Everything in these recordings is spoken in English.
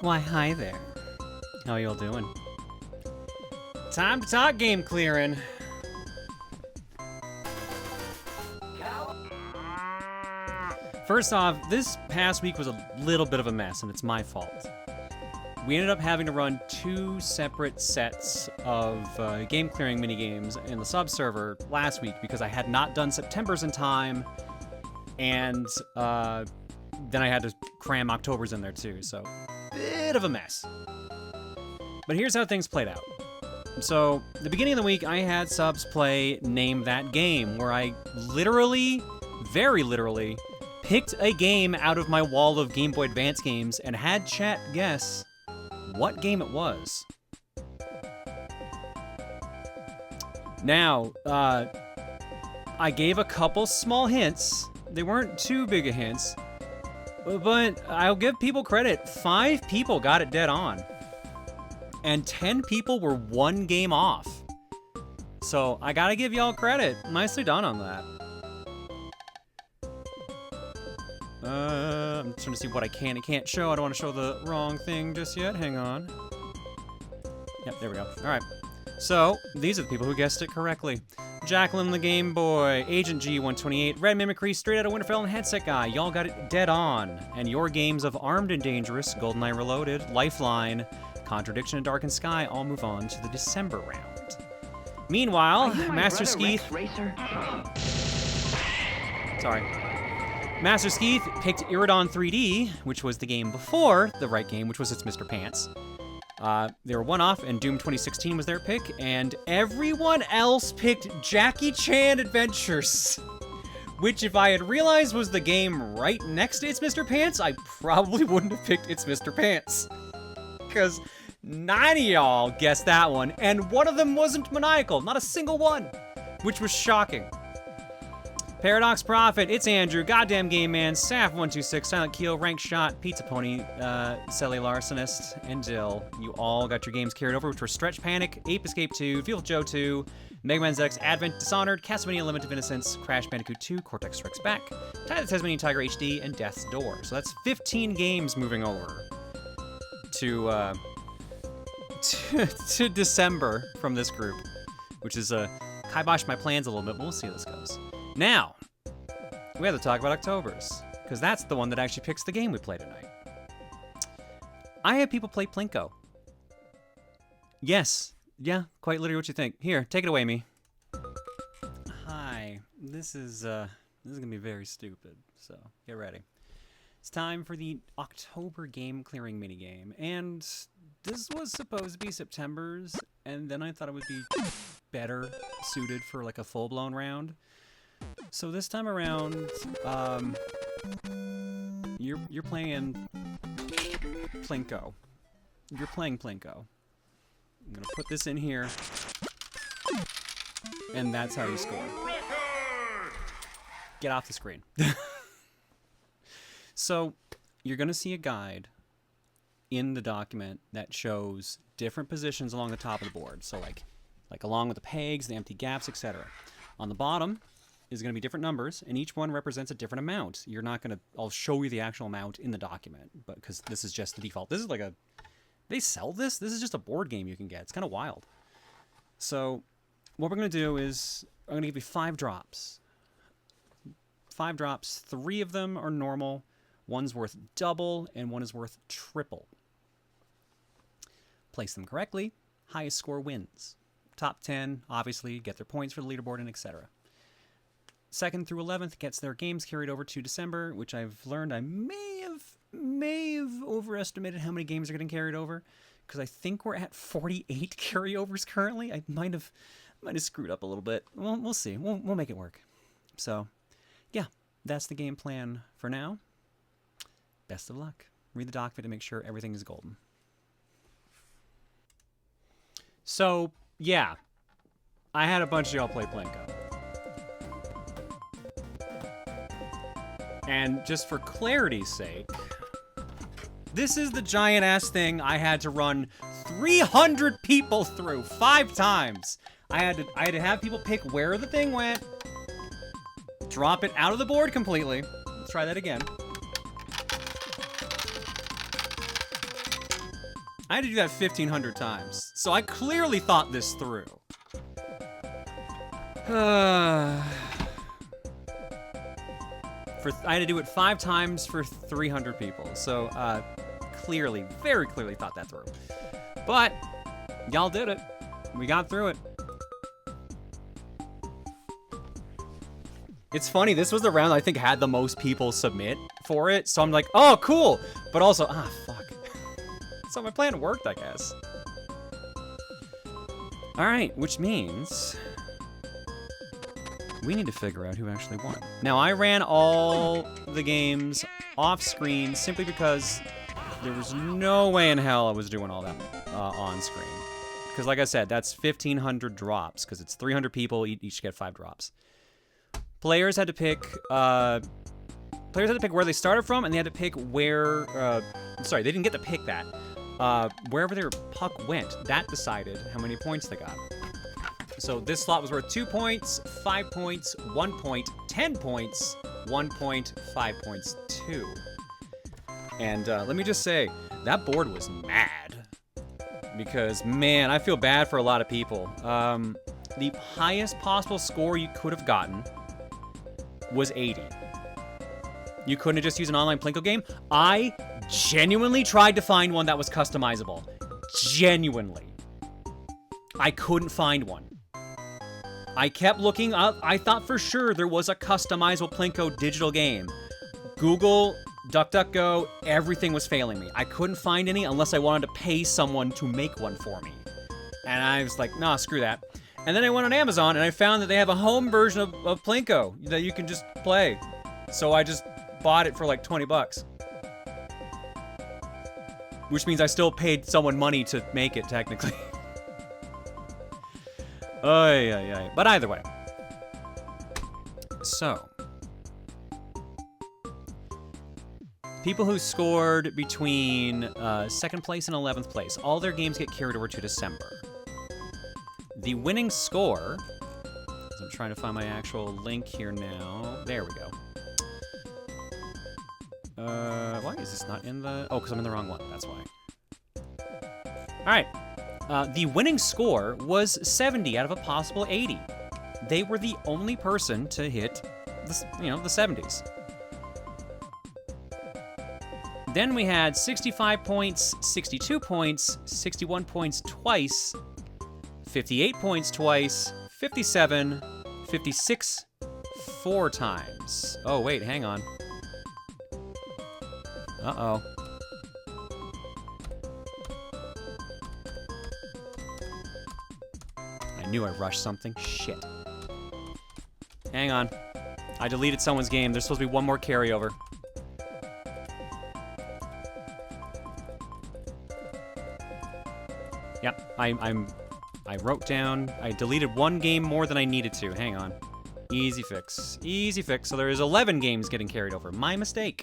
Why, hi there. How y'all doing? Time to talk game clearing. First off, this past week was a little bit of a mess, and it's my fault. We ended up having to run 2 separate sets of game clearing minigames in the sub server last week because I had not done September's in time, and then I had to cram October's in there too, so bit of a mess. But here's how things played out. So, the beginning of the week, I had subs play Name That Game, where I literally, very literally, picked a game out of my wall of Game Boy Advance games and had chat guess what game it was. Now, I gave a couple small hints. They weren't too big of hints, but I'll give people credit. 5 people got it dead on. And 10 people were 1 game off. So I gotta give y'all credit. Nicely done on that. I'm trying to see what I can and can't show. I don't want to show the wrong thing just yet. Hang on. Yep, there we go. All right. So these are the people who guessed it correctly. Jacqueline the Game Boy, Agent G128, Red Mimicry, Straight Outta Winterfell, and Headset Guy. Y'all got it dead on. And your games of Armed and Dangerous, GoldenEye Reloaded, Lifeline, Contradiction, and Darkened Sky all move on to the December round. Meanwhile, Master Skeeth... Sorry. Master Skeeth picked Iridon 3D, which was the game before the right game, which was its Mr. Pants. They were one off, and Doom 2016 was their pick, and everyone else picked Jackie Chan Adventures, which if I had realized was the game right next to It's Mr. Pants, I probably wouldn't have picked It's Mr. Pants. Because 9 of y'all guessed that one, and one of them wasn't maniacal, not a single one, which was shocking. Paradox Prophet, It's Andrew, Goddamn Game Man, Saf126, Silent Keel, Rank Shot, Pizza Pony, Selly Larcenist, and Jill. You all got your games carried over, which were Stretch Panic, Ape Escape 2, Field Joe 2, Mega Man ZX, Advent, Dishonored, Castlevania Limited of Innocence, Crash Bandicoot 2, Cortex Strikes Back, Tide of the Tasmanian Tiger HD, and Death's Door. So that's 15 games moving over to December from this group, which is kiboshed my plans a little bit, but we'll see how this goes. Now, we have to talk about October's, because that's the one that actually picks the game we play tonight. I had people play Plinko. Yes. Yeah, quite literally what you think. Here, take it away, me. Hi. This is gonna be very stupid, so get ready. It's time for the October game clearing minigame, and this was supposed to be September's, and then I thought it would be better suited for like a full-blown round. So this time around, you're playing Plinko. You're playing Plinko. I'm gonna put this in here, and that's how you score. Get off the screen. So, you're going to see a guide in the document that shows different positions along the top of the board. So, like along with the pegs, the empty gaps, etc. On the bottom is going to be different numbers, and each one represents a different amount. You're not going to... I'll show you the actual amount in the document, but because this is just the default. This is like a... They sell this? This is just a board game you can get. It's kind of wild. So, what we're going to do is... I'm going to give you 5 drops. 5 drops. 3 of them are normal. One's worth double, and one is worth triple. Place them correctly, highest score wins. Top 10, obviously, get their points for the leaderboard, and etc. 2nd through 11th gets their games carried over to December, which I've learned I may have overestimated how many games are getting carried over, because I think we're at 48 carryovers currently. I might have screwed up a little bit. Well, we'll see. We'll make it work. So, yeah, that's the game plan for now. Best of luck. Read the document to make sure everything is golden. So, yeah. I had a bunch of y'all play Plinko. And just for clarity's sake, this is the giant-ass thing I had to run 300 people through 5 times. I had to have people pick where the thing went, drop it out of the board completely. Let's try that again. I had to do that 1,500 times, so I clearly thought this through. I had to do it 5 times for 300 people, so clearly, very clearly thought that through. But y'all did it. We got through it. It's funny, this was the round I think had the most people submit for it, so I'm like, oh, cool, but also, fuck. So my plan worked, I guess. Alright, which means we need to figure out who actually won. Now, I ran all the games off-screen simply because there was no way in hell I was doing all that on-screen. Because like I said, that's 1,500 drops, because it's 300 people, each get 5 drops. Players had to pick where they started from, and they had to pick where... sorry, they didn't get to pick that. Wherever their puck went, that decided how many points they got. So this slot was worth 2 points, 5 points, 1 point, 10 points, 1 point, 5 points, 2. And let me just say, that board was mad. Because, man, I feel bad for a lot of people. The highest possible score you could have gotten was 80. You couldn't have just used an online Plinko game? I genuinely tried to find one that was customizable. Genuinely. I couldn't find one. I kept looking up. I thought for sure there was a customizable Plinko digital game. Google, DuckDuckGo, everything was failing me. I couldn't find any unless I wanted to pay someone to make one for me. And I was like, nah, screw that. And then I went on Amazon and I found that they have a home version of Plinko that you can just play. So I just bought it for like 20 bucks. Which means I still paid someone money to make it, technically. But either way. So. People who scored between 2nd place and 11th place, all their games get carried over to December. The winning score, I'm trying to find my actual link here now. There we go. Why is this not in the... Oh, because I'm in the wrong one. That's why. All right. The winning score was 70 out of a possible 80. They were the only person to hit, the 70s. Then we had 65 points, 62 points, 61 points twice, 58 points twice, 57, 56 4 times. Oh, wait, hang on. Uh-oh. I knew I rushed something. Shit. Hang on. I deleted someone's game. There's supposed to be one more carryover. Yep, I wrote down, I deleted one game more than I needed to. Hang on. Easy fix. Easy fix. So there is 11 games getting carried over. My mistake.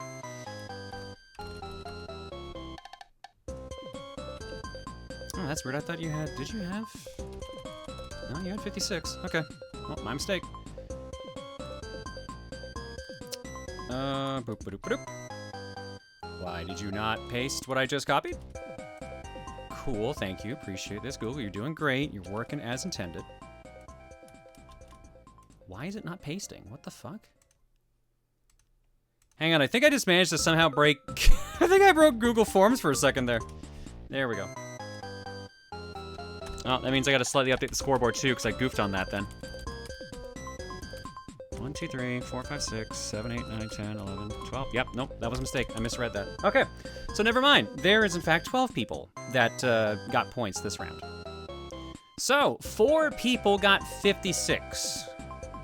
Oh, that's weird. I thought you had... Did you have... No, you had 56. Okay. Well, my mistake. Boop, ba-doop, ba-doop. Why did you not paste what I just copied? Cool, thank you. Appreciate this. Google, you're doing great. You're working as intended. Why is it not pasting? What the fuck? Hang on, I think I just managed to somehow break... I think I broke Google Forms for a second there. There we go. Oh, that means I gotta slightly update the scoreboard too, because I goofed on that then. 1, 2, 3, 4, 5, 6, 7, 8, 9, 10, 11, 12. Yep, nope, that was a mistake. I misread that. Okay, so never mind. There is, in fact, 12 people that got points this round. So, 4 people got 56.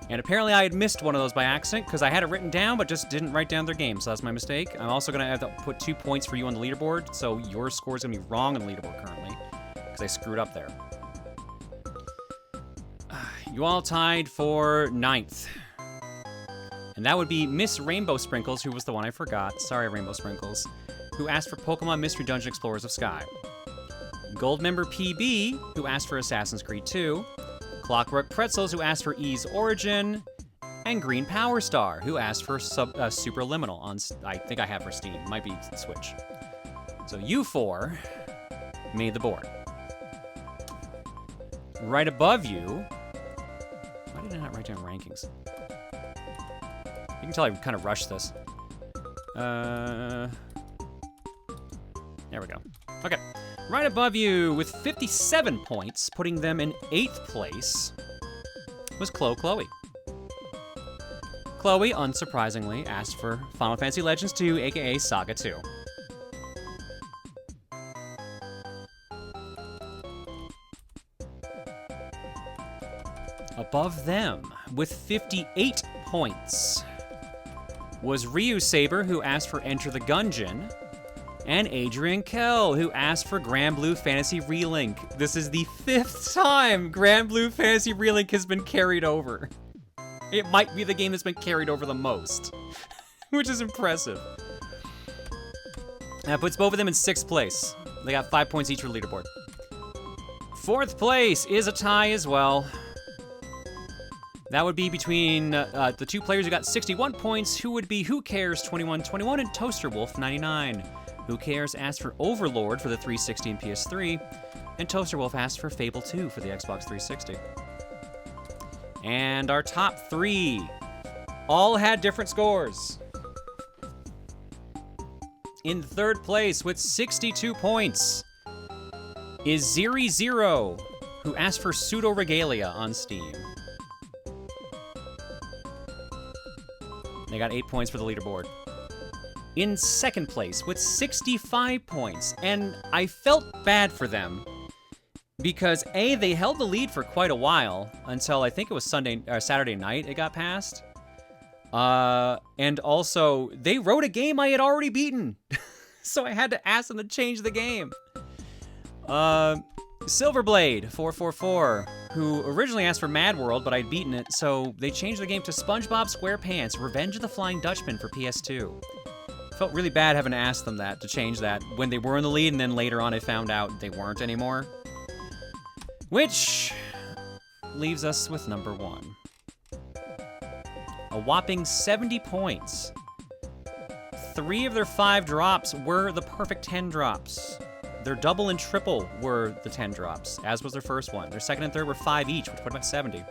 And apparently I had missed one of those by accident, because I had it written down, but just didn't write down their game, so that's my mistake. I'm also going to have to put 2 points for you on the leaderboard, so your score is going to be wrong on the leaderboard currently, because I screwed up there. You all tied for 9th. And that would be Miss Rainbow Sprinkles, who was the one I forgot. Sorry, Rainbow Sprinkles. Who asked for Pokemon Mystery Dungeon Explorers of Sky. Gold member PB, who asked for Assassin's Creed 2. Clockwork Pretzels, who asked for Ys Origin. And Green Power Star, who asked for Superliminal on, I think I have for Steam. Might be Switch. So you 4 made the board. Right above you... Why did I not write down rankings? You can tell I kind of rushed this. There we go. Okay. Right above you with 57 points, putting them in 8th place, was Chloe. Chloe, unsurprisingly, asked for Final Fantasy Legends 2, aka Saga 2. Above them, with 58 points, was Ryu Saber, who asked for Enter the Gungeon, and Adrian Kell, who asked for Grand Blue Fantasy Relink. This is the 5th time Grand Blue Fantasy Relink has been carried over. It might be the game that's been carried over the most, which is impressive. That puts both of them in 6th place. They got 5 points each for leaderboard. 4th place is a tie as well. That would be between the 2 players who got 61 points, who would be Who Cares 2121 and Toaster Wolf 99. Who Cares asked for Overlord for the 360 and PS3, and Toaster Wolf asked for Fable 2 for the Xbox 360. And our top 3 all had different scores. In 3rd place with 62 points is Zeri Zero, who asked for Pseudo Regalia on Steam. They got 8 points for the leaderboard. In 2nd place with 65 points, and I felt bad for them because A, they held the lead for quite a while until I think it was Saturday night it got passed. And also they wrote a game I had already beaten, so I had to ask them to change the game. Silverblade 444, who originally asked for Mad World, but I'd beaten it, so they changed the game to SpongeBob SquarePants: Revenge of the Flying Dutchman for PS2. Felt really bad having to ask them that, to change that, when they were in the lead, and then later on I found out they weren't anymore. Which leaves us with number 1. A whopping 70 points. 3 of their 5 drops were the perfect 10 drops. Their double and triple were the 10 drops, as was their first one. Their second and third were 5 each, which put them at 70.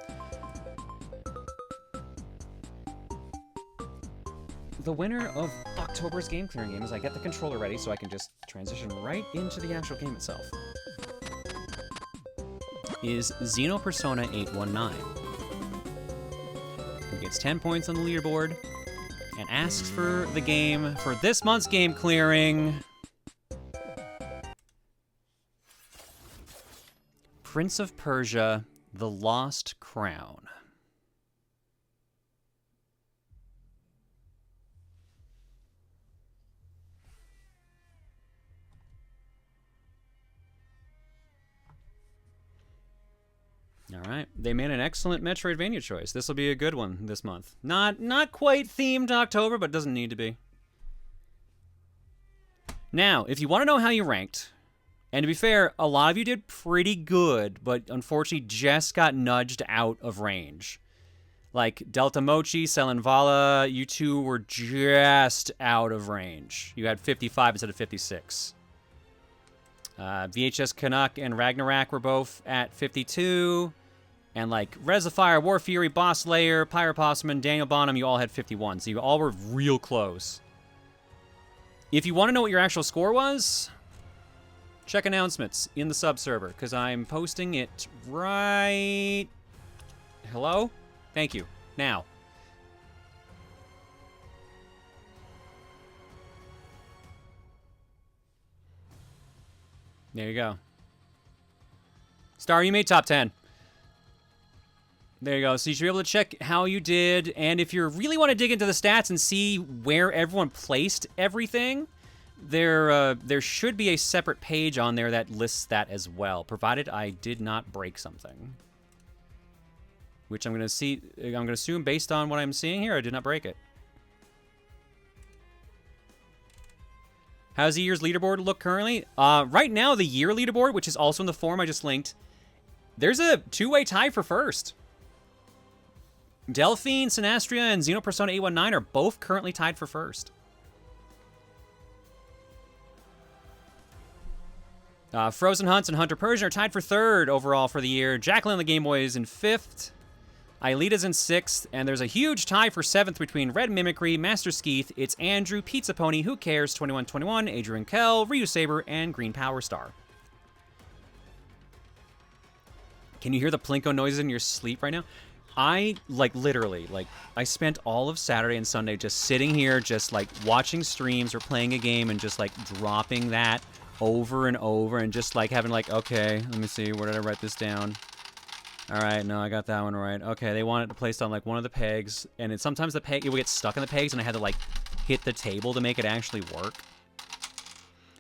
the winner of October's game clearing game as I get the controller ready so I can just transition right into the actual game itself, is Xenopersona 819. Who gets 10 points on the leaderboard and asks for the game for this month's game clearing. Prince of Persia, The Lost Crown. All right, they made an excellent Metroidvania choice. This will be a good one this month. Not quite themed October, but doesn't need to be. Now, if you want to know how you ranked, and to be fair, a lot of you did pretty good, but unfortunately just got nudged out of range. Like Delta Mochi, Selenvala, you two were just out of range. You had 55 instead of 56. VHS Canuck and Ragnarok were both at 52. And like Res of Fire, War Fury, Boss Layer, Pyropossum, Daniel Bonham, you all had 51. So you all were real close. If you want to know what your actual score was, check announcements in the sub server, because I'm posting it right... Hello? Thank you. Now. There you go. Star, you made top 10. There you go. So you should be able to check how you did, and if you really want to dig into the stats and see where everyone placed everything, there should be a separate page on there that lists that as well, provided I did not break something. Which I'm going to assume based on what I'm seeing here, I did not break it. How's the year's leaderboard look currently? Right now, the year leaderboard, which is also in the form I just linked, there's a two-way tie for first. Delphine, Sinastria, and Xenopersona 819 are both currently tied for first. Frozen Hunts and Hunter Persian are tied for third overall for the year. Jacqueline the Game Boy is in fifth. Aelita's in sixth. And there's a huge tie for seventh between Red Mimicry, Master Skeeth, It's Andrew, Pizza Pony, Who Cares, 2121, Adrian Kell, Ryu Saber, and Green Power Star. Can you hear the Plinko noises in your sleep right now? I, literally, I spent all of Saturday and Sunday just sitting here, just, watching streams or playing a game and just, dropping that over and over and just, having, okay, let me see, where did I write this down? All right, no, I got that one right. Okay, they want it placed on, one of the pegs, and sometimes the peg, it would get stuck in the pegs, and I had to, hit the table to make it actually work.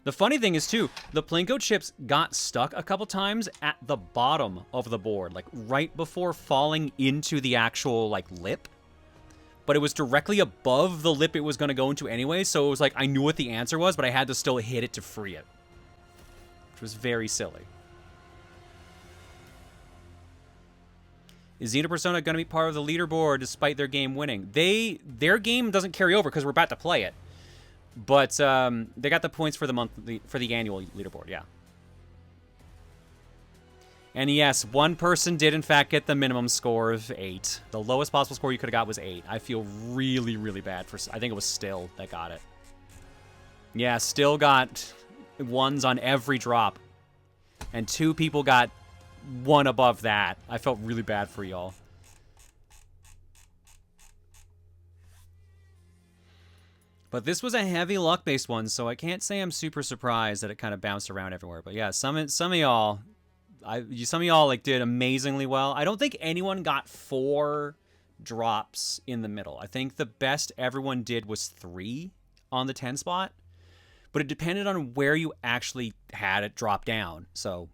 The funny thing is, too, the Plinko chips got stuck a couple times at the bottom of the board, right before falling into the actual, lip. But it was directly above the lip it was going to go into anyway, so it was I knew what the answer was, but I had to still hit it to free it. Which was very silly. Is Xenopersona going to be part of the leaderboard despite their game winning? Their game doesn't carry over because we're about to play it. But they got the points for the annual leaderboard, yeah. And yes, one person did in fact get the minimum score of 8. The lowest possible score you could have got was 8. I feel really, really bad for... I think it was Still that got it. Yeah, Still got 1s on every drop. And 2 people got 1 above that. I felt really bad for y'all. But this was a heavy luck-based one, so I can't say I'm super surprised that it kind of bounced around everywhere. But yeah, some of y'all, did amazingly well. I don't think anyone got 4 drops in the middle. I think the best everyone did was 3 on the 10 spot. But it depended on where you actually had it drop down. So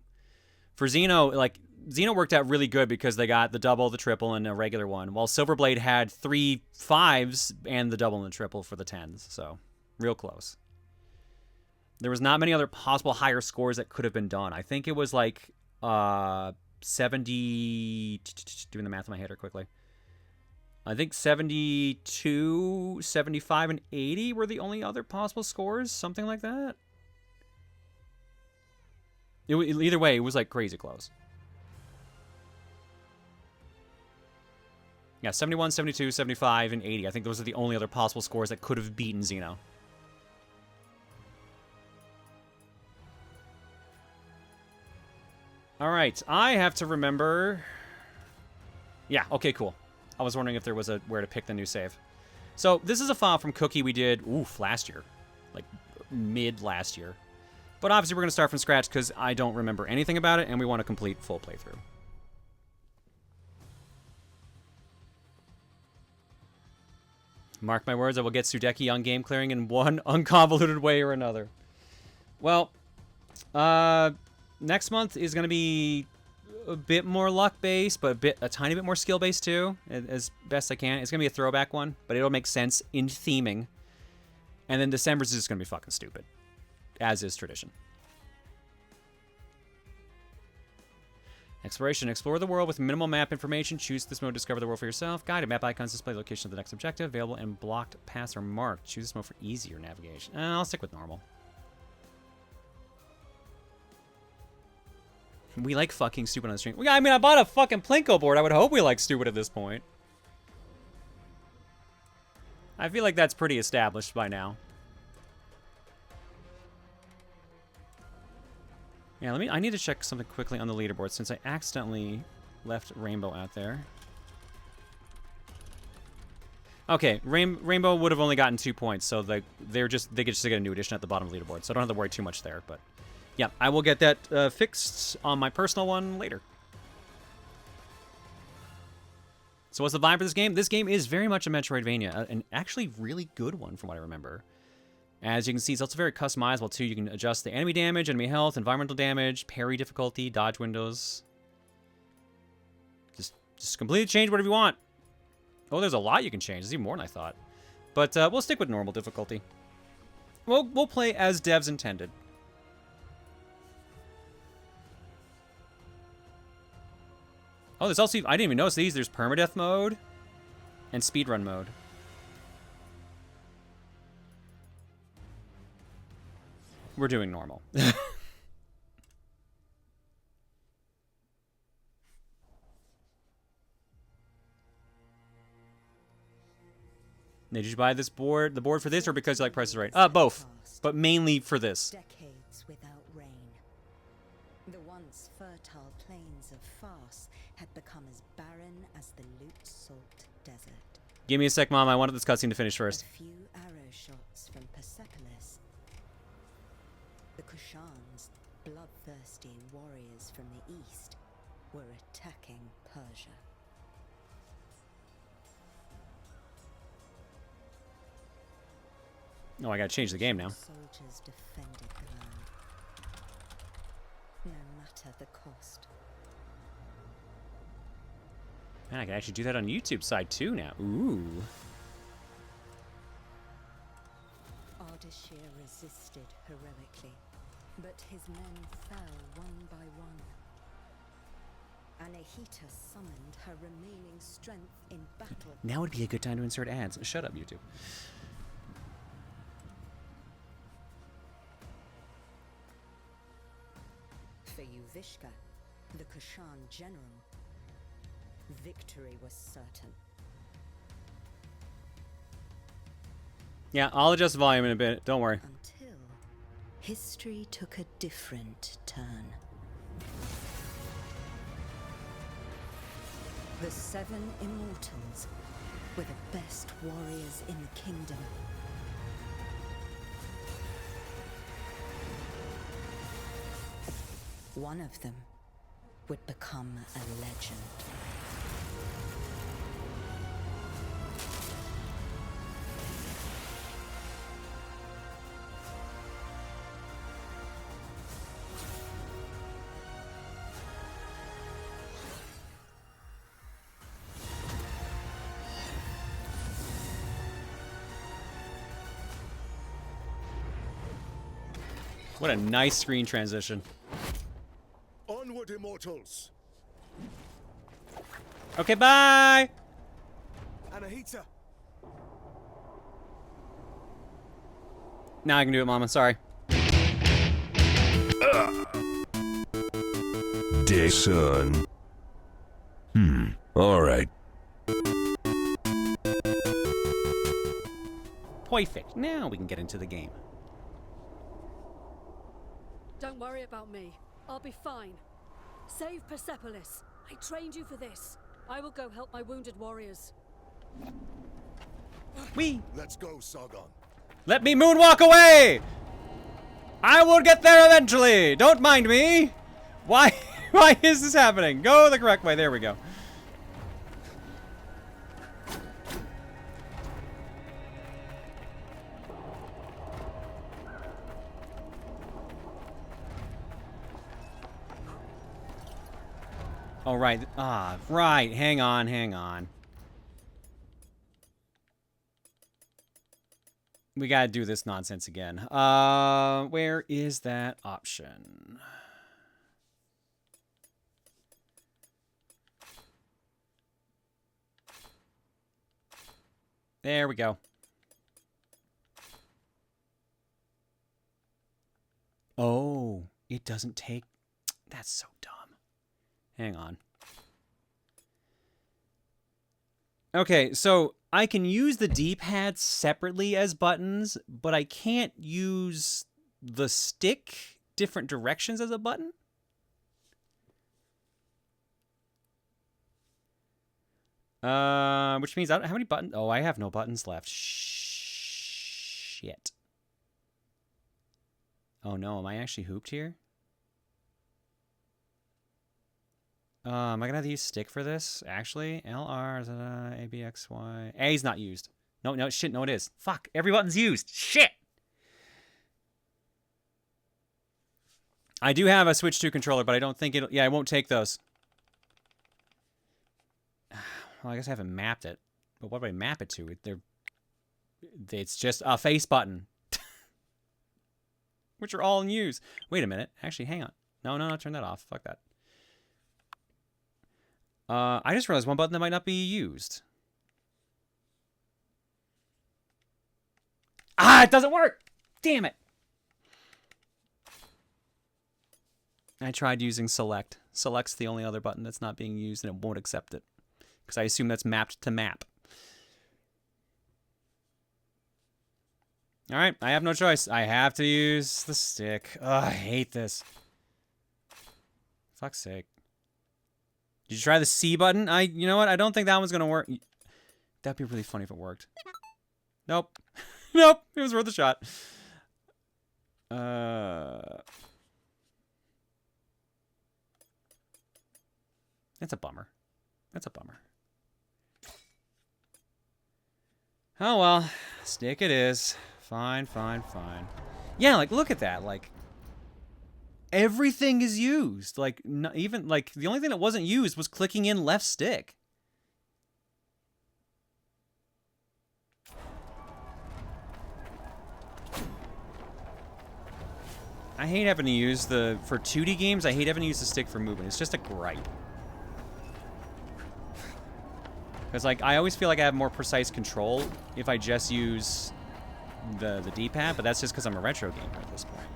for Xeno, Xeno worked out really good because they got the double, the triple, and a regular one, while Silverblade had 3 5s and the double and the triple for the 10s, so real close. There was not many other possible higher scores that could have been done. I think it was 70... Doing the math in my head here quickly. I think 72, 75, and 80 were the only other possible scores, something like that. Either way, it was crazy close. Yeah, 71, 72, 75, and 80. I think those are the only other possible scores that could have beaten Xeno. All right, I have to remember... Yeah, okay, cool. I was wondering if there was where to pick the new save. So this is a file from Cookie we did, last year. Like, mid last year. But obviously we're going to start from scratch because I don't remember anything about it, and we want a complete full playthrough. Mark my words, I will get Sudeki on game clearing in one unconvoluted way or another. Well, next month is going to be a bit more luck-based, but a tiny bit more skill-based too, as best I can. It's going to be a throwback one, but it'll make sense in theming. And then December's is just going to be fucking stupid, as is tradition. Exploration. Explore the world with minimal map information. Choose this mode to discover the world for yourself. Guided map icons display the location of the next objective. Available and blocked paths are marked. Choose this mode for easier navigation. I'll stick with normal. We like fucking stupid on the stream. I mean, I bought a fucking Plinko board. I would hope we like stupid at this point. I feel like that's pretty established by now. Yeah, I need to check something quickly on the leaderboard since I accidentally left Rainbow out there. Okay, Rainbow would have only gotten 2 points, so they get just get a new addition at the bottom of the leaderboard, so I don't have to worry too much there. But yeah, I will get that fixed on my personal one later. So what's the vibe for this game? This game is very much a Metroidvania, an actually really good one from what I remember. As you can see, it's also very customizable, too. You can adjust the enemy damage, enemy health, environmental damage, parry difficulty, dodge windows. Just completely change whatever you want. Oh, there's a lot you can change. There's even more than I thought. But we'll stick with normal difficulty. We'll play as devs intended. Oh, there's also... I didn't even notice these. There's permadeath mode and speedrun mode. We're doing normal. Did you buy this board, the board for this, or because you like Price is Right? Both, but mainly for this. Decades without rain. The once fertile plains of Fars had become as barren as the Lut Salt Desert. Give me a sec, Mom. I wanted this cutscene to finish first. A few arrow shots from Persepolis. The Kushans, bloodthirsty warriors from the east, were attacking Persia. Oh, I gotta change the game now. Soldiers defended the land, no matter the cost. Man, I can actually do that on YouTube side too now. Ooh. Ardashir resisted heroically, but his men fell one by one. Anahita summoned her remaining strength in battle. Now would be a good time to insert ads. Shut up, YouTube. For Yuvishka, the Kushan general, victory was certain. Yeah, I'll adjust the volume in a bit. Don't worry. Until history took a different turn. The 7 immortals were the best warriors in the kingdom. One of them would become a legend. What a nice screen transition. Onward, immortals! Okay, bye! Anahita! Now I can do it, Mama. Sorry. Dear son. All right. Perfect. Now we can get into the game. Don't worry about me. I'll be fine. Save Persepolis. I trained you for this. I will go help my wounded warriors. Let's go, Sargon. Let me moonwalk away! I will get there eventually! Don't mind me! Why is this happening? Go the correct way. There we go. Oh, right. Ah, right. Hang on, hang on. We gotta do this nonsense again. Where is that option? There we go. Oh, it doesn't take... That's so dumb. Hang on. Okay, so I can use the D-pad separately as buttons, but I can't use the stick different directions as a button? Which means I don't have any buttons. Oh, I have no buttons left. Shit. Oh no, am I actually hooped here? Am I gonna have to use stick for this? Actually, LR, A, B, X, Y. A's not used. No, no, shit, no, it is. Fuck, every button's used. Shit! I do have a Switch 2 controller, but I don't think it'll... Yeah, I won't take those. Well, I guess I haven't mapped it. But what do I map it to? It's just a face button. Which are all in use. Wait a minute. Actually, hang on. No, no, no, turn that off. Fuck that. I just realized one button that might not be used. Ah, it doesn't work! Damn it! I tried using select. Select's the only other button that's not being used, and it won't accept it. Because I assume that's mapped to map. Alright, I have no choice. I have to use the stick. Ugh, I hate this. Fuck's sake. Did you try the C button? You know what? I don't think that one's gonna work. That'd be really funny if it worked. Nope. Nope. It was worth a shot. That's a bummer. That's a bummer. Oh well. Stick it is. Fine, fine, fine. Yeah, like, look at that. Like... Everything is used. Like, not even, like, the only thing that wasn't used was clicking in left stick. I hate having to use for 2D games, I hate having to use the stick for movement. It's just a gripe. Because, like, I always feel like I have more precise control if I just use the D-pad, but that's just because I'm a retro gamer at this point.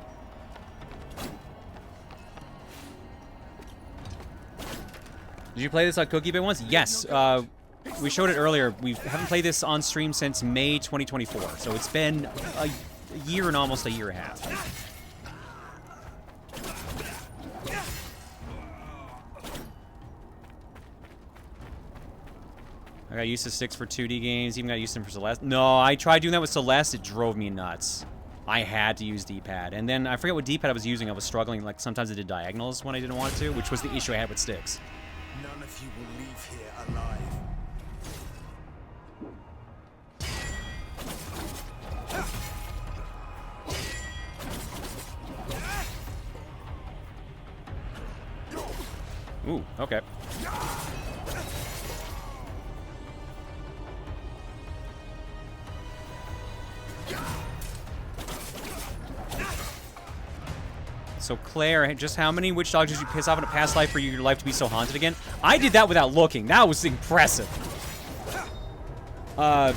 Did you play this on Cookie Bit once? Yes. We showed it earlier. We haven't played this on stream since May 2024. So it's been a year and almost a year and a half. I got used to sticks for 2D games. Even got used to them for Celeste. No, I tried doing that with Celeste. It drove me nuts. I had to use D-pad. And then I forget what D-pad I was using. I was struggling. Like, sometimes I did diagonals when I didn't want to, which was the issue I had with sticks. None of you will leave here alive. Ooh, okay. So Claire, just how many witch dogs did you piss off in a past life for your life to be so haunted again? I did that without looking. That was impressive. A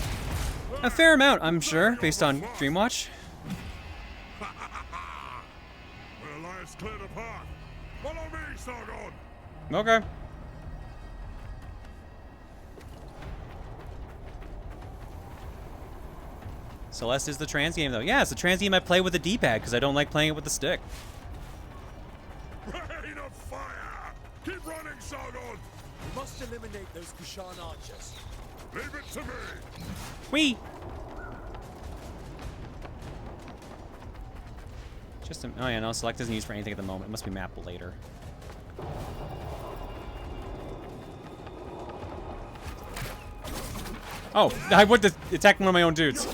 fair amount, I'm sure, based on Dreamwatch. Well, life's cleared apart. Follow me, Sargon. Okay. Celeste is the trans game, though. Yeah, it's the trans game I play with the D-pad because I don't like playing it with the stick. Rain of fire! Keep running, Sargon! We must eliminate those Kushan archers. Leave it to me! Whee! Just a, oh yeah, no, select isn't used for anything at the moment. It must be mapped later. Oh, I went to attack one of my own dudes.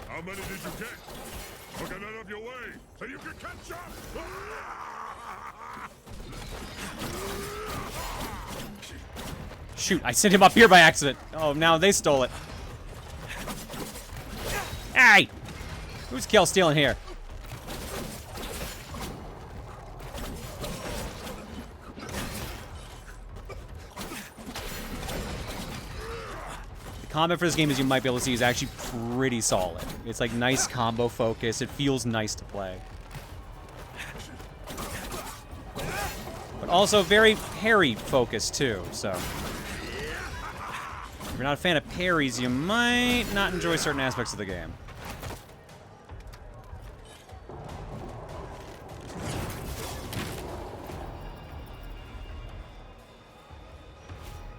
How many did you get? I'll get out of your way so you can catch up! Shoot, I sent him up here by accident. Oh, now they stole it. Hey! Who's kill stealing here? The combat for this game, as you might be able to see, is actually pretty solid. It's like nice combo focus. It feels nice to play. But also very parry focused too, so. If you're not a fan of parries, you might not enjoy certain aspects of the game.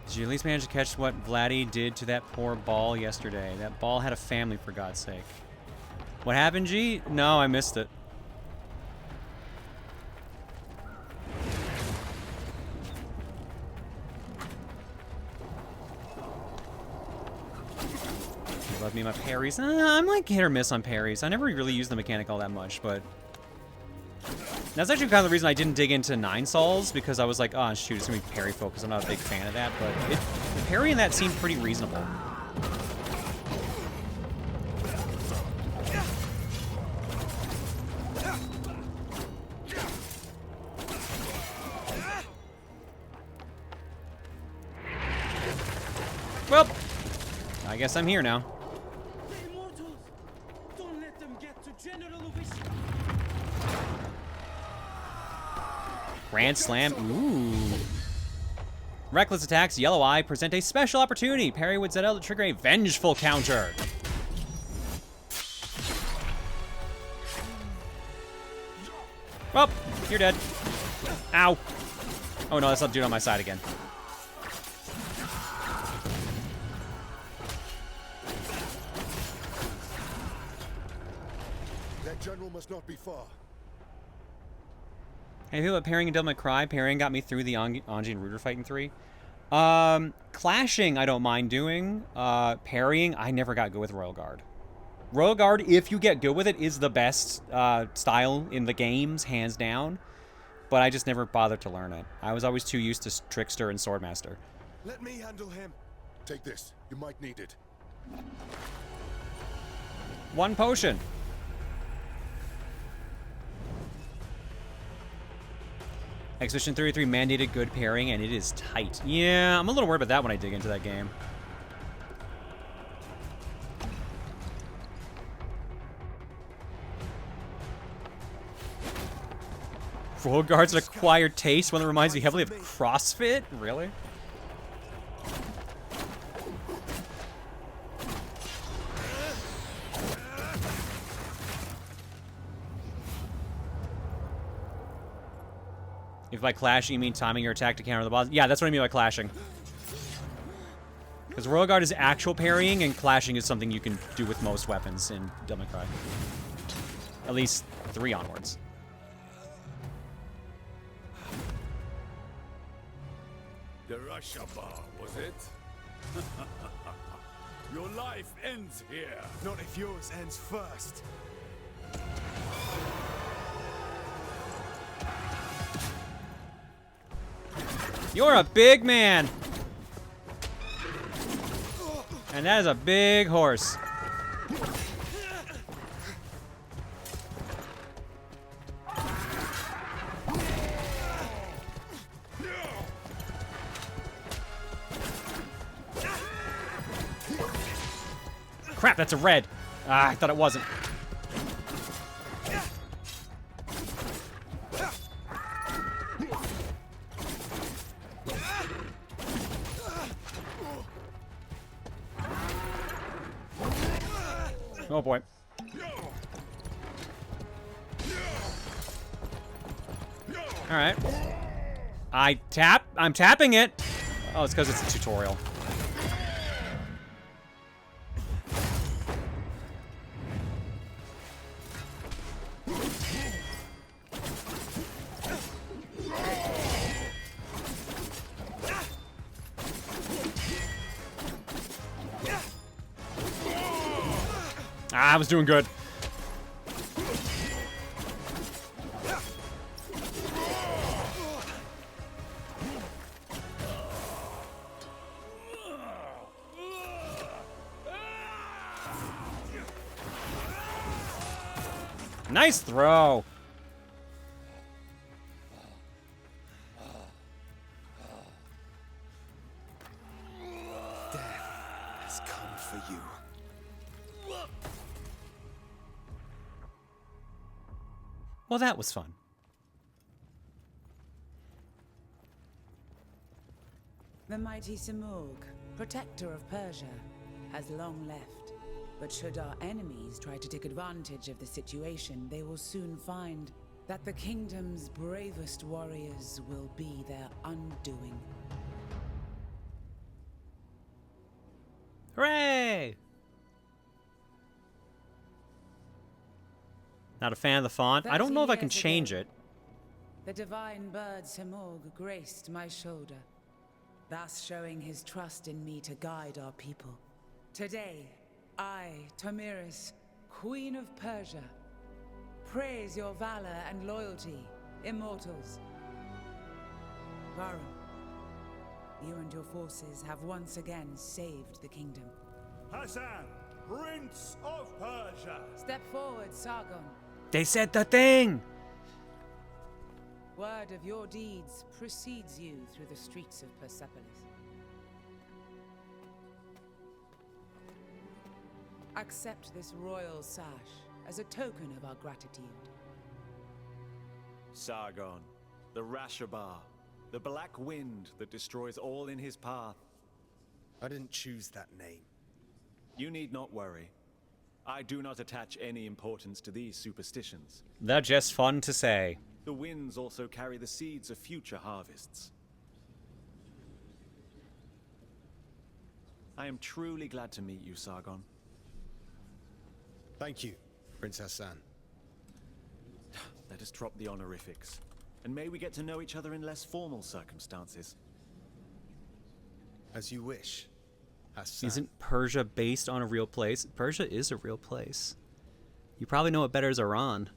Did you at least manage to catch what Vladdy did to that poor ball yesterday? That ball had a family, for God's sake. What happened, G? No, I missed it. You love me my parries? I'm like hit or miss on parries. I never really use the mechanic all that much, but... That's actually kind of the reason I didn't dig into 9 Sols, because I was like, oh shoot, it's gonna be parry focused. I'm not a big fan of that, but the parry in that seemed pretty reasonable. Well, I guess I'm here now. The immortals! Don't let them get to General Ubishi. Grand Slam. Ooh. Reckless attacks, Yellow Eye, present a special opportunity. Parry with ZL to trigger a vengeful counter. Well, you're dead. Ow. Oh no, that's not dude on my side again. That general must not be far. Hey, feel about parrying and Devil May Cry? Parrying got me through the Anji and Ruder fight in 3. Clashing, I don't mind doing. Parrying, I never got good with Royal Guard. Royal Guard, if you get good with it, is the best style in the games, hands down. But I just never bothered to learn it. I was always too used to Trickster and Swordmaster. Let me handle him. Take this. You might need it. 1 potion. Expedition 33 mandated good parrying, and it is tight. Yeah, I'm a little worried about that when I dig into that game. Royal Guard's an acquired taste, one that reminds me heavily of CrossFit? Really? If by clashing you mean timing your attack to counter the boss, yeah, that's what I mean by clashing. Because Royal Guard is actual parrying, and clashing is something you can do with most weapons in Devil May Cry. At least 3 onwards. The Russia bar, was it? Your life ends here. Not if yours ends first. You're a big man! And that is a big horse. Crap, that's a red. Ah, I thought it wasn't. boy. All right. I'm tapping it. Oh, it's because it's a tutorial. I was doing good. Nice throw. Death has come for you. Well, that was fun. The mighty Simurgh, protector of Persia, has long left. But should our enemies try to take advantage of the situation, they will soon find that the kingdom's bravest warriors will be their undoing. Hooray! Not a fan of the font. I don't know if I can 30 years change ago, it. The divine bird Simurgh graced my shoulder, thus showing his trust in me to guide our people. Today, I, Tomiris, Queen of Persia, praise your valor and loyalty, immortals. Varun, you and your forces have once again saved the kingdom. Hassan, Prince of Persia. Step forward, Sargon. They said the thing! Word of your deeds precedes you through the streets of Persepolis. Accept this royal sash as a token of our gratitude. Sargon, the Rashabar, the black wind that destroys all in his path. I didn't choose that name. You need not worry. I do not attach any importance to these superstitions. They're just fun to say. The winds also carry the seeds of future harvests. I am truly glad to meet you, Sargon. Thank you, Prince Hassan. Let us drop the honorifics. And may we get to know each other in less formal circumstances. As you wish, Hassan. Isn't Persia based on a real place? Persia is a real place. You probably know it better as Iran.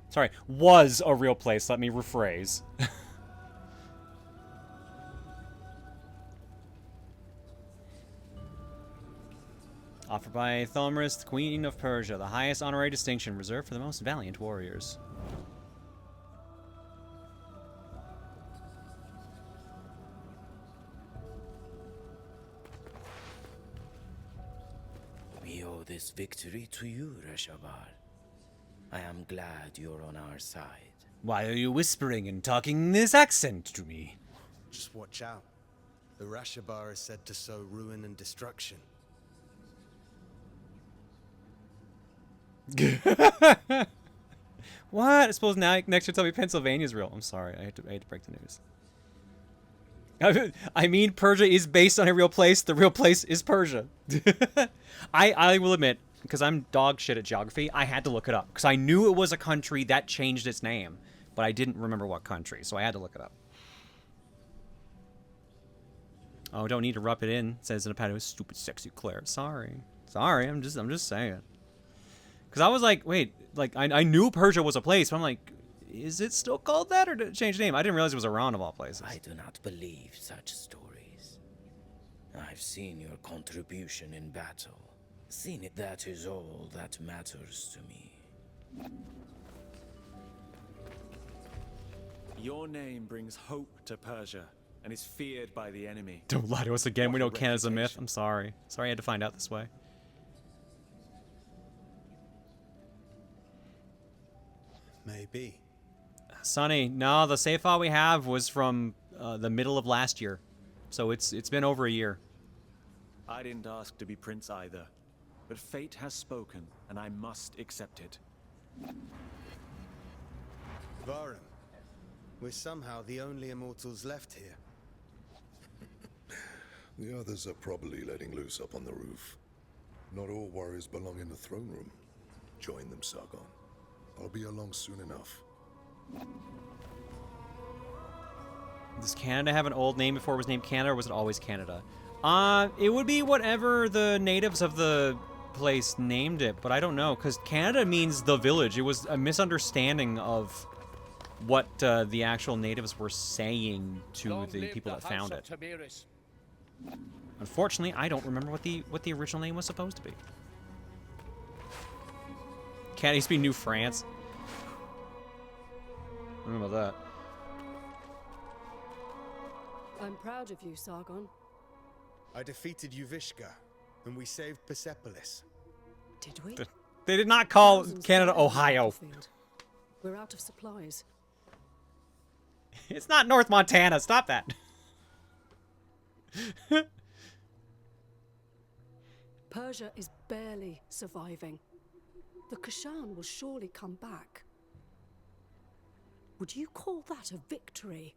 Sorry, was a real place. Let me rephrase. Offered by Thomiris, Queen of Persia, the highest honorary distinction reserved for the most valiant warriors. We owe this victory to you, Rashabar. I am glad you're on our side. Why are you whispering and talking in this accent to me? Just watch out. The Rashabar is said to sow ruin and destruction. What? I suppose now next year tell me Pennsylvania's real. I'm sorry, I hate to break the news. I mean, Persia is based on a real place. The real place is Persia. I will admit, because I'm dog shit at geography, I had to look it up. Because I knew it was a country that changed its name, but I didn't remember what country, so I had to look it up. Oh, don't need to rub it in, says in a pattern. Stupid sexy Claire. Sorry. I'm just saying. Because I was like, wait, like, I knew Persia was a place, but I'm like, is it still called that, or did it change the name? I didn't realize it was Iran of all places. I do not believe such stories. I've seen your contribution in battle. Seen it, that is all that matters to me. Your name brings hope to Persia and is feared by the enemy. Don't lie to us again. We What a know Canada's a myth. reputation. I'm sorry. Sorry I had to find out this way. May they be? Sonny, no, the save file we have was from the middle of last year. So it's been over a year. I didn't ask to be prince either, but fate has spoken, and I must accept it. Varum, we're somehow the only immortals left here. The others are probably letting loose up on the roof. Not all warriors belong in the throne room. Join them, Sargon. I'll be along soon enough. Does Canada have an old name before it was named Canada, or was it always Canada? It would be whatever the natives of the place named it, but I don't know, because Canada means the village. It was a misunderstanding of what the actual natives were saying to the people that found it. Unfortunately, I don't remember what the original name was supposed to be. Canada used to be New France. I don't know about that. I'm proud of you, Sargon. I defeated Uvishka, and we saved Persepolis. Did we? They did not call Thousands Canada died on the Ohio. battlefield. We're out of supplies. It's not North Montana. Stop that. Persia is barely surviving. The Kushan will surely come back. Would you call that a victory?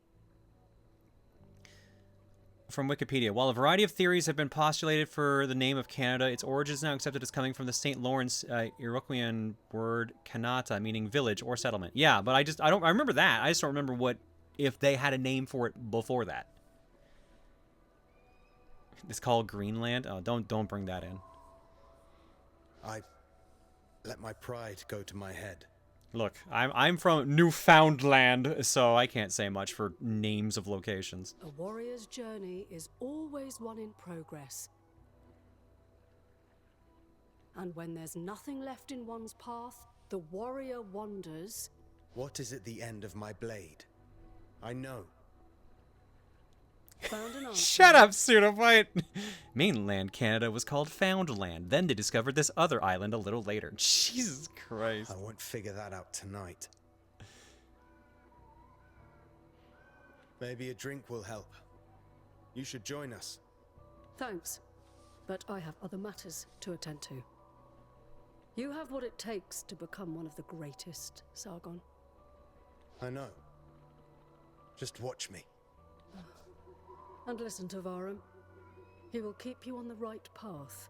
From Wikipedia, while a variety of theories have been postulated for the name of Canada, its origin is now accepted as coming from the St. Lawrence Iroquoian word Kanata, meaning village or settlement. Yeah, but I remember that. I just don't remember if they had a name for it before that. It's called Greenland. Oh, don't bring that in. I let my pride go to my head. Look, I'm from Newfoundland, so I can't say much for names of locations. A warrior's journey is always one in progress. And when there's nothing left in one's path, the warrior wanders. What is at the end of my blade? I know. Found an answer. Shut up, Pseudophyte! Mainland Canada was called Foundland. Then they discovered this other island a little later. Jesus Christ. I won't figure that out tonight. Maybe a drink will help. You should join us. Thanks, but I have other matters to attend to. You have what it takes to become one of the greatest, Sargon. I know. Just watch me. And listen to Varum. He will keep you on the right path.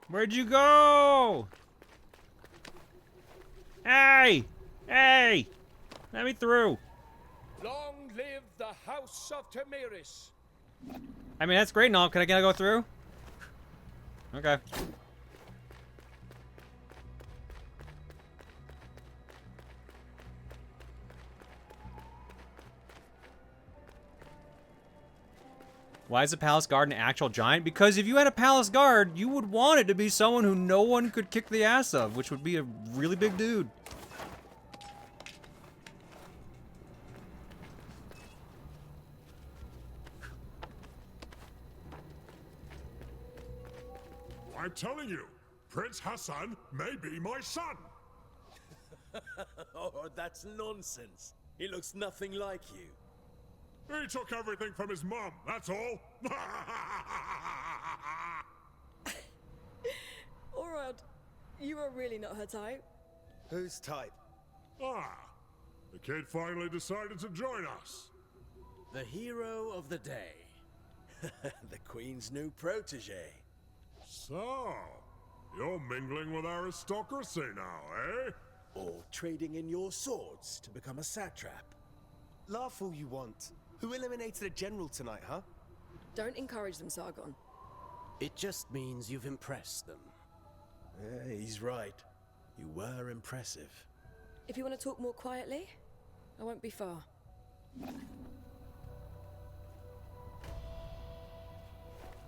Where'd you go? Hey! Hey! Let me through. Long live the House of Tamiris. I mean, that's great and all. Can I go through? Okay. Why is the palace guard an actual giant? Because if you had a palace guard, you would want it to be someone who no one could kick the ass of, which would be a really big dude. I'm telling you, Prince Hassan may be my son. Oh, that's nonsense. He looks nothing like you. He took everything from his mom, that's all. Alright, you are really not her type. Whose type? Ah, the kid finally decided to join us. The hero of the day. The Queen's new protege. So, you're mingling with aristocracy now, eh? Or trading in your swords to become a satrap. Laugh all you want. Who eliminated a general tonight, huh? Don't encourage them, Sargon. It just means you've impressed them. Yeah, he's right. You were impressive. If you want to talk more quietly, I won't be far.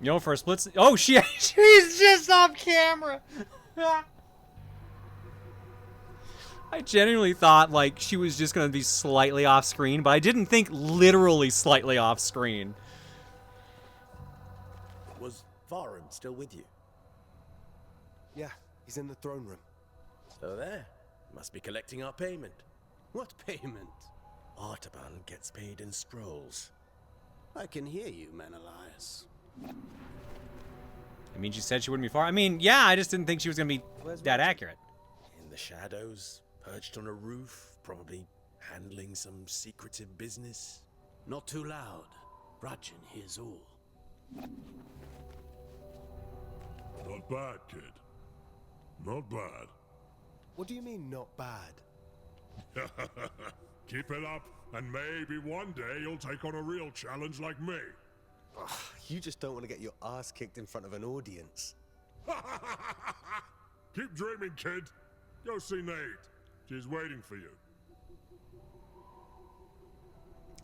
You know, for a split oh, she's just off camera. I genuinely thought, like, she was just gonna be slightly off screen, but I didn't think literally slightly off screen. Was Farum still with you? Yeah, he's in the throne room. So there. Must be collecting our payment. What payment? Artaban gets paid in scrolls. I can hear you, Menelaus. I mean, she said she wouldn't be far. I mean, yeah, I just didn't think she was going to be that accurate. In the shadows, perched on a roof, probably handling some secretive business. Not too loud. Rajan hears all. Not bad, kid. Not bad. What do you mean, not bad? Keep it up, and maybe one day you'll take on a real challenge like me. Ugh, you just don't want to get your ass kicked in front of an audience. Keep dreaming, kid. Go see Nate. She's waiting for you.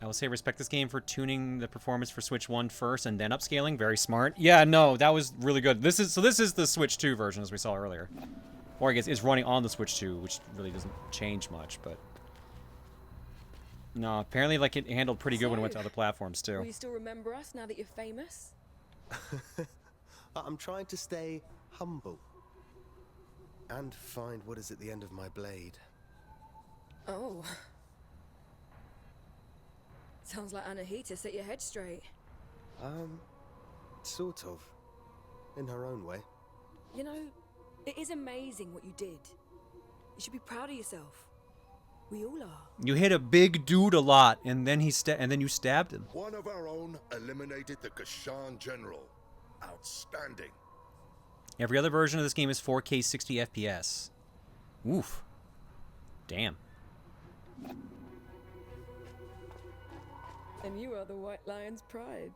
I will say respect this game for tuning the performance for Switch 1 first and then upscaling. Very smart. Yeah, no, that was really good. This is the Switch 2 version, as we saw earlier. Or I guess it's running on the Switch 2, which really doesn't change much, but... No, apparently like it handled pretty good when it went to other platforms, too. Will you still remember us now that you're famous? I'm trying to stay humble. And find what is at the end of my blade. Oh. Sounds like Anahita set your head straight. Sort of. In her own way. You know, it is amazing what you did. You should be proud of yourself. We all are. You hit a big dude a lot, and then you stabbed him. One of our own eliminated the Kashan general. Outstanding. Every other version of this game is 4K 60 FPS. Oof. Damn. And you are the White Lion's pride.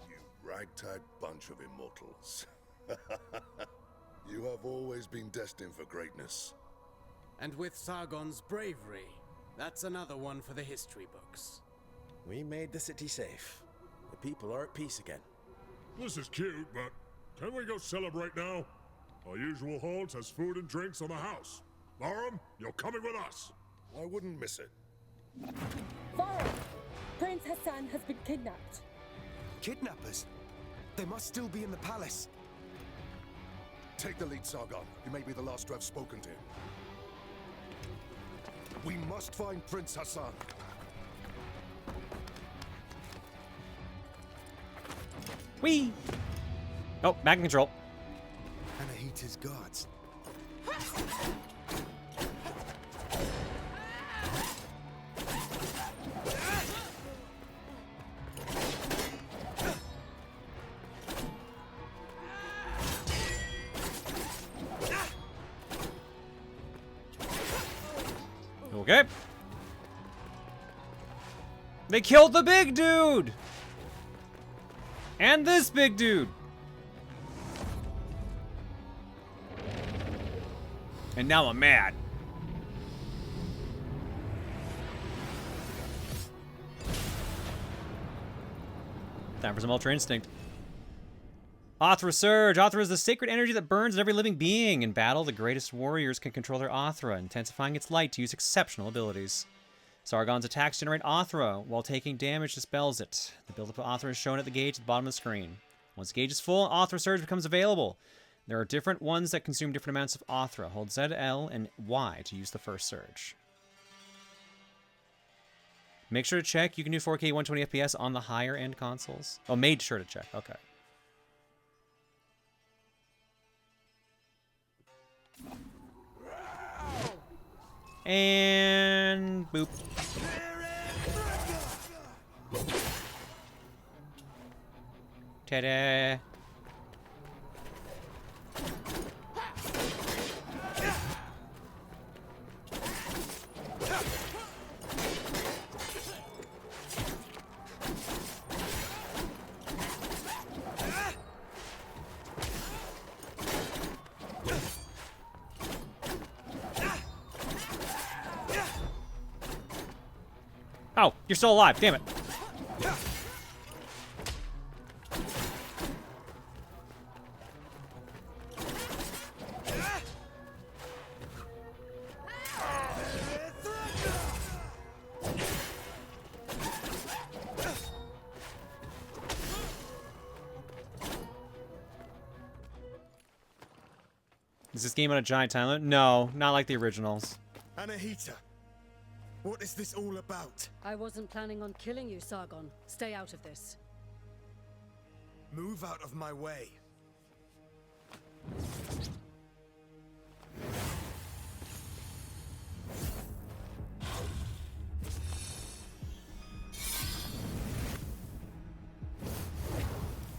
You ragtag bunch of immortals. You have always been destined for greatness. And with Sargon's bravery, that's another one for the history books. We made the city safe. The people are at peace again. This is cute, but can we go celebrate now? Our usual halt has food and drinks on the house. Barum, you're coming with us. I wouldn't miss it. Barum! Prince Hassan has been kidnapped. Kidnappers? They must still be in the palace. Take the lead, Sargon. You may be the last to have spoken to him. We must find Prince Hassan. Whee! Oh, back in control. Anahita's guards. Okay. They killed the big dude! And this big dude! And now I'm mad. Time for some Ultra Instinct. Athra Surge. Athra is the sacred energy that burns in every living being. In battle, the greatest warriors can control their Athra, intensifying its light to use exceptional abilities. Sargon's attacks generate Athra, while taking damage dispels it. The buildup of Athra is shown at the gauge at the bottom of the screen. Once the gauge is full, Athra Surge becomes available. There are different ones that consume different amounts of Athra. Hold Z, L, and Y to use the first surge. Make sure to check. You can do 4K 120 FPS on the higher end consoles. Oh, made sure to check. Okay. And boop. Ta-da. Oh, you're still alive. Damn it. Is this game on a giant time limit? No, not like the originals. Anahita, what is this all about? I wasn't planning on killing you, Sargon. Stay out of this. Move out of my way.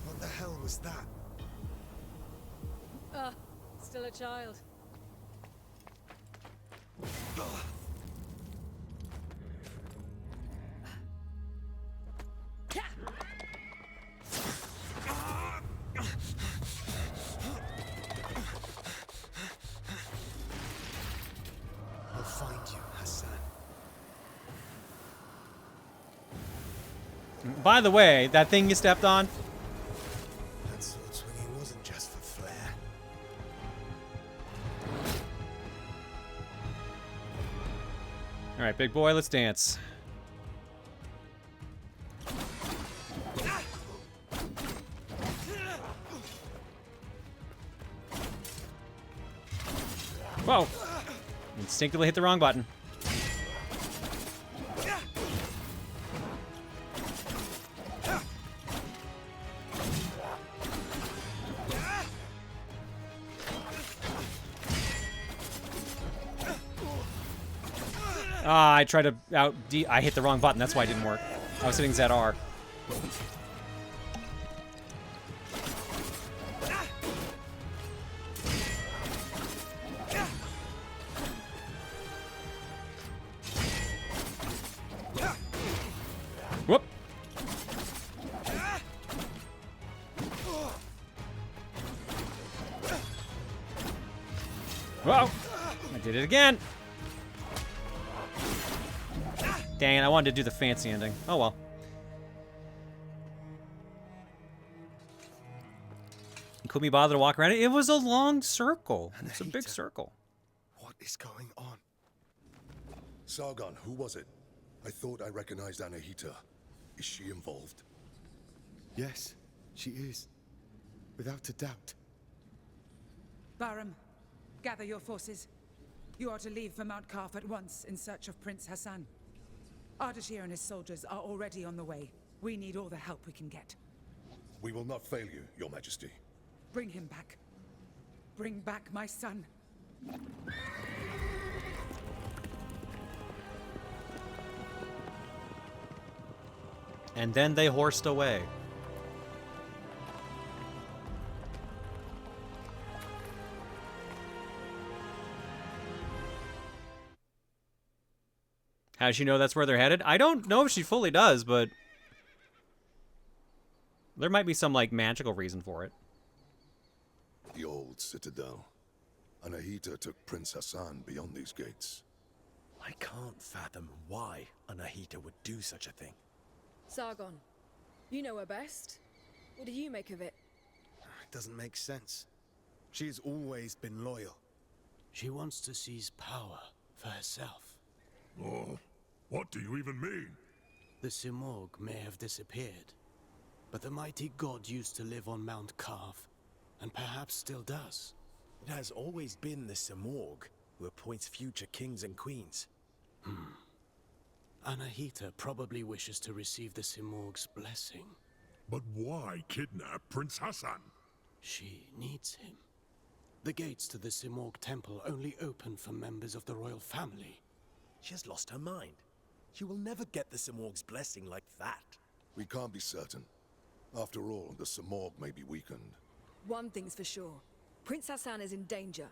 What the hell was that? Still a child. I'll find you, Hassan. By the way, that thing you stepped on? That sword swinging wasn't just for flair. Alright, big boy, let's dance. Whoa! Instinctively hit the wrong button. I tried to I hit the wrong button. That's why it didn't work. I was hitting ZR. Whoop. Whoa. I did it again. Dang it, I wanted to do the fancy ending. Oh well. Couldn't be bothered to walk around it. It was a long circle. It's a big circle. What is going on? Sargon, who was it? I thought I recognized Anahita. Is she involved? Yes, she is. Without a doubt. Bahram, gather your forces. You are to leave for Mount Kaf at once in search of Prince Hassan. Ardashir and his soldiers are already on the way. We need all the help we can get. We will not fail you, Your Majesty. Bring him back. Bring back my son. And then they horsed away. How does she know that's where they're headed? I don't know if she fully does, but there might be some, like, magical reason for it. The old citadel. Anahita took Prince Hassan beyond these gates. I can't fathom why Anahita would do such a thing. Sargon, you know her best. What do you make of it? It doesn't make sense. She has always been loyal. She wants to seize power for herself. Oh, what do you even mean? The Simorg may have disappeared, but the mighty god used to live on Mount Kaf, and perhaps still does. It has always been the Simorg who appoints future kings and queens. Anahita probably wishes to receive the Simorg's blessing. But why kidnap Prince Hassan? She needs him. The gates to the Simorg temple only open for members of the royal family. She has lost her mind. She will never get the Simorg's blessing like that. We can't be certain. After all, the Simorg may be weakened. One thing's for sure. Prince Hassan is in danger.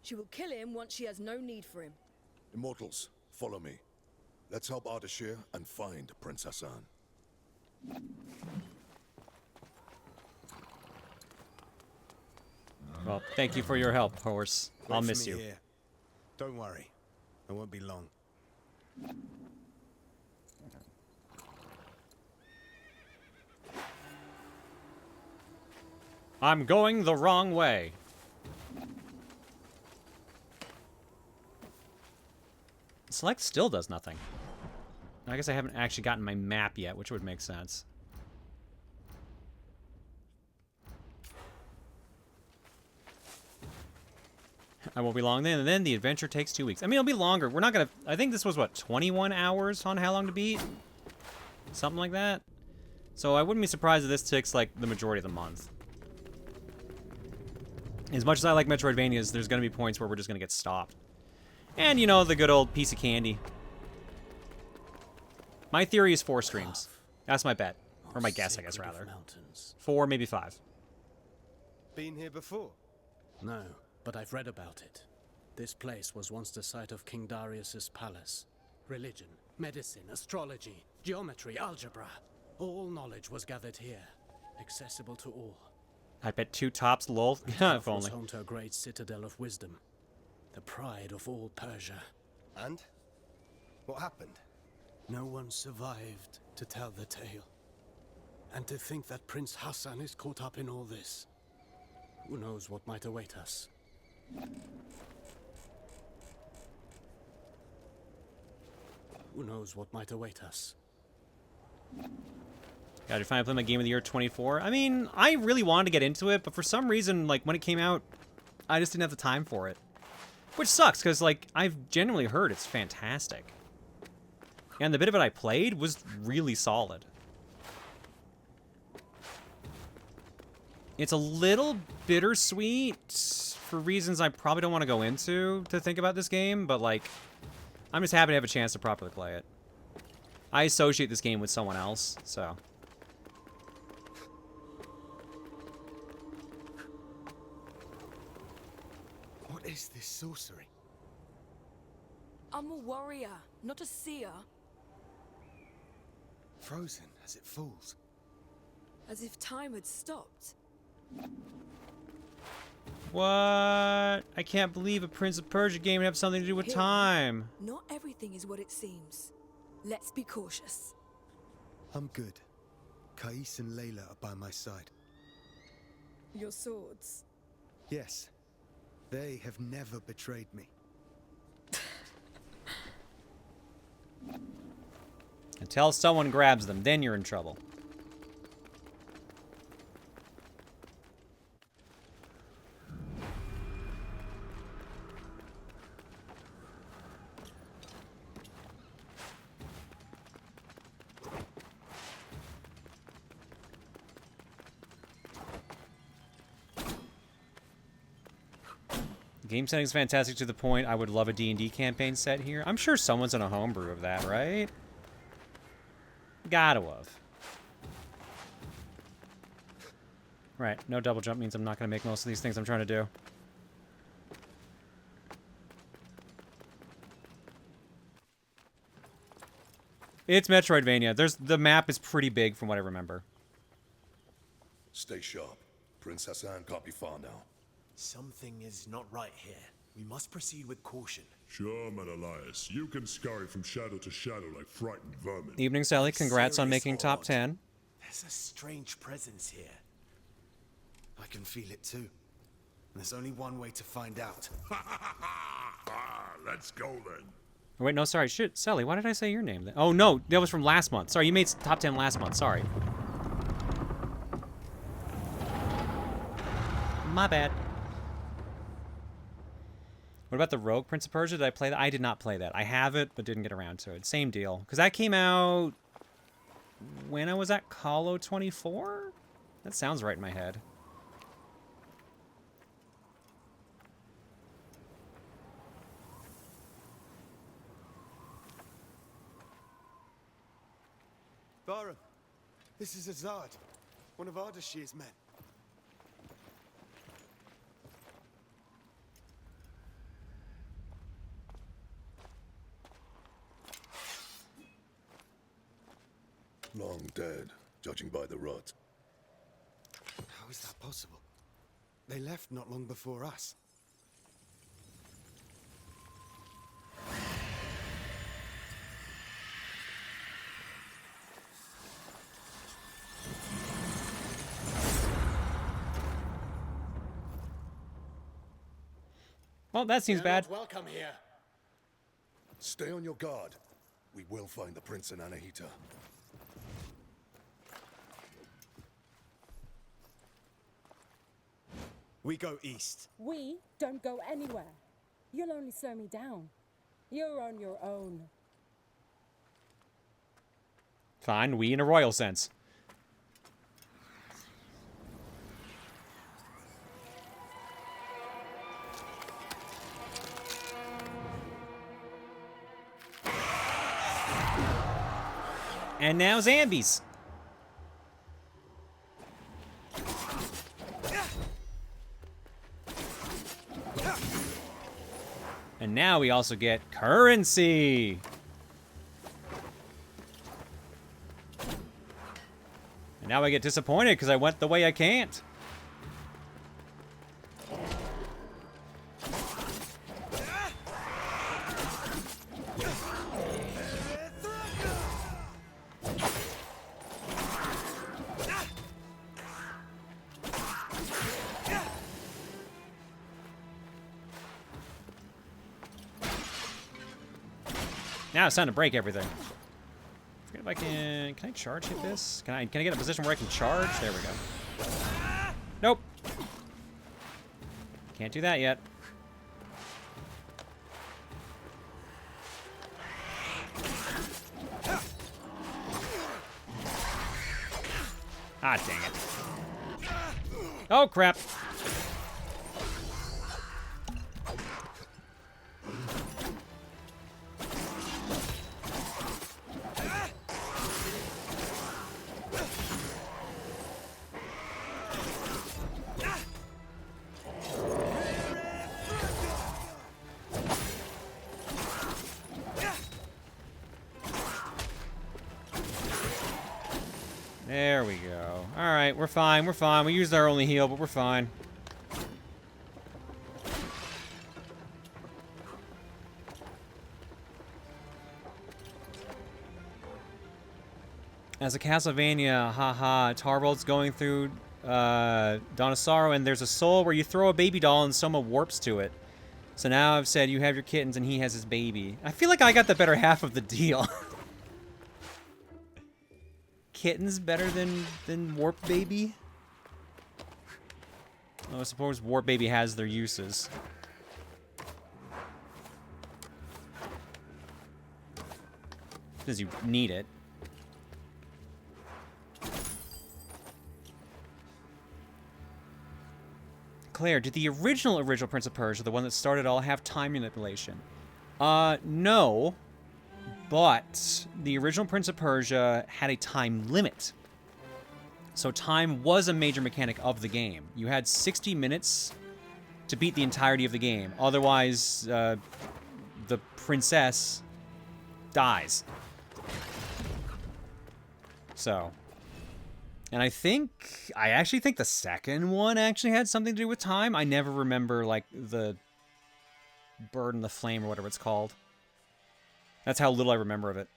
She will kill him once she has no need for him. Immortals, follow me. Let's help Ardashir and find Prince Hassan. Well, thank you for your help, horse. I'll miss you. Here. Don't worry. It won't be long. I'm going the wrong way. Select still does nothing. I guess I haven't actually gotten my map yet, which would make sense. I won't be long then, and then the adventure takes 2 weeks. I mean, it'll be longer. We're not gonna... I think this was, what, 21 hours on How Long to Beat? Something like that. So I wouldn't be surprised if this takes, like, the majority of the month. As much as I like Metroidvanias, there's gonna be points where we're just gonna get stopped. And, you know, the good old piece of candy. My theory is 4 streams. That's my bet. Or my guess, I guess, rather. 4, maybe 5. Been here before? No, but I've read about it. This place was once the site of King Darius's palace. Religion, medicine, astrology, geometry, algebra. All knowledge was gathered here, accessible to all. I bet 2 tops, lol. If was only. home to a great citadel of wisdom, the pride of all Persia. And? What happened? No one survived to tell the tale. And to think that Prince Hassan is caught up in all this. Who knows what might await us? Who knows what might await us? Gotta finally play my Game of the Year 24. I mean, I really wanted to get into it, but for some reason, like, when it came out, I just didn't have the time for it. Which sucks, because, like, I've genuinely heard it's fantastic. And the bit of it I played was really solid. It's a little bittersweet for reasons I probably don't want to go into to think about this game, but, like, I'm just happy to have a chance to properly play it. I associate this game with someone else, so... What is this sorcery? I'm a warrior, not a seer. Frozen as it falls. As if time had stopped. What? I can't believe a Prince of Persia game would have something to do with Here, time. Not everything is what it seems. Let's be cautious. I'm good. Kais and Layla are by my side. Your swords. Yes. They have never betrayed me. Until someone grabs them, then you're in trouble. Game setting is fantastic to the point I would love a D&D campaign set here. I'm sure someone's in a homebrew of that, right? Gotta have. Right, no double jump means I'm not going to make most of these things I'm trying to do. It's Metroidvania. The map is pretty big from what I remember. Stay sharp. Prince Hassan can't be far now. Something is not right here. We must proceed with caution. Sure, Menelaus. You can scurry from shadow to shadow like frightened vermin. Evening, Sally. Congrats on making top 10. There's a strange presence here. I can feel it too. There's only one way to find out. Let's go then. Wait, no, sorry. Shit, Sally, why did I say your name then? Oh, no, that was from last month. Sorry, you made top 10 last month. Sorry. My bad. What about the Rogue Prince of Persia? Did I play that? I did not play that. I have it, but didn't get around to it. Same deal. Because that came out when I was at Colo 24? That sounds right in my head. Booru, this is Azad, one of Ardashir's men. Long dead, judging by the rot. How is that possible? They left not long before us. Well, that seems bad. Welcome here. Stay on your guard. We will find the Prince and Anahita. We go east. We don't go anywhere. You'll only slow me down. You're on your own. Fine, we in a royal sense. And now Zambies. And now we also get currency. And now I get disappointed because I went the way I can't. Now it's time to break everything. Forget if I can I charge hit this? Can I get in a position where I can charge? There we go. Nope. Can't do that yet. Ah, dang it. Oh, crap. There we go. Alright, we're fine, we're fine. We used our only heal, but we're fine. As a Castlevania, haha, Tarbold's going through Dawn of Sorrow, and there's a soul where you throw a baby doll and Soma warps to it. So now I've said you have your kittens and he has his baby. I feel like I got the better half of the deal. Kittens better than Warp Baby? Oh, I suppose Warp Baby has their uses. Because you need it. Claire, did the original Prince of Persia, the one that started all, have time manipulation? No. But the original Prince of Persia had a time limit. So time was a major mechanic of the game. You had 60 minutes to beat the entirety of the game. Otherwise, the princess dies. So. And I actually think the second one actually had something to do with time. I never remember, like, the Bird in the Flame or whatever it's called. That's how little I remember of it.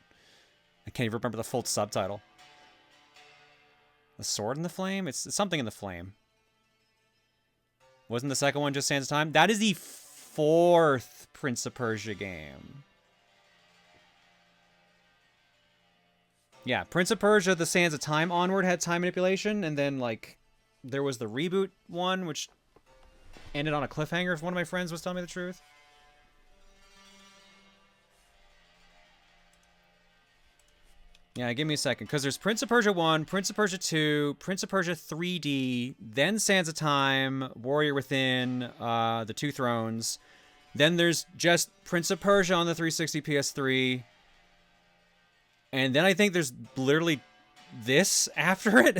I can't even remember the full subtitle. The Sword in the Flame? It's something in the Flame. Wasn't the second one just Sands of Time? That is the 4th Prince of Persia game. Yeah, Prince of Persia, the Sands of Time onward had time manipulation, and then, like, there was the reboot one, which ended on a cliffhanger, if one of my friends was telling me the truth. Yeah, give me a second, because there's Prince of Persia 1, Prince of Persia 2, Prince of Persia 3D, then Sands of Time, Warrior Within, The Two Thrones. Then there's just Prince of Persia on the 360 PS3. And then I think there's literally this after it.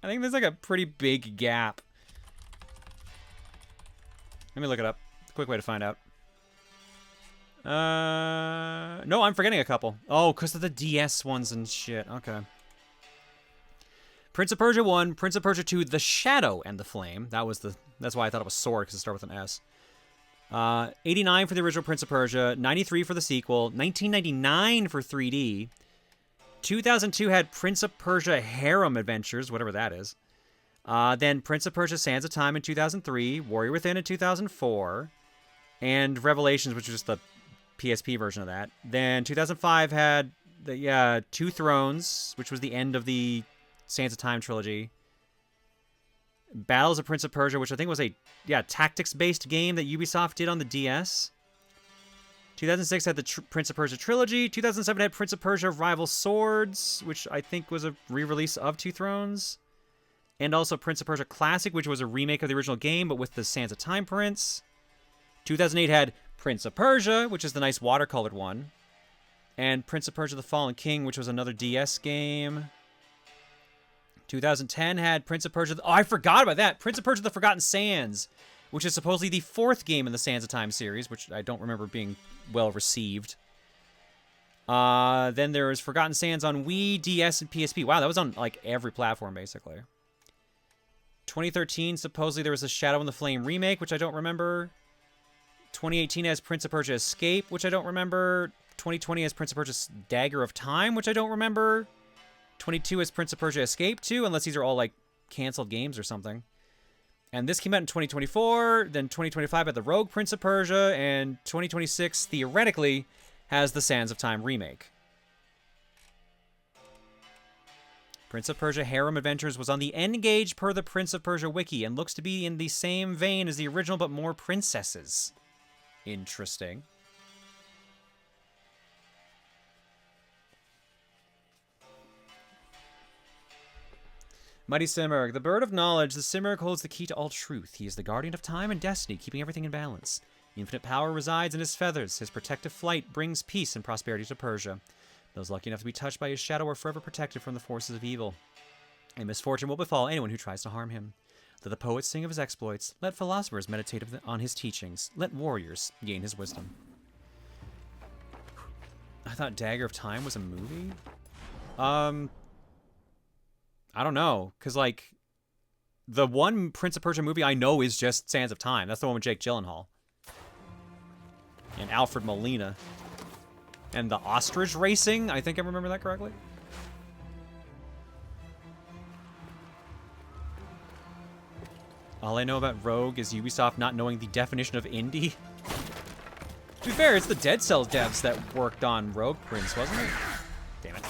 I think there's like a pretty big gap. Let me look it up. Quick way to find out. No, I'm forgetting a couple. Oh, because of the DS ones and shit. Okay. Prince of Persia 1, Prince of Persia 2, The Shadow and the Flame. That's why I thought it was Sword, because it started with an S. 89 for the original Prince of Persia, 93 for the sequel, 1999 for 3D. 2002 had Prince of Persia Harem Adventures, whatever that is. Then Prince of Persia Sands of Time in 2003, Warrior Within in 2004, and Revelations, which was just the PSP version of that. Then 2005 had the Two Thrones, which was the end of the Sands of Time trilogy. Battles of Prince of Persia, which I think was a tactics-based game that Ubisoft did on the DS. 2006 had the Prince of Persia trilogy. 2007 had Prince of Persia Rival Swords, which I think was a re-release of Two Thrones. And also Prince of Persia Classic, which was a remake of the original game, but with the Sands of Time prince. 2008 had Prince of Persia, which is the nice watercolored one. And Prince of Persia The Fallen King, which was another DS game. 2010 had Prince of Persia... Oh, I forgot about that! Prince of Persia The Forgotten Sands, which is supposedly the 4th game in the Sands of Time series, which I don't remember being well received. Then there was Forgotten Sands on Wii, DS, and PSP. Wow, that was on, like, every platform, basically. 2013, supposedly there was a Shadow in the Flame remake, which I don't remember. 2018 has Prince of Persia Escape, which I don't remember. 2020 has Prince of Persia Dagger of Time, which I don't remember. 22 has Prince of Persia Escape 2, unless these are all, like, canceled games or something. And this came out in 2024, then 2025 had the Rogue Prince of Persia, and 2026, theoretically, has the Sands of Time remake. Prince of Persia Harem Adventures was on the N-Gage per the Prince of Persia wiki, and looks to be in the same vein as the original, but more princesses. Interesting. Mighty Simurgh, the bird of knowledge, the Simurgh holds the key to all truth. He is the guardian of time and destiny, keeping everything in balance. Infinite power resides in his feathers. His protective flight brings peace and prosperity to Persia. Those lucky enough to be touched by his shadow are forever protected from the forces of evil. A misfortune will befall anyone who tries to harm him. Let the poets sing of his exploits. Let philosophers meditate on his teachings. Let warriors gain his wisdom. I thought Dagger of Time was a movie? I don't know, because, like, the one Prince of Persia movie I know is just Sands of Time. That's the one with Jake Gyllenhaal. And Alfred Molina. And the ostrich racing, I think I remember that correctly. All I know about Rogue is Ubisoft not knowing the definition of indie. To be fair, it's the Dead Cells devs that worked on Rogue Prince, wasn't it? Damn it.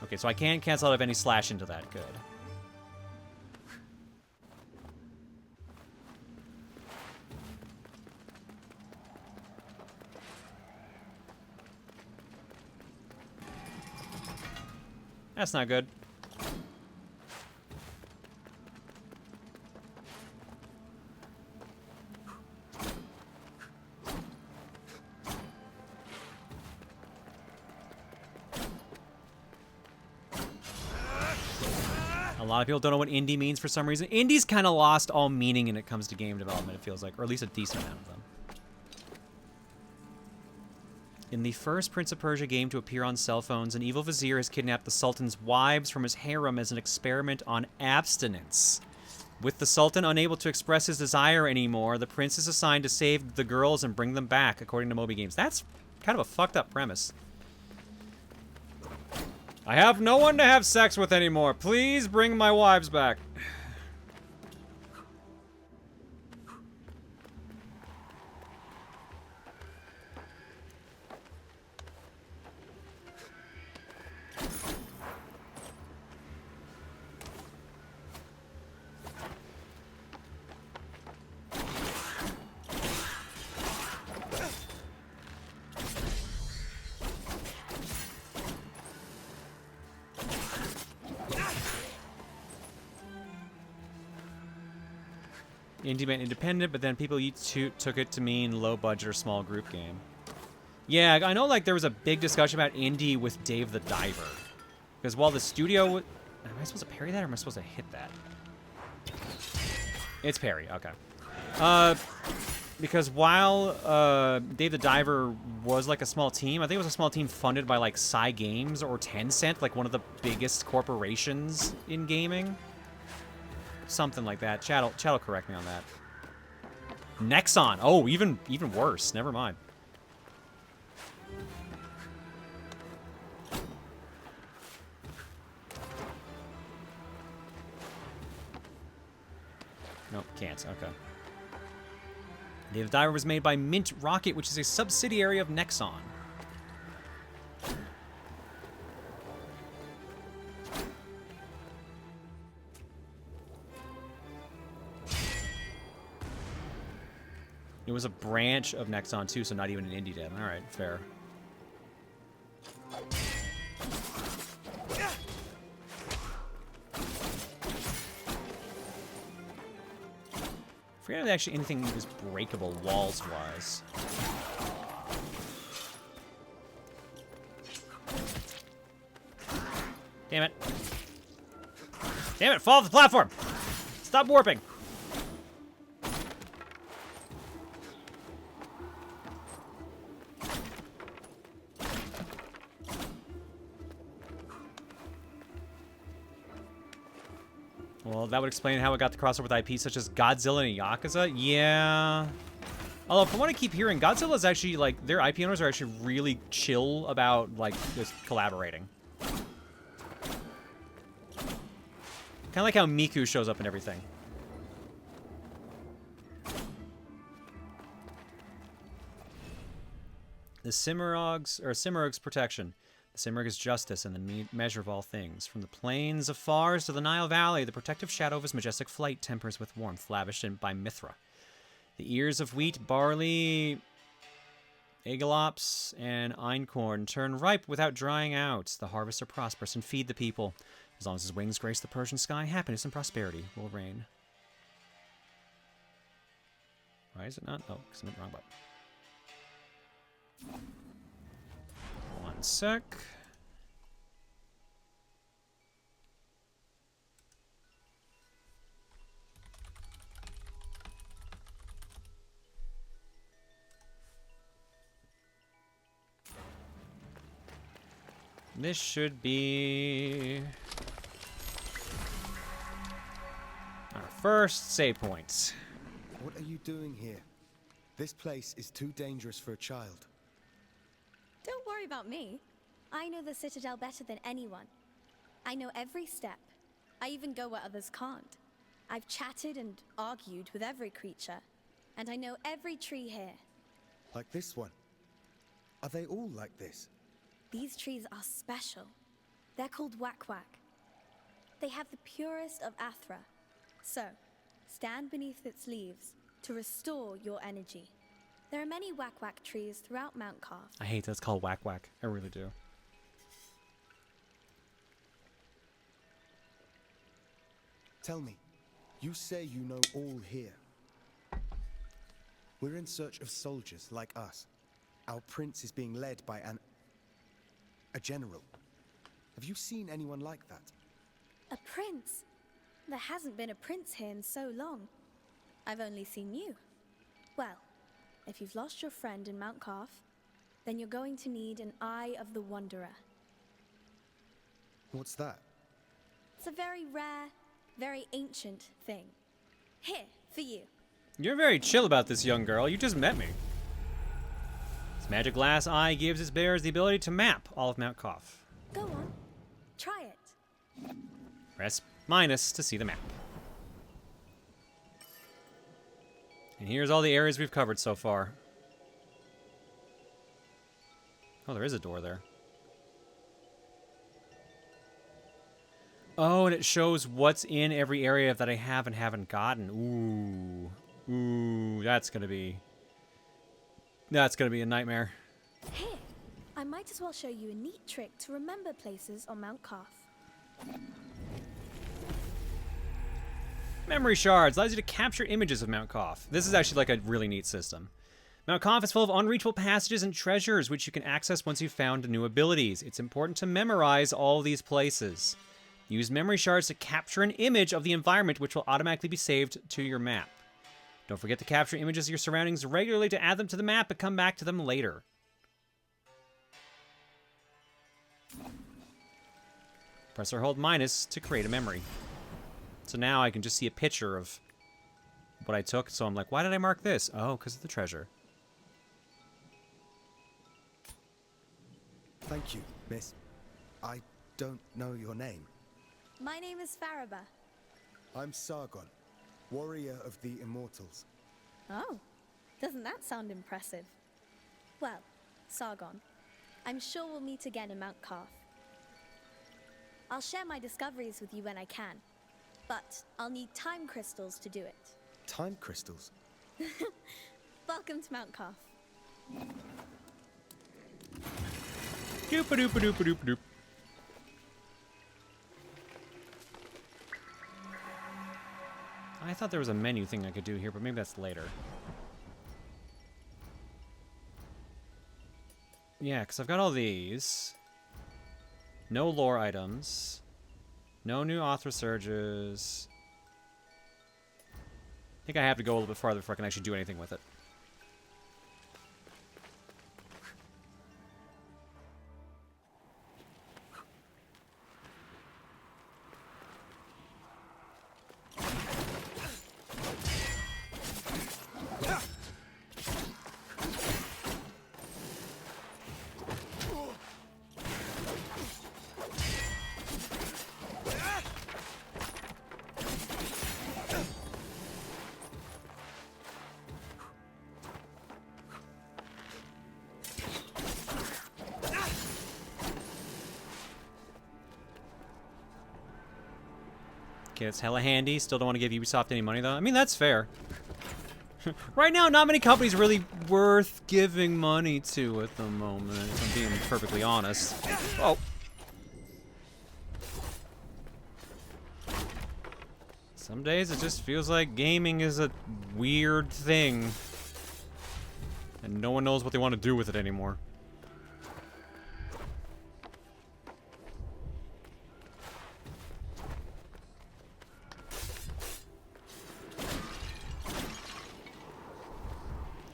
Okay, so I can't cancel out of any slash into that. Good. That's not good. A lot of people don't know what indie means for some reason. Indie's kind of lost all meaning when it comes to game development, it feels like, or at least a decent amount of them. In the first Prince of Persia game to appear on cell phones, an evil vizier has kidnapped the Sultan's wives from his harem as an experiment on abstinence. With the Sultan unable to express his desire anymore, the prince is assigned to save the girls and bring them back, according to Moby Games. That's kind of a fucked up premise. I have no one to have sex with anymore. Please bring my wives back. Indie meant independent, but then people took it to mean low budget or small group game. Yeah, I know, like, there was a big discussion about indie with Dave the Diver. Because while the studio... Am I supposed to parry that, or am I supposed to hit that? It's parry, okay. Because while Dave the Diver was, like, a small team, I think it was a small team funded by, like, Psy Games or Tencent, like, one of the biggest corporations in gaming. Something like that. Chat'll correct me on that. Nexon. Oh, even worse. Never mind. Nope, can't. Okay. Dave the Diver was made by Mint Rocket, which is a subsidiary of Nexon. It was a branch of Nexon too, so not even an indie den. All right, fair. I forget if actually anything was breakable walls-wise. Damn it. Damn it, fall off the platform! Stop warping! Well, that would explain how it got the crossover with IPs such as Godzilla and Yakuza. Yeah. Although, from what I keep hearing, Godzilla is actually, like, their IP owners are actually really chill about, like, just collaborating. Kind of like how Miku shows up in everything. The Simurgh's protection. The Simurgh is justice and the measure of all things. From the plains of Fars to the Nile Valley, the protective shadow of his majestic flight tempers with warmth lavished by Mithra. The ears of wheat, barley, egalops, and einkorn turn ripe without drying out. The harvests are prosperous and feed the people. As long as his wings grace the Persian sky, happiness and prosperity will reign. Why is it not? Oh, because I'm in the wrong button. One sec. This should be our first save point. What are you doing here? This place is too dangerous for a child. Don't worry about me. I know the Citadel better than anyone. I know every step. I even go where others can't. I've chatted and argued with every creature, and I know every tree here. Like this one? Are they all like this? These trees are special. They're called Wak-Wak. They have the purest of Athra. So, stand beneath its leaves to restore your energy. There are many Wak-Wak trees throughout Mount Carve. I hate that it's called Wak-Wak. I really do. Tell me, you say you know all here. We're in search of soldiers like us. Our prince is being led by a general. Have you seen anyone like that? A prince? There hasn't been a prince here in so long. I've only seen you. Well, if you've lost your friend in Mount Carve, then you're going to need an Eye of the Wanderer. What's that? It's a very rare, very ancient thing. Here, for you. You're very chill about this, young girl. You just met me. This magic glass eye gives its bearers the ability to map all of Mount Carve. Go on. Try it. Press minus to see the map. And here's all the areas we've covered so far. Oh, there is a door there. Oh, and it shows what's in every area that I have and haven't gotten. Ooh. Ooh, that's gonna be a nightmare. Here, I might as well show you a neat trick to remember places on Mount Carve. Memory shards allows you to capture images of Mount Carve. This is actually like a really neat system. Mount Carve is full of unreachable passages and treasures, which you can access once you've found new abilities. It's important to memorize all these places. Use memory shards to capture an image of the environment, which will automatically be saved to your map. Don't forget to capture images of your surroundings regularly to add them to the map, but come back to them later. Press or hold minus to create a memory. So now I can just see a picture of what I took. So I'm like, why did I mark this? Oh, because of the treasure. Thank you, miss. I don't know your name. My name is Faraba. I'm Sargon, warrior of the Immortals. Oh, doesn't that sound impressive? Well, Sargon, I'm sure we'll meet again in Mount Carve. I'll share my discoveries with you when I can, but I'll need time crystals to do it. Time crystals? Welcome to Mount Calf. Doop-a-doop-a-doop-a-doop-a-doop. I thought there was a menu thing I could do here, but maybe that's later. Yeah, because I've got all these. No lore items. No new author surges. I think I have to go a little bit farther before I can actually do anything with it. Okay, it's hella handy. Still don't want to give Ubisoft any money, though. I mean, that's fair. Right now, not many companies really worth giving money to at the moment, if I'm being perfectly honest. Oh. Some days it just feels like gaming is a weird thing. And no one knows what they want to do with it anymore.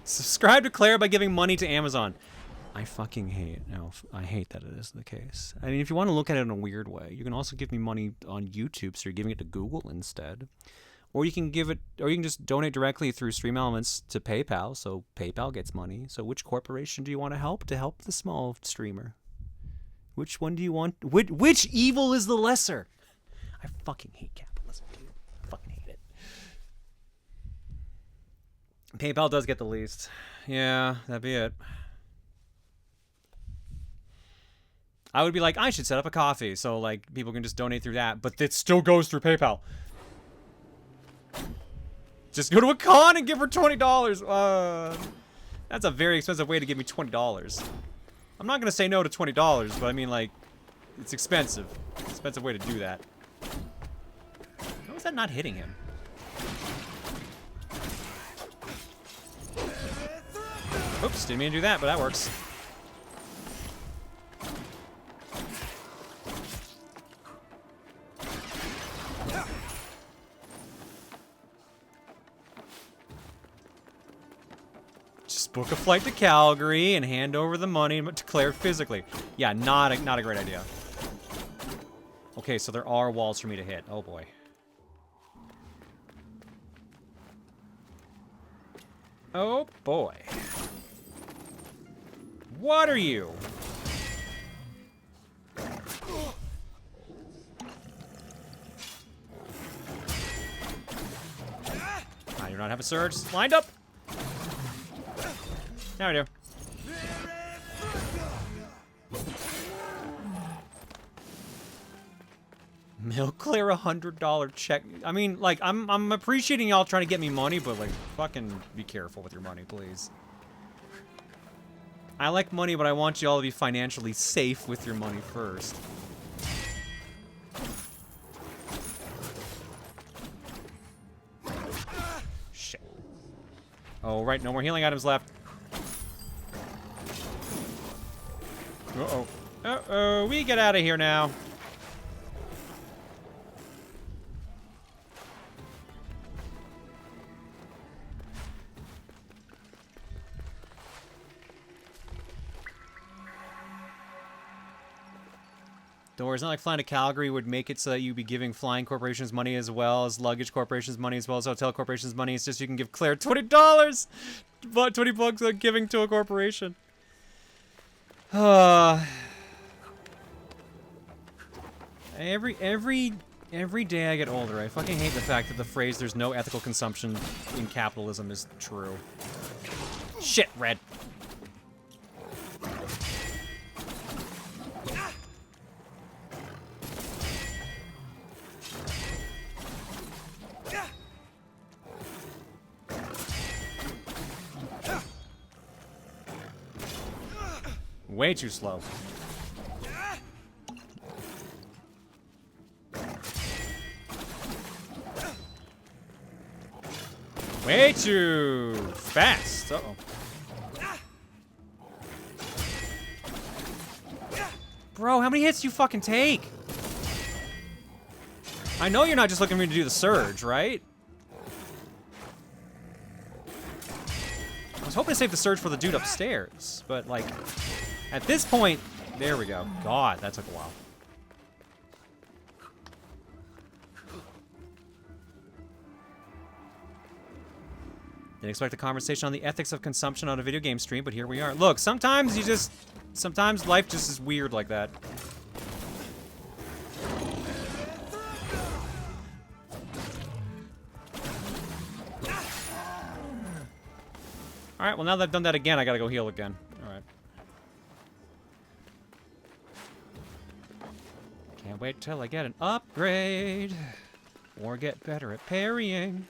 Subscribe to Claire by giving money to Amazon. I fucking hate. No, I hate that it is the case. I mean, if you want to look at it in a weird way, you can also give me money on YouTube, so you're giving it to Google instead. Or you can give it, or you can just donate directly through Stream Elements to PayPal, so PayPal gets money. So which corporation do you want to help the small streamer? Which one do you want? Which evil is the lesser? I fucking hate capitalism, dude. I fucking hate it. PayPal does get the least. Yeah, that'd be it. I would be like, I should set up a coffee so like people can just donate through that, but it still goes through PayPal. Just go to a con and give her $20. That's a very expensive way to give me $20. I'm not gonna say no to $20, but I mean like, it's expensive. Expensive way to do that. How is that not hitting him? Oops, didn't mean to do that, but that works. Just book a flight to Calgary and hand over the money to Claire physically. Yeah, not a great idea. Okay, so there are walls for me to hit. Oh boy. Oh boy. What are you? I do not have a surge lined up. Now I do. Mail clear $100 check. I mean, like, I'm appreciating y'all trying to get me money, but like, fucking be careful with your money, please. I like money, but I want y'all to be financially safe with your money first. Shit. Oh, right, no more healing items left. Uh-oh. Uh-oh, we get out of here now. Don't worry, it's not like flying to Calgary would make it so that you'd be giving flying corporations money as well as luggage corporations money as well as hotel corporations money. It's just you can give Claire $20, but $20 on giving to a corporation. Every day I get older, I fucking hate the fact that the phrase "there's no ethical consumption in capitalism" is true. Shit, Red. Way too slow. Way too fast. Uh-oh. Bro, how many hits do you fucking take? I know you're not just looking for me to do the surge, right? I was hoping to save the surge for the dude upstairs, but like, at this point, there we go. God, that took a while. Didn't expect a conversation on the ethics of consumption on a video game stream, but here we are. Look, sometimes life just is weird like that. Alright, well now that I've done that again, I gotta go heal again. Alright. Can't wait till I get an upgrade. Or get better at parrying.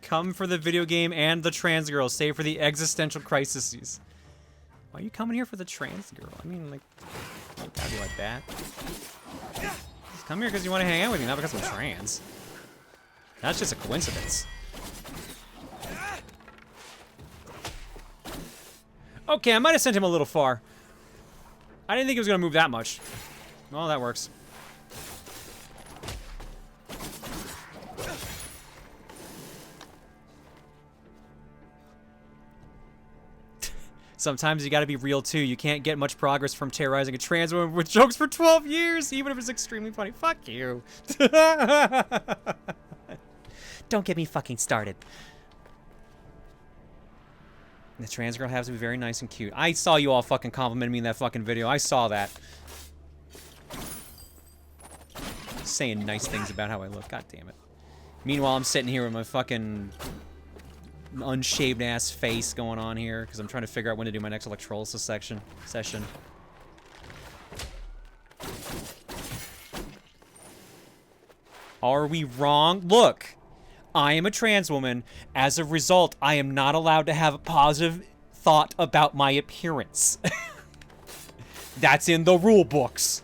Come for the video game and the trans girl. Save for the existential crises. Why are you coming here for the trans girl? I mean, like, you gotta be like that. Just come here because you want to hang out with me, not because I'm trans. That's just a coincidence. Okay, I might have sent him a little far. I didn't think he was gonna move that much. Well, that works. Sometimes you gotta be real too. You can't get much progress from terrorizing a trans woman with jokes for 12 years, even if it's extremely funny. Fuck you. Don't get me fucking started. The trans girl has to be very nice and cute. I saw you all fucking complimenting me in that fucking video. I saw that. Saying nice things about how I look. God damn it. Meanwhile, I'm sitting here with my fucking unshaved ass face going on here because I'm trying to figure out when to do my next electrolysis session. Are we wrong? Look, I am a trans woman. As a result, I am not allowed to have a positive thought about my appearance. That's in the rule books.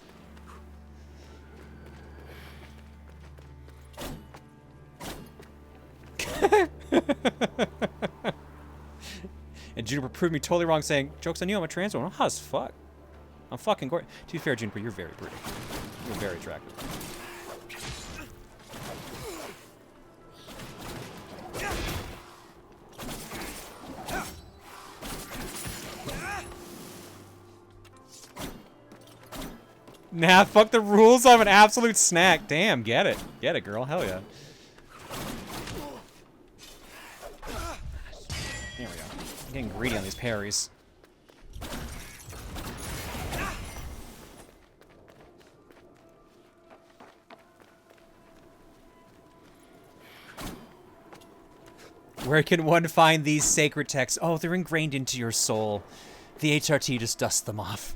And Juniper proved me totally wrong saying, joke's on you, I'm a trans woman. I'm hot as fuck. I'm fucking gorgeous. To be fair, Juniper, you're very pretty. You're very attractive. Nah, fuck the rules. I'm an absolute snack. Damn, get it. Get it, girl. Hell yeah. There we go. I'm getting greedy on these parries. Where can one find these sacred texts? Oh, they're ingrained into your soul. The HRT just dusts them off.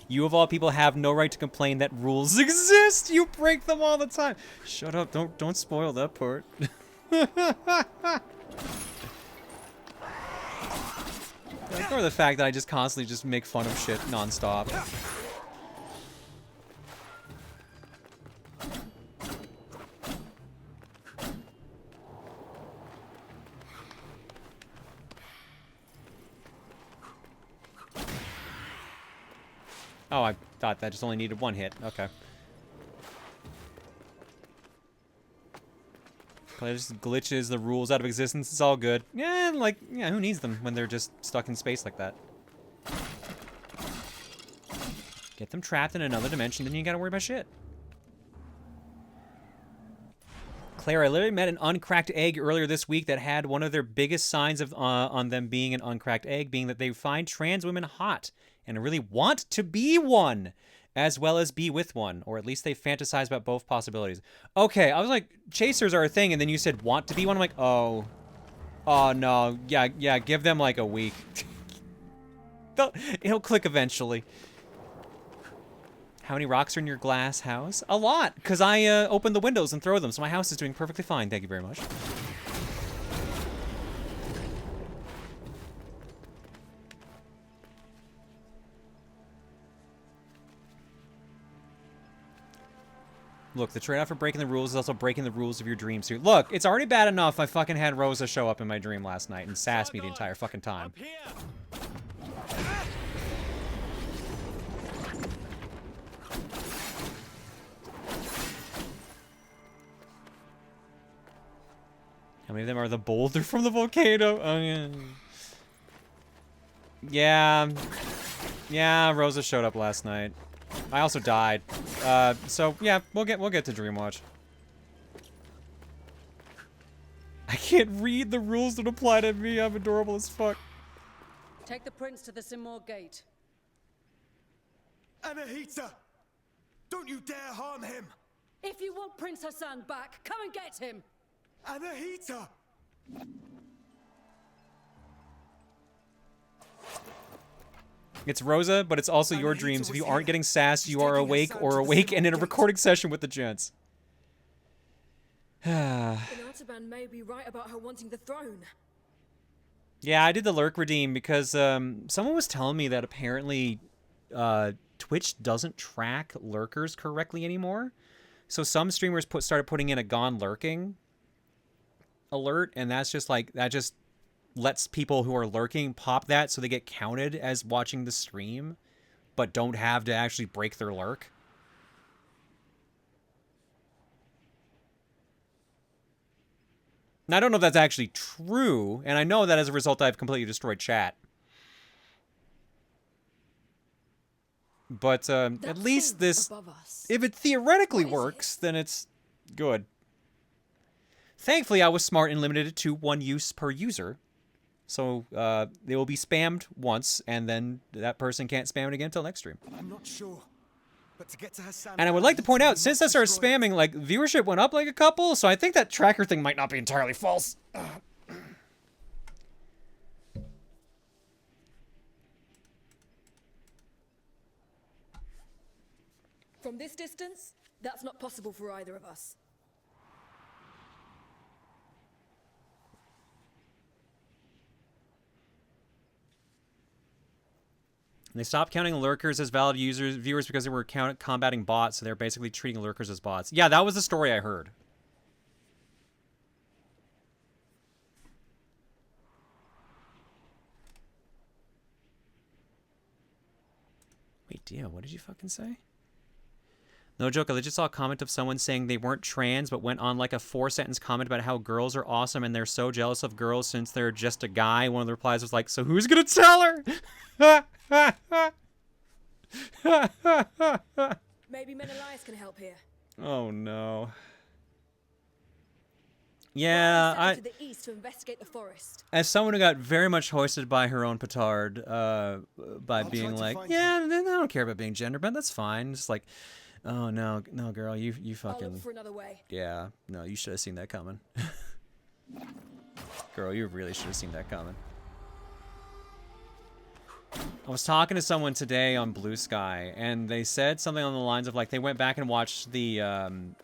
You of all people have no right to complain that rules exist. You break them all the time. Shut up. Don't spoil that part. Ignore the fact that I just constantly just make fun of shit nonstop. Oh, I thought that just only needed one hit. Okay. Play just glitches the rules out of existence. It's all good. Yeah, like, yeah, who needs them when they're just stuck in space like that? Get them trapped in another dimension, then you gotta worry about shit. Claire, I literally met an uncracked egg earlier this week that had one of their biggest signs of on them being an uncracked egg being that they find trans women hot and really want to be one, as well as be with one, or at least they fantasize about both possibilities. Okay, I was like, chasers are a thing, and then you said want to be one. I'm like, oh. Oh, no. Yeah, give them like a week. It'll click eventually. How many rocks are in your glass house? A lot, because I open the windows and throw them, so my house is doing perfectly fine. Thank you very much. Look, the trade-off for breaking the rules is also breaking the rules of your dreams too. Look, it's already bad enough I fucking had Rosa show up in my dream last night and sass me the entire fucking time. How many of them are the boulder from the volcano? Oh, yeah. Yeah, Rosa showed up last night. I also died. So yeah, we'll get to Dreamwatch. I can't read the rules that apply to me. I'm adorable as fuck. Take the prince to the Simor gate. Anahita! Don't you dare harm him! If you want Prince Hassan back, come and get him! Anahita! It's Rosa, but it's also your dreams. If you aren't getting sassed, you are awake or awake and in a recording session with the gents. Inartaban may be right about her wanting the throne. Yeah, I did the lurk redeem because someone was telling me that apparently Twitch doesn't track lurkers correctly anymore. So some streamers started putting in a gone lurking alert, and that's just like, that just lets people who are lurking pop that so they get counted as watching the stream, but don't have to actually break their lurk. And I don't know if that's actually true, and I know that as a result I've completely destroyed chat. But at least this, if it theoretically works, then it's good. Thankfully, I was smart and limited it to 1 use per user. So they will be spammed once, and then that person can't spam it again until next stream. I'm not sure. But to get to Hassan, and I would like to point out, since I started spamming, like, viewership went up like a couple, so I think that tracker thing might not be entirely false. From this distance, that's not possible for either of us. They stopped counting lurkers as valid viewers because they were combating bots, so they're basically treating lurkers as bots. Yeah, that was the story I heard. Wait, Dio, what did you fucking say? No joke, I just saw a comment of someone saying they weren't trans, but went on like a 4-sentence comment about how girls are awesome and they're so jealous of girls since they're just a guy. One of the replies was like, so who's gonna tell her? Maybe Menelaus can help here. Oh no. Yeah, to the east to investigate the forest. As someone who got very much hoisted by her own petard, by being like, yeah, I don't care about being gender bent, that's fine. It's like, oh no, girl, you fucking. I'll look for another way. Yeah, no, you should have seen that coming. Girl, you really should have seen that coming. I was talking to someone today on Blue Sky, and they said something on the lines of, like, they went back and watched the Orb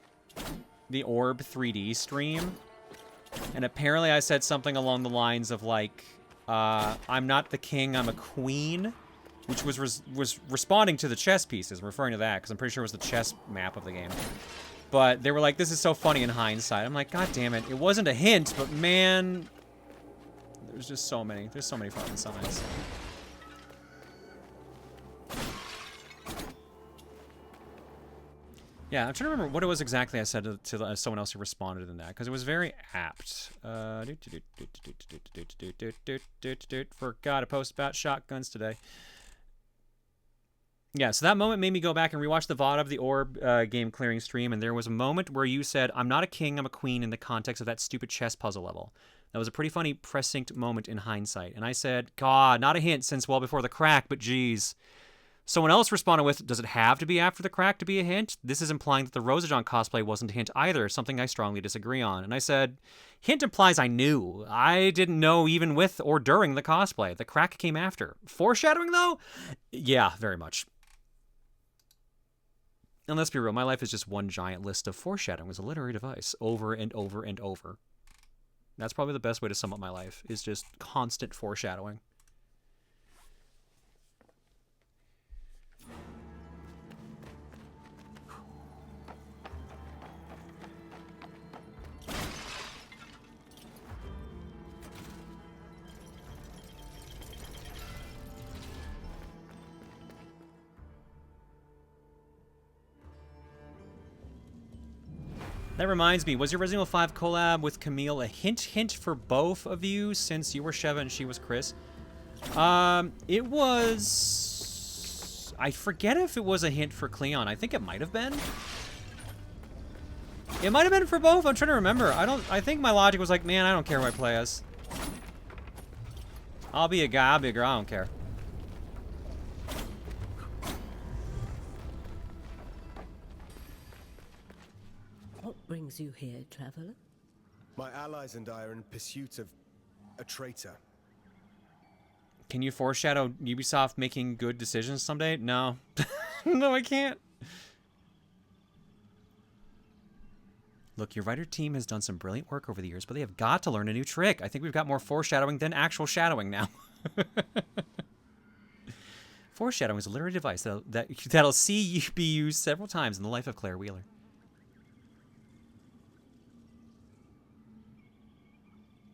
3D stream, and apparently I said something along the lines of, like, I'm not the king, I'm a queen, which was responding to the chess pieces, referring to that, because I'm pretty sure it was the chess map of the game. But they were like, this is so funny in hindsight. I'm like, god damn it, it wasn't a hint, but man, there's just so many fucking signs. Yeah, I'm trying to remember what it was exactly I said to someone else who responded in that, because it was very apt. Forgot to post about shotguns today. Yeah, so that moment made me go back and rewatch the VOD of the Orb game clearing stream, and there was a moment where you said, I'm not a king, I'm a queen, in the context of that stupid chess puzzle level. That was a pretty funny press-synced moment in hindsight. And I said, God, not a hint since well before the crack, but geez. Someone else responded with, does it have to be after the crack to be a hint? This is implying that the Rosajon cosplay wasn't a hint either, something I strongly disagree on. And I said, hint implies I knew. I didn't know even with or during the cosplay. The crack came after. Foreshadowing, though? Yeah, very much. And let's be real, my life is just one giant list of foreshadowing as a literary device, over and over and over. That's probably the best way to sum up my life, is just constant foreshadowing. That reminds me, was your Resident Evil 5 collab with Camille a hint for both of you since you were Sheva and she was Chris? It was... I forget if it was a hint for Cleon. I think it might have been. It might have been for both. I'm trying to remember. I think my logic was like, man, I don't care who I play as. I'll be a guy, I'll be a girl, I don't care. What brings you here, traveler? My allies and I are in pursuit of a traitor. Can you foreshadow Ubisoft making good decisions someday? No. No, I can't. Look, your writer team has done some brilliant work over the years, but they have got to learn a new trick. I think we've got more foreshadowing than actual shadowing now. Foreshadowing is a literary device that'll see you be used several times in the life of Claire Wheeler.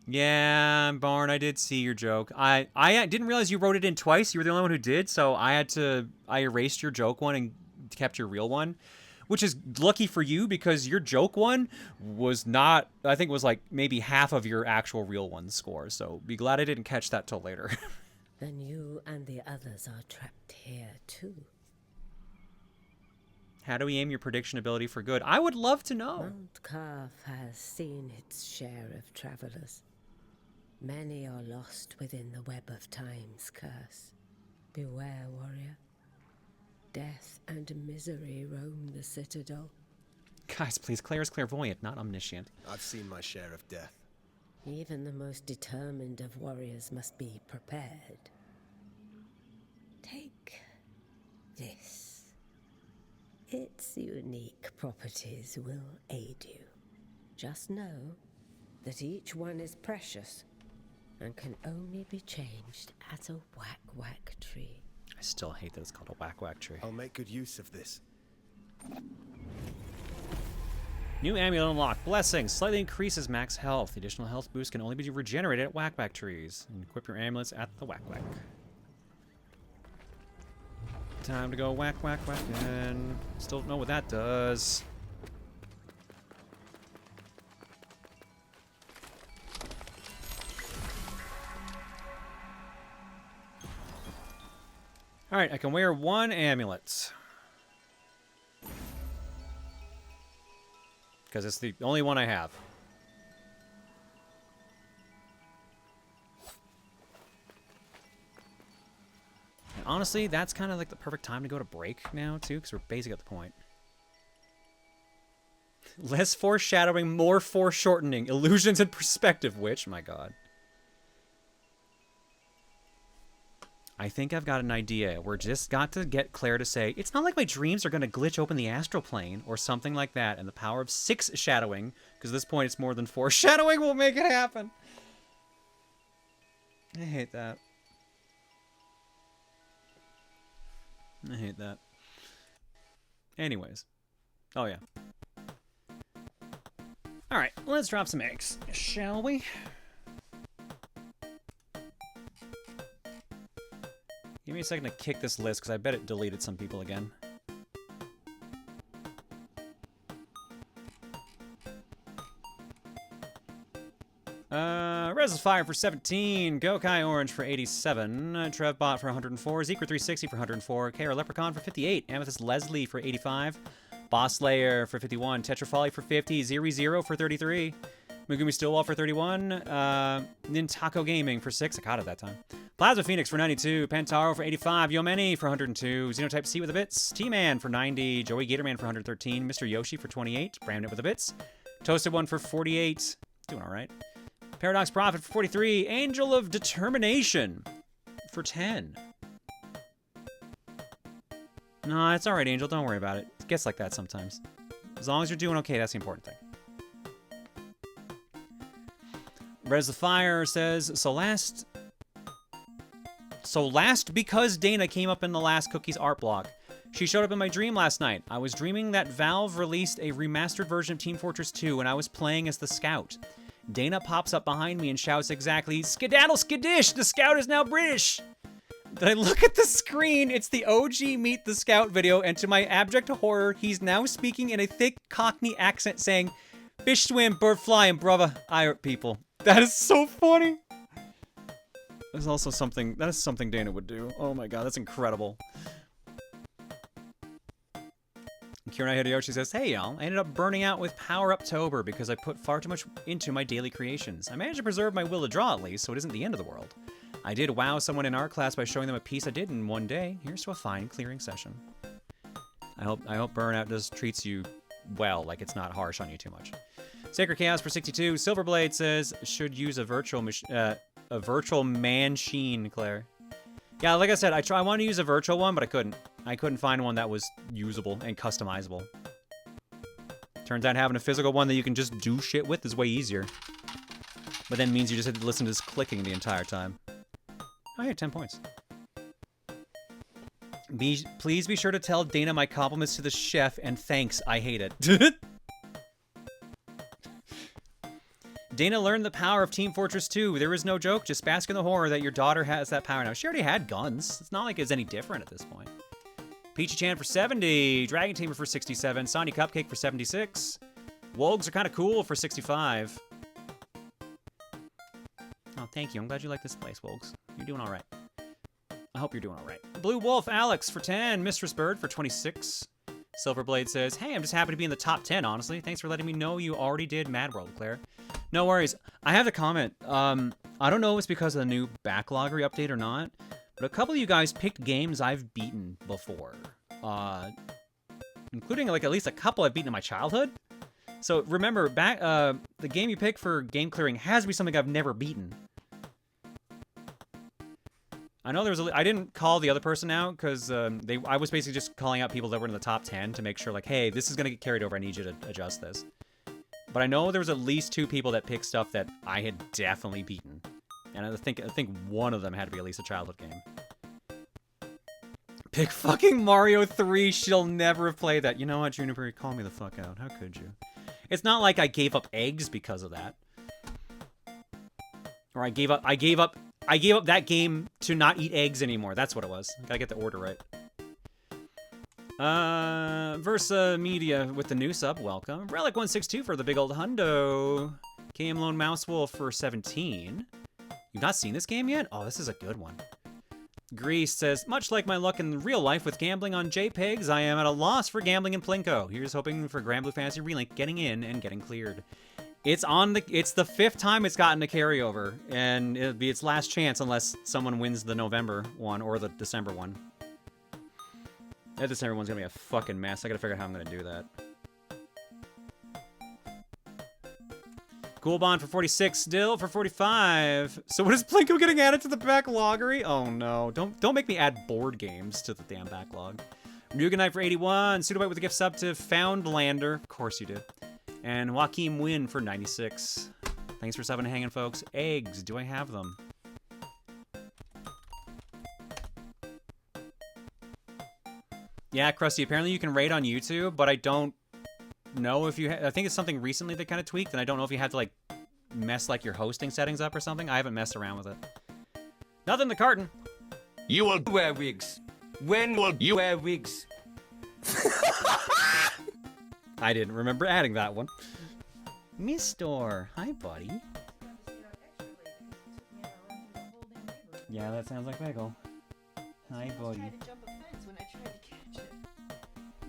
Yeah, Barn, I did see your joke. I didn't realize you wrote it in twice. You were the only one who did, so I erased your joke one and kept your real one, which is lucky for you because your joke one was not, I think it was like maybe half of your actual real one score, so be glad I didn't catch that till later. Then you and the others are trapped here too. How do we aim your prediction ability for good? I would love to know. Mount Carv has seen its share of travelers. Many are lost within the web of time's curse. Beware, warrior. Death and misery roam the citadel. Guys, please, Claire is clairvoyant, not omniscient. I've seen my share of death. Even the most determined of warriors must be prepared. Take this. Its unique properties will aid you. Just know that each one is precious and can only be changed at a whack-whack tree. I still hate that it's called a whack-whack tree. I'll make good use of this. New amulet unlocked. Blessing. Slightly increases max health. The additional health boost can only be regenerated at whack-whack trees. And equip your amulets at the whack-whack. Time to go whack-whack-whack again. Still don't know what that does. Alright, I can wear one amulet. Because it's the only one I have. And honestly, that's kind of like the perfect time to go to break now, too, because we're basically at the point. Less foreshadowing, more foreshortening. Illusions and perspective, which, my god. I think I've got an idea. We're just got to get Claire to say, it's not like my dreams are going to glitch open the astral plane or something like that. And the power of 6 shadowing, because at this point it's more than 4 shadowing, will make it happen. I hate that. I hate that. Anyways. Oh, yeah. Alright, let's drop some eggs, shall we? Give me a second to kick this list, because I bet it deleted some people again. Res is Fire for 17, Gokai Orange for 87, Trevbot for 104, Zeker 360 for 104, KR Leprechaun for 58, Amethyst Leslie for 85, Boss Slayer for 51, Tetrafolly for 50, Zeri Zero for 33, Megumi Stillwell for 31. Nintako Gaming for 6. I caught it that time. Plasma Phoenix for 92. Pentaro for 85. Yomeni for 102. Xenotype C with the bits. T-Man for 90. Joey Gatorman for 113. Mr. Yoshi for 28. Brandon with the bits. Toasted One for 48. Doing all right. Paradox Prophet for 43. Angel of Determination for 10. No, it's all right, Angel. Don't worry about it. It gets like that sometimes. As long as you're doing okay, that's the important thing. Res the Fire says, so last because Dana came up in the last Cookies art block. She showed up in my dream last night. I was dreaming that Valve released a remastered version of Team Fortress 2 and I was playing as the Scout. Dana pops up behind me and shouts exactly, "Skedaddle skadish, the Scout is now British!" Then I look at the screen, it's the OG Meet the Scout video, and to my abject horror, he's now speaking in a thick Cockney accent saying, "Fish swim, bird flying, brother, Irish people." That is so funny. That's also something, that is something Dana would do. Oh my god, that's incredible. Kirana Hideyoshi says, "Hey y'all, I ended up burning out with Power Uptober because I put far too much into my daily creations. I managed to preserve my will to draw at least, so it isn't the end of the world. I did wow someone in art class by showing them a piece I did in one day. Here's to a fine clearing session." I hope Burnout just treats you well, like it's not harsh on you too much. Sacred Chaos for 62. Silverblade says, "Should use a virtual man-sheen, Claire." Yeah, like I said, I wanted to use a virtual one, but I couldn't. I couldn't find one that was usable and customizable. Turns out having a physical one that you can just do shit with is way easier. But then means you just have to listen to this clicking the entire time. Oh yeah, 10 points. Please be sure to tell Dana my compliments to the chef and thanks, I hate it. Dana learned the power of Team Fortress 2. There is no joke, just bask in the horror that your daughter has that power now. She already had guns. It's not like it's any different at this point. Peachy Chan for 70. Dragon Tamer for 67. Sonya Cupcake for 76. Wogs are kind of cool for 65. Oh, thank you. I'm glad you like this place, Wogs. You're doing all right. I hope you're doing all right. Blue Wolf Alex for 10. Mistress Bird for 26. Silverblade says, "Hey, I'm just happy to be in the top 10, honestly. Thanks for letting me know you already did Mad World, Claire." No worries. I have a comment. I don't know if it's because of the new backloggery update or not, but a couple of you guys picked games I've beaten before. Including like at least a couple I've beaten in my childhood. So remember, the game you pick for game clearing has to be something I've never beaten. I know there was I didn't call the other person out because I was basically just calling out people that were in the top 10 to make sure like, hey, this is gonna get carried over. I need you to adjust this. But I know there was at least 2 people that picked stuff that I had definitely beaten, and I think one of them had to be at least a childhood game. Pick fucking Mario 3. She'll never have played that. You know what, Juniper? Call me the fuck out. How could you? It's not like I gave up eggs because of that, or I gave up that game to not eat eggs anymore. That's what it was. Gotta get the order right. Versa Media with the new sub, welcome. Relic 162 for the big old hundo. KM Lone Mouse Wolf for 17. You've not seen this game yet? Oh, this is a good one. Grease says, "Much like my luck in real life with gambling on JPEGs, I am at a loss for gambling in Plinko. Here's hoping for Grand Blue Fantasy Relink getting in and getting cleared." It's the 5th time it's gotten a carryover, and it'll be its last chance unless someone wins the November one or the December one. That December one's gonna be a fucking mess. I gotta figure out how I'm gonna do that. Cool Bond for 46, still for 45. So what is Plinko getting added to the backloggery? Oh no, don't make me add board games to the damn backlog. Mugen Knight for 81, Pseudobite with a gift sub to Foundlander. Of course you did. And Joaquin Win for 96. Thanks for subbing and hanging, folks. Eggs, do I have them? Yeah, Krusty, apparently you can rate on YouTube, but I don't know if you... I think it's something recently they kind of tweaked, and I don't know if you have to, like, mess, like, your hosting settings up or something. I haven't messed around with it. Nothing in the carton. You will wear wigs. When will you wear wigs? I didn't remember adding that one. Mistor, hi, buddy. Yeah, that sounds like Bagel. Hi, buddy.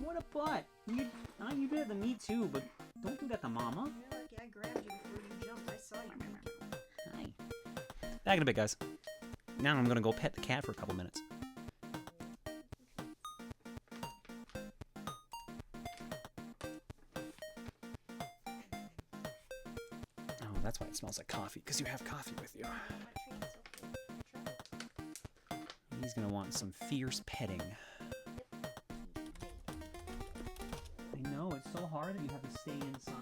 What a butt! You did it to me too, but don't do that to Mama. I grabbed you before you jumped. Back in a bit, guys. Now I'm gonna go pet the cat for a couple minutes. Oh, that's why it smells like coffee, because you have coffee with you. He's gonna want some fierce petting. I know, it's so hard that you have to stay inside.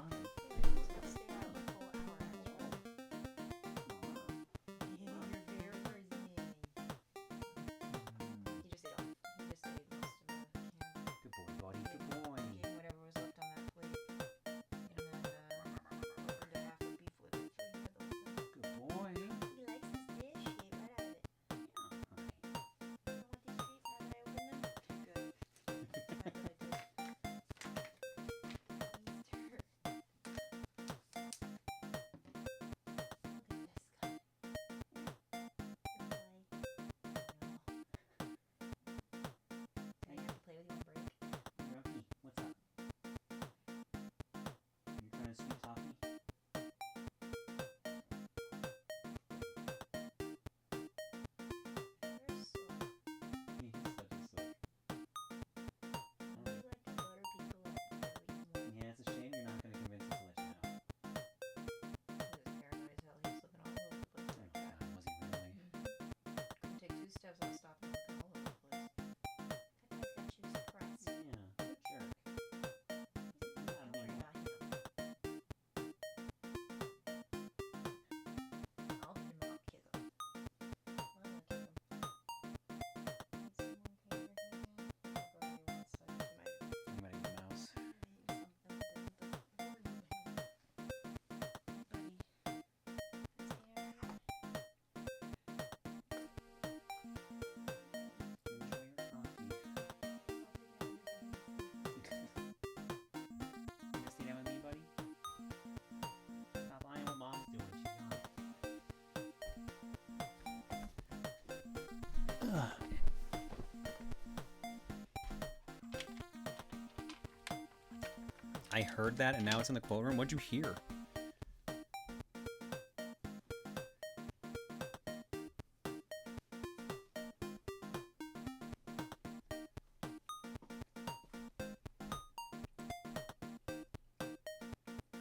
I heard that, and now it's in the quote room. What'd you hear?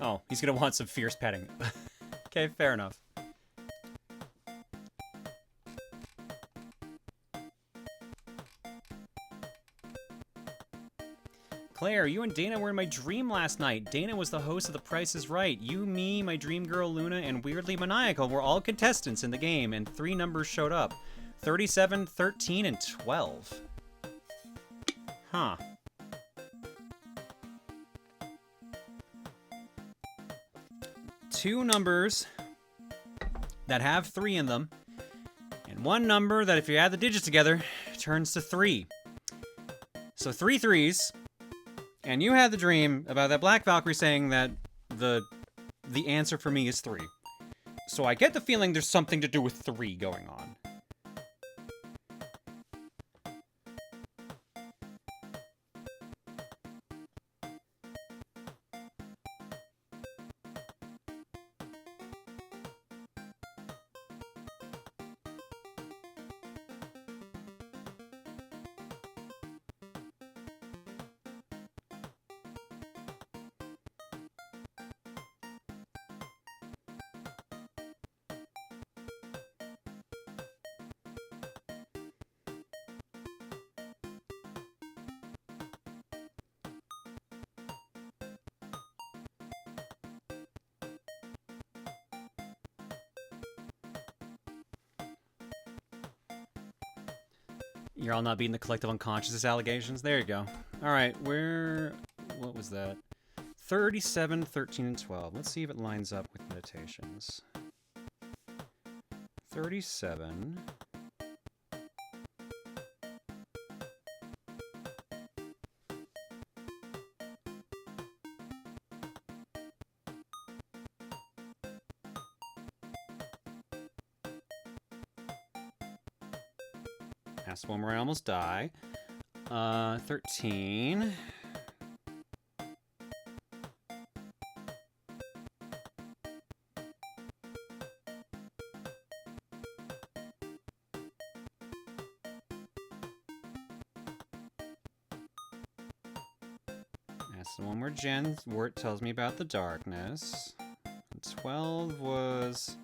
Oh, he's gonna want some fierce petting. Okay, fair enough. Claire, you and Dana were in my dream last night. Dana was the host of The Price is Right. You, me, my dream girl Luna, and Weirdly Maniacal were all contestants in the game, and 3 numbers showed up. 37, 13, and 12. Huh. Two numbers that have 3 in them, and 1 number that if you add the digits together, turns to 3. So 3 threes. And you had the dream about that Black Valkyrie saying that the answer for me is 3. So I get the feeling there's something to do with 3 going on. You're all not beating the collective unconsciousness allegations? There you go. Alright, what was that? 37, 13, and 12. Let's see if it lines up with meditations. 37... That's one where I almost die. 13. That's the one where Jen's word tells me about the darkness. And 12 was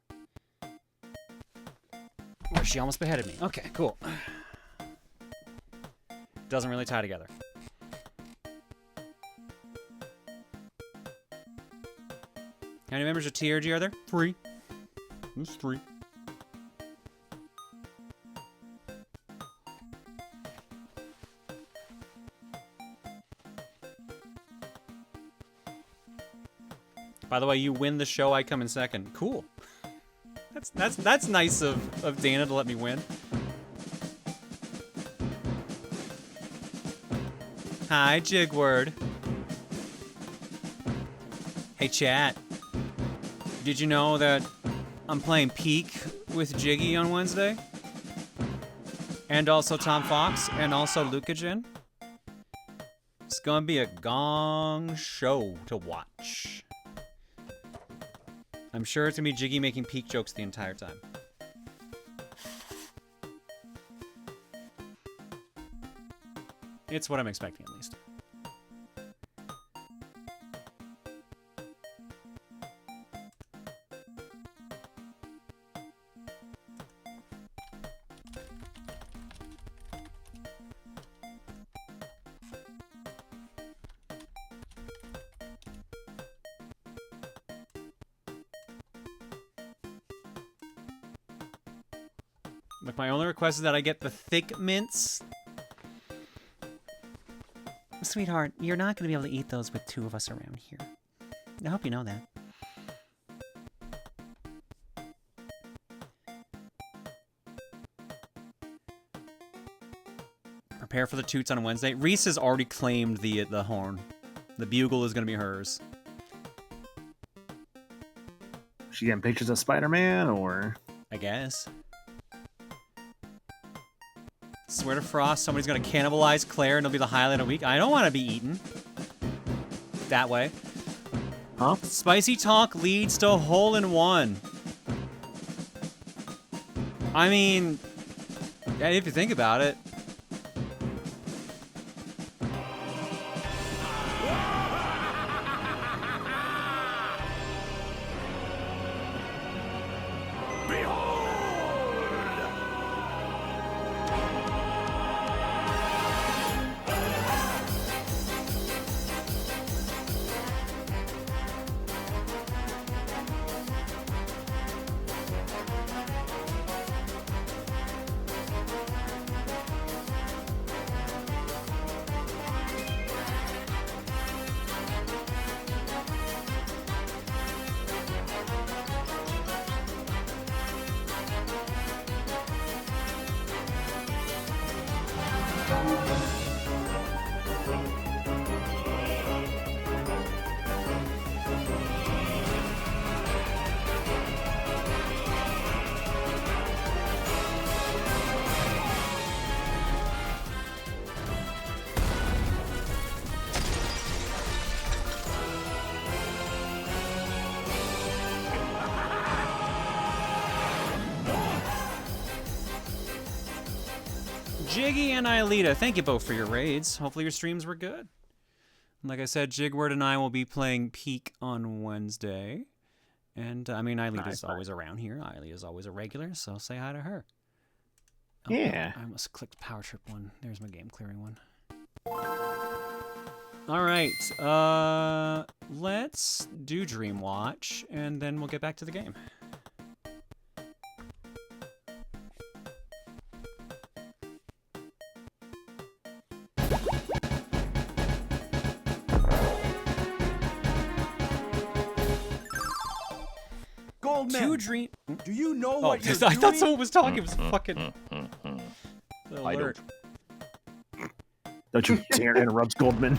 where she almost beheaded me. Okay, cool. Doesn't really tie together. How many members of TRG are there? 3. There's 3. By the way, you win the show, I come in second. Cool. That's nice of Dana to let me win. Hi, Jigward. Hey, chat. Did you know that I'm playing Peak with Jiggy on Wednesday? And also Tom Fox, and also Lucagen? It's gonna be a gong show to watch. I'm sure it's gonna be Jiggy making Peak jokes the entire time. It's what I'm expecting, at least. Look, my only request is that I get the thick mints. Sweetheart, you're not going to be able to eat those with 2 of us around here. I hope you know that. Prepare for the toots on Wednesday. Reese has already claimed the horn. The bugle is going to be hers. She getting pictures of Spider-Man, or? I guess. Swear to Frost, somebody's gonna cannibalize Claire and it'll be the highlight of the week. I don't want to be eaten that way. Huh? Spicy talk leads to a hole-in-one. I mean, yeah, if you think about it. Jiggy and Aelita, thank you both for your raids. Hopefully your streams were good. Like I said, Jigward and I will be playing Peak on Wednesday. And, I mean, Aelita's always around here. Aelita's always a regular, so say hi to her. Oh, yeah. I almost clicked Power Trip one. There's my game clearing one. All right. Let's do Dream Watch, and then we'll get back to the game. Goldman, do you know what you're I doing? thought someone was talking. It was fucking alert. Don't you dare interrupt Goldman.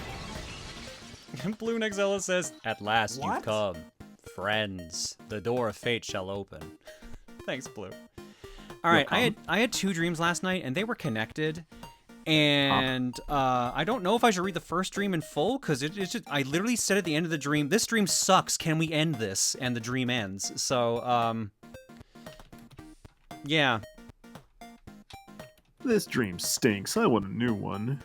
Blue Nexella says, "At last you've come, friends. The door of fate shall open." Thanks, Blue. All right, I had 2 dreams last night, and they were connected. And I don't know if I should read the first dream in full, because it's just, I literally said at the end of the dream, "This dream sucks, can we end this?" And the dream ends. So, yeah. This dream stinks. I want a new one.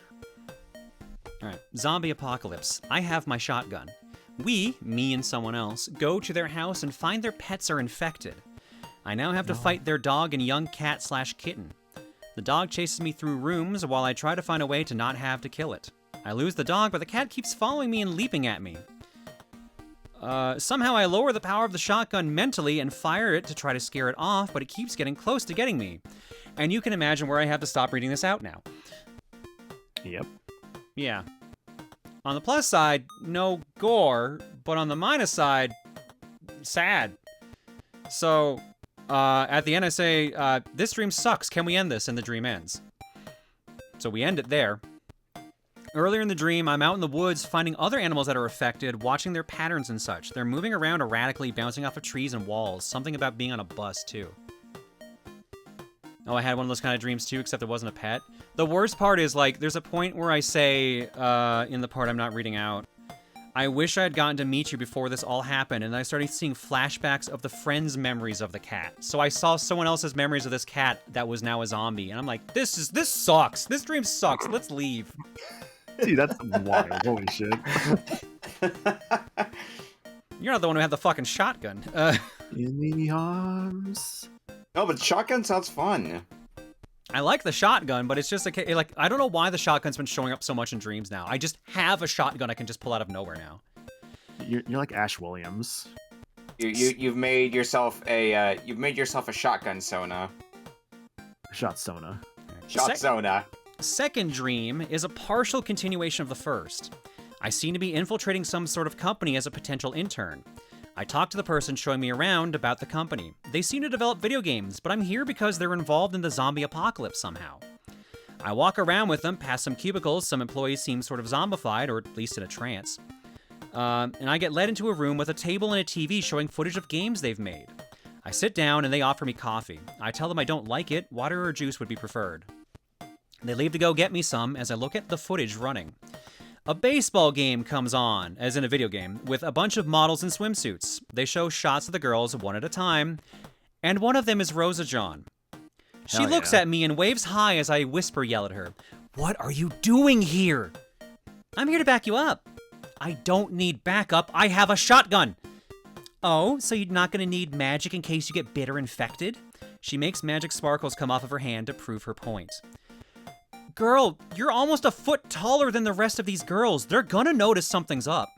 Alright, zombie apocalypse. I have my shotgun. We, me and someone else, go to their house and find their pets are infected. I now have to fight their dog and young cat/kitten. The dog chases me through rooms while I try to find a way to not have to kill it. I lose the dog, but the cat keeps following me and leaping at me. Somehow I lower the power of the shotgun mentally and fire it to try to scare it off, but it keeps getting close to getting me. And you can imagine where I have to stop reading this out now. Yep. Yeah. On the plus side, no gore, but on the minus side, sad. So, at the end I say, this dream sucks, can we end this? And the dream ends. So we end it there. Earlier in the dream, I'm out in the woods finding other animals that are affected, watching their patterns and such. They're moving around erratically, bouncing off of trees and walls. Something about being on a bus, too. Oh, I had one of those kind of dreams, too, except it wasn't a pet. The worst part is, like, there's a point where I say, in the part I'm not reading out, I wish I had gotten to meet you before this all happened, and I started seeing flashbacks of the friends' memories of the cat. So I saw someone else's memories of this cat that was now a zombie, and I'm like, this sucks. This dream sucks. Let's leave. Dude, that's wild. Holy shit. You're not the one who had the fucking shotgun. In the arms. No, but shotgun sounds fun. I like the shotgun, but it's just like I don't know why the shotgun's been showing up so much in dreams now. I just have a shotgun I can just pull out of nowhere now. You're like Ash Williams. You've made yourself a shotgun Sona. Shot Sona. Shot Sona. Second dream is a partial continuation of the first. I seem to be infiltrating some sort of company as a potential intern. I talk to the person showing me around about the company. They seem to develop video games, but I'm here because they're involved in the zombie apocalypse somehow. I walk around with them, past some cubicles. Some employees seem sort of zombified, or at least in a trance. And I get led into a room with a table and a TV showing footage of games they've made. I sit down and they offer me coffee. I tell them I don't like it, water or juice would be preferred. They leave to go get me some as I look at the footage running. A baseball game comes on, as in a video game, with a bunch of models in swimsuits. They show shots of the girls one at a time, and one of them is Rosa John. She looks at me and waves hi as I whisper yell at her. What are you doing here? I'm here to back you up. I don't need backup, I have a shotgun. Oh, so you're not gonna need magic in case you get bit or infected? She makes magic sparkles come off of her hand to prove her point. Girl, you're almost a foot taller than the rest of these girls. They're gonna notice something's up.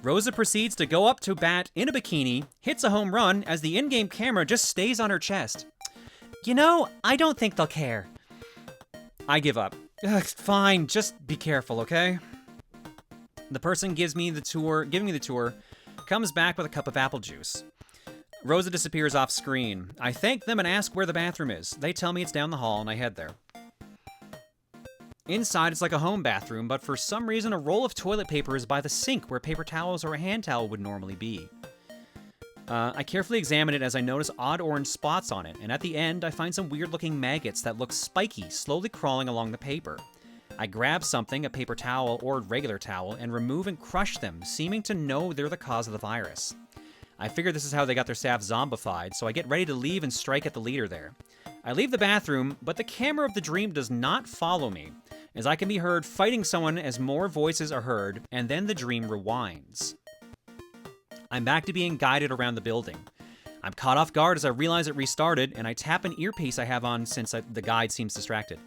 Rosa proceeds to go up to bat in a bikini, hits a home run as the in-game camera just stays on her chest. You know, I don't think they'll care. I give up. Ugh, fine, just be careful, okay? The person giving me the tour, comes back with a cup of apple juice. Rosa disappears off screen. I thank them and ask where the bathroom is. They tell me it's down the hall and I head there. Inside, it's like a home bathroom, but for some reason, a roll of toilet paper is by the sink where paper towels or a hand towel would normally be. I carefully examine it as I notice odd orange spots on it, and at the end, I find some weird-looking maggots that look spiky, slowly crawling along the paper. I grab something, a paper towel or regular towel, and remove and crush them, seeming to know they're the cause of the virus. I figure this is how they got their staff zombified, so I get ready to leave and strike at the leader there. I leave the bathroom, but the camera of the dream does not follow me, as I can be heard fighting someone as more voices are heard, and then the dream rewinds. I'm back to being guided around the building. I'm caught off guard as I realize it restarted, and I tap an earpiece I have on since the guide seems distracted.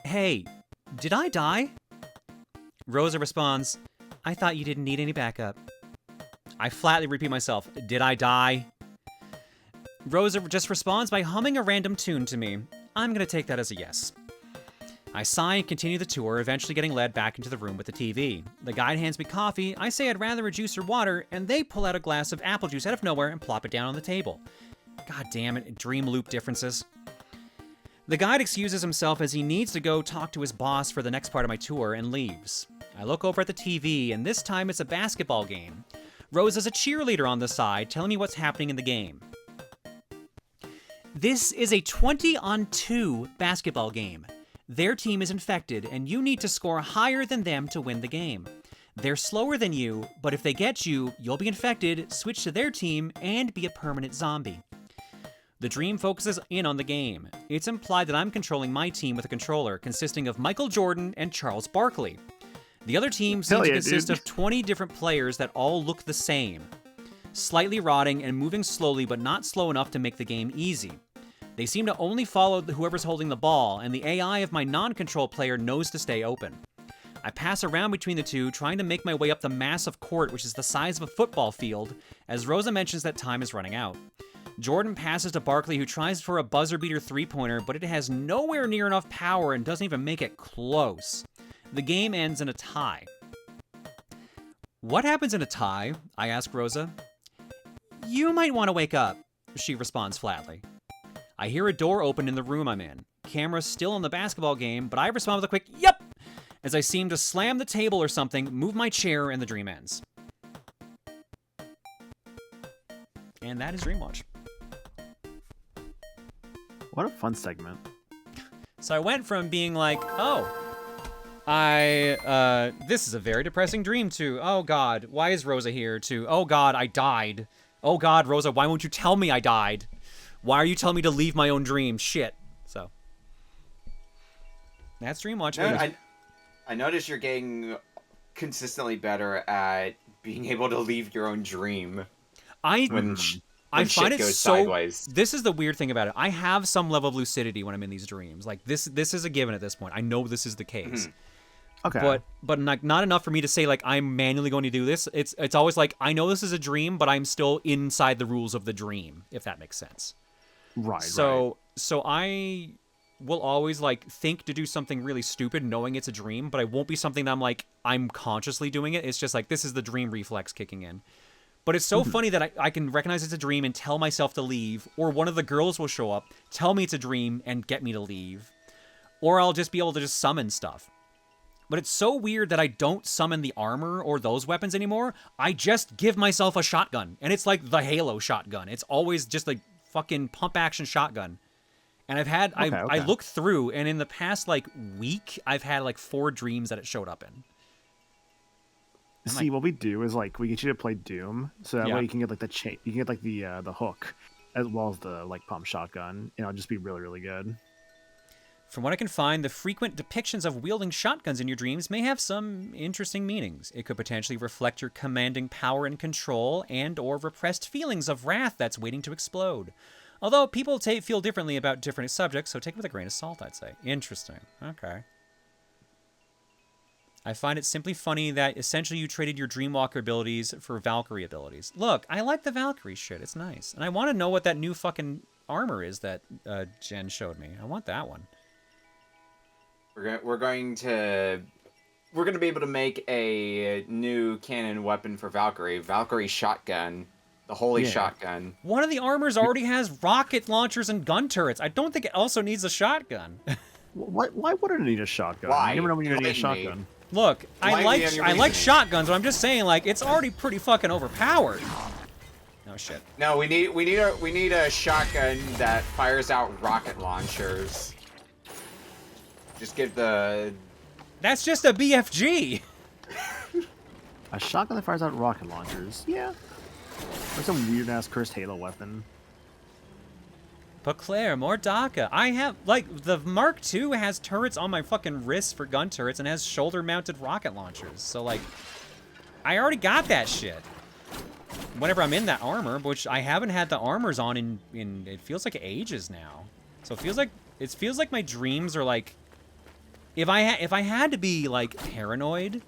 Hey, did I die? Rosa responds, I thought you didn't need any backup. I flatly repeat myself, did I die? Rosa just responds by humming a random tune to me. I'm gonna take that as a yes. I sigh and continue the tour, eventually getting led back into the room with the TV. The guide hands me coffee, I say I'd rather a juice or water, and they pull out a glass of apple juice out of nowhere and plop it down on the table. God damn it, dream loop differences. The guide excuses himself as he needs to go talk to his boss for the next part of my tour and leaves. I look over at the TV, and this time it's a basketball game. Rosa's a cheerleader on the side, telling me what's happening in the game. This is a 20-on-2 basketball game. Their team is infected, and you need to score higher than them to win the game. They're slower than you, but if they get you, you'll be infected, switch to their team, and be a permanent zombie. The dream focuses in on the game. It's implied that I'm controlling my team with a controller consisting of Michael Jordan and Charles Barkley. The other team seems to consist of 20 different players that all look the same. Slightly rotting and moving slowly, but not slow enough to make the game easy. They seem to only follow whoever's holding the ball, and the AI of my non-control player knows to stay open. I pass around between the two, trying to make my way up the massive court, which is the size of a football field, as Rosa mentions that time is running out. Jordan passes to Barkley, who tries for a buzzer-beater three-pointer, but it has nowhere near enough power and doesn't even make it close. The game ends in a tie. What happens in a tie? I ask Rosa. You might want to wake up, she responds flatly. I hear a door open in the room I'm in. Camera's still on the basketball game, but I respond with a quick, yep, as I seem to slam the table or something, move my chair, and the dream ends. And that is Dreamwatch. What a fun segment. So I went from being like, oh, this is a very depressing dream, to, oh God, why is Rosa here, to, oh God, I died. Oh God, Rosa, why won't you tell me I died? Why are you telling me to leave my own dream? Shit. So, that's Dreamwatch. No, I noticed you're getting consistently better at being able to leave your own dream. I find it so sideways. This is the weird thing about it. I have some level of lucidity when I'm in these dreams. Like this is a given at this point. I know this is the case. Okay. But not enough for me to say like I'm manually going to do this. It's always like I know this is a dream, but I'm still inside the rules of the dream, if that makes sense. Right. So I will always like think to do something really stupid knowing it's a dream, but I won't be something that I'm consciously doing it. It's just like this is the dream reflex kicking in. But it's so funny that I can recognize it's a dream and tell myself to leave, or one of the girls will show up, tell me it's a dream, and get me to leave. Or I'll just be able to just summon stuff. But it's so weird that I don't summon the armor or those weapons anymore. I just give myself a shotgun, and it's like the Halo shotgun. It's always just like fucking pump-action shotgun. And I looked through, and in the past like week, I've had like 4 dreams that it showed up in. See, what we do is like we get you to play Doom, so that way you can get like you can get like the hook, as well as the like pump shotgun, and it'll just be really, really good. From what I can find, the frequent depictions of wielding shotguns in your dreams may have some interesting meanings. It could potentially reflect your commanding power and control, and/or repressed feelings of wrath that's waiting to explode. Although people feel differently about different subjects, so take it with a grain of salt, I'd say. Interesting. Okay. I find it simply funny that essentially you traded your Dreamwalker abilities for Valkyrie abilities. Look, I like the Valkyrie shit. It's nice. And I want to know what that new fucking armor is that Jen showed me. I want that one. We're going to be able to make a new canon weapon for Valkyrie. Valkyrie shotgun. The holy shotgun. One of the armors already has rocket launchers and gun turrets. I don't think it also needs a shotgun. Why wouldn't it need a shotgun? Why? You never know when you're going to need a shotgun. Look, I like shotguns, but I'm just saying, like, it's already pretty fucking overpowered. Oh shit. No, we need a shotgun that fires out rocket launchers. Just give the. That's just a BFG. A shotgun that fires out rocket launchers. Yeah. Or some weird ass cursed Halo weapon. But Claire, more DACA. I have, like, the Mark II has turrets on my fucking wrists for gun turrets and has shoulder-mounted rocket launchers. So, like, I already got that shit. Whenever I'm in that armor, which I haven't had the armors on in it feels like ages now. So it feels like my dreams are like, if I had to be like paranoid,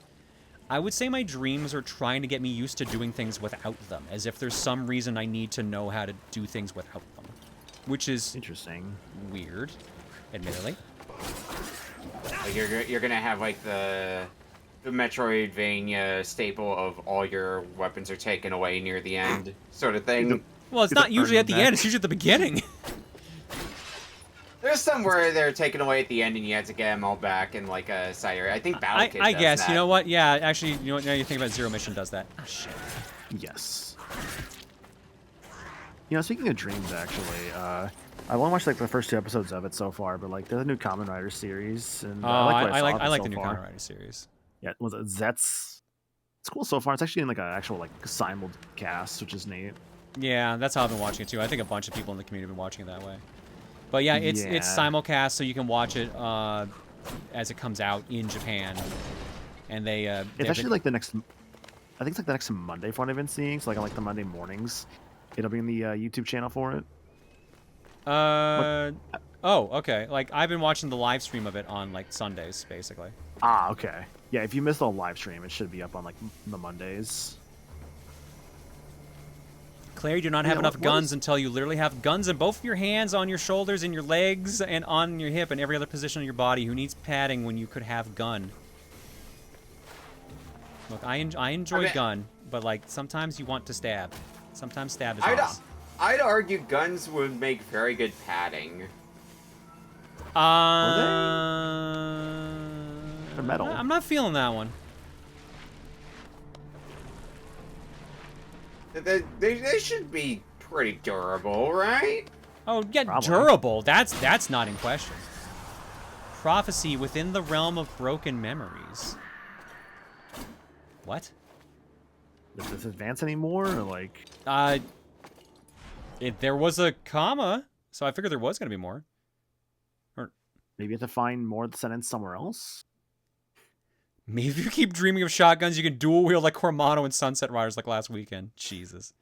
I would say my dreams are trying to get me used to doing things without them, as if there's some reason I need to know how to do things without them. Which is interesting, weird, admittedly. Like you're gonna have like the Metroidvania staple of all your weapons are taken away near the end, sort of thing. Well, it's not usually at the end; it's usually at the beginning. There's some where they're taken away at the end, and you have to get them all back in like a side area. I think Battle Kid I does guess that. you know what? Yeah, actually, you know what? Now you think about it, Zero Mission does that. Oh shit. Yes. You know, speaking of dreams, actually, I only watched like the first 2 episodes of it so far, but like there's a new Kamen Rider series, and I like the new Kamen Rider series. Yeah, was it Zets? It's cool so far. It's actually in like an actual like simulcast, which is neat. Yeah, that's how I've been watching it too. I think a bunch of people in the community have been watching it that way. But yeah, it's simulcast, so you can watch it as it comes out in Japan. And they it's actually like the next. I think it's like the next Monday from what I've been seeing. So like on like the Monday mornings, it'll be in the YouTube channel for it. Oh, okay. Like I've been watching the live stream of it on like Sundays, basically. Ah, okay. Yeah, if you missed the live stream, it should be up on like the Mondays. Claire, you do not have enough guns until you literally have guns in both of your hands, on your shoulders, in your legs, and on your hip, and every other position of your body. Who needs padding when you could have gun? Look, I enjoy gun, but like sometimes you want to stab. Sometimes stab is nice. I'd argue guns would make very good padding. They're metal. I'm not feeling that one. They should be pretty durable, right? Oh, yeah, probably. Durable. That's not in question. Prophecy within the realm of broken memories. What? Does this advance anymore, or like? There was a comma, so I figured there was gonna be more. Or maybe you have to find more of the sentence somewhere else. Maybe if you keep dreaming of shotguns, you can dual wield like Cormano and Sunset Riders like last weekend. Jesus.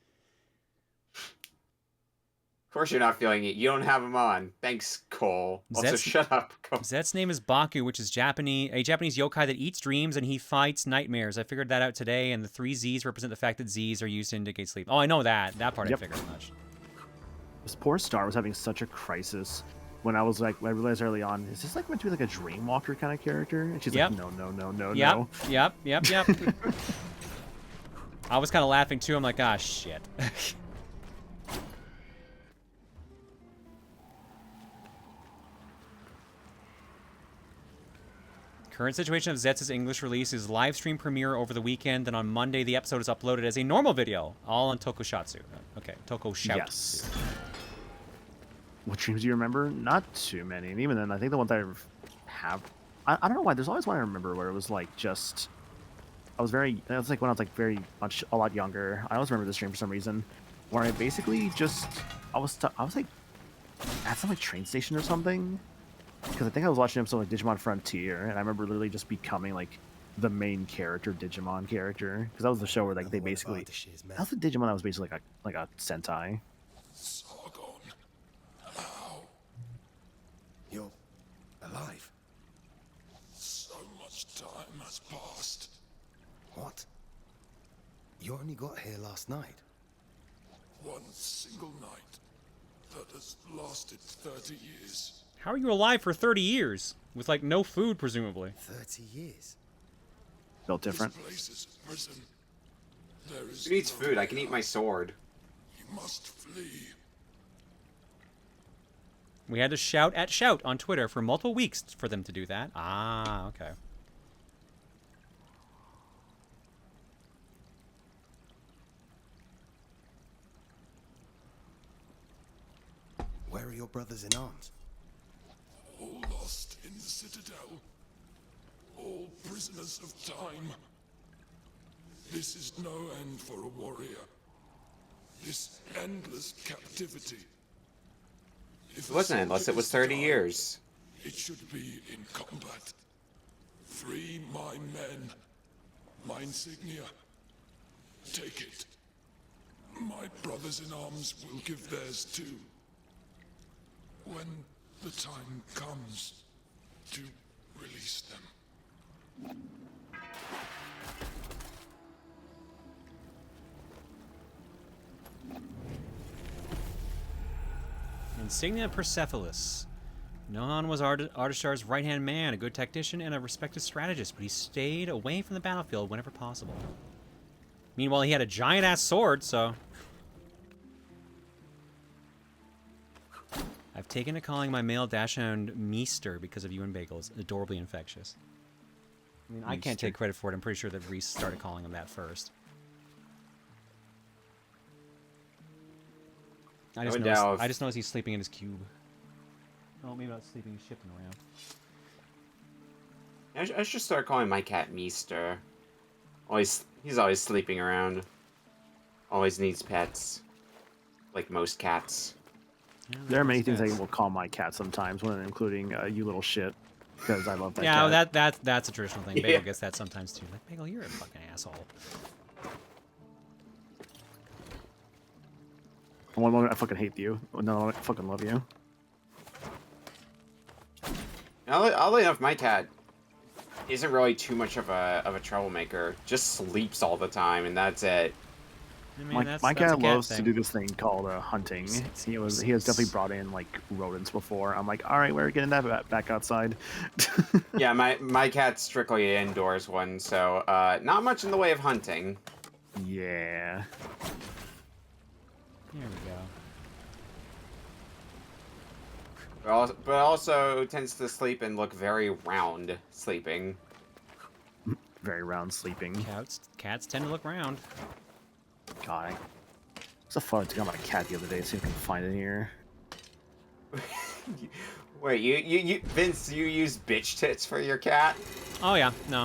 Of course you're not feeling it. You don't have them on. Thanks, Cole. Also, shut up, Cole. Zet's name is Baku, which is a Japanese yokai that eats dreams and he fights nightmares. I figured that out today, and the 3 Z's represent the fact that Z's are used to indicate sleep. Oh, I know that. That part I figured much. This poor Star was having such a crisis when I was like, I realized early on, is this like meant to be like a Dreamwalker kind of character? And she's like, no. Yep. I was kind of laughing too. I'm like, ah, shit. Current situation of Zet's English release is live stream premiere over the weekend, and on Monday the episode is uploaded as a normal video, all on Tokushatsu. Okay, Tokushatsu. Yes. What dreams do you remember? Not too many. And even then, I think the ones I have... I don't know why. There's always one I remember where it was like just... It was like when I was like a lot younger. I always remember this dream for some reason. Where I basically just... I was like at some like train station or something. Because I think I was watching an episode like Digimon Frontier, and I remember literally just becoming like the main character Digimon character. Because that was the show where like they basically... That was the Digimon that was basically like a Sentai. You're alive. So much time has passed. What? You only got here last night. One single night that has lasted 30 years. How are you alive for 30 years? With like no food, presumably. 30 years? Built different. This place is a prison. There is Who needs food? I can eat my sword. You must flee. We had to shout at Shout on Twitter for multiple weeks for them to do that. Ah, okay. Where are your brothers in arms? All lost in the Citadel. All prisoners of time. This is no end for a warrior. This endless captivity. It wasn't endless, it was 30 years. It should be in combat. Free my men. My insignia. Take it. My brothers in arms will give theirs too. When the time comes to release them. Insignia Persepolis. Nohan was Ardashar's right-hand man, a good tactician and a respected strategist, but he stayed away from the battlefield whenever possible. Meanwhile, he had a giant-ass sword, so... I've taken to calling my male Dachshund Meester because of you and Bagels. Adorably infectious. I mean, I can't take credit for it. I'm pretty sure that Reese started calling him that first. I just noticed he's sleeping in his cube. Oh, maybe not sleeping, he's shifting around. I should start calling my cat Meester. He's always sleeping around. Always needs pets. Like most cats. There are many things I will call my cat sometimes, one including you little shit. because I love that Yeah, cat. that's a traditional thing. Bagel gets that sometimes too. Like, Bagel, you're a fucking asshole. One moment I fucking hate you. No, I fucking love you. Oddly enough, my cat isn't really too much of a troublemaker. Just sleeps all the time, and that's it. I mean, My that's a cat loves thing. to do this thing called hunting. He has definitely brought in like rodents before. I'm like, all right, we're getting that back outside. Yeah, my cat's strictly an indoors one, so not much in the way of hunting. Yeah. There we go. But also tends to sleep and look very round sleeping. Very round sleeping. Cats tend to look round. God, it's a fun thing. I got my cat the other day, see if I can find it here. Wait, you Vince, you use bitch tits for your cat? Oh yeah, no.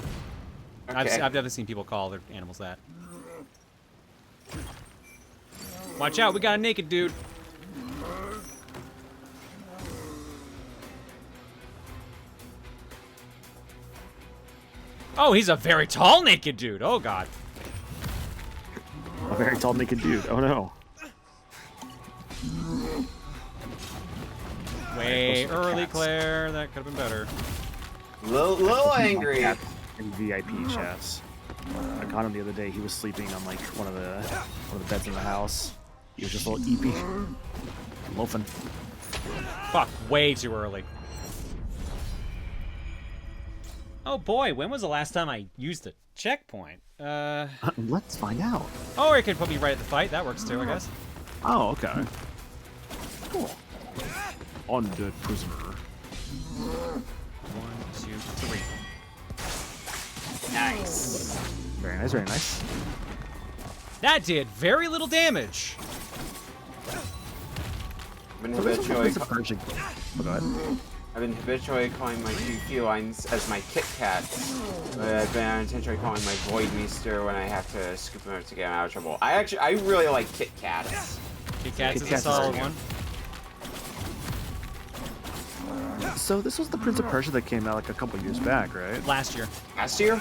Okay. I've definitely seen people call their animals that. Watch out, we got a naked dude. Oh, he's a very tall naked dude. Oh god. A very tall naked dude. Oh no. Way early, Claire. That could have been better. Little angry. In VIP chats. I caught him the other day. He was sleeping on like one of the beds in the house. He was just a little eepy, loafing. Fuck, way too early. Oh boy, when was the last time I used a checkpoint? Let's find out. Oh, or it could put me right at the fight. That works too, I guess. Oh, okay. Cool. Undead prisoner. 1, 2, 3. Nice. Very nice, very nice. That did very little damage. I've been habitually calling my two felines as my Kit Kats, but I've been unintentionally calling my Void Meester when I have to scoop them up to get them out of trouble. I really like Kit Kats. Kit Kats is a solid one. So this was the Prince of Persia that came out like a couple years back, right? Last year. Last year?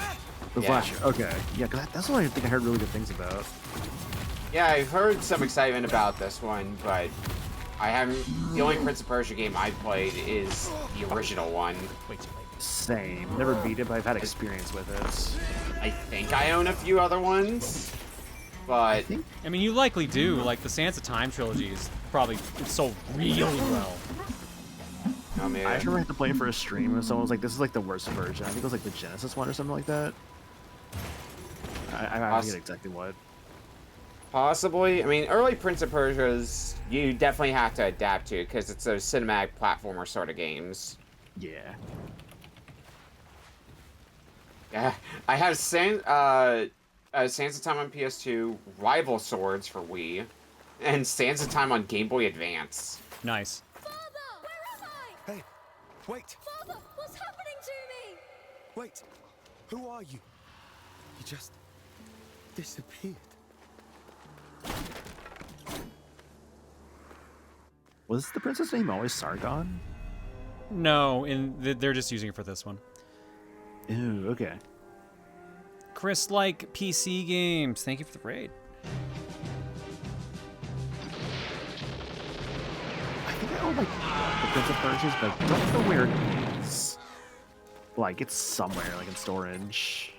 It was last year. Okay. Yeah, because that's what I think I heard really good things about. Yeah, I've heard some excitement about this one, but I haven't. The only Prince of Persia game I played is the original one. Same. Never beat it, but I've had experience with it. I think I own a few other ones, but I mean, you likely do. Like the Sands of Time trilogy is probably sold really well. I mean, I remember I had to play it for a stream, and someone was like, "This is like the worst version." I think it was like the Genesis one or something like that. I forget exactly what. Possibly. I mean, early Prince of Persia's you definitely have to adapt to because it's a cinematic platformer sort of games. Yeah. Yeah, I have Sands of Time on PS2, Rival Swords for Wii, and Sands of Time on Game Boy Advance. Nice. Hey, wait! Father, what's happening to me? Wait! Who are you? You just disappeared. Was the princess name always Sargon? No, they're just using it for this one. Ooh, okay. Chris like PC games. Thank you for the raid. I think I own like the Prince of Persia's, but I don't know where it is. Like it's somewhere, like in storage.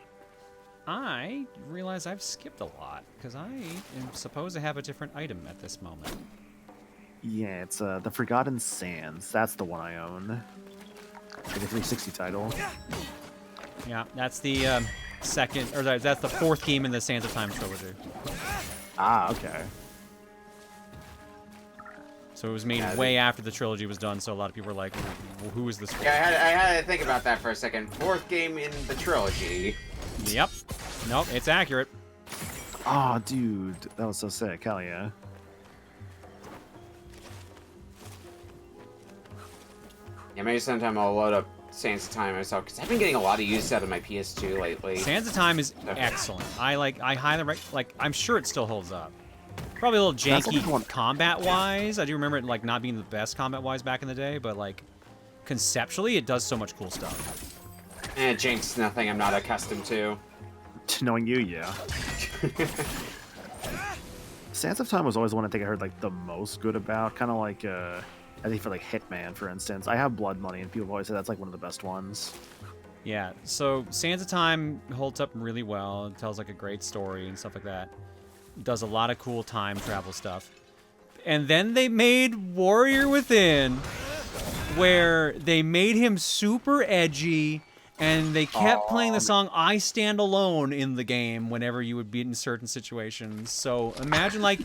I realize I've skipped a lot because I am supposed to have a different item at this moment. Yeah, it's the Forgotten Sands. That's the one I own. Like a 360 title. Yeah, that's the second, or that's the fourth game in the Sands of Time trilogy. Ah, okay. So it was made way after the trilogy was done, so a lot of people were like, well, who is this for? Yeah, I had to think about that for a second. Fourth game in the trilogy. Yep. Nope, it's accurate. Oh, dude. That was so sick. Hell yeah. Yeah, maybe sometime I'll load up Sands of Time myself, because I've been getting a lot of use out of my PS2 lately. Sands of Time is excellent. I highly I'm sure it still holds up. Probably a little janky combat-wise. I do remember it like not being the best combat-wise back in the day, but like conceptually, it does so much cool stuff. Jinx, nothing I'm not accustomed to. Knowing you, yeah. Sands of Time was always the one I think I heard like the most good about. Kind of like, I think for like Hitman, for instance. I have Blood Money, and people always say that's like one of the best ones. Yeah, so Sands of Time holds up really well. It tells like a great story and stuff like that. It does a lot of cool time travel stuff. And then they made Warrior Within, where they made him super edgy, and they kept playing the song I Stand Alone in the game whenever you would be in certain situations. So imagine like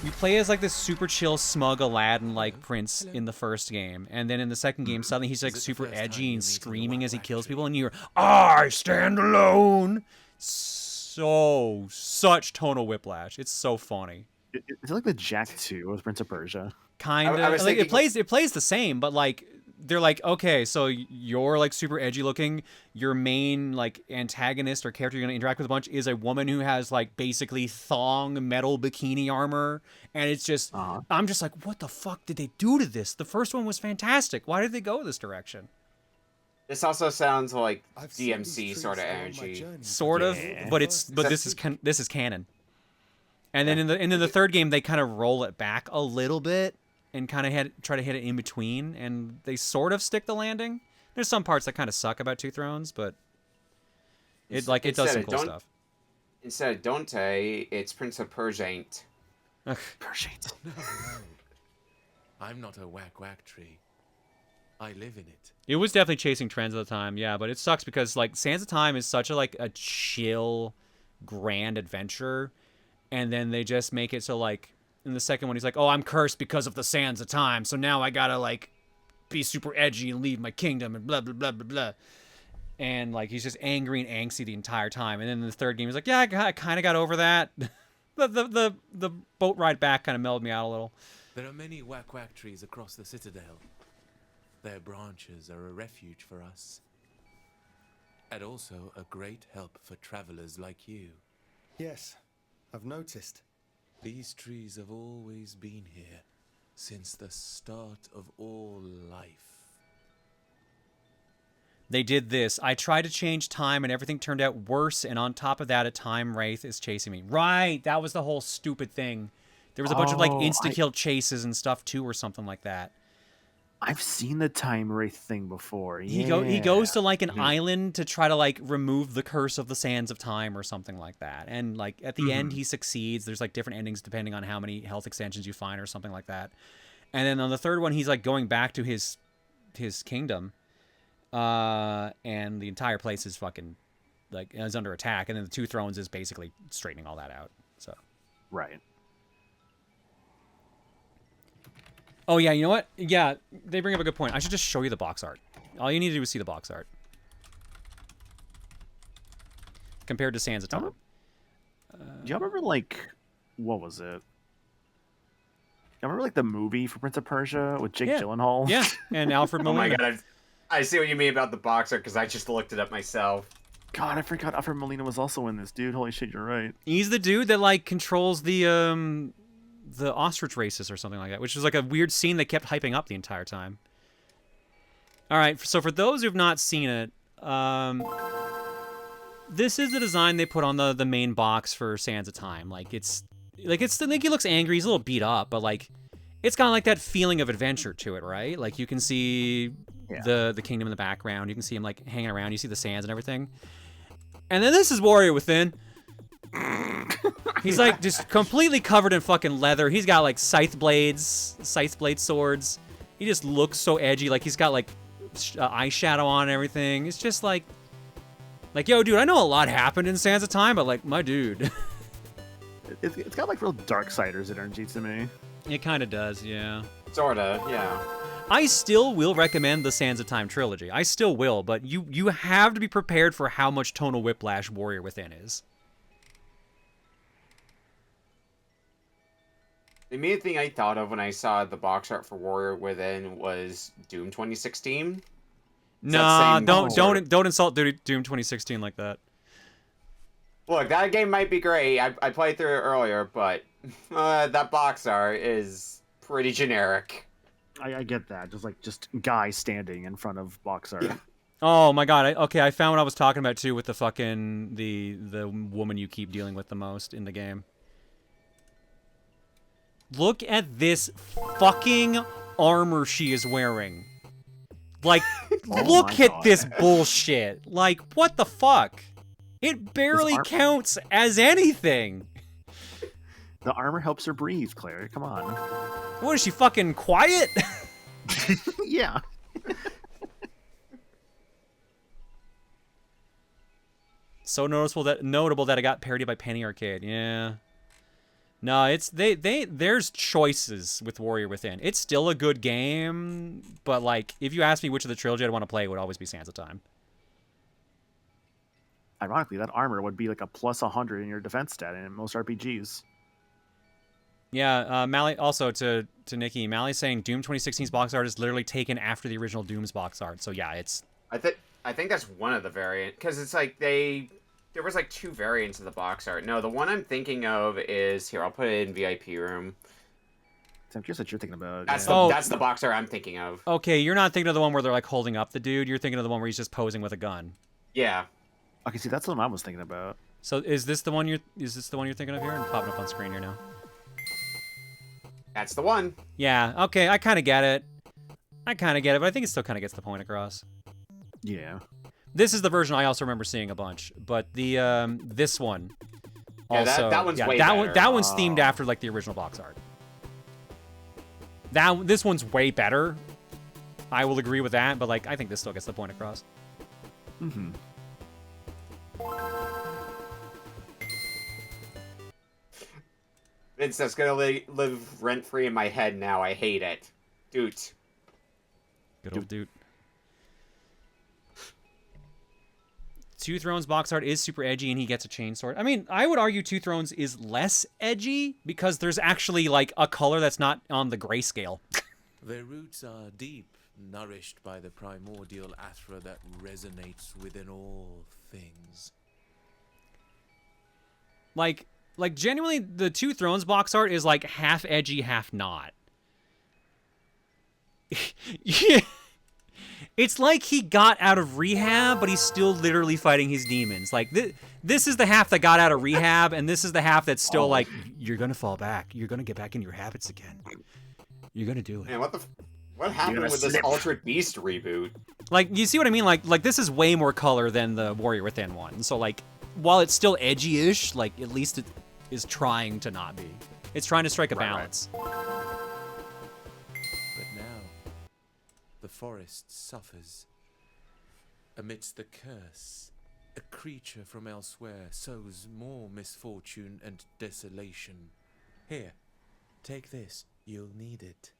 you play as like this super chill, smug Aladdin like prince in the first game, and then in the second game suddenly he's like super edgy and screaming as he kills people, and you're I stand alone. Such tonal whiplash. It's so funny. Is it like the Jack 2 of Prince of Persia? Kind of. Like it plays the same, but like they're like, okay, so you're like super edgy looking. Your main like antagonist or character you're gonna interact with a bunch is a woman who has like basically thong metal bikini armor, and it's just I'm just like, what the fuck did they do to this? The first one was fantastic. Why did they go this direction? This also sounds like DMC sort of energy. Sort of, but this is canon. And then in the third game, they kind of roll it back a little bit and kind of try to hit it in between, and they sort of stick the landing. There's some parts that kind of suck about Two Thrones, but it does some cool stuff. Instead of Dante, it's Prince of Persia. Persia. No. I'm not a whack tree. I live in it. It was definitely chasing trends at the time, yeah, but it sucks because like Sands of Time is such a chill, grand adventure. And then they just make it so, like, in the second one, he's like, oh, I'm cursed because of the Sands of Time, so now I gotta, like, be super edgy and leave my kingdom and blah, blah, blah, blah, blah. And, like, he's just angry and angsty the entire time. And then in the third game, he's like, yeah, I kind of got over that. the boat ride back kind of mellowed me out a little. There are many whack trees across the citadel. Their branches are a refuge for us. And also a great help for travelers like you. Yes. I've noticed. These trees have always been here, since the start of all life. They did this. I tried to change time, and everything turned out worse, and on top of that, a time wraith is chasing me. Right, that was the whole stupid thing. There was a bunch of, like, insta-kill chases and stuff, too, or something like that. I've seen the time wraith thing before. Yeah. He goes to like an island to try to like remove the curse of the Sands of Time or something like that. And like at the end he succeeds. There's like different endings depending on how many health extensions you find or something like that. And then on the third one he's like going back to his kingdom. And the entire place is fucking like is under attack, and then the Two Thrones is basically straightening all that out. So right. Oh, yeah, you know what? Yeah, they bring up a good point. I should just show you the box art. All you need to do is see the box art. Compared to Sands of Time. Do y'all remember, like, what was it? Y'all remember, like, the movie for Prince of Persia with Jake Gyllenhaal? Yeah, and Alfred Molina. Oh my god, I see what you mean about the box art, because I just looked it up myself. God, I forgot Alfred Molina was also in this, dude. Holy shit, you're right. He's the dude that, like, controls the ostrich races or something like that, which was like a weird scene they kept hyping up the entire time. All right, so for those who've not seen it, this is the design they put on the main box for Sands of Time. I think he looks angry. He's a little beat up, but like, it's got like that feeling of adventure to it, right? Like you can see the kingdom in the background. You can see him like hanging around. You see the sands and everything. And then this is Warrior Within. He's like just completely covered in fucking leather. He's got like scythe blade swords. He just looks so edgy. Like he's got like eyeshadow on and everything. It's just like, yo, dude, I know a lot happened in Sands of Time, but like, my dude. It's got like real Darksiders energy to me. It kind of does, yeah. Sorta, yeah. I still will recommend the Sands of Time trilogy. I still will, but you have to be prepared for how much tonal whiplash Warrior Within is. The immediate thing I thought of when I saw the box art for Warrior Within was Doom 2016. Nah, don't insult Doom 2016 like that. Look, that game might be great. I played through it earlier, but that box art is pretty generic. I get that. Just guy standing in front of box art. Yeah. Oh my god. Okay, I found what I was talking about too with the fucking the woman you keep dealing with the most in the game. Look at this fucking armor she is wearing. Like, look at this bullshit. Like, what the fuck? It barely counts as anything. The armor helps her breathe, Claire. Come on. What is she, fucking quiet? Yeah. So notable that it got parodied by Penny Arcade. Yeah. No, it's there's choices with Warrior Within. It's still a good game, but like if you ask me which of the trilogy I'd want to play, it would always be Sands of Time. Ironically, that armor would be like a plus 100 in your defense stat in most RPGs. Yeah, Mally, also to Nikki, Mally's saying Doom 2016's box art is literally taken after the original Doom's box art. So yeah, it's... I think that's one of the variants, because it's like there was like 2 variants of the box art. No, the one I'm thinking of is, here, I'll put it in VIP room. I'm curious what you're thinking about. That's the box art I'm thinking of. Okay, you're not thinking of the one where they're like holding up the dude. You're thinking of the one where he's just posing with a gun. Yeah. Okay, see, that's the one I was thinking about. So is this the one you're thinking of here? I'm popping up on screen here now. That's the one. Yeah, okay, I kind of get it. But I think it still kind of gets the point across. Yeah. This is the version I also remember seeing a bunch, but the this one also yeah, that one's way better. That one's themed after like the original box art. This one's way better. I will agree with that, but like I think this still gets the point across. Mm-hmm. It's just gonna live rent-free in my head now. I hate it. Dude. Good old dude. Two Thrones box art is super edgy and he gets a chainsword. I mean, I would argue Two Thrones is less edgy because there's actually like a color that's not on the grayscale. Their roots are deep, nourished by the primordial Athra that resonates within all things. Like genuinely, the Two Thrones box art is like half edgy, half not. Yeah. It's like he got out of rehab, but he's still literally fighting his demons. Like, this is the half that got out of rehab, and this is the half that's still like, you're gonna fall back. You're gonna get back in your habits again. You're gonna do it. Man, what happened with this Altered Beast reboot? Like, you see what I mean? Like this is way more color than the Warrior Within one. So, like, while it's still edgy-ish, like, at least it is trying to not be. It's trying to strike a balance. But now, the forest suffers. Amidst the curse, a creature from elsewhere sows more misfortune and desolation. Here, take this. You'll need it.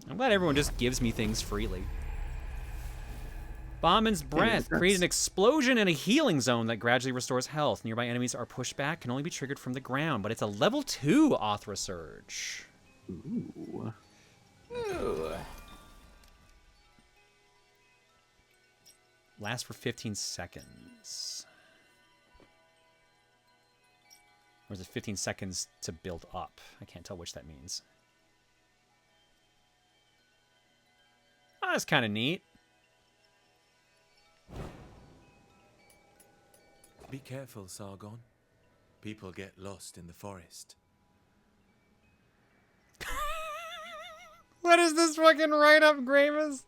I'm glad everyone just gives me things freely. Bombman's Breath. Create an explosion and a healing zone that gradually restores health. Nearby enemies are pushed back, can only be triggered from the ground, but it's a level 2 Athra Surge. Ooh. Ooh. Lasts for 15 seconds. Or is it 15 seconds to build up? I can't tell which that means. Oh, that's kind of neat. Be careful, Sargon. People get lost in the forest. What is this fucking write-up, Gravis?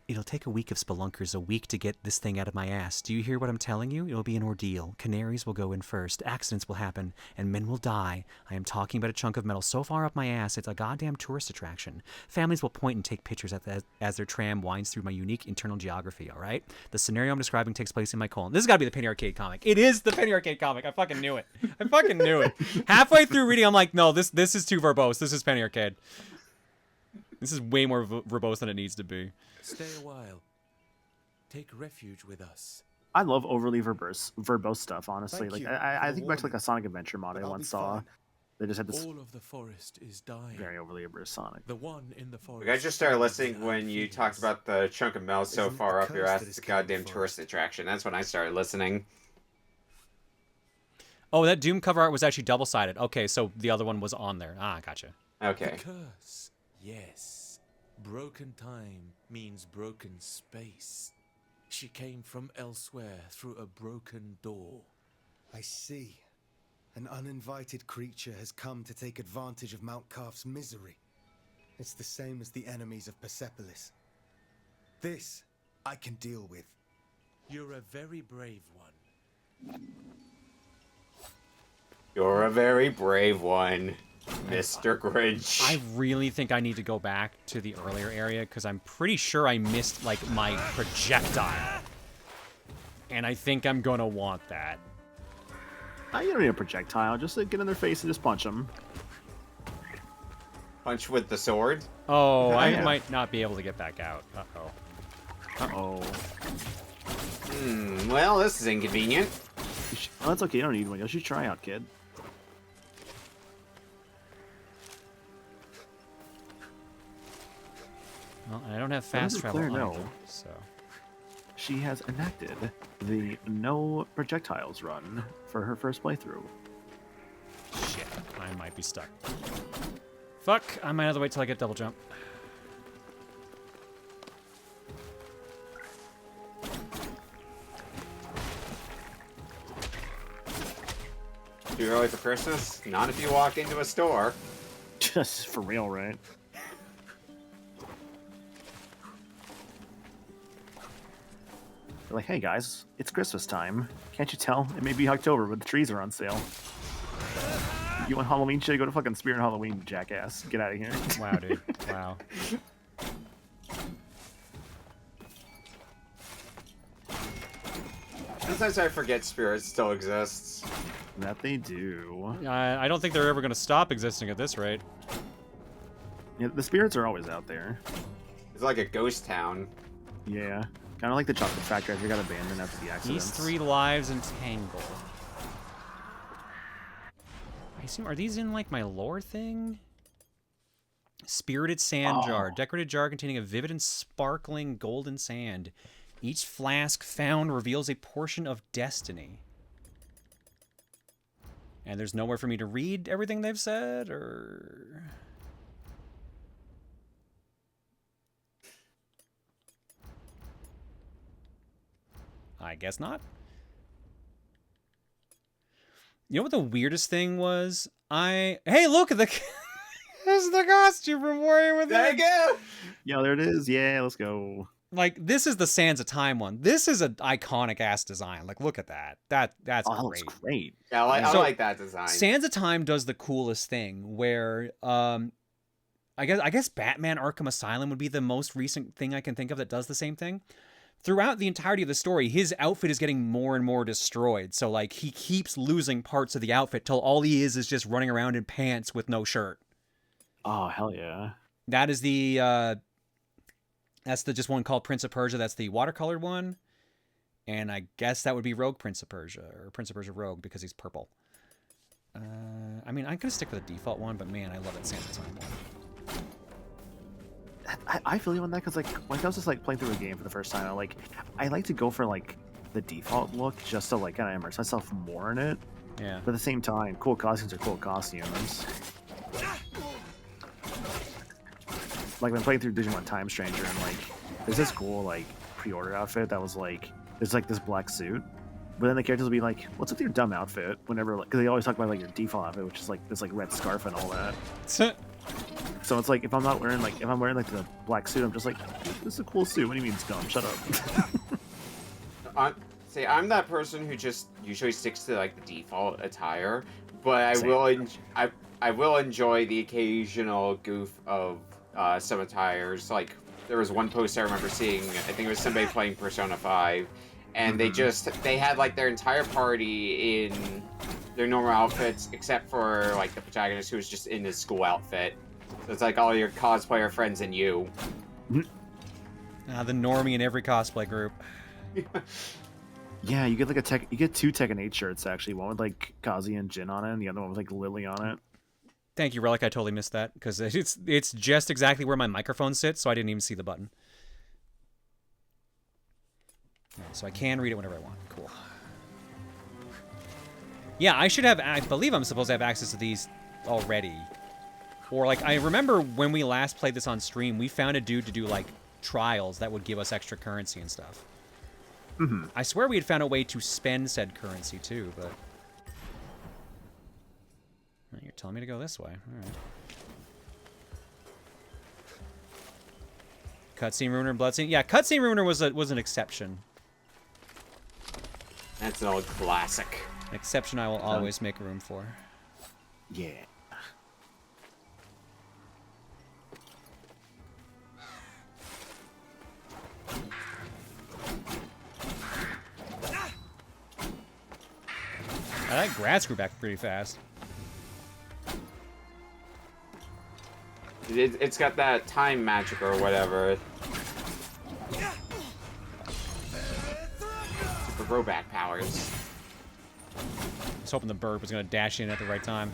It'll take a week of spelunkers, a week to get this thing out of my ass. Do you hear what I'm telling you? It'll be an ordeal. Canaries will go in first. Accidents will happen. And men will die. I am talking about a chunk of metal so far up my ass, it's a goddamn tourist attraction. Families will point and take pictures as their tram winds through my unique internal geography, all right? The scenario I'm describing takes place in my colon. This has got to be the Penny Arcade comic. It is the Penny Arcade comic. I fucking knew it. I fucking knew it. Halfway through reading, I'm like, no, this is too verbose. This is Penny Arcade. This is way more verbose than it needs to be. Stay a while. Take refuge with us. I love overly verbose stuff, honestly. Thank Like you I for think back to like warning. a Sonic Adventure mod I But I'll once be saw. fine. They just had this All of the forest is dying. very overly verbose Sonic. The one in the forest. Like, I just started listening when you talked about the chunk of metal so Isn't far the up your curse ass that it's is a killing goddamn the tourist attraction. That's when I started listening. Oh, that Doom cover art was actually double-sided. Okay, so the other one was on there. Ah, gotcha. Okay. The curse, yes. Broken time means broken space. She came from elsewhere through a broken door. I see. An uninvited creature has come to take advantage of Mount Carf's misery. It's the same as the enemies of Persepolis. This I can deal with. You're a very brave one. You're a very brave one, Mr. Grinch. I really think I need to go back to the earlier area because I'm pretty sure I missed, like, my projectile. And I think I'm gonna want that. You don't need a projectile. Just get in their face and just punch them. Punch with the sword? Oh, I might not be able to get back out. Uh-oh. Uh-oh. Well, this is inconvenient. Oh, that's okay. You don't need one. You should try out, kid. Well, I don't have fast travel either, so... She has enacted the no projectiles run for her first playthrough. Shit, I might be stuck. Fuck, I might have to wait till I get double jump. Too early for Christmas? Not if you walk into a store. Just for real, right? They're like, hey guys, it's Christmas time. Can't you tell? It may be October, but the trees are on sale. You want Halloween shit? Go to fucking Spear and Halloween, jackass. Get out of here. Wow, dude. Wow. Sometimes I forget Spirit still exists. That they do. I don't think they're ever going to stop existing at this rate. Yeah, the spirits are always out there. It's like a ghost town. Yeah. Kind of like the chocolate factory I got abandoned after the accident. These 3 lives entangle. I assume, are these in, like, my lore thing? Spirited sand jar. Decorated jar containing a vivid and sparkling golden sand. Each flask found reveals a portion of destiny. And there's nowhere for me to read everything they've said, or... I guess not. You know what the weirdest thing was? Hey, look at the... This is the costume from Warrior Within. There you go! Yo, there it is. Yeah, let's go. Like, this is the Sands of Time one. This is an iconic-ass design. Like, look at that. That's great. Looks great. Yeah, I like that design. Sands of Time does the coolest thing, where, I guess Batman Arkham Asylum would be the most recent thing I can think of that does the same thing. Throughout the entirety of the story, his outfit is getting more and more destroyed. So, like, he keeps losing parts of the outfit till all he is just running around in pants with no shirt. Oh, hell yeah. That is the, that's the just one called Prince of Persia. That's the watercolored one. And I guess that would be Rogue Prince of Persia, or Prince of Persia Rogue, because he's purple. I mean, I'm going to stick with the default one, but man, I love that Sands of Time one. I feel you on that, because, like, when I was just, like, playing through a game for the first time, I like to go for, like, the default look, just to, like, kind of immerse myself more in it. Yeah. But at the same time, cool costumes are cool costumes. Like, when playing through Digimon Time Stranger, and, like, there's this cool, like, pre-order outfit that was, like, there's, like, this black suit. But then the characters will be like, what's with your dumb outfit? Whenever, like, because they always talk about, like, your default outfit, which is, like, this, like, red scarf and all that. So it's like, if I'm wearing the black suit, I'm just like, this is a cool suit. What do you mean it's dumb? Shut up. I'm that person who just usually sticks to, like, the default attire, but I will enjoy the occasional goof of some attires. Like, there was one post I remember seeing, I think it was somebody playing Persona 5, and they had, like, their entire party in their normal outfits, except for, like, the protagonist who was just in his school outfit. So it's like all your cosplayer friends and you. The normie in every cosplay group. Yeah, you get like you get 2 Tekken 8 shirts actually. One with like Kazi and Jin on it, and the other one with like Lily on it. Thank you, Relic. I totally missed that because it's just exactly where my microphone sits, so I didn't even see the button. Yeah, so I can read it whenever I want. Cool. Yeah, I should have. I believe I'm supposed to have access to these already. Or like, I remember when we last played this on stream, we found a dude to do like trials that would give us extra currency and stuff. I swear we had found a way to spend said currency too, but you're telling me to go this way. All right. Cutscene ruiner, bloodscene. Yeah, cutscene ruiner was an exception. That's an old classic. An exception I will always make room for. Yeah. That grass grew back pretty fast. It's got that time magic or whatever. Super throwback powers. I was hoping the bird was going to dash in at the right time.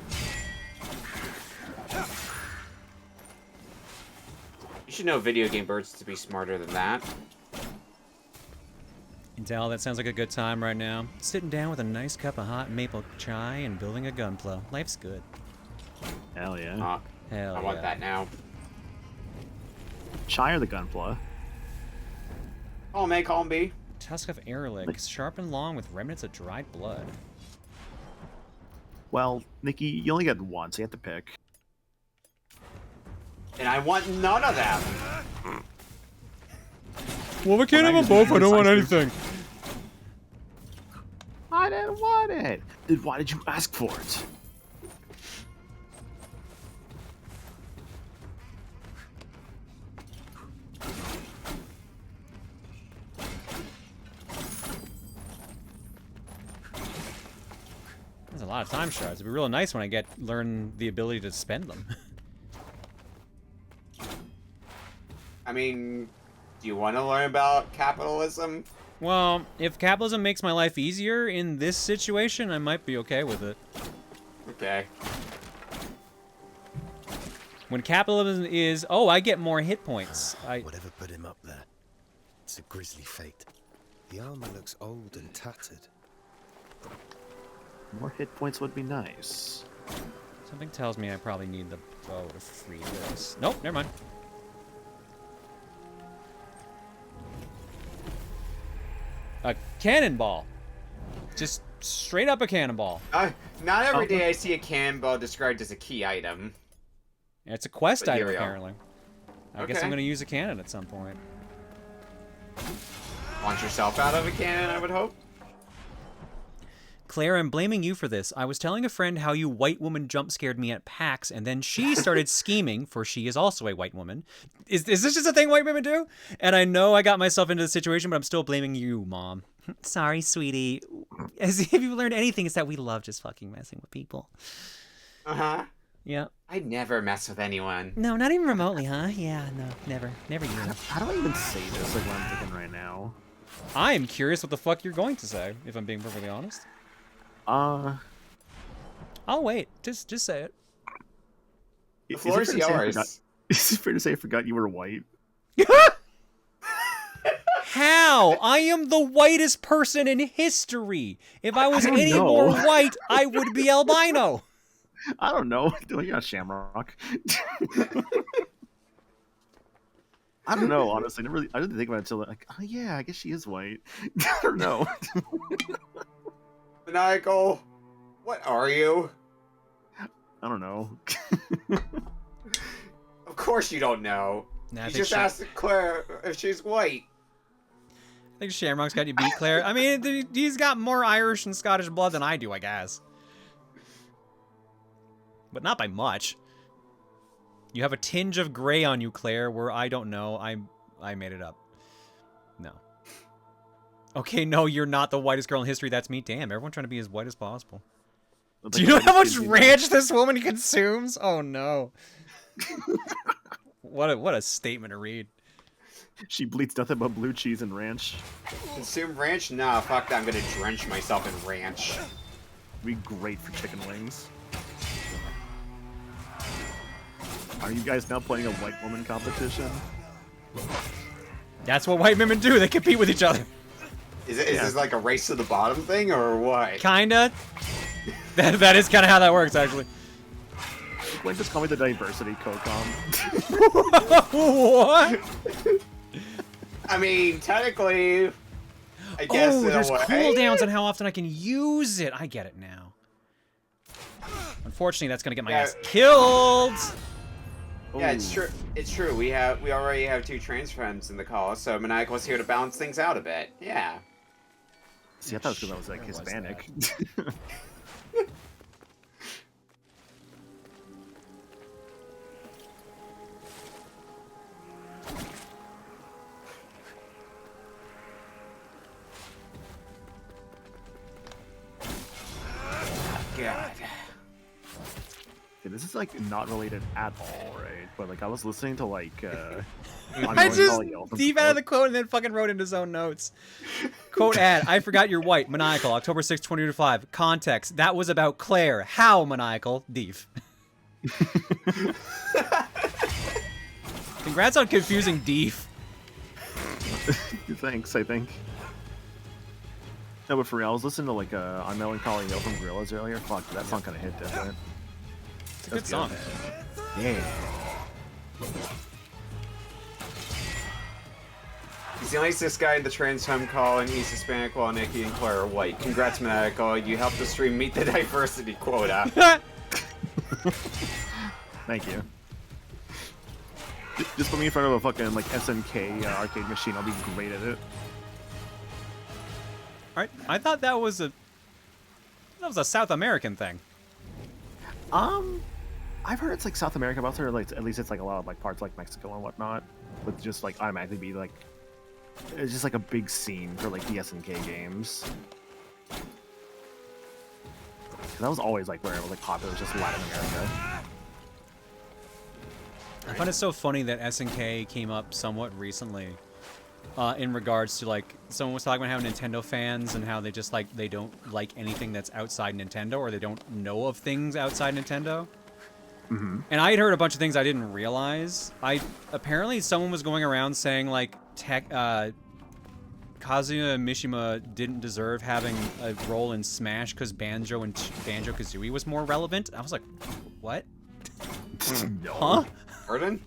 You should know video game birds to be smarter than that. Intel, that sounds like a good time right now. Sitting down with a nice cup of hot maple chai and building a gunpla. Life's good. Hell yeah. Hell I want that now. Chai or the gunpla? Call me, call me. Tusk of Erlich, sharp and long with remnants of dried blood. Well, Nikki, you only get one, so you have to pick. And I want none of them. Well, we can't have them both. I don't want anything. I didn't want it. Then why did you ask for it? That's a lot of time shards. It'd be real nice when I learn the ability to spend them. I mean, do you want to learn about capitalism? Well, if capitalism makes my life easier in this situation, I might be okay with it. Okay. When capitalism is, oh, I get more hit points. Whatever put him up there. It's a grisly fate. The armor looks old and tattered. More hit points would be nice. Something tells me I probably need the bow to free this. Nope, never mind. A cannonball. Just straight up a cannonball. Not every day I see a cannonball described as a key item. Yeah, it's a quest But item, here we are. apparently. I guess Okay. I'm going to use a cannon at some point. Launch yourself out of a cannon, I would hope. Claire, I'm blaming you for this. I was telling a friend how you white woman jump scared me at PAX, and then she started scheming, for she is also a white woman. Is this just a thing white women do? And I know I got myself into the situation, but I'm still blaming you, Mom. Sorry, sweetie. As if you learned anything, it's that we love just fucking messing with people. Uh-huh. Yeah. I never mess with anyone. No, not even remotely, huh? Yeah, no, never. Never you. How do I even say this, like what I'm thinking right now? I am curious what the fuck you're going to say, if I'm being perfectly honest. I'll wait. Just say it. The floor is yours. Is it fair to say I forgot you were white? How? I am the whitest person in history. If I was any more white, I would be albino. I don't know. You're not Shamrock. I don't know, honestly. I didn't think about it until like, oh yeah, I guess she is white. I don't know. Maniacal, what are you? I don't know. Of course you don't know. Nah, you just asked Claire if she's white. I think Shamrock's got you beat, Claire. I mean, he's got more Irish and Scottish blood than I do, I guess. But not by much. You have a tinge of gray on you, Claire, where I don't know. I made it up. No. Okay, no, you're not the whitest girl in history. That's me. Damn, everyone trying to be as white as possible. Do you know how much ranch this woman consumes? Oh, no. What a statement to read. She bleeds nothing but blue cheese and ranch. Consume ranch? Nah, fuck that. I'm gonna drench myself in ranch. Be great for chicken wings. Are you guys now playing a white woman competition? That's what white women do. They compete with each other. Is this like a race to the bottom thing, or what? Kinda. That is kind of how that works, actually. Like, just call me the diversity Kokon. What? I mean, technically, I guess in there's a way. cooldowns on how often I can use it. I get it now. Unfortunately, that's gonna get my ass killed. Yeah, it's true. It's true. We already have 2 trans friends in the call, so Maniacal's here to balance things out a bit. Yeah. See, I thought it was because I was like Hispanic. God. Okay, this is like not related at all, right? But like I was listening to like I just deep out of the quote and then fucking wrote in his own notes. Quote ad, I forgot you're white, Maniacal, October 6, 2025. Context, that was about Claire. How, Maniacal? Deef. Congrats on confusing Deef. Thanks, I think. No, but for real, I was listening to like On Melancholy Hill from Gorillaz earlier. Fuck, that song kind of hit different. It's a good song. Yeah. He's the only cis guy in the trans home call, and he's Hispanic while Nikki and Claire are white. Congrats, Maniacal. You helped the stream meet the diversity quota. Thank you. Just put me in front of a fucking like SNK arcade machine. I'll be great at it. Alright, I thought that was a South American thing. I've heard it's like South America, but also like at least it's like a lot of like parts like Mexico and whatnot, would just like automatically be like it's just like a big scene for like the SNK games. Cause that was always like where it was like popular, was just Latin America. I find it so funny that SNK came up somewhat recently. In regards to like someone was talking about how Nintendo fans and how they just like they don't like anything that's outside Nintendo, or they don't know of things outside Nintendo. Mm-hmm. And I had heard a bunch of things I didn't realize. Apparently someone was going around saying like Kazuya Mishima didn't deserve having a role in Smash because Banjo Kazooie was more relevant. I was like, what? No. Huh? Pardon?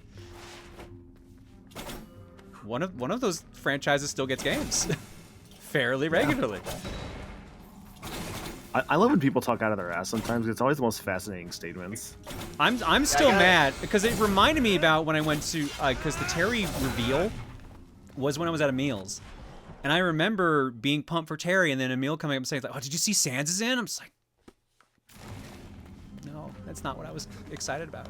One of those franchises still gets games fairly regularly. I love when people talk out of their ass sometimes. It's always the most fascinating statements. I'm still mad because it reminded me about when I went to because the Terry reveal was when I was at Emil's, and I remember being pumped for Terry, and then Emil coming up and saying like, "Oh, did you see Sans is in?" I'm just like, no, that's not what I was excited about.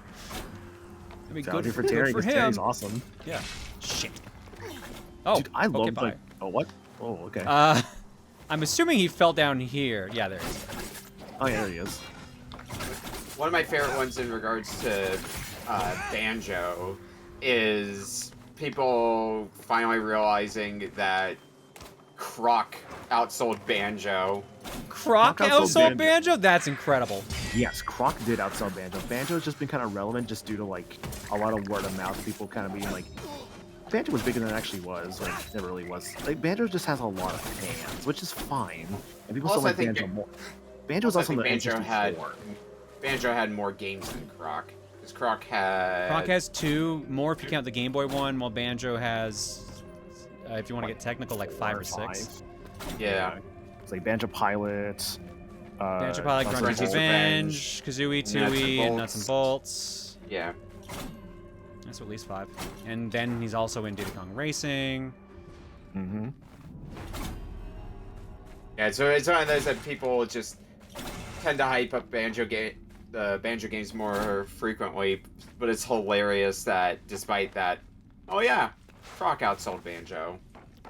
I mean, good for Terry. Good for him. Terry's awesome. Yeah. Shit. Oh, dude, I love okay, like. Oh what? Oh okay. I'm assuming he fell down here. Yeah, there he is. Oh yeah, there he is. One of my favorite ones in regards to Banjo is people finally realizing that Croc outsold Banjo. Croc outsold Banjo? That's incredible. Yes, Croc did outsell Banjo. Banjo's just been kind of relevant just due to like a lot of word of mouth. People kind of being like, Banjo was bigger than it actually was. Like, never really was. Like, Banjo just has a lot of fans, which is fine. And people still like Banjo more. Banjo's also in the N64. Banjo had more games than Croc. Because Croc has 2 more if you count the Game Boy one, while Banjo has, if you want to get technical, like 5 or 6. Yeah. It's like Banjo Pilot. Banjo Pilot, Grunty's Revenge, Kazooie, Tooie, and Nuts and Bolts. Yeah. That's at least 5. And then he's also in Diddy Kong Racing. Mm-hmm. Yeah, so it's one of those that people just tend to hype up the Banjo games more frequently, but it's hilarious that despite that, oh yeah, Croc outsold Banjo.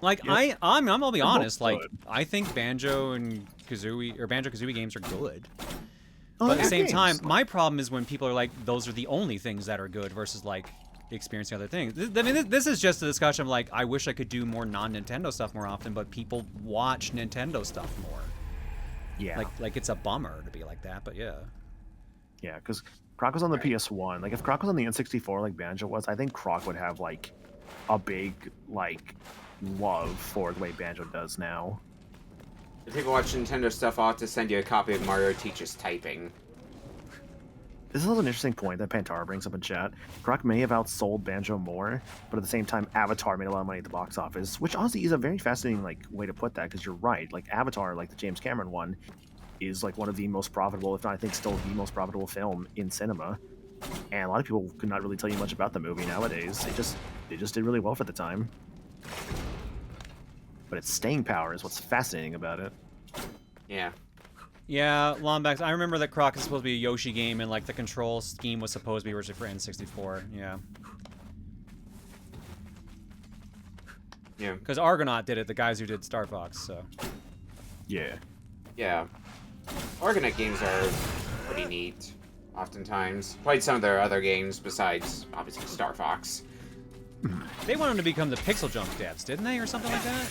Like I'll be honest, like I think Banjo and Kazooie or Banjo Kazooie games are good. But at the same time, my problem is when people are like, those are the only things that are good versus like experiencing other things. I mean, this is just a discussion of like, I wish I could do more non-Nintendo stuff more often, but people watch Nintendo stuff more. Yeah. Like it's a bummer to be like that, but yeah. Yeah, because Croc was on the PS1. Like, if Croc was on the N64 like Banjo was, I think Croc would have like a big like love for the way Banjo does now. If people watch Nintendo stuff, I'll have to send you a copy of Mario Teaches Typing. This is an interesting point that Pantara brings up in chat. Croc may have outsold Banjo more, but at the same time, Avatar made a lot of money at the box office, which honestly is a very fascinating way to put that, because you're right. Like, Avatar, like the James Cameron one, is like one of the most profitable, if not I think still the most profitable film in cinema. And a lot of people could not really tell you much about the movie nowadays. They just did really well for the time. But its staying power is what's fascinating about it. Yeah. Yeah, Lombax. I remember that Croc is supposed to be a Yoshi game, and like the control scheme was supposed to be originally for N64. Yeah. Yeah. Because Argonaut did it, the guys who did Star Fox. So. Yeah. Yeah. Argonaut games are pretty neat. Oftentimes, played some of their other games besides obviously Star Fox. They wanted to become the Pixel Junk devs, didn't they, or something like that?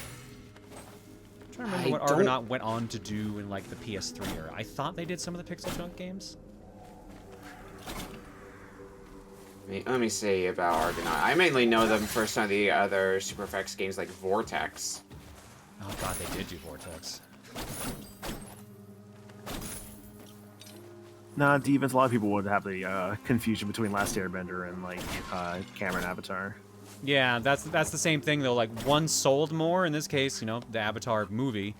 I'm trying to remember what Argonaut went on to do in like the PS3 era. I thought they did some of the Pixel Junk games. Let me see about Argonaut. I mainly know them for some of the other Super FX games like Vortex. Oh god, they did do Vortex. Nah, Devens, a lot of people would have the confusion between Last Airbender and like Cameron Avatar. Yeah, that's the same thing though. Like one sold more in this case, you know, the Avatar movie,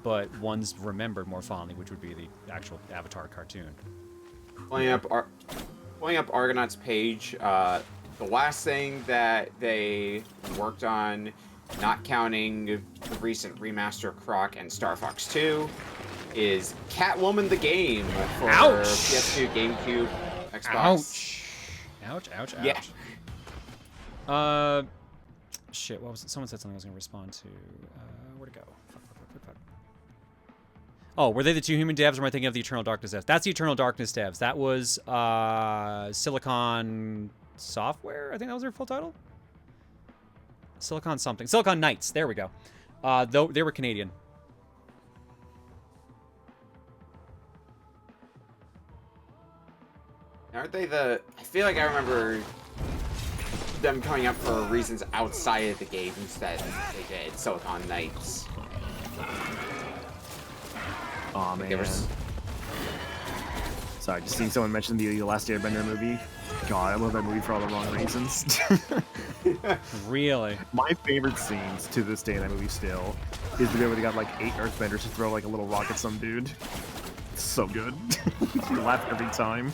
but one's remembered more fondly, which would be the actual Avatar cartoon. Pulling up Argonaut's page, the last thing that they worked on, not counting the recent remaster Croc and Star Fox 2, is Catwoman the game for PS2, GameCube, Xbox. Ouch. Ouch. Yeah. Shit, what was it? Someone said something I was going to respond to. Where'd it go? Fuck. Oh, were they the two human devs, or am I thinking of the Eternal Darkness devs? That's the Eternal Darkness devs. That was Silicon Software? I think that was their full title? Silicon something. Silicon Knights. There we go. Though they were Canadian. Aren't they the... I feel like I remember them coming up for reasons outside of the games that they did. Silicon Knights. Aw, man. Sorry, just seeing someone mention the Last Airbender movie. God, I love that movie for all the wrong reasons. Really? My favorite scenes to this day in that movie still is the bit where they got like 8 earthbenders to throw like a little rock at some dude. It's so good. You laugh every time.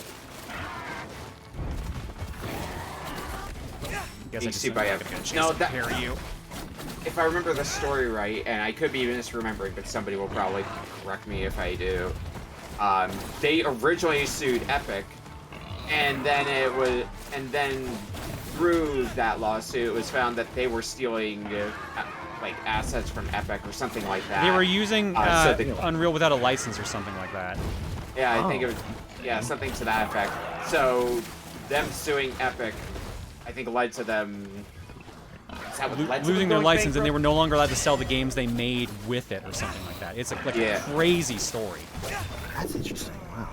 Guess I just by no, that you. If I remember the story right, and I could be misremembering, but somebody will probably correct me if I do. They originally sued Epic, and then through that lawsuit, it was found that they were stealing like assets from Epic or something like that. They were using Unreal without a license or something like that. Yeah, I think it was something to that effect. So them suing Epic, I think led to them losing their license, and they were no longer allowed to sell the games they made with it or something like that. It's a crazy story. That's interesting. Wow.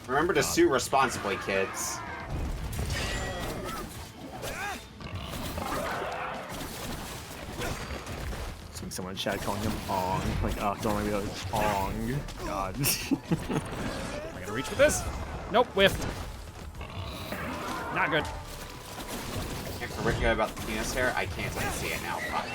Remember to sue responsibly, kids. Seeing someone in chat calling him Ong. Like, oh, don't let me go. Ong. God. Am I gonna reach with this? Nope, whiffed. Not good. Can't forget about the penis hair. I can't unsee it now. Fuck.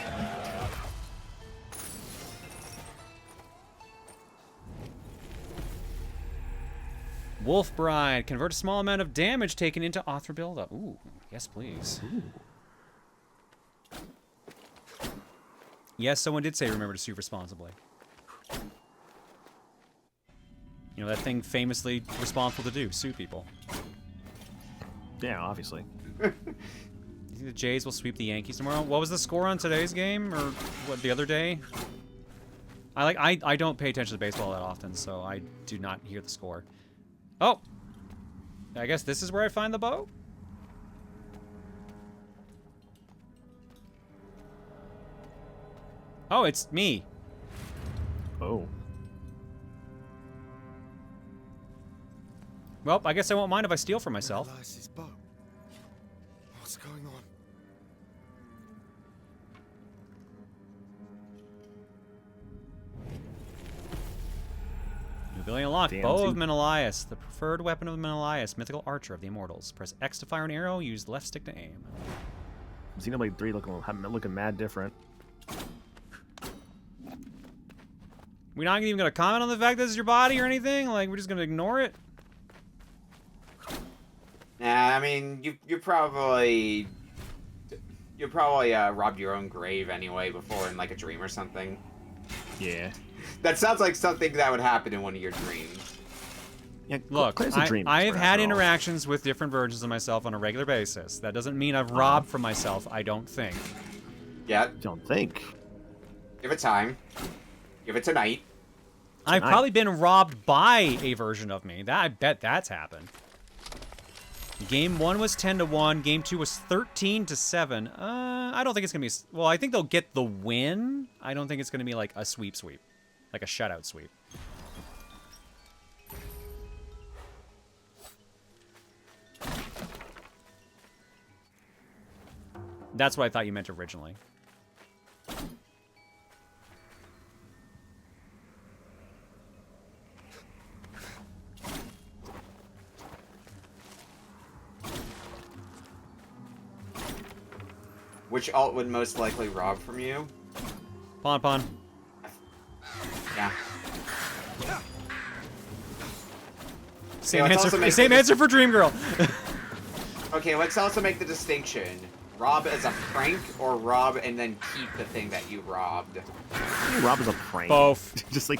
Wolf Bride. Convert a small amount of damage taken into Author buildup. Ooh, yes, please. Ooh. Yes, someone did say remember to sue responsibly. You know, that thing famously responsible to do, sue people. Yeah, obviously. You think the Jays will sweep the Yankees tomorrow? What was the score on today's game, or what, the other day? I don't pay attention to baseball that often, so I do not hear the score. Oh! I guess this is where I find the bow? Oh, it's me. Oh. Well, I guess I won't mind if I steal for myself. What's going on? Ability unlocked. Damn, Bow too. of Menelaus. The preferred weapon of Menelaus. Mythical archer of the immortals. Press X to fire an arrow. Use left stick to aim. Xenoblade 3 looking mad different. We're not even gonna comment on the fact this is your body or anything? Like, we're just gonna ignore it? Nah, I mean, you probably robbed your own grave anyway before in like a dream or something. Yeah. That sounds like something that would happen in one of your dreams. Yeah, Look, Claire's a dream I have expert had after all. interactions with different versions of myself on a regular basis. That doesn't mean I've robbed from myself, I don't think. Yeah. Don't think. Give it time. Give it tonight. I've probably been robbed by a version of me. I bet that's happened. Game 1 was 10-1. Game 2 was 13-7. I don't think it's gonna be. Well, I think they'll get the win. I don't think it's gonna be like a sweep, like a shutout sweep. That's what I thought you meant originally. Which alt would most likely rob from you? Pon. Yeah. Same answer for Dream Girl. Okay, let's also make the distinction. Rob as a prank or rob and then keep the thing that you robbed? Rob is a prank. Both. Just like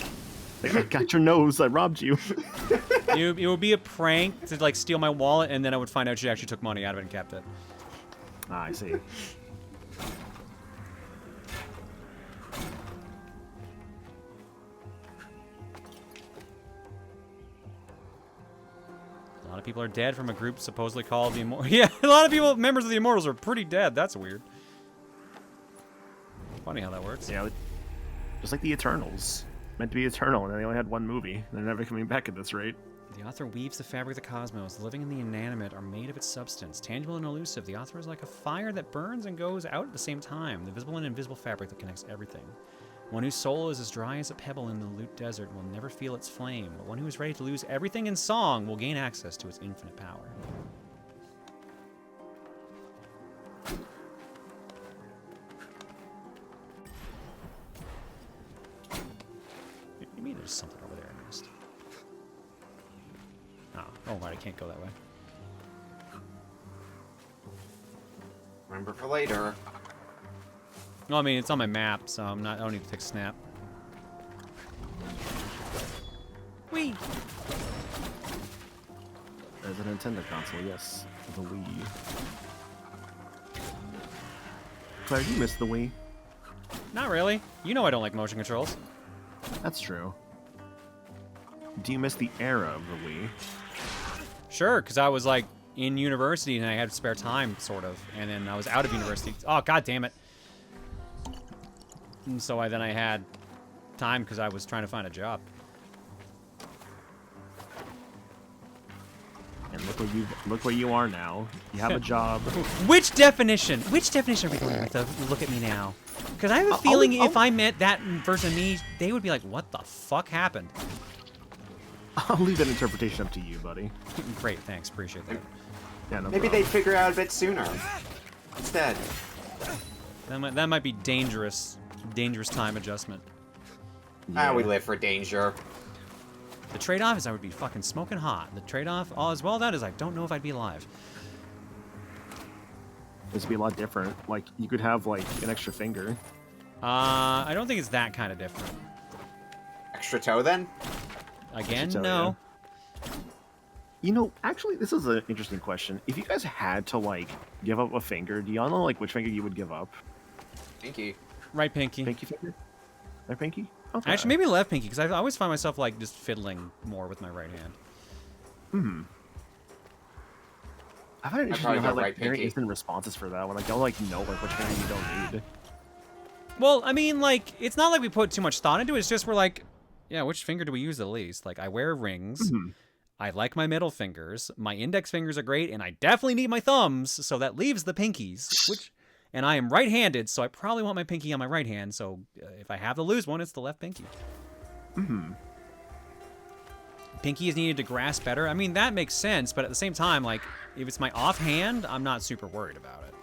I got your nose, I robbed you. It would be a prank to like steal my wallet, and then I would find out she actually took money out of it and kept it. Ah, I see. A lot of people are dead from a group supposedly called the Immortals. Yeah, a lot of people, members of the Immortals, are pretty dead. That's weird. Funny how that works. Yeah, just like the Eternals. Meant to be eternal, and they only had one movie. They're never coming back at this rate. The author weaves the fabric of the cosmos. The living and the inanimate are made of its substance. Tangible and elusive, the author is like a fire that burns and goes out at the same time. The visible and invisible fabric that connects everything. One whose soul is as dry as a pebble in the Loot Desert will never feel its flame. But one who is ready to lose everything in song will gain access to its infinite power. Maybe there's something over there I missed. Oh, right, I can't go that way. Remember for later. No, I mean, it's on my map, so I don't need to take a snap. Whee! There's a Nintendo console, yes. The Wii. Claire, you missed the Wii. Not really. You know I don't like motion controls. That's true. Do you miss the era of the Wii? Sure, because I was like in university and I had spare time, sort of, and then I was out of university. Oh, god damn it! And so I had time because I was trying to find a job. And look where you are now. You have a job. Which definition? Which definition are we going with? Look at me now. Because I have a feeling if I met that version of me, they would be like, "What the fuck happened?" I'll leave that interpretation up to you, buddy. Great, thanks. Appreciate that. Yeah, no Maybe problem. they'd figure out a bit sooner. Instead. That might be dangerous. Dangerous time adjustment. Ah, we live for danger. The trade-off is I would be fucking smoking hot. The trade-off, all as well, that is I don't know if I'd be alive. This would be a lot different. Like, you could have, like, an extra finger. I don't think it's that kind of different. Extra toe, then? Again, Extra toe, no. yeah. You know, actually, this is an interesting question. If you guys had to, like, give up a finger, do y'all know, like, which finger you would give up? Pinky. Right pinky. Pinky finger? Right pinky? Okay. Actually, maybe left pinky, because I always find myself, like, just fiddling more with my right hand. I find it interesting probably how, got like, right very pinky. instant responses for that. When, like, y'all, like, know, like, which finger you don't need. Well, I mean, like, it's not like we put too much thought into it. It's just we're like, yeah, which finger do we use the least? Like, I wear rings. I like my middle fingers. My index fingers are great, and I definitely need my thumbs, so that leaves the pinkies. And I am right-handed, so I probably want my pinky on my right hand, so if I have to lose one, it's the left pinky. pinky is needed to grasp better. I mean, that makes sense, but at the same time, like, if it's my offhand, I'm not super worried about it.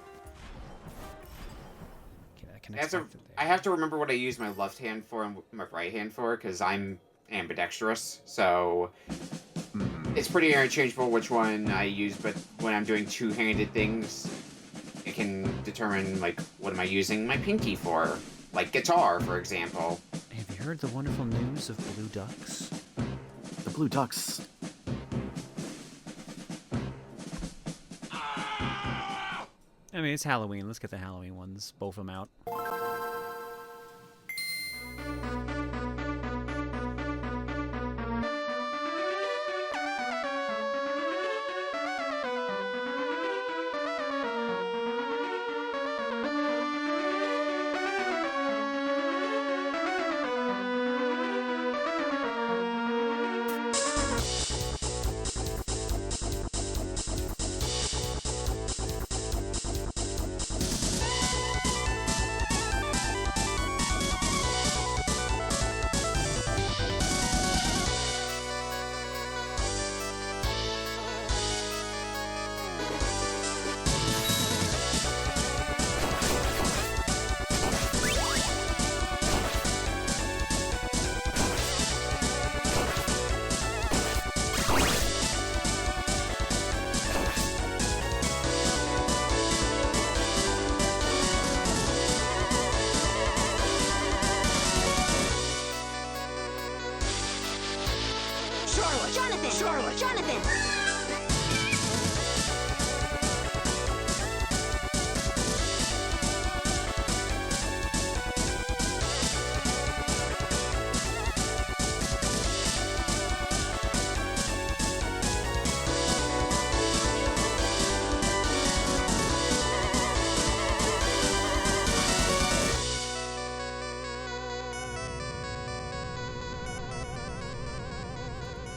Okay, that connects back to there. I have to remember what I use my left hand for and my right hand for, because I'm ambidextrous, so it's pretty interchangeable which one I use, but when I'm doing two-handed things, it can determine, like, what am I using my pinky for? Like guitar, for example. Have you heard the wonderful news of blue ducks? The blue ducks. I mean, it's Halloween. Let's get the Halloween ones, both of them out.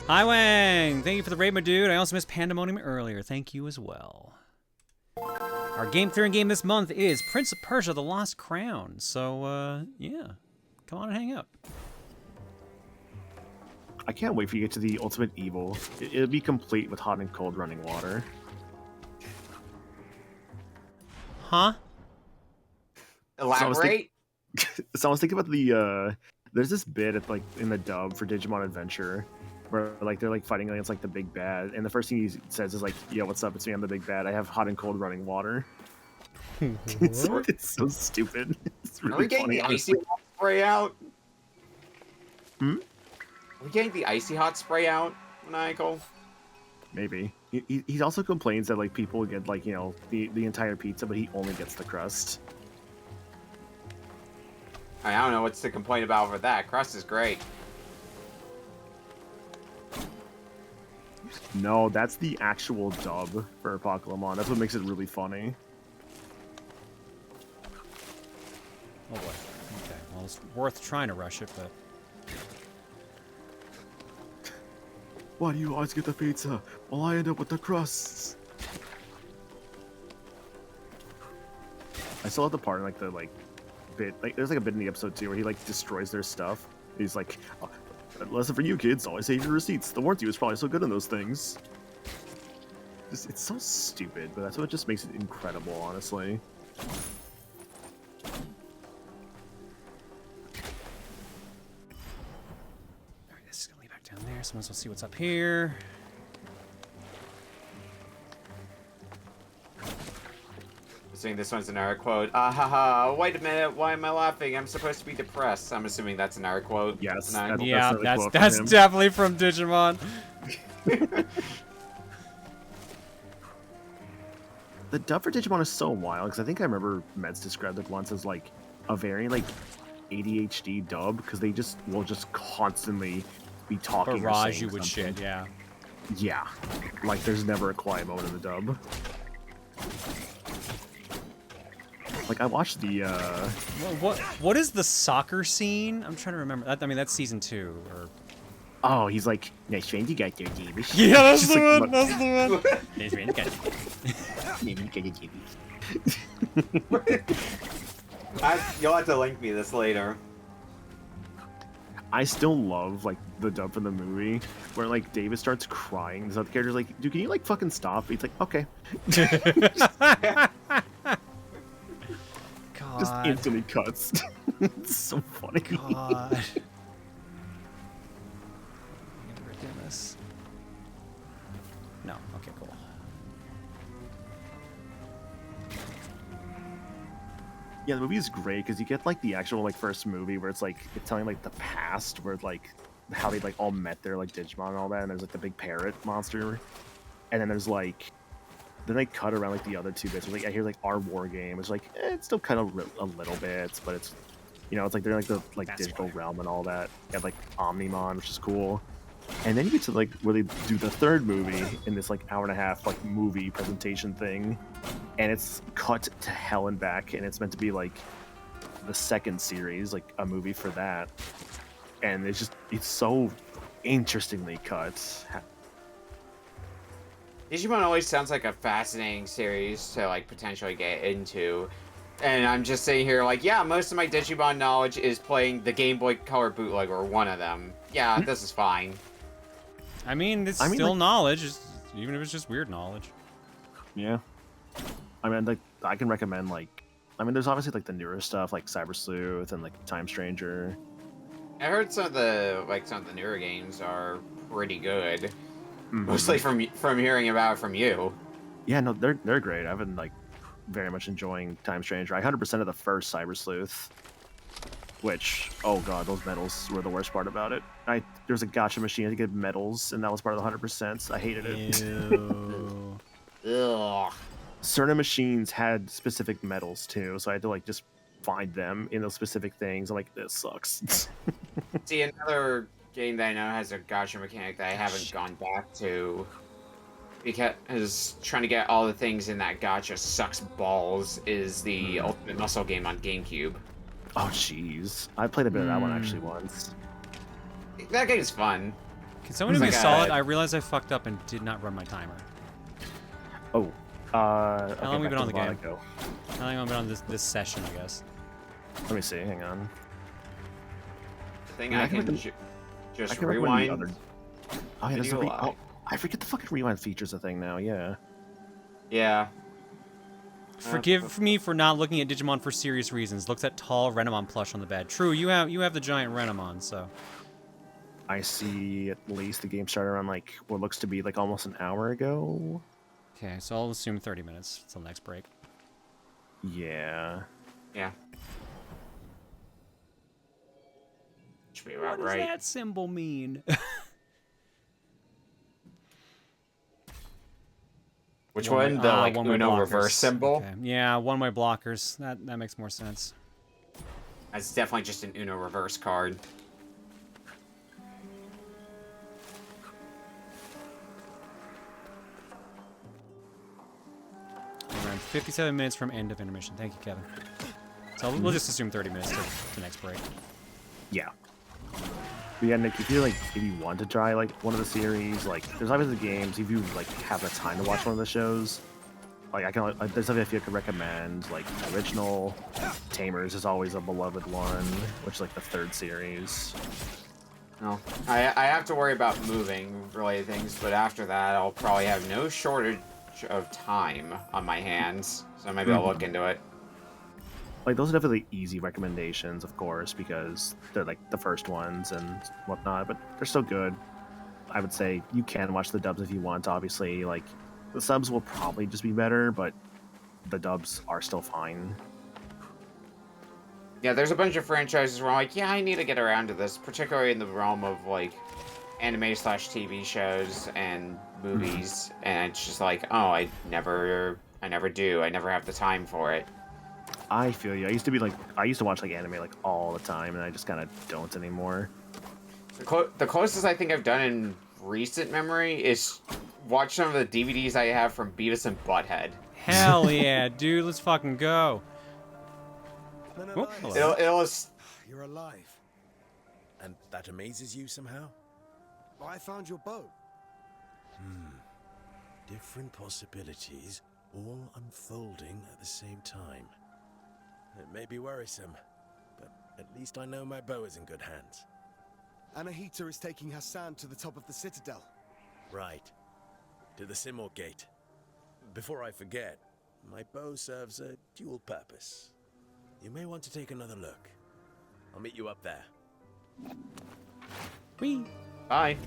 Hi, Wang! Thank you for the raid, my dude. I also missed Pandemonium earlier. Thank you as well. Our game clearing game this month is Prince of Persia: The Lost Crown. So, yeah. Come on and hang out. I can't wait for you to get to the ultimate evil. It'll be complete with hot and cold running water. Huh? Elaborate? So I was thinking about the, there's this bit at, like, in the dub for Digimon Adventure where, like, they're, like, fighting against, like, the big bad, and the first thing he says is, like, yo, what's up? It's me, I'm the big bad. I have hot and cold running water. It's so stupid. It's really Are we getting funny, the honestly. icy hot spray out? Hmm? Are we getting the icy hot spray out, Maniacal? Maybe. He also complains that, like, people get, like, you know, the entire pizza, but he only gets the crust. I don't know what's to complain about for that. Crust is great. No, that's the actual dub for Pokemon. That's what makes it really funny. Oh boy. Okay. Well, it's worth trying to rush it, but... Why do you always get the pizza while I end up with the crusts? I still have the part in, like, the, like, bit, like, there's, like, a bit in the episode, too, where he, like, destroys their stuff. He's like, oh, lesson for you kids, always save your receipts. The warranty was probably so good in those things. It's so stupid, but that's what just makes it incredible, honestly. Alright, this is gonna lead back down there. Someone else will see what's up here. Assuming this one's an error quote. Haha, wait a minute, why am I laughing? I'm supposed to be depressed. I'm assuming that's an error quote. Yes, yeah, that's definitely from Digimon. The dub for Digimon is so wild, because I think I remember Meds described it once as, like, a very, like, ADHD dub, because they just will just constantly be talking or Barrage saying you with something. shit, yeah. Yeah. Like, there's never a quiet moment in the dub. Like, I watched the, What is the soccer scene? I'm trying to remember. I mean, that's season 2, or... Oh, he's like, nice friend you got there, Davis. Yeah, that's the Just one, like, that's the one. Nice friend you got there. You'll have to link me this later. I still love like the dub for the movie where like David starts crying. The other character's like, "Dude, can you like fucking stop?" He's like, "Okay." God. Just instantly cuts. It's so funny. God. I'm never doing this. No. Okay. Cool. Yeah, the movie is great because you get like the actual like first movie where it's like it's telling like the past where like how they like all met their like Digimon and all that, and there's like the big parrot monster, and then there's like then they cut around like the other two bits. It's like I hear like our war game. It's like it's still kind of a little bit, but it's it's like they're like the like That's digital why. realm and all that. You have like Omnimon, which is cool. And then you get to like where they do the third movie in this like hour and a half like movie presentation thing, and it's cut to hell and back, and it's meant to be like the second series, like a movie for that. And it's so interestingly cut. Digimon always sounds like a fascinating series to like potentially get into. And I'm just sitting here like, yeah, most of my Digimon knowledge is playing the Game Boy Color bootleg or one of them. Yeah, this is fine. I mean, it's still like, knowledge, even if it's just weird knowledge. Yeah. I mean, like, I can recommend, like, I mean, there's obviously, like, the newer stuff, like Cyber Sleuth and, like, Time Stranger. I heard some of the newer games are pretty good. Mostly from hearing about it from you. Yeah, no, they're great. I've been, like, very much enjoying Time Stranger. I 100% of the first Cyber Sleuth. Which, oh god, those medals were the worst part about it. There's a gacha machine to get medals, and that was part of the 100%. I hated it. Ew. Ugh. Certain machines had specific medals too, so I had to like just find them in those specific things. I'm like, this sucks. See, another game that I know has a gacha mechanic that I haven't gone back to because trying to get all the things in that gacha sucks balls is the Ultimate Muscle game on GameCube. Oh, jeez. I played a bit of that one actually once. That game is fun. Can someone do me a solid? I realized I fucked up and did not run my timer. Oh. How long have we been on the game? How long have we been on this session, I guess? Let me see. Hang on. The thing I can just rewind. Oh, yeah, there's I forget the fucking rewind feature's a thing now, yeah. Yeah. Forgive me for not looking at Digimon for serious reasons. Looks at tall Renamon plush on the bed. True, you have the giant Renamon, so. I see at least the game started around like what looks to be like almost an hour ago. Okay, so I'll assume 30 minutes until next break. Yeah. Yeah. Should be about right. What does that symbol mean? Which one? The like Uno reverse symbol? Okay. Yeah, one-way blockers. That makes more sense. That's definitely just an Uno reverse card. Around 57 minutes from end of intermission. Thank you, Kevin. So we'll just assume 30 minutes to the next break. Yeah. But yeah, Nick, if you want to try like one of the series, like there's obviously games. If you like have the time to watch one of the shows, like there's something I feel I could recommend. Like original Tamers is always a beloved one, which is like the third series. No, I have to worry about moving related things, but after that I'll probably have no shortage of time on my hands, so maybe I'll look into it. Like, those are definitely easy recommendations, of course, because they're, like, the first ones and whatnot, but they're still good. I would say you can watch the dubs if you want, obviously. Like, the subs will probably just be better, but the dubs are still fine. Yeah, there's a bunch of franchises where I'm like, yeah, I need to get around to this, particularly in the realm of, like, anime/TV shows and movies, and it's just like, oh, I never do. I never have the time for it. I feel you. I used to watch like anime like all the time, and I just kind of don't anymore. The closest I think I've done in recent memory is watch some of the DVDs I have from Beavis and Butthead. Hell yeah, dude, let's fucking go. You're alive. And that amazes you somehow? I found your boat. Different possibilities, all unfolding at the same time. It may be worrisome, but at least I know my bow is in good hands. Anahita is taking Hassan to the top of the citadel. Right. To the Simorg Gate. Before I forget, my bow serves a dual purpose. You may want to take another look. I'll meet you up there. Whee! Bye.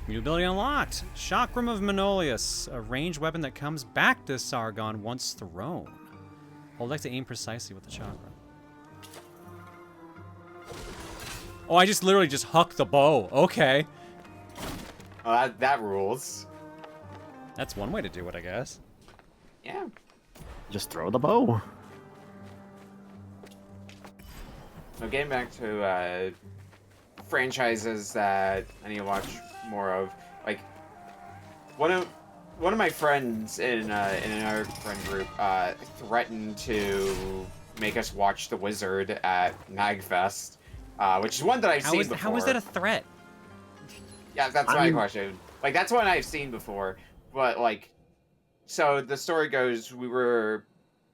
New ability unlocked. Chakram of Manolius, a ranged weapon that comes back to Sargon once thrown. Hold X to aim precisely with the chakra. Oh, I just literally just huck the bow. Okay. Oh, that rules. That's one way to do it, I guess. Yeah. Just throw the bow. So getting back to franchises that I need to watch more of, like one of my friends in another friend group threatened to make us watch The Wizard at MagFest, which is one that I've seen before. How is that a threat? Yeah, that's my question. Like, that's one I've seen before, but like, so the story goes, we were,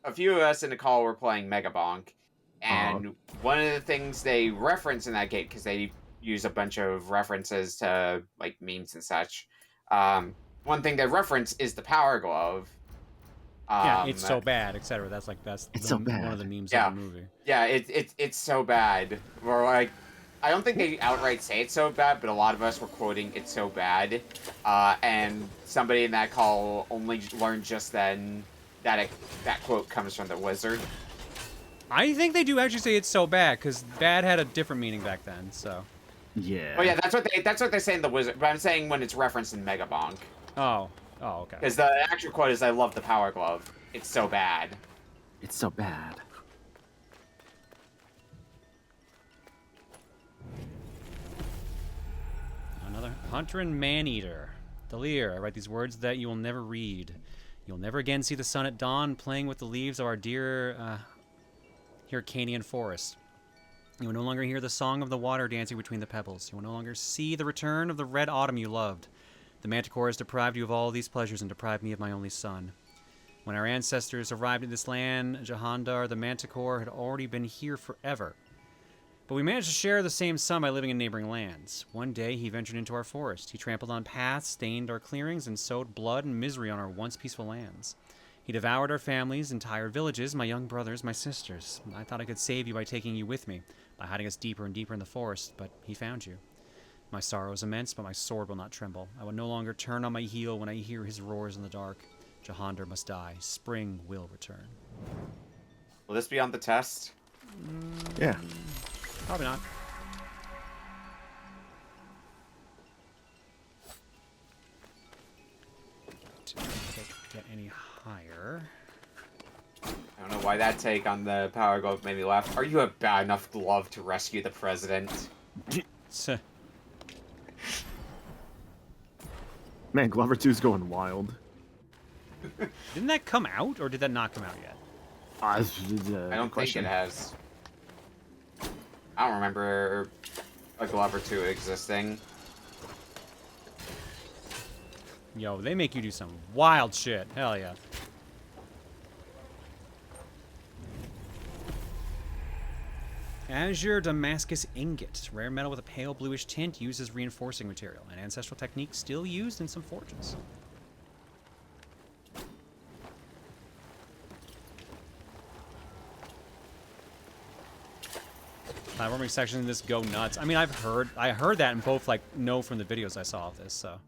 a few of us in the call were playing Megabonk, and one of the things they reference in that game, because they use a bunch of references to like memes and such, one thing they reference is the Power Glove. Yeah, it's so bad, etc. That's so bad. One of the memes Yeah. of the movie. Yeah, it's so bad. We're like, I don't think they outright say it's so bad, but a lot of us were quoting "it's so bad," and somebody in that call only learned just then that that quote comes from The Wizard. I think they do actually say it's so bad, because bad had a different meaning back then. So. Yeah. Oh yeah, that's what they say in The Wizard. But I'm saying when it's referenced in Megabonk. Oh, okay. Because the actual quote is, "I love the Power Glove. It's so bad." It's so bad. Another Hunter and Maneater. Delir, I write these words that you will never read. You'll never again see the sun at dawn playing with the leaves of our dear Hyrcanian forest. You will no longer hear the song of the water dancing between the pebbles. You will no longer see the return of the red autumn you loved. The Manticore has deprived you of all these pleasures and deprived me of my only son. When our ancestors arrived in this land, Jahandar, the Manticore, had already been here forever. But we managed to share the same sun by living in neighboring lands. One day, he ventured into our forest. He trampled on paths, stained our clearings, and sowed blood and misery on our once peaceful lands. He devoured our families, entire villages, my young brothers, my sisters. I thought I could save you by taking you with me, by hiding us deeper and deeper in the forest, but he found you. My sorrow is immense, but my sword will not tremble. I will no longer turn on my heel when I hear his roars in the dark. Jahandar must die. Spring will return. Will this be on the test? Yeah. Probably not. Get any higher. I don't know why that take on the Power Glove made me laugh. Are you a bad enough glove to rescue the president? Man, Glover 2's going wild. Didn't that come out, or did that not come out yet? I don't think it has. I don't remember a Glover 2 existing. Yo, they make you do some wild shit. Hell yeah. Azure Damascus Ingot. Rare metal with a pale bluish tint, used as reinforcing material. An ancestral technique still used in some forges. Platforming sections in this go nuts. I mean, I heard that, and both like know from the videos I saw of this. So.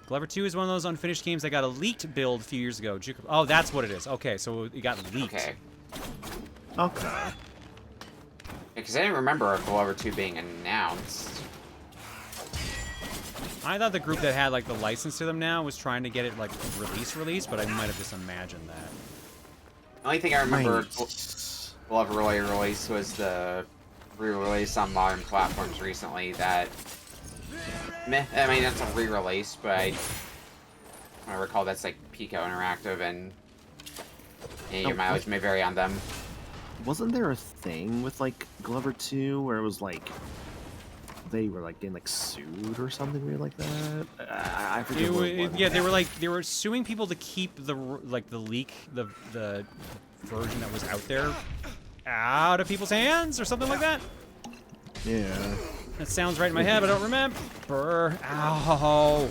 Glover 2 is one of those unfinished games that got a leaked build a few years ago. Oh, that's what it is. Okay, so it got leaked. Okay. Okay. Because I didn't remember a Glover 2 being announced. I thought the group that had like the license to them now was trying to get it like release, but I might have just imagined that. The only thing I remember Glover release was the re-release on modern platforms recently that... Meh. I mean, that's a re-release, but I recall that's like Pico Interactive, and your mileage may vary on them. Wasn't there a thing with like Glover 2 where it was like they were like getting like sued or something weird like that. I forget what it was. Yeah, they were suing people to keep the leak, the version that was out there out of people's hands or something like that. Yeah. That sounds right in my head, but I don't remember. Ow.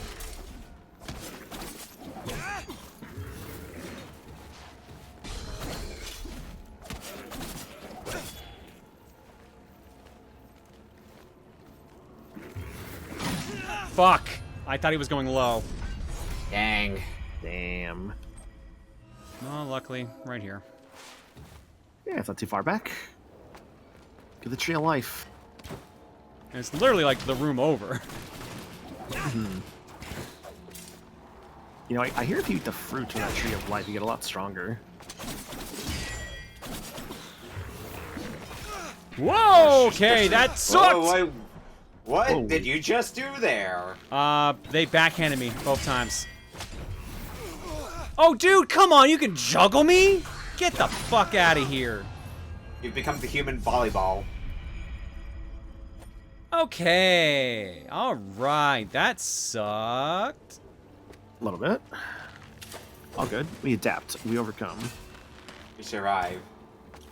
Fuck! I thought he was going low. Dang. Damn. Oh, luckily, right here. Yeah, it's not too far back. Get the tree of life. And it's literally like the room over. You know, I hear if you eat the fruit from that tree of life, you get a lot stronger. Whoa! Okay, that sucked! Whoa, what did you just do there? They backhanded me both times. Oh, dude, come on, you can juggle me? Get the fuck out of here. You've become the human volleyball. Okay, alright, that sucked. A little bit. All good. We adapt. We overcome. We survive.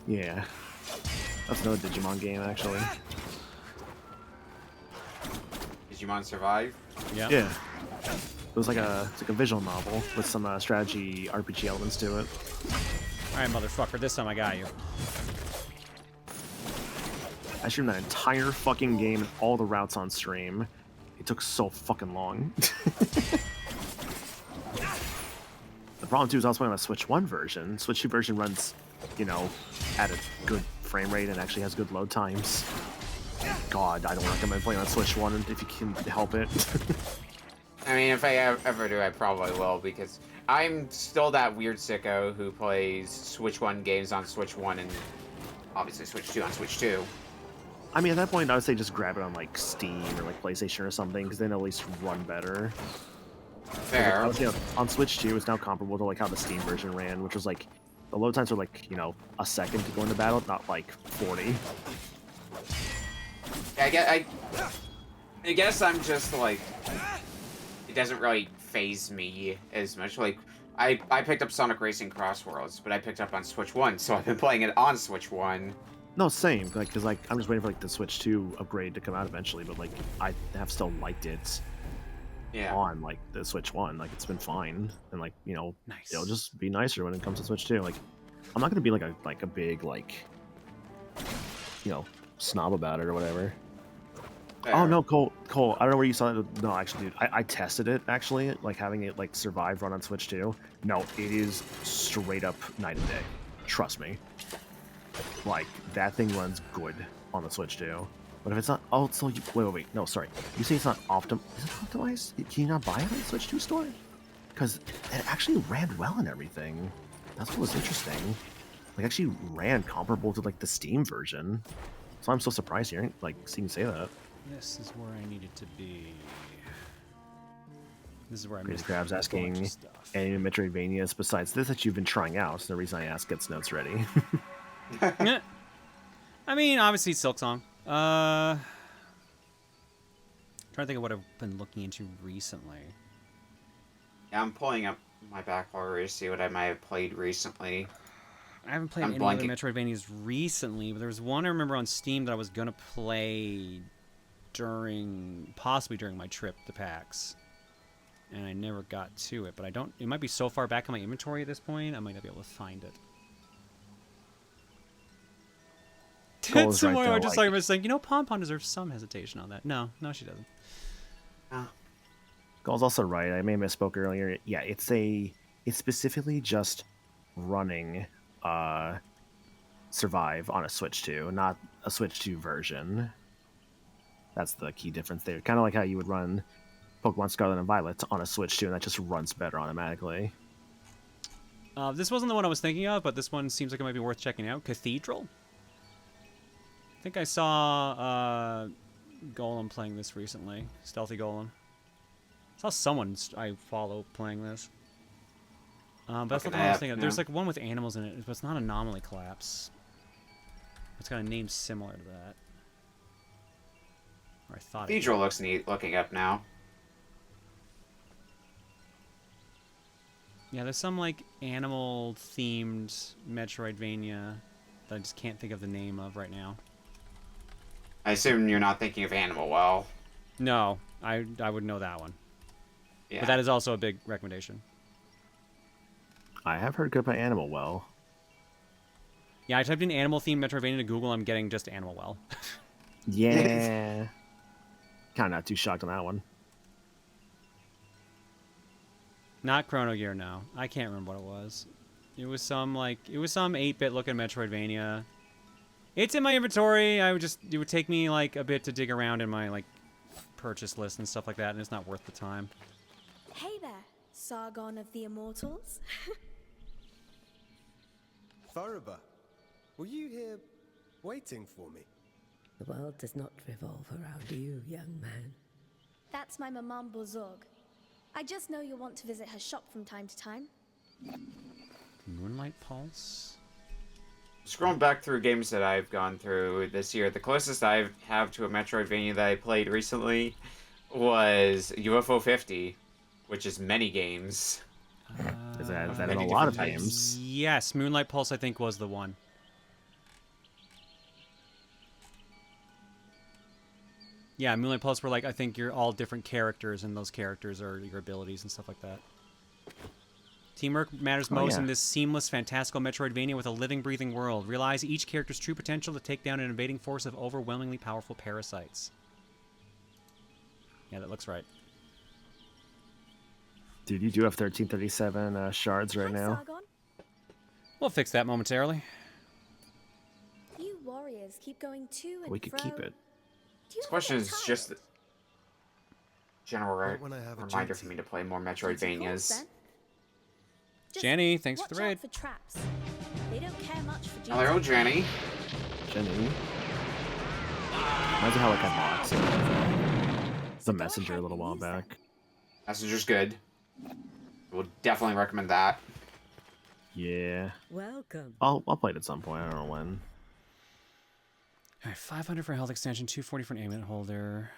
Yeah. That's another Digimon game, actually. Digimon Survive? Yeah. Yeah. It was like it's like a visual novel with some strategy RPG elements to it. Alright, motherfucker, this time I got you. I streamed that entire fucking game and all the routes on stream. It took so fucking long. The problem too is I was playing on a Switch 1 version. Switch 2 version runs, you know, at a good frame rate and actually has good load times. God, I don't recommend playing on Switch 1 if you can help it. I mean, if I ever do, I probably will, because I'm still that weird sicko who plays Switch 1 games on Switch 1 and obviously Switch 2 on Switch 2. I mean, at that point, I would say just grab it on, like, Steam or, like, PlayStation or something, because then at least run better. Fair. Like, you know, on Switch 2, it's now comparable to, like, how the Steam version ran, which was, like, the load times were, like, you know, a second to go into battle, not, like, 40. I guess I'm just, like, it doesn't really faze me as much. Like, I picked up Sonic Racing Cross Worlds, but I picked up on Switch 1, so I've been playing it on Switch 1. No, same. Like, cause like I'm just waiting for like the Switch 2 upgrade to come out eventually, but like I have still liked it. Yeah. On like the Switch 1, like it's been fine, and like you know, nice. It'll just be nicer when it comes to Switch 2. Like, I'm not gonna be like a big like, you know, snob about it or whatever. Fair. Oh no, Cole, I don't know where you saw it. No, actually, dude, I tested it actually, like having it like survive run on Switch 2. No, it is straight up night and day. Trust me. Like, that thing runs good on the Switch 2. But if it's not... Oh, so you... Wait. No, sorry. You say it's not optim... Is it optimized? Can you not buy it on the Switch 2 store? Because it actually ran well and everything. That's what was interesting. Like, actually ran comparable to, like, the Steam version. So I'm so surprised hearing, like, seeing you say that. This is where I needed to be. This is where I missed Grabs asking any Metroidvanias besides this that you've been trying out. So the reason I asked gets notes ready. I mean, obviously Silksong. Trying to think of what I've been looking into recently. Yeah, I'm pulling up my backlog to see what I might have played recently. I haven't played any other Metroidvanias recently, but there was one I remember on Steam that I was gonna play possibly during my trip to PAX. And I never got to it, but it might be so far back in my inventory at this point, I might not be able to find it. Someone just like was saying, you know, Pom deserves some hesitation on that. No, she doesn't. Gall's also right. I may have misspoke earlier. Yeah, it's specifically just running Survive on a Switch 2, not a Switch 2 version. That's the key difference there. Kind of like how you would run Pokemon Scarlet and Violet on a Switch 2, and that just runs better automatically. This wasn't the one I was thinking of, but this one seems like it might be worth checking out. Cathedral? I think I saw Golem playing this recently. Stealthy Golem. I saw someone I follow playing this. But that's not the one I was thinking of. There's like one with animals in it, but it's not Anomaly Collapse. It's got a name similar to that. Or I thought Cathedral looks neat looking up now. Yeah, there's some like animal-themed Metroidvania that I just can't think of the name of right now. I assume you're not thinking of Animal Well. No, I would know that one. Yeah. But that is also a big recommendation. I have heard good about Animal Well. Yeah, I typed in animal-themed Metroidvania to Google. I'm getting just Animal Well. Yeah. Kind of not too shocked on that one. Not Chrono Gear, no. I can't remember what it was. It was some 8-bit looking Metroidvania. It's in my inventory. It would take me like a bit to dig around in my like purchase list and stuff like that, and it's not worth the time. Hey there, Sargon of the Immortals. Faruba, were you here waiting for me? The world does not revolve around you, young man. That's my Maman Bozorg. I just know you'll want to visit her shop from time to time. Moonlight Pulse? Scrolling back through games that I've gone through this year, the closest I have to a Metroidvania that I played recently was UFO 50, which is many games. Is that in a lot of games? Yes, Moonlight Pulse I think was the one. Yeah, Moonlight Pulse were like, I think you're all different characters, and those characters are your abilities and stuff like that. Teamwork matters most in this seamless, fantastical Metroidvania with a living, breathing world. Realize each character's true potential to take down an invading force of overwhelmingly powerful parasites. Yeah, that looks right. Dude, you do have 1337 shards right now. Sargon, We'll fix that momentarily. you warriors keep going to and We could keep it. This question is just a general when I have a reminder for me to play more Metroidvanias. Jenny, thanks for the raid. for traps. They don't care much for Hello, Jenny. Jenny. Imagine how like I bought the Messenger a little while back. Messenger's good. We'll definitely recommend that. Yeah. Welcome. I'll play it at some point. I don't know when. All right, 500 for health extension, 240 for an amulet holder.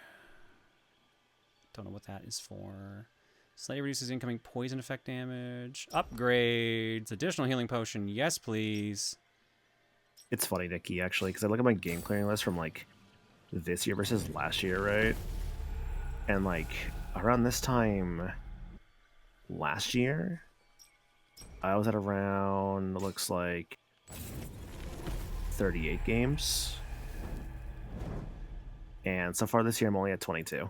Don't know what that is for. Slightly reduces incoming poison effect damage. Upgrades. Additional healing potion. Yes, please. It's funny, Nikki, actually, because I look at my game clearing list from like this year versus last year, right? And like around this time last year, I was at around, it looks like 38 games. And so far this year, I'm only at 22.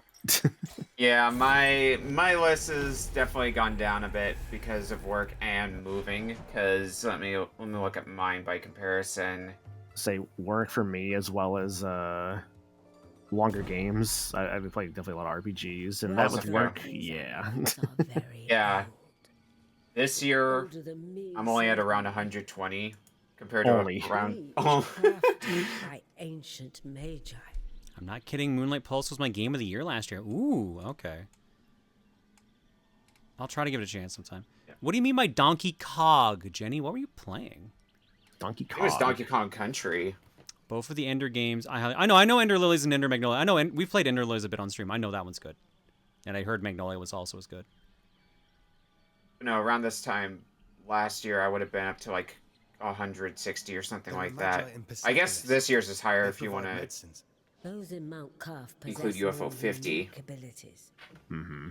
Yeah, my list has definitely gone down a bit because of work and moving. Because let me look at mine by comparison. Say work for me as well as longer games. I've been playing definitely a lot of RPGs, and that with work, yeah. Yeah. This year, I'm only at around 120 compared to around. By ancient magi. I'm not kidding. Moonlight Pulse was my game of the year last year. Ooh, okay. I'll try to give it a chance sometime. Yeah. What do you mean by Donkey Kong, Jenny? What were you playing? Donkey Kong. It was Donkey Kong Country. Both of the Ender games. I know Ender Lilies and Ender Magnolia. I know, and we played Ender Lilies a bit on stream. I know that one's good. And I heard Magnolia was also as good. No, around this time last year, I would have been up to like 160 or something like that. I guess this year's is higher if you want to Those in Mount Calf include possess UFO 50. abilities. Mm-hmm.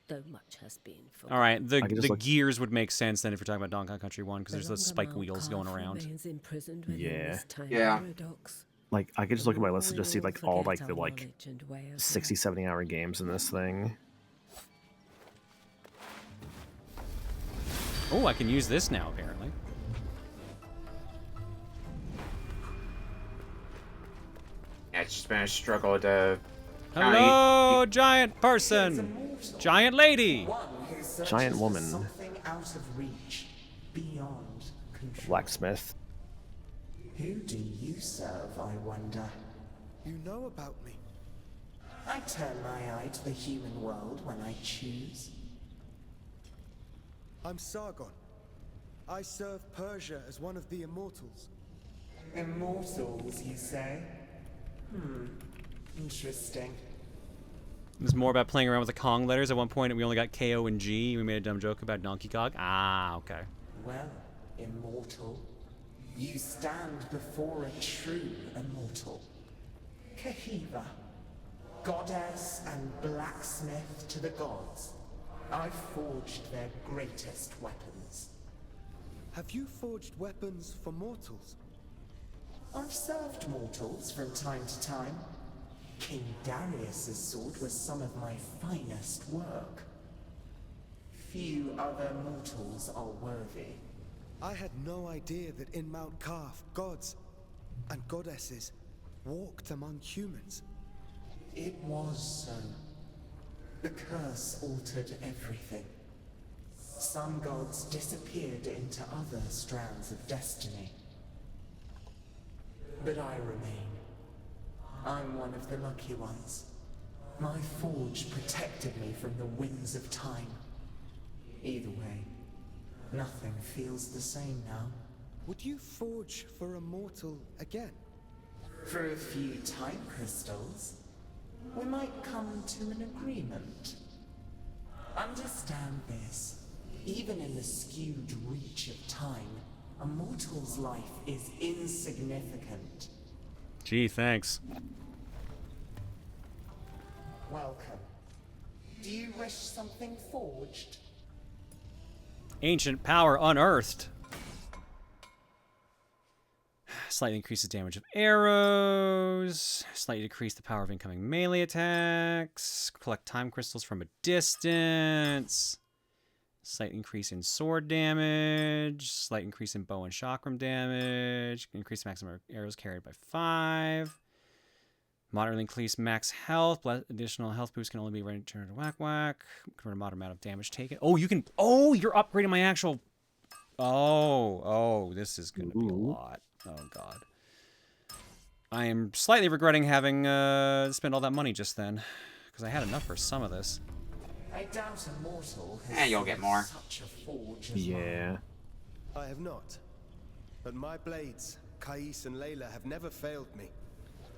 Though much has been forgotten. All right, the gears would make sense then if you're talking about Donkey Kong Country 1 because there's those spike wheels going around. Yeah. Yeah. Like I could just look at my list and just see like all like the 60, 70 hour games in this thing. Oh, I can use this now apparently. Yeah, it's just been a struggle to. Hello, giant person, giant lady, giant woman, something out of reach, beyond control. Blacksmith. Who do you serve, I wonder? You know about me. I turn my eye to the human world when I choose. I'm Sargon. I serve Persia as one of the immortals. Immortals, you say? Interesting. It was more about playing around with the Kong letters. At one point, we only got K-O and G. We made a dumb joke about Donkey Kong. Ah, okay. Well, immortal, you stand before a true immortal. Kahiva, goddess and blacksmith to the gods. I forged their greatest weapons. Have you forged weapons for mortals? I've served mortals from time to time. King Darius's sword was some of my finest work. Few other mortals are worthy. I had no idea that in Mount Karth, gods and goddesses walked among humans. It was so. The curse altered everything. Some gods disappeared into other strands of destiny. But I remain. I'm one of the lucky ones. My forge protected me from the winds of time. Either way, nothing feels the same now. Would you forge for a mortal again? For a few time crystals, we might come to an agreement. Understand this. Even in the skewed reach of time, a mortal's life is insignificant. Gee, thanks. Welcome. Do you wish something forged? Ancient power unearthed. Slightly increases damage of arrows. Slightly decrease the power of incoming melee attacks. Collect time crystals from a distance. Slight increase in sword damage. Slight increase in bow and chakram damage. Increase the maximum arrows carried by 5. Moderately increase max health. Additional health boost can only be returned to whack whack. Convert a moderate amount of damage taken. Oh, you can. Oh, you're upgrading my actual. Oh, this is going to be a lot. Oh, God. I am slightly regretting having spent all that money just then. Because I had enough for some of this. I doubt a mortal has you'll get more. Such a forge as mine. I have not. But my blades, Kais and Layla, have never failed me.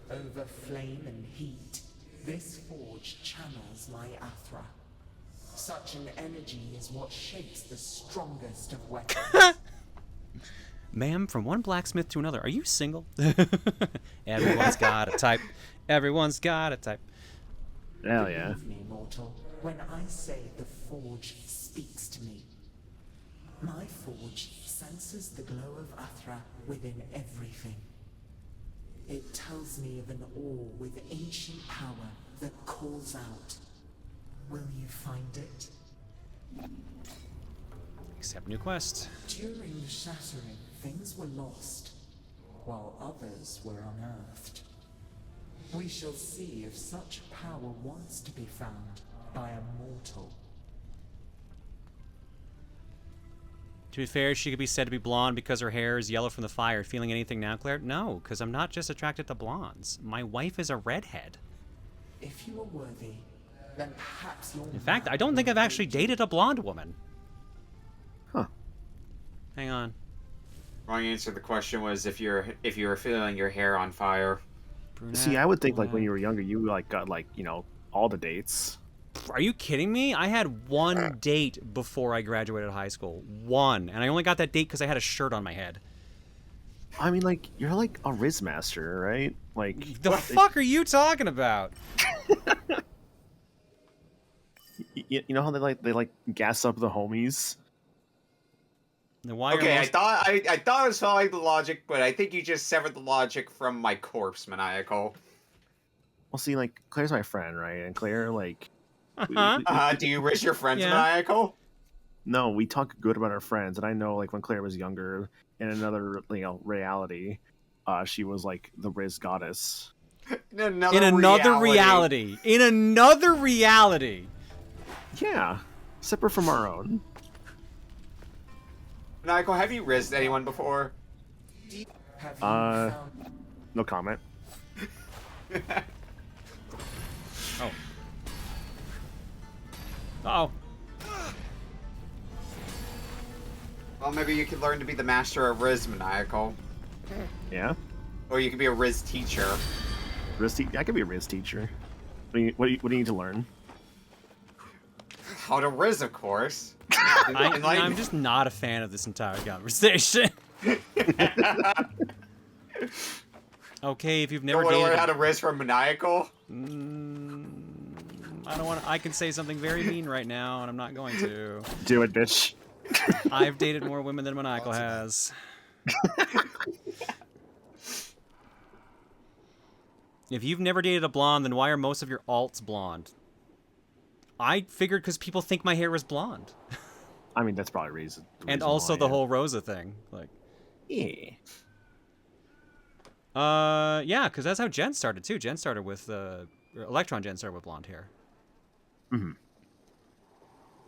Over flame and heat, this forge channels my Athra. Such an energy is what shapes the strongest of weapons. Ma'am, from one blacksmith to another. Are you single? Everyone's got a type. Everyone's got a type. Hell yeah. Believe me, mortal, when I say the forge speaks to me. My forge senses the glow of Athra within everything. It tells me of an ore with ancient power that calls out. Will you find it? Accept new quest. During the shattering, things were lost, while others were unearthed. We shall see if such power wants to be found by a mortal. To be fair, she could be said to be blonde because her hair is yellow from the fire. Feeling anything now, Claire? No, because I'm not just attracted to blondes. My wife is a redhead. If you are worthy, then perhaps you'll... In fact, I don't think I've actually dated a blonde woman. Huh. Hang on. Wrong answer. The question was if you're feeling your hair on fire. Brunette, See, I would think like when you were younger, you like got like, you know, all the dates. Are you kidding me? I had one date before I graduated high school. One. And I only got that date because I had a shirt on my head. I mean, like, you're like a Riz master, right? Like, the fuck are you talking about? You know how they like gas up the homies? Okay, I thought I was following the logic, but I think you just severed the logic from my corpse, maniacal. Well, see, like, Claire's my friend, right? And Claire, like... Do you wish your friends maniacal? No, we talk good about our friends, and I know, like, when Claire was younger, in another, you know, reality, she was, like, the Riz goddess. In another reality. In another reality. Yeah. Separate from our own. Maniacal, have you rizzed anyone before? No comment. Oh. Uh-oh. Well, maybe you could learn to be the master of Riz, maniacal. Yeah? Or you could be a Riz teacher. I could be a Riz teacher. What do you need to learn? How to Riz, of course. I'm just not a fan of this entire conversation. Okay, if you've never dated... learn how a... to Riz from Maniacal? I don't want to... I can say something very mean right now, and I'm not going to. Do it, bitch. I've dated more women than Maniacal has. If you've never dated a blonde, then why are most of your alts blonde? I figured because people think my hair is blonde. I mean, that's probably reason. And also the whole Rosa thing. Like, yeah. Yeah, because that's how Jen started, too. Jen started with, Electron Jen started with blonde hair. Mm-hmm.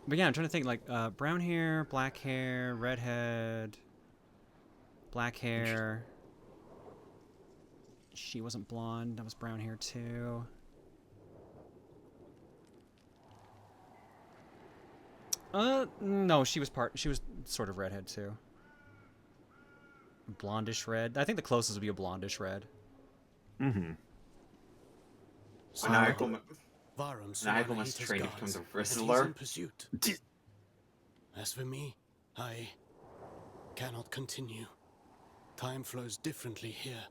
But yeah, I'm trying to think, like, brown hair, black hair, redhead, black hair. She wasn't blonde. That was brown hair, too. No, she was sort of redhead, too. Blondish red. I think the closest would be a blondish red. Mm-hmm. Maniacal must train to become the Rizzler. As for me, I cannot continue. Time flows differently here.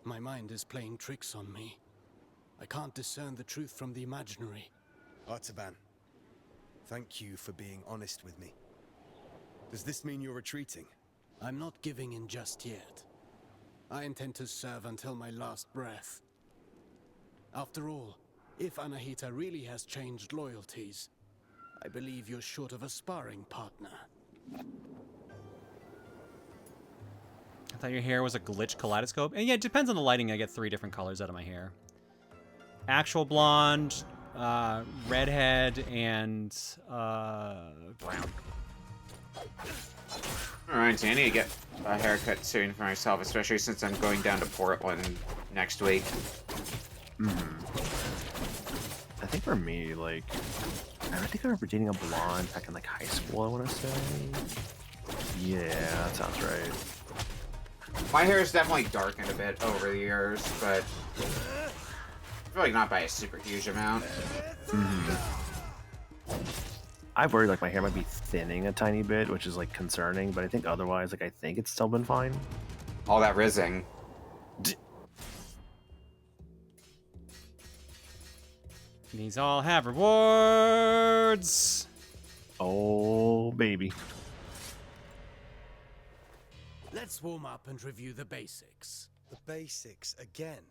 My mind is playing tricks on me. I can't discern the truth from the imaginary. Artaban, thank you for being honest with me. Does this mean you're retreating? I'm not giving in just yet. I intend to serve until my last breath. After all, if Anahita really has changed loyalties, I believe you're short of a sparring partner. I thought your hair was a glitch kaleidoscope. And yeah, it depends on the lighting. I get 3 different colors out of my hair. Actual blonde, redhead, and brown. Alright, so I need to get a haircut soon for myself, especially since I'm going down to Portland next week. I think for me, like, I think I remember dating a blonde back in like high school, I want to say. Yeah, that sounds right. My hair is definitely darkened a bit over the years, but I feel like not by a super huge amount. I've worried like my hair might be thinning a tiny bit, which is like concerning, but I think otherwise, like I think it's still been fine. All that rizzing. These all have rewards. Oh, baby. Let's warm up and review the basics. The basics again.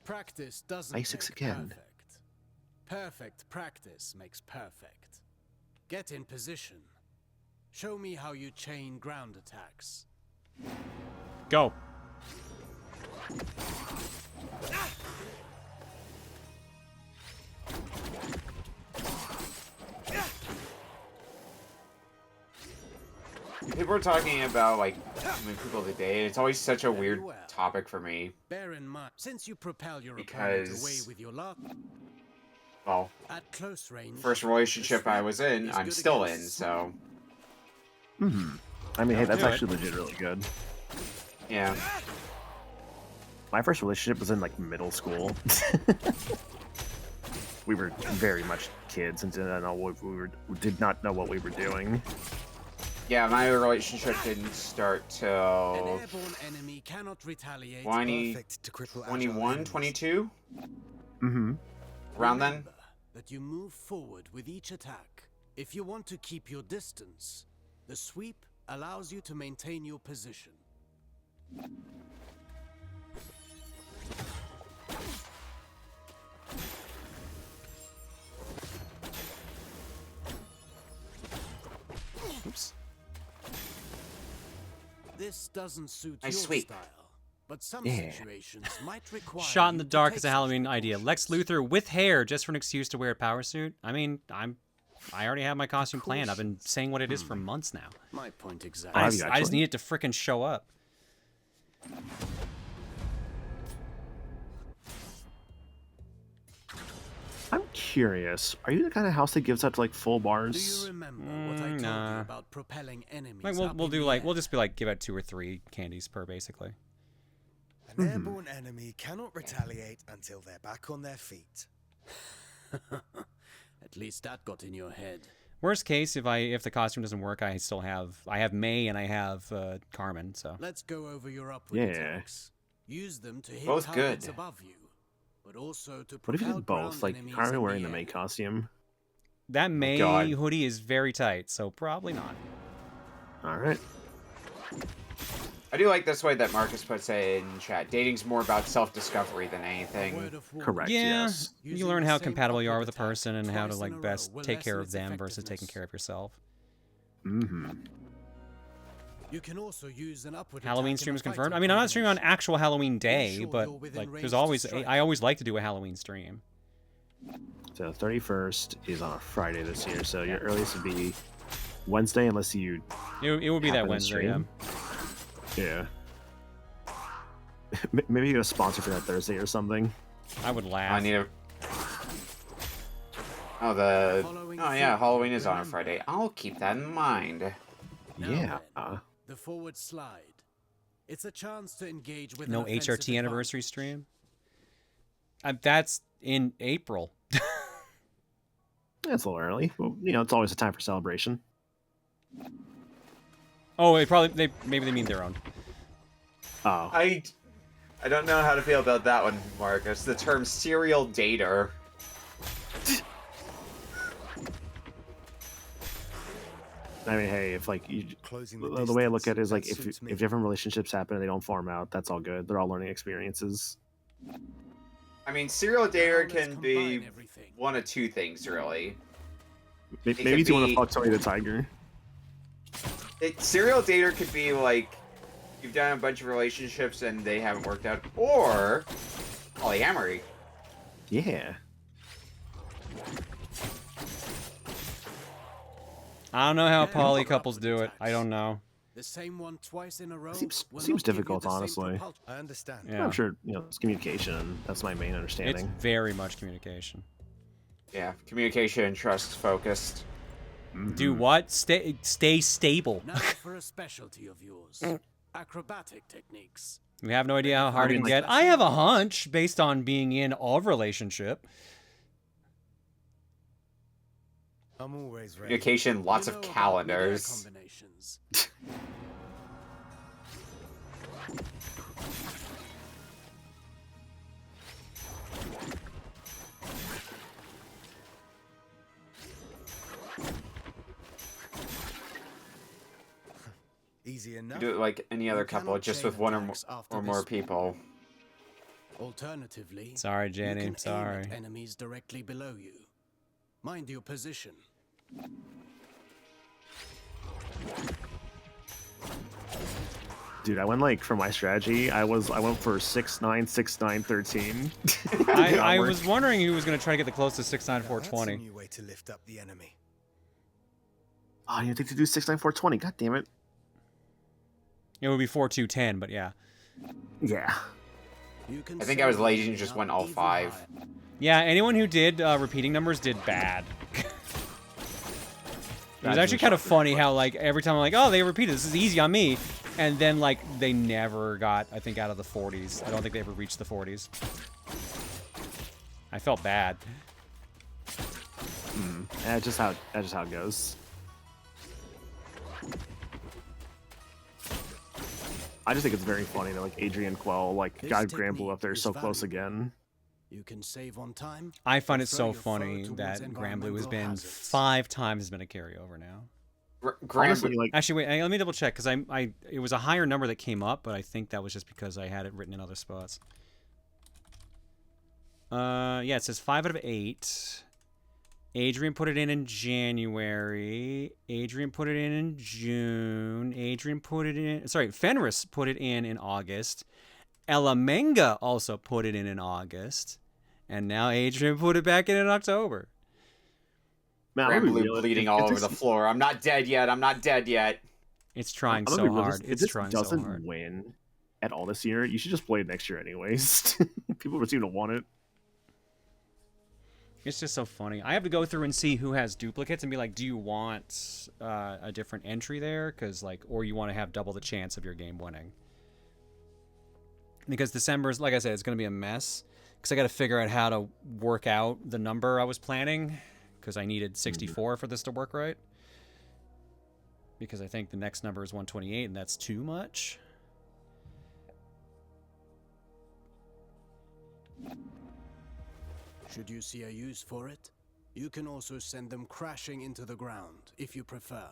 Practice doesn't Basics make again. perfect. Perfect practice makes perfect. Get in position. Show me how you chain ground attacks. Go. People are talking about, like, when people debate. It's always such a weird topic for me. Bear in mind, since you propel your opponent away with your luck, well, at close range, first relationship I was in, I'm still in, so. I mean, hey, that's actually legit really good. Yeah. My first relationship was in like middle school. We were very much kids and did not know what we were doing. Yeah, my relationship didn't start till 21, 22? Around then? That you move forward with each attack. If you want to keep your distance, the sweep allows you to maintain your position. Oops. This doesn't suit I your sweep. style, but some situations might require Shot in you the to dark take is a Halloween idea. Lex Luthor with hair just for an excuse to wear a power suit. I mean, I already have my costume planned. I've been saying what it is for months now. My point exactly. I just need it to frickin' show up. I'm curious. Are you the kind of house that gives out to like full bars? Do you remember what I told you about propelling enemies? Like we'll just be like give out 2 or 3 candies per basically. An airborne enemy cannot retaliate until they're back on their feet. At least that got in your head. Worst case, if the costume doesn't work, I have May and I have Carmen. So let's go over your upward attacks. Use them to hit both targets good. above you, but also to What if you propel did both? ground Like enemies Carmen in wearing the the air. May costume. that May God. hoodie is very tight, so probably not. All right. I do like this way that Marcus puts it in chat. Dating's more about self-discovery than anything. Correct. Yeah, Yes. you learn how compatible you are with a person and how to like best take care of them versus taking care of yourself. Mm-hmm. You can also use an upward Halloween attack in stream a is confirmed. fighting I mean, I'm not streaming on actual Halloween day, sure but you're within like, range there's to always strike. I always like to do a Halloween stream. So 31st is on a Friday this year, so your earliest would be Wednesday, unless you. It would be that happen to Wednesday, yeah. stream. Yeah. Maybe you get a sponsor for that Thursday or something. I would laugh. I need a. Oh yeah, Halloween is on a Friday. I'll keep that in mind. Yeah. The forward slide. It's a chance to engage with No an offensive HRT anniversary stream. That's in April. That's a little early. Well, you know, it's always a time for celebration. Oh, maybe they mean their own. Oh. I don't know how to feel about that one, Marcus. The term serial dater. I mean, hey, if like you, the way I look at it is like if different relationships happen and they don't form out, that's all good. They're all learning experiences. I mean, serial dater can be one of two things, really. Maybe you want to fuck Tony the Tiger. Serial dater could be like you've done a bunch of relationships and they haven't worked out, or polyamory. Yeah. I don't know how poly couples do it. I don't know. The same one twice in a row Seems difficult, honestly. I understand. Yeah. I'm sure it's communication. That's my main understanding. It's very much communication. Yeah, communication and trust focused. Do what? Stay stable. Now for a specialty of yours. Acrobatic techniques. We have no idea how hard it can get. I have a hunch based on being in a relationship. I'm always ready. Communication, lots of calendars. Easy enough. Do it like any other couple, just with one or more people. Alternatively, sorry, Jenny. you can Sorry. aim at enemies directly below you. Mind your position. Dude, I went like for my strategy. I went for 6-9, 6-9, 13. I was wondering who was going to try to get the closest 6-9, 420. That's a new way to lift up the enemy. Oh, you think to do 6-9, 420? God damn it. It would be 4-2-10, but yeah. Yeah. I think I was lazy and just went all 5. Yeah, anyone who did repeating numbers did bad. It was actually kind of funny how, like, every time I'm like, oh, they repeated, this is easy on me. And then, like, they never got, I think, out of the 40s. I don't think they ever reached the 40s. I felt bad. That's just how it goes. I just think it's very funny that, like, Adrian Quell, like, got Grand Blue up there so close again. You can save on time. I find it so funny that Grand Blue has been 5 times has been a carryover now. Honestly, like, actually, wait, let me double check because it was a higher number that came up, but I think that was just because I had it written in other spots. Yeah, it says 5 out of 8. Adrian put it in January. Adrian put it in June. Adrian put it in. Sorry, Fenris put it in August. Elamenga also put it in August. And now Adrian put it back in October. Man, Grand Blue bleeding all over the floor. I'm not dead yet. I'm not dead yet. It's trying so hard. It's trying so hard. If this doesn't win at all this year, you should just play it next year anyways. People seem to want it. It's just so funny. I have to go through and see who has duplicates and be like, do you want a different entry there? Because, like, or you want to have double the chance of your game winning. because December's, like I said, it's going to be a mess. Because I got to figure out how to work out the number I was planning. Because I needed 64 for this to work right. Because I think the next number is 128, and that's too much. Should you see a use for it, you can also send them crashing into the ground, if you prefer.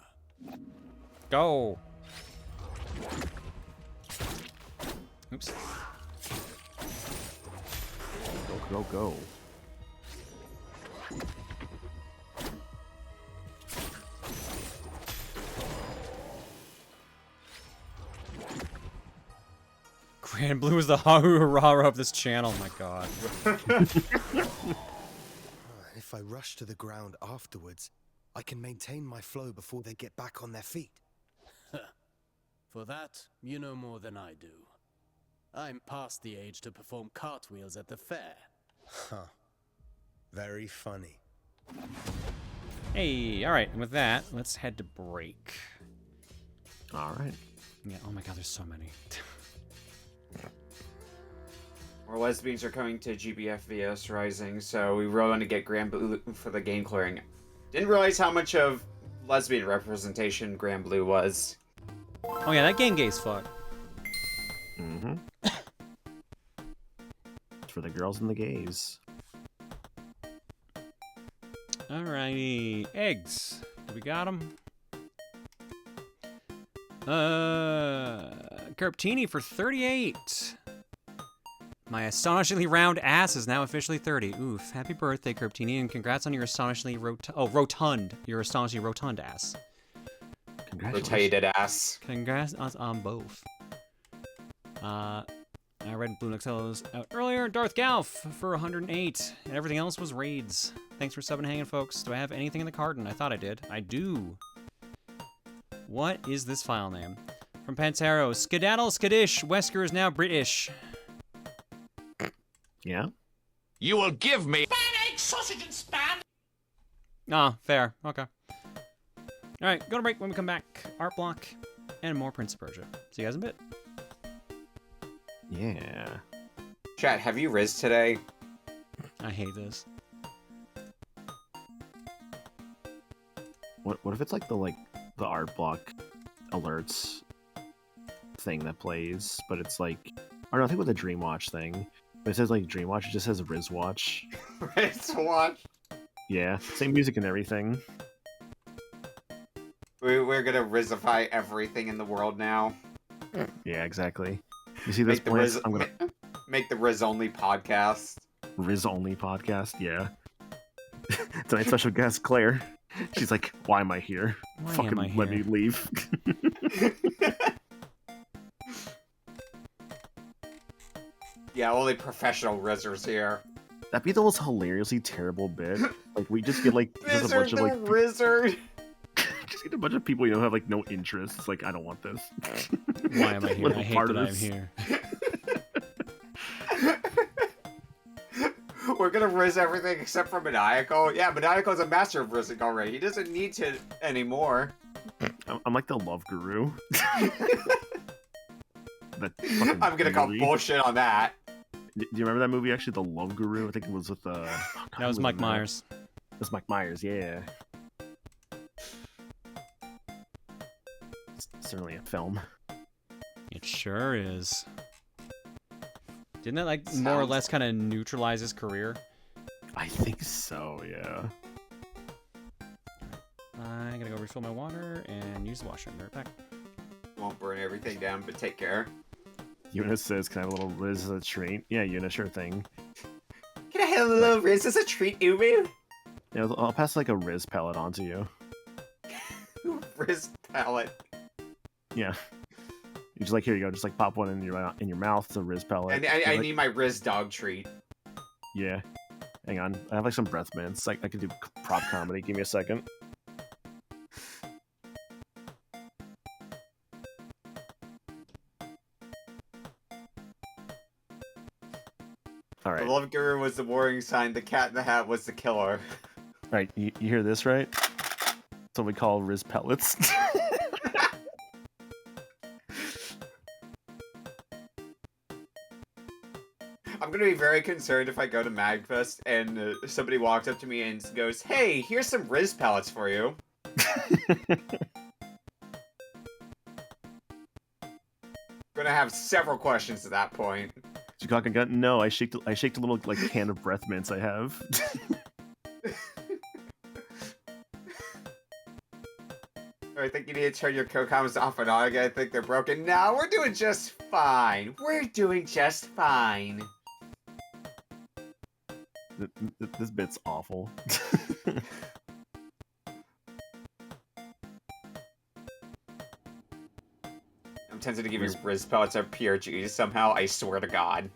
Go! Oops. Go, go, go. Grand Blue is the ha-hoo-hurrah of this channel. Oh my god. If I rush to the ground afterwards, I can maintain my flow before they get back on their feet. For that, you know more than I do. I'm past the age to perform cartwheels at the fair. Huh. Very funny. Hey, alright, and with that, let's head to break. Alright. Yeah, oh my god, there's so many. More lesbians are coming to GBFVS Rising, so we really want to get Grand Blue for the game clearing. Didn't realize how much of lesbian representation Grand Blue was. Oh yeah, that game gay as fuck. Mm-hmm. For the girls and the gays. Alrighty, eggs. We got them. Carptini for 38. My astonishingly round ass is now officially 30. Oof. Happy birthday, Carptini, and congrats on your astonishingly rotund. Your astonishingly rotund ass. Rotated ass. Congrats on both. Red and Blue Nexellos out earlier. Darth Galf for 108. And everything else was raids. Thanks for subbing and hanging, folks. Do I have anything in the carton? I thought I did. I do. What is this file name? From Pantero. Skedaddle, skadish. Wesker is now British. Yeah? You will give me egg, sausage, and spam. Ah, fair. Okay. Alright, go to break. When we come back, art block and more Prince of Persia. See you guys in a bit. Yeah. Chat, have you Riz today? I hate this. What if it's like the art block alerts thing that plays, but it's like, or no, I think with the Dreamwatch thing, but it says like Dreamwatch, it just says Rizwatch. Rizwatch? Yeah, same music and everything. We're gonna Rizify everything in the world now. Yeah, exactly. You see this place? I'm gonna make the Riz only podcast. Riz only podcast, yeah. Tonight's special guest, Claire. She's like, "Why am I here? Fucking let me leave." Yeah, only professional Rizzers here. That'd be the most hilariously terrible bit. Like we just get like just a bunch of like Rizzard. Just get a bunch of people you know have like no interest. It's like I don't want this. Why am I here? I hate that I'm here. We're gonna Riz everything except for Maniacal. Yeah, Maniacal's a master of Rizzing already. He doesn't need to anymore. I'm like the love guru. I'm gonna call bullshit on that. Do you remember that movie, actually, The Love Guru? I think it was with that was Mike Myers. It was Mike Myers, yeah. It's certainly a film. It sure is. Didn't that like more or less kind of neutralize his career? I think so, yeah. I'm gonna go refill my water and use the washer. I'll be right back. Won't burn everything down, but take care. Yuna says, "Can I have a little Riz as a treat?" Yeah, Yuna, sure thing. Can I have a little Riz as a treat, Ubu? Yeah, I'll pass like a Riz pellet onto you. Riz pellet. Yeah. You just like, here you go, just like pop one in your mouth. It's a Riz pellet. And I need my Riz dog treat. Yeah. Hang on, I have like some breath mints. Like I could do prop comedy. Give me a second. Alright. The Love Guru was the warring sign, the Cat in the Hat was the killer. Alright, you hear this, right? That's what we call Riz pellets. I'm gonna be very concerned if I go to Magfest and somebody walks up to me and goes, "Hey, here's some Riz pellets for you." Gonna have several questions at that point. You cock a gun? No, I shaked a little like can of breath mints I have. I think you need to turn your co-coms off and on again. I think they're broken. No, we're doing just fine. We're doing just fine. This bit's awful. I'm tempted to give you Riz pellets or PRGs somehow. I swear to God.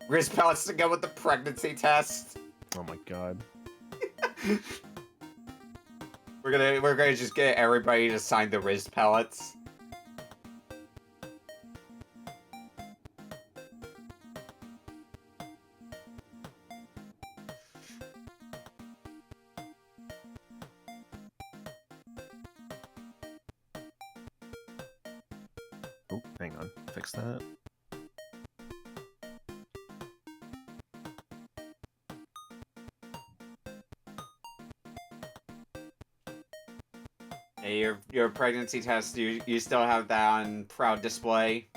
Riz pellets to go with the pregnancy test. Oh my God. We're gonna just get everybody to sign the Riz pellets. Oh, hang on. Fix that. Hey, your pregnancy test, you still have that on proud display?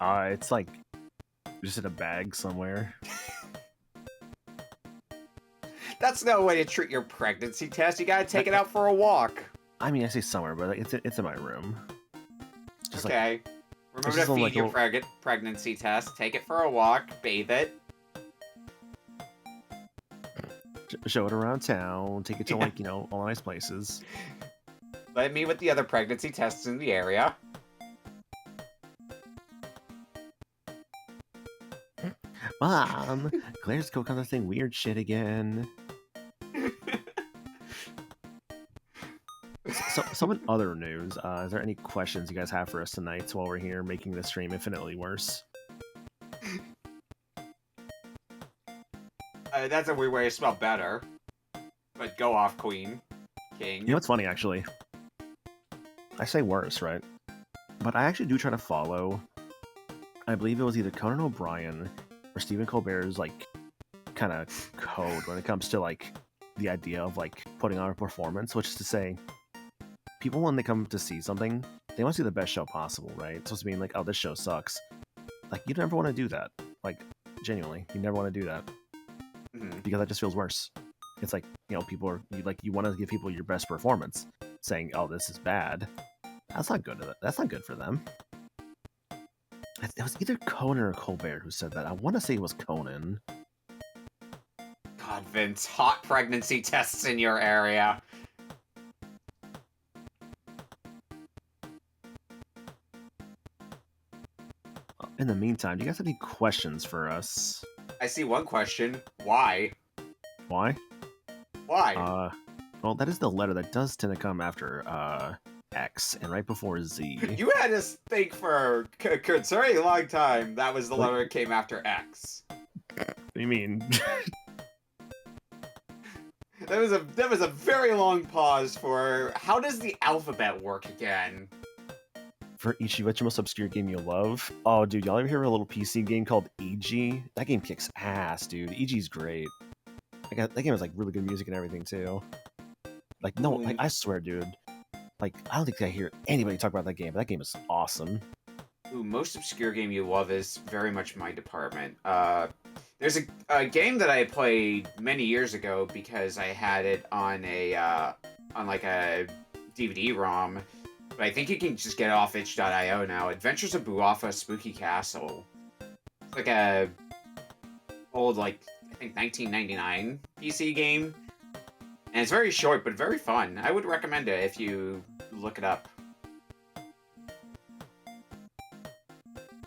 It's like just in a bag somewhere. That's no way to treat your pregnancy test. You gotta take it out for a walk. I mean, I say somewhere, but like, it's in my room. Just okay. Like, remember to feed like your pregnancy test. Take it for a walk. Bathe it. Show it around town. Take it to like, all nice places. Let me with the other pregnancy tests in the area. Mom, Claire's cooking this thing weird shit again. So in other news, is there any questions you guys have for us tonight while we're here making the stream infinitely worse? That's a weird way to spell better. But go off, Queen. King. You know what's funny, actually? I say worse, right? But I actually do try to follow, I believe it was either Conan O'Brien or Stephen Colbert's, like, kind of code when it comes to, like, the idea of, like, putting on a performance, which is to say, people, when they come to see something, they want to see the best show possible, right? It's supposed to mean, like, oh, this show sucks. Like, you never want to do that. Like, genuinely, you never want to do that. Mm-hmm. Because that just feels worse. It's like, people are, you want to give people your best performance. Saying, oh, this is bad. That's not good. That's not good for them. It was either Conan or Colbert who said that. I want to say it was Conan. God, Vince, hot pregnancy tests in your area. In the meantime, do you guys have any questions for us? I see one question. Why? Why? Why? Well, that is the letter that does tend to come after X and right before Z. You had to think for a concerning long time. That was the letter that came after X. What do you mean? That was a very long pause for how does the alphabet work again? For Ichi, what's your most obscure game you love? Oh, dude, y'all ever hear of a little PC game called EG? That game kicks ass, dude. EG's great. That game has like really good music and everything too. Like no, like I swear, dude. Like I don't think I hear anybody talk about that game, but that game is awesome. Ooh, most obscure game you love is very much my department. There's a game that I played many years ago because I had it on like a DVD-ROM, but I think you can just get it off itch.io now. Adventures of Buafa Spooky Castle. It's like a old, like, I think 1999 PC game. And it's very short, but very fun. I would recommend it if you look it up.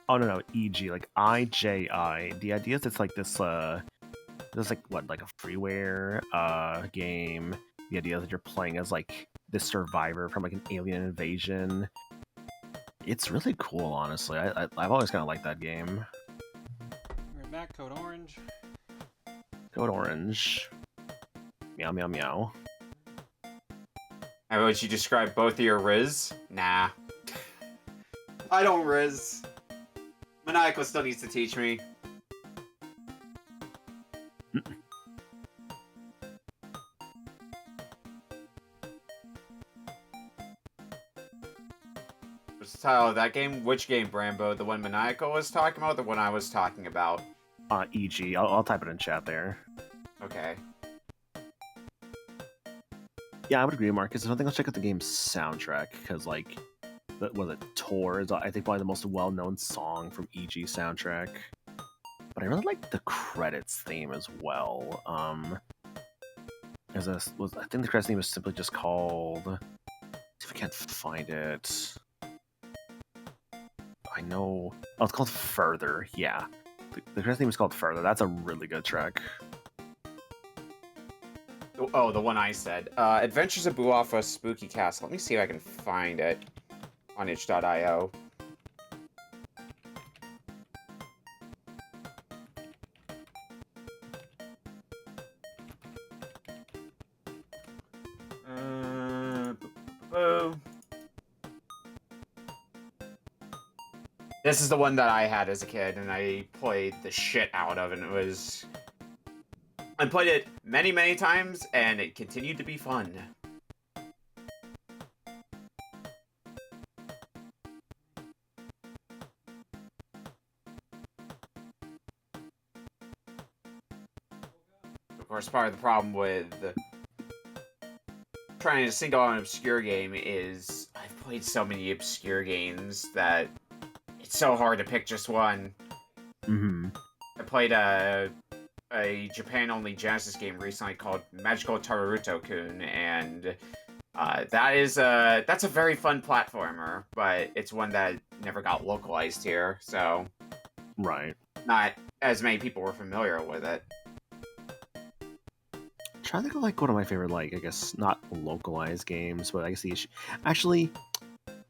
Oh no, EG, like IJI. The idea is it's like this there's like what, like a freeware game. The idea is that you're playing as like this survivor from like an alien invasion. It's really cool, honestly. I've always kind of liked that game. We're back, Code Orange. Code Orange. Meow meow meow. How would you describe both of your Riz? Nah. I don't Riz. Maniacal still needs to teach me. What's the title of that game? Which game, Brambo? The one Maniacal was talking about, or the one I was talking about? EG. I'll type it in chat there. Okay. Yeah, I would agree, Marcus. I don't think I'll check out the game's soundtrack because, like, was it Tor is I think probably the most well-known song from EG soundtrack. But I really like the credits theme as well. I think the credits theme was simply just called. Let's see if I can't find it. I know. Oh, it's called Further. Yeah, the credits theme is called Further. That's a really good track. Oh, the one I said. Adventures of Boo off a Spooky Castle. Let me see if I can find it on itch.io. This is the one that I had as a kid, and I played the shit out of, and I played it many, many times, and it continued to be fun. Of course, part of the problem with trying to single out an obscure game is I've played so many obscure games that it's so hard to pick just one. I played a Japan-only Genesis game recently called Magical Taruto-kun, and that's a very fun platformer, but it's one that never got localized here, so right, not as many people were familiar with it. I'm trying to think of like one of my favorite, like, I guess not localized games, but I guess the issue actually,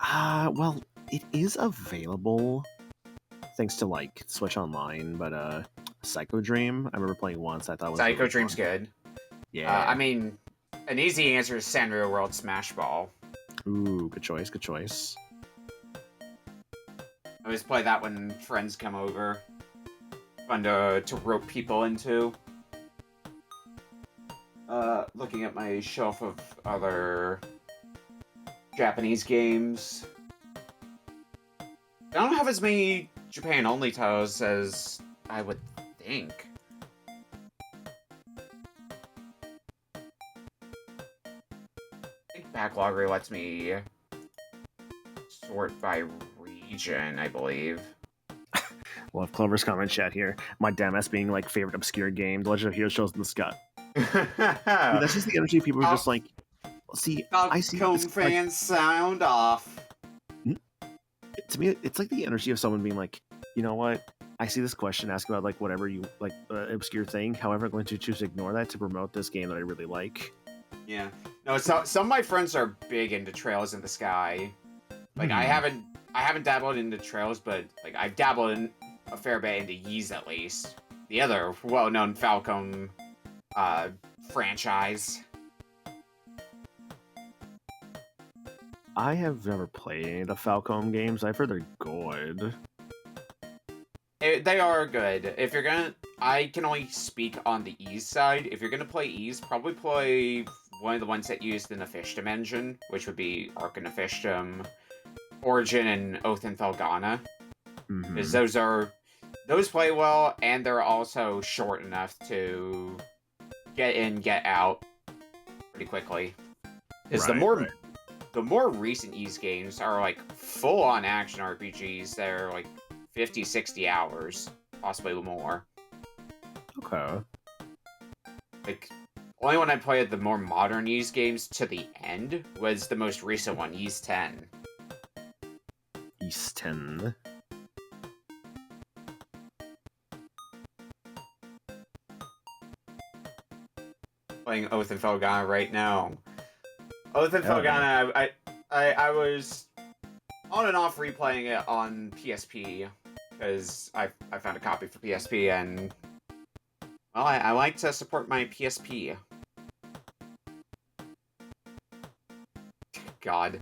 well, it is available thanks to like Switch Online, but Psycho Dream, I remember playing once. I thought was Psycho really Dream's fun. good. Yeah, I mean, an easy answer is Sanrio World Smash Ball. Ooh, good choice, good choice. I always play that when friends come over. Fun to rope people into. Looking at my shelf of other Japanese games. I don't have as many Japan-only titles as I would think. I think Backlogger lets me sort by region, I believe. We'll have Clover's comment chat here. My damn ass being like favorite obscure game, The Legend of Heroes Shows in the Sky. Dude, that's just the energy people are just like. See, I see this, fans sound off. To me, it's like the energy of someone being like, you know what? I see this question asking about like whatever you like, obscure thing. However, I'm going to choose to ignore that to promote this game that I really like. Yeah. No, so some of my friends are big into Trails in the Sky. Like I haven't dabbled into Trails, but like I've dabbled in a fair bit into Ys at least. The other well-known Falcom franchise. I have never played any of the Falcom games. I've heard they're good. They are good. If you're gonna... I can only speak on the Ys side. If you're gonna play Ys, probably play one of the ones that use the Nephishtim engine, which would be Arc of Nephishtim, Origin, and Oath and Felghana. Because those play well, and they're also short enough to get in, get out pretty quickly. Because the more recent Ys games are like full-on action RPGs that are like 50, 60 hours, possibly more. Okay. Like, only when I played the more modern Ys games to the end was the most recent one, Ys 10. Ys 10. Playing Oath and Felghana right now. Oath and Felghana, I was on and off replaying it on PSP, because I found a copy for PSP, and well, I like to support my PSP. God.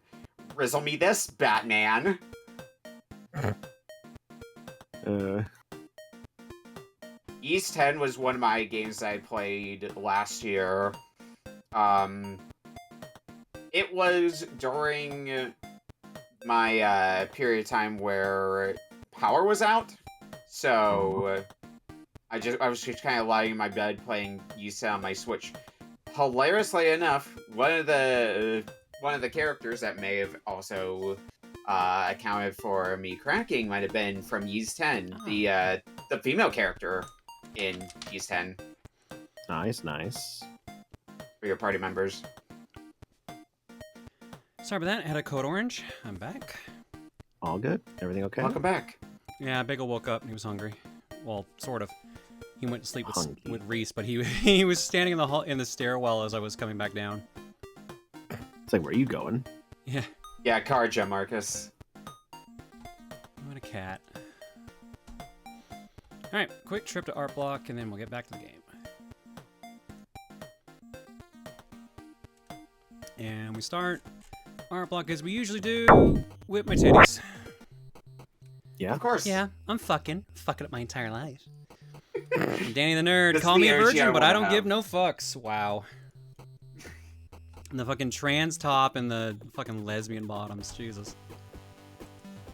Rizzle me this, Batman! East 10 was one of my games that I played last year. It was during my period of time where power was out, so I was just kind of lying in my bed playing East 10 on my Switch. Hilariously enough, one of the characters that may have also accounted for me cracking might have been from Ys 10, the female character in Ys 10. Nice, nice. For your party members. Sorry about that. I had a code orange. I'm back. All good? Everything okay? Welcome back. Yeah, Bagel woke up and he was hungry. Well, sort of. He went to sleep with Reese, but he was standing in the hall in the stairwell as I was coming back down. It's like, where are you going? Yeah. Yeah, Karja, Marcus. What a cat. Alright, quick trip to Art Block, and then we'll get back to the game. And we start Art Block as we usually do, with my titties. Yeah? Of course. Yeah, I'm fucking up my entire life. I'm Danny the Nerd, That's call the me a energy virgin, I but I wanna don't have. give no fucks. Wow. And the fucking trans top and the fucking lesbian bottoms, Jesus.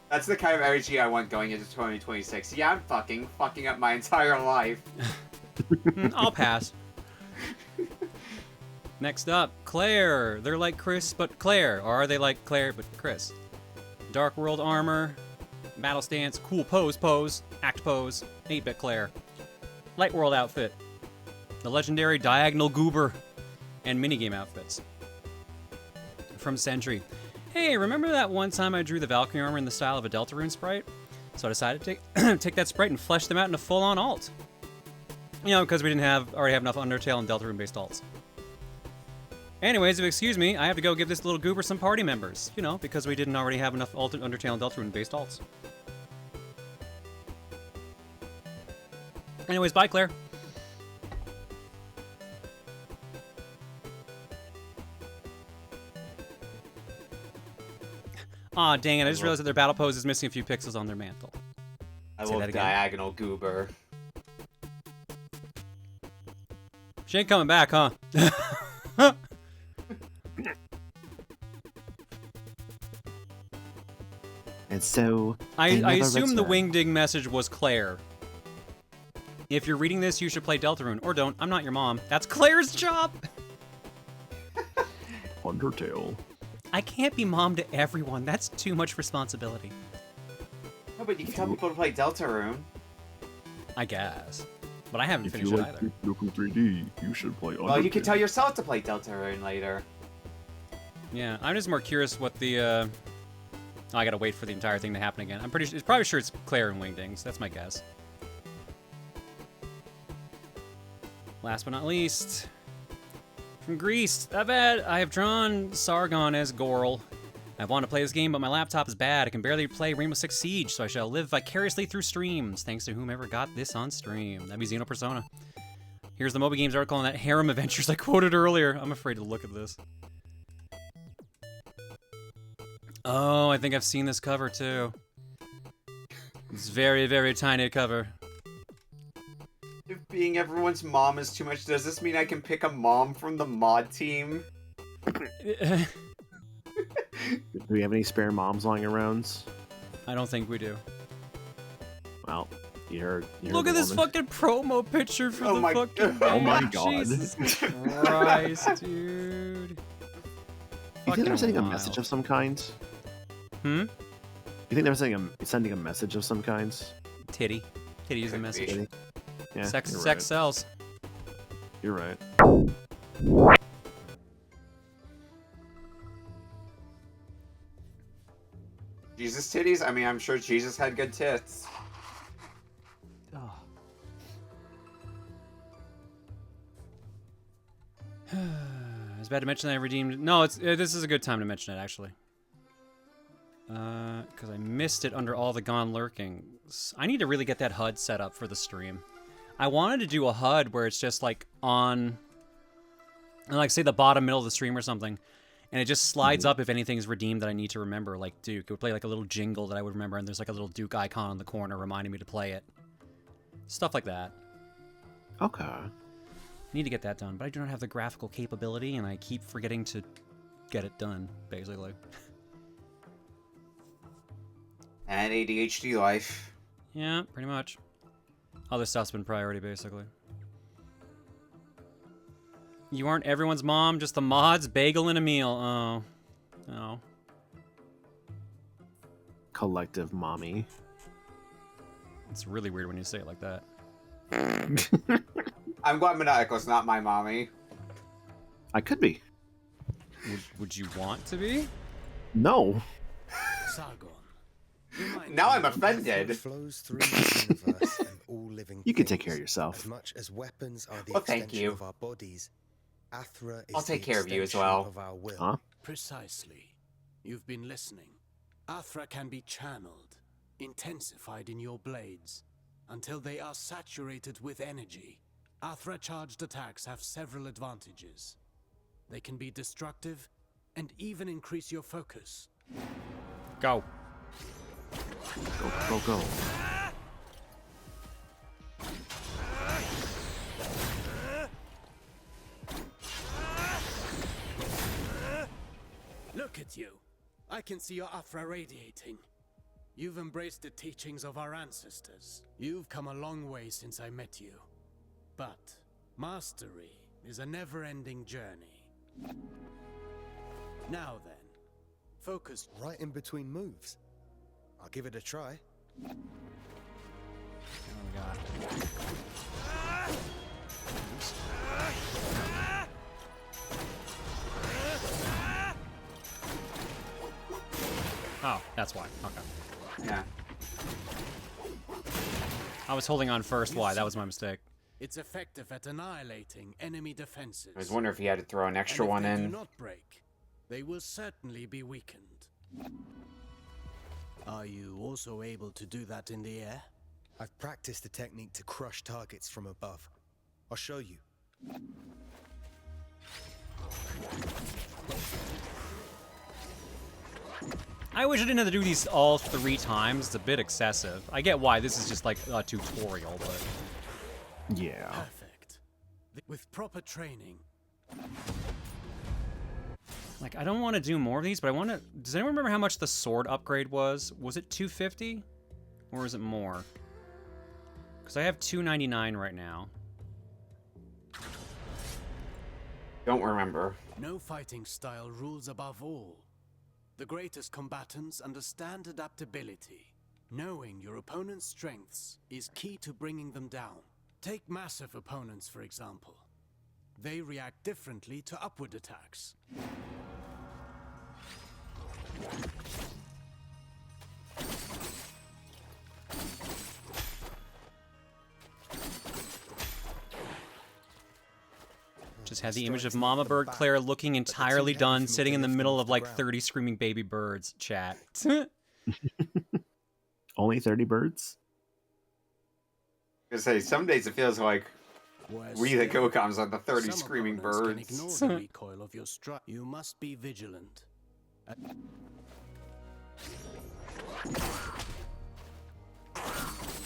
That's the kind of energy I want going into 2026. Yeah, I'm fucking up my entire life. I'll pass. Next up, Claire. They're like Chris, but Claire. Or are they like Claire, but Chris? Dark World armor, battle stance, cool pose, act pose, 8-bit Claire. Light World outfit. The legendary Diagonal Goober. And minigame outfits. From Sentry. Hey, remember that one time I drew the Valkyrie armor in the style of a Deltarune sprite? So I decided to take that sprite and flesh them out into full-on alt. You know, because we didn't already have enough Undertale and Deltarune-based alts. Anyways, if you excuse me, I have to go give this little goober some party members. You know, because we didn't already have enough Undertale and Deltarune-based alts. Anyways, bye, Claire. Aw, dang it, I just realized that their battle pose is missing a few pixels on their mantle. I Say love that again. Diagonal Goober. She ain't coming back, huh? And so... I assume the wing. Wingding message was Claire. If you're reading this, you should play Deltarune. Or don't. I'm not your mom. That's Claire's job! Undertale. I can't be mom to everyone. That's too much responsibility. No, but you can tell people to play Deltarune. I guess. But I haven't If finished you it like either. Local 3D, you should play Undertale. Well, you can tell yourself to play Deltarune later. Yeah, I'm just more curious what the, Oh, I gotta wait for the entire thing to happen again. I'm probably sure it's Claire and Wingdings. That's my guess. Last but not least, from Greece, I have drawn Sargon as Gorl. I want to play this game, but my laptop is bad. I can barely play Rainbow Six Siege, so I shall live vicariously through streams, thanks to whomever got this on stream. That'd be Xenopersona. Here's the Moby Games article on that harem adventures I quoted earlier. I'm afraid to look at this. Oh, I think I've seen this cover too. It's very, very tiny cover. If being everyone's mom is too much, does this mean I can pick a mom from the mod team? Do we have any spare moms lying around? I don't think we do. Well, you heard Look the at this woman. fucking promo picture for Oh the my fucking God. Oh my game. God. Jesus Christ, dude. You think they're sending a wild. message of some kind? Hmm? You think they're sending a message of some kind? Titty. Titty is the message. Titty? Yeah, Sex you're sex right. sells. You're right. Jesus titties? I mean, I'm sure Jesus had good tits. It's bad to mention that I redeemed. No, this is a good time to mention it actually. Because I missed it under all the Gone Lurking. I need to really get that HUD set up for the stream. I wanted to do a HUD where it's just like on, like say the bottom middle of the stream or something. And it just slides up if anything's redeemed that I need to remember, like Duke. It would play like a little jingle that I would remember, and there's like a little Duke icon in the corner reminding me to play it. Stuff like that. Okay. Need to get that done, but I do not have the graphical capability, and I keep forgetting to get it done, basically. And ADHD life. Yeah, pretty much. Other stuff's been priority, basically. You aren't everyone's mom, just the mods, bagel and a meal. Oh. Oh. Collective mommy. It's really weird when you say it like that. I'm glad Maniacal's not my mommy. I could be. Would you want to be? No. Now I'm offended. Flows through the universe and all living You can take things. care of yourself. As much as weapons are the Well, thank extension you. of our bodies, Athra is I'll take the care of you as extension well. of our will. Huh? Precisely. You've been listening. Athra can be channeled, intensified in your blades, until they are saturated with energy. Athra-charged attacks have several advantages. They can be destructive, and even increase your focus. Go. Go, go, go. Look at you. I can see your Athra radiating. You've embraced the teachings of our ancestors. You've come a long way since I met you. But mastery is a never-ending journey. Now then, focus. Right in between moves. I'll give it a try. Oh my god. Oops. Oh, that's why. Okay. Yeah. I was holding on first. Why? That was my mistake. It's effective at annihilating enemy defenses. I was wondering if you had to throw an extra And if one they in. do not break, they will certainly be weakened. Are you also able to do that in the air? I've practiced the technique to crush targets from above. I'll show you. I wish I didn't have to do these all 3 times. It's a bit excessive. I get why this is just like a tutorial, but yeah. Perfect. With proper training. Like, I don't want to do more of these, but I want to... Does anyone remember how much the sword upgrade was? Was it 250? Or is it more? Because I have 299 right now. Don't remember. No fighting style rules above all. The greatest combatants understand adaptability. Knowing your opponent's strengths is key to bringing them down. Take massive opponents, for example. They react differently to upward attacks. Just had the image of Mama Bird Claire looking entirely done, sitting in the middle of like 30 screaming baby birds. Chat. Only 30 birds? I was gonna say, some days it feels like we the Gokoms are the 30 Some screaming opponents birds. can ignore the recoil of your strike. You must be vigilant.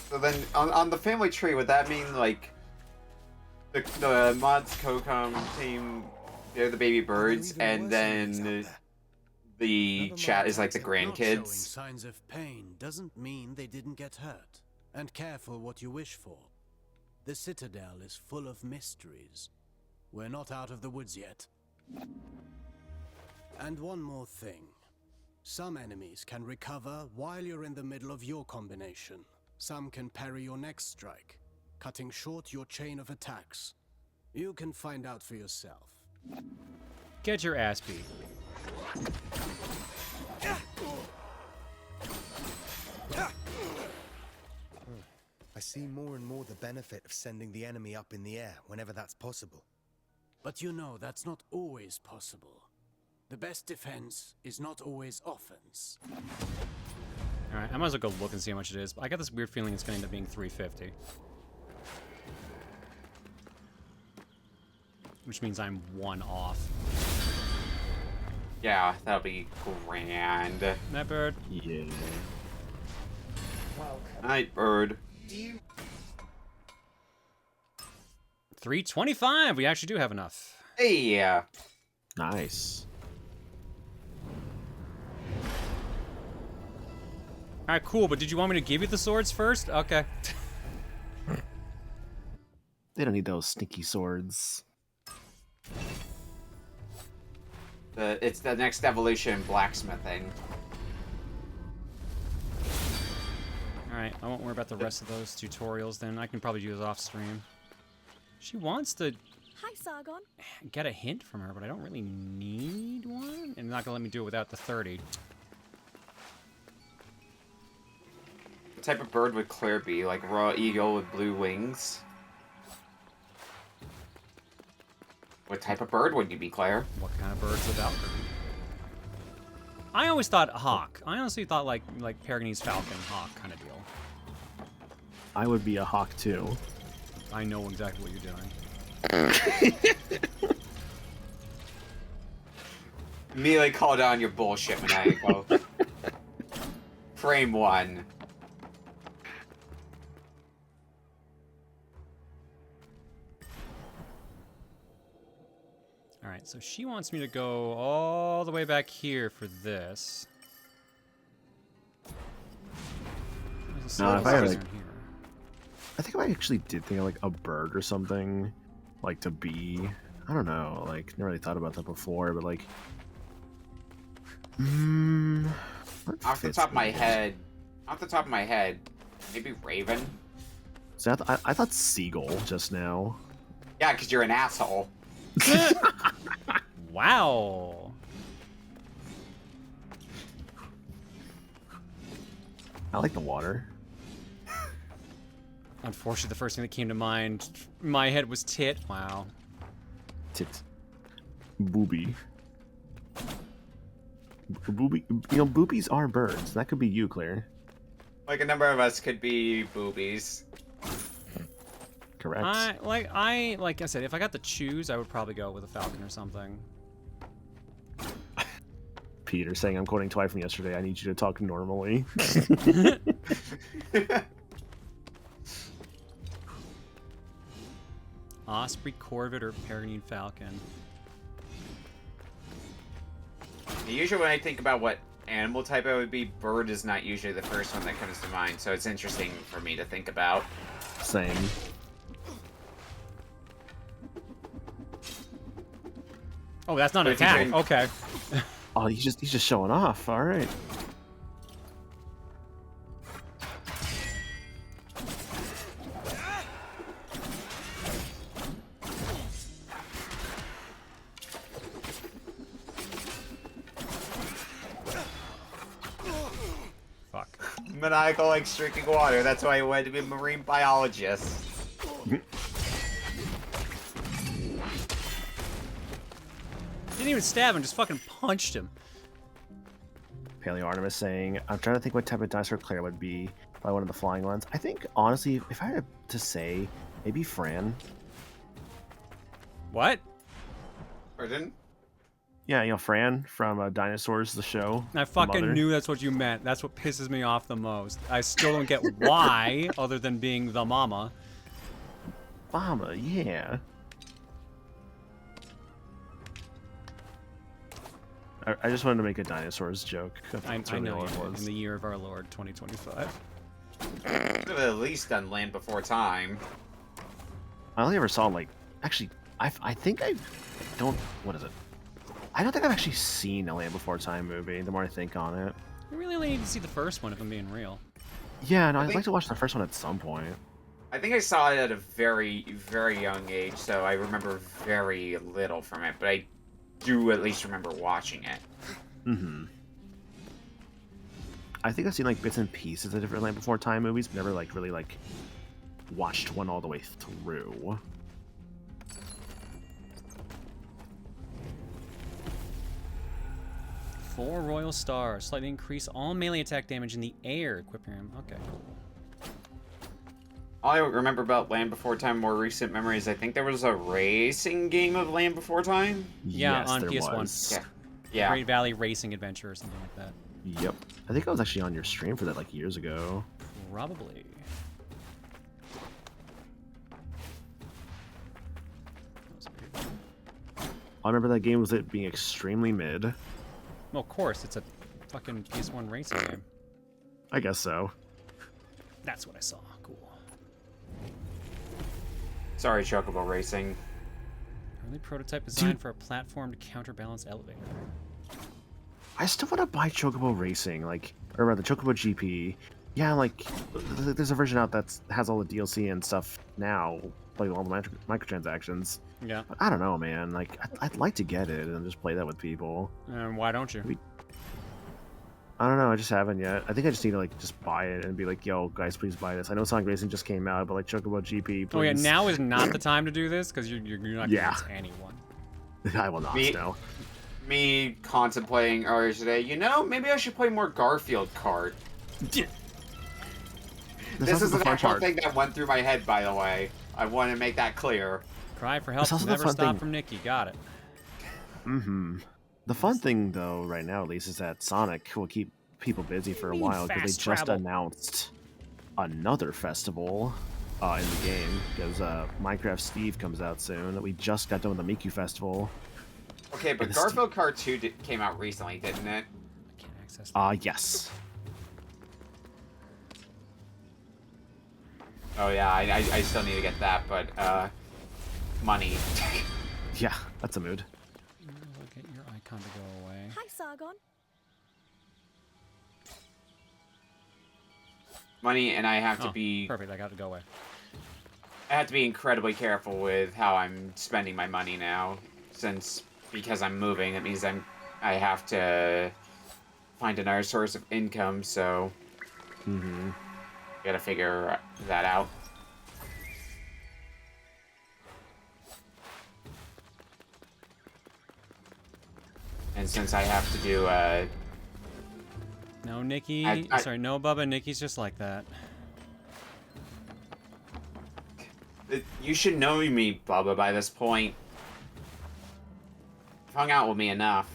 So then, on the family tree, would that mean like the mods Kokom team, they're the baby birds, and then the chat is like the Not showing grandkids? signs of pain doesn't mean they didn't get hurt. And careful what you wish for. The Citadel is full of mysteries. We're not out of the woods yet. And one more thing. Some enemies can recover while you're in the middle of your combination. Some can parry your next strike, cutting short your chain of attacks. You can find out for yourself. Get your ass beat. I see more and more the benefit of sending the enemy up in the air whenever that's possible. But you know that's not always possible. The best defense is not always offense. Alright, I might as well go look and see how much it is. I got this weird feeling it's going to end up being 350. Which means I'm 1 off. Yeah, that'll be grand. Night, bird. Yeah. Night, bird. 325. We actually do have enough. Hey, yeah. Nice. All right, cool. But did you want me to give you the swords first? Okay. They don't need those sneaky swords. It's the next evolution in blacksmithing. All right, I won't worry about the rest of those tutorials then. I can probably do those off stream. She wants to Hi, Sargon. get a hint from her, but I don't really need one. And not gonna let me do it without the 30. What type of bird would Claire be? Like a raw eagle with blue wings? What type of bird would you be, Claire? What kind of bird's a Valkyrie? I always thought hawk. I honestly thought like Peregrina's falcon hawk kind of deal. I would be a hawk too. I know exactly what you're doing. Immediately call down your bullshit, Maniacal. Frame 1. Alright, so she wants me to go all the way back here for this. No, if I had, like, I think if I actually did think of like a bird or something, like to be, I don't know, like never really thought about that before, but like, Off the top of my head, maybe raven. So I thought seagull just now. Yeah, because you're an asshole. Wow. I like the water. Unfortunately, the first thing that came to mind, in my head was tit. Wow. Tit. Booby. Booby. You know, boobies are birds. That could be you, Claire. Like a number of us could be boobies. Correct. Like I said, if I got to choose, I would probably go with a falcon or something. Peter saying, I'm quoting Twi from yesterday, I need you to talk normally. Osprey, Corvid, or Peregrine Falcon. Usually when I think about what animal type I would be, bird is not usually the first one that comes to mind, so it's interesting for me to think about. Same. Oh, that's not an attack. Okay. Oh, he's just showing off. All right. Fuck. Maniacal likes drinking water. That's why he wanted to be a marine biologist. Didn't even stab him, just fucking punched him. Paleo Artemis saying, I'm trying to think what type of dinosaur Claire would be. Probably one of the flying ones. I think, honestly, if I had to say, maybe Fran. What? Pardon? Yeah, you know, Fran from Dinosaurs, the show. I fucking knew that's what you meant. That's what pisses me off the most. I still don't get why, other than being the mama. Mama, yeah. I just wanted to make a dinosaurs joke. I know you did, in the year of our Lord, 2025. Could have at least done Land Before Time. I only ever saw, like, actually, I think I don't, what is it? I don't think I've actually seen a Land Before Time movie, the more I think on it. You really only need to see the first one, if I'm being real. Yeah, no, I'd like to watch the first one at some point. I think I saw it at a very, very young age, so I remember very little from it, but I do at least remember watching it. Mm-hmm. I think I've seen, like, bits and pieces of different Land Before Time movies, but never, like, really, like, watched one all the way through. Four royal stars. Slightly increase all melee attack damage in the air. Equipping him. Okay, cool. All I remember about Land Before Time, more recent memories, I think there was a racing game of Land Before Time? Yeah, yes, on there PS1. was. Yeah. Yeah. Great Valley Racing Adventure or something like that. Yep. I think I was actually on your stream for that like years ago. Probably. I remember that game was it being extremely mid. Well, of course, it's a fucking PS1 racing game. I guess so. That's what I saw. Cool. Sorry, Chocobo Racing. Early prototype designed for a platform to counterbalance elevator. I still want to buy Chocobo Racing, like, or rather Chocobo GP. Yeah, like, there's a version out that has all the DLC and stuff now, like all the microtransactions. Yeah. But I don't know, man. Like, I'd like to get it and just play that with people. Why don't you? I don't know. I just haven't yet. I think I just need to like just buy it and be like, "Yo, guys, please buy this." I know Sonic Racing just came out, but like Chocobo GP. Please. Oh yeah, now is not the time to do this because you're not Yeah. convince anyone. I will not. No. Me contemplating earlier today. You know, maybe I should play more Garfield Kart. This is an actual thing that went through my head, by the way. I want to make that clear. Cry for help. also the Never fun stop thing- from Nikki. Got it. Mm-hmm. The fun thing, though, right now at least, is that Sonic will keep people busy for a mean while because they fast just travel? announced another festival in the game because Minecraft Steve comes out soon. We just got done with the Miku Festival. Okay, but And Garfield Kart 2 came out recently, didn't it? I can't access Yes. Oh yeah, I still need to get that, but money. Yeah, that's a mood. I'll get your icon to go away. Hi, Sargon. Money, and I have to Oh, be perfect. I got to go away. I have to be incredibly careful with how I'm spending my money now, because I'm moving. It means I have to find another source of income. So, gotta figure that out. And since I have to do No, Nikki. I- Sorry, no, Bubba. Nikki's just like that. You should know me, Bubba, by this point. You've hung out with me enough.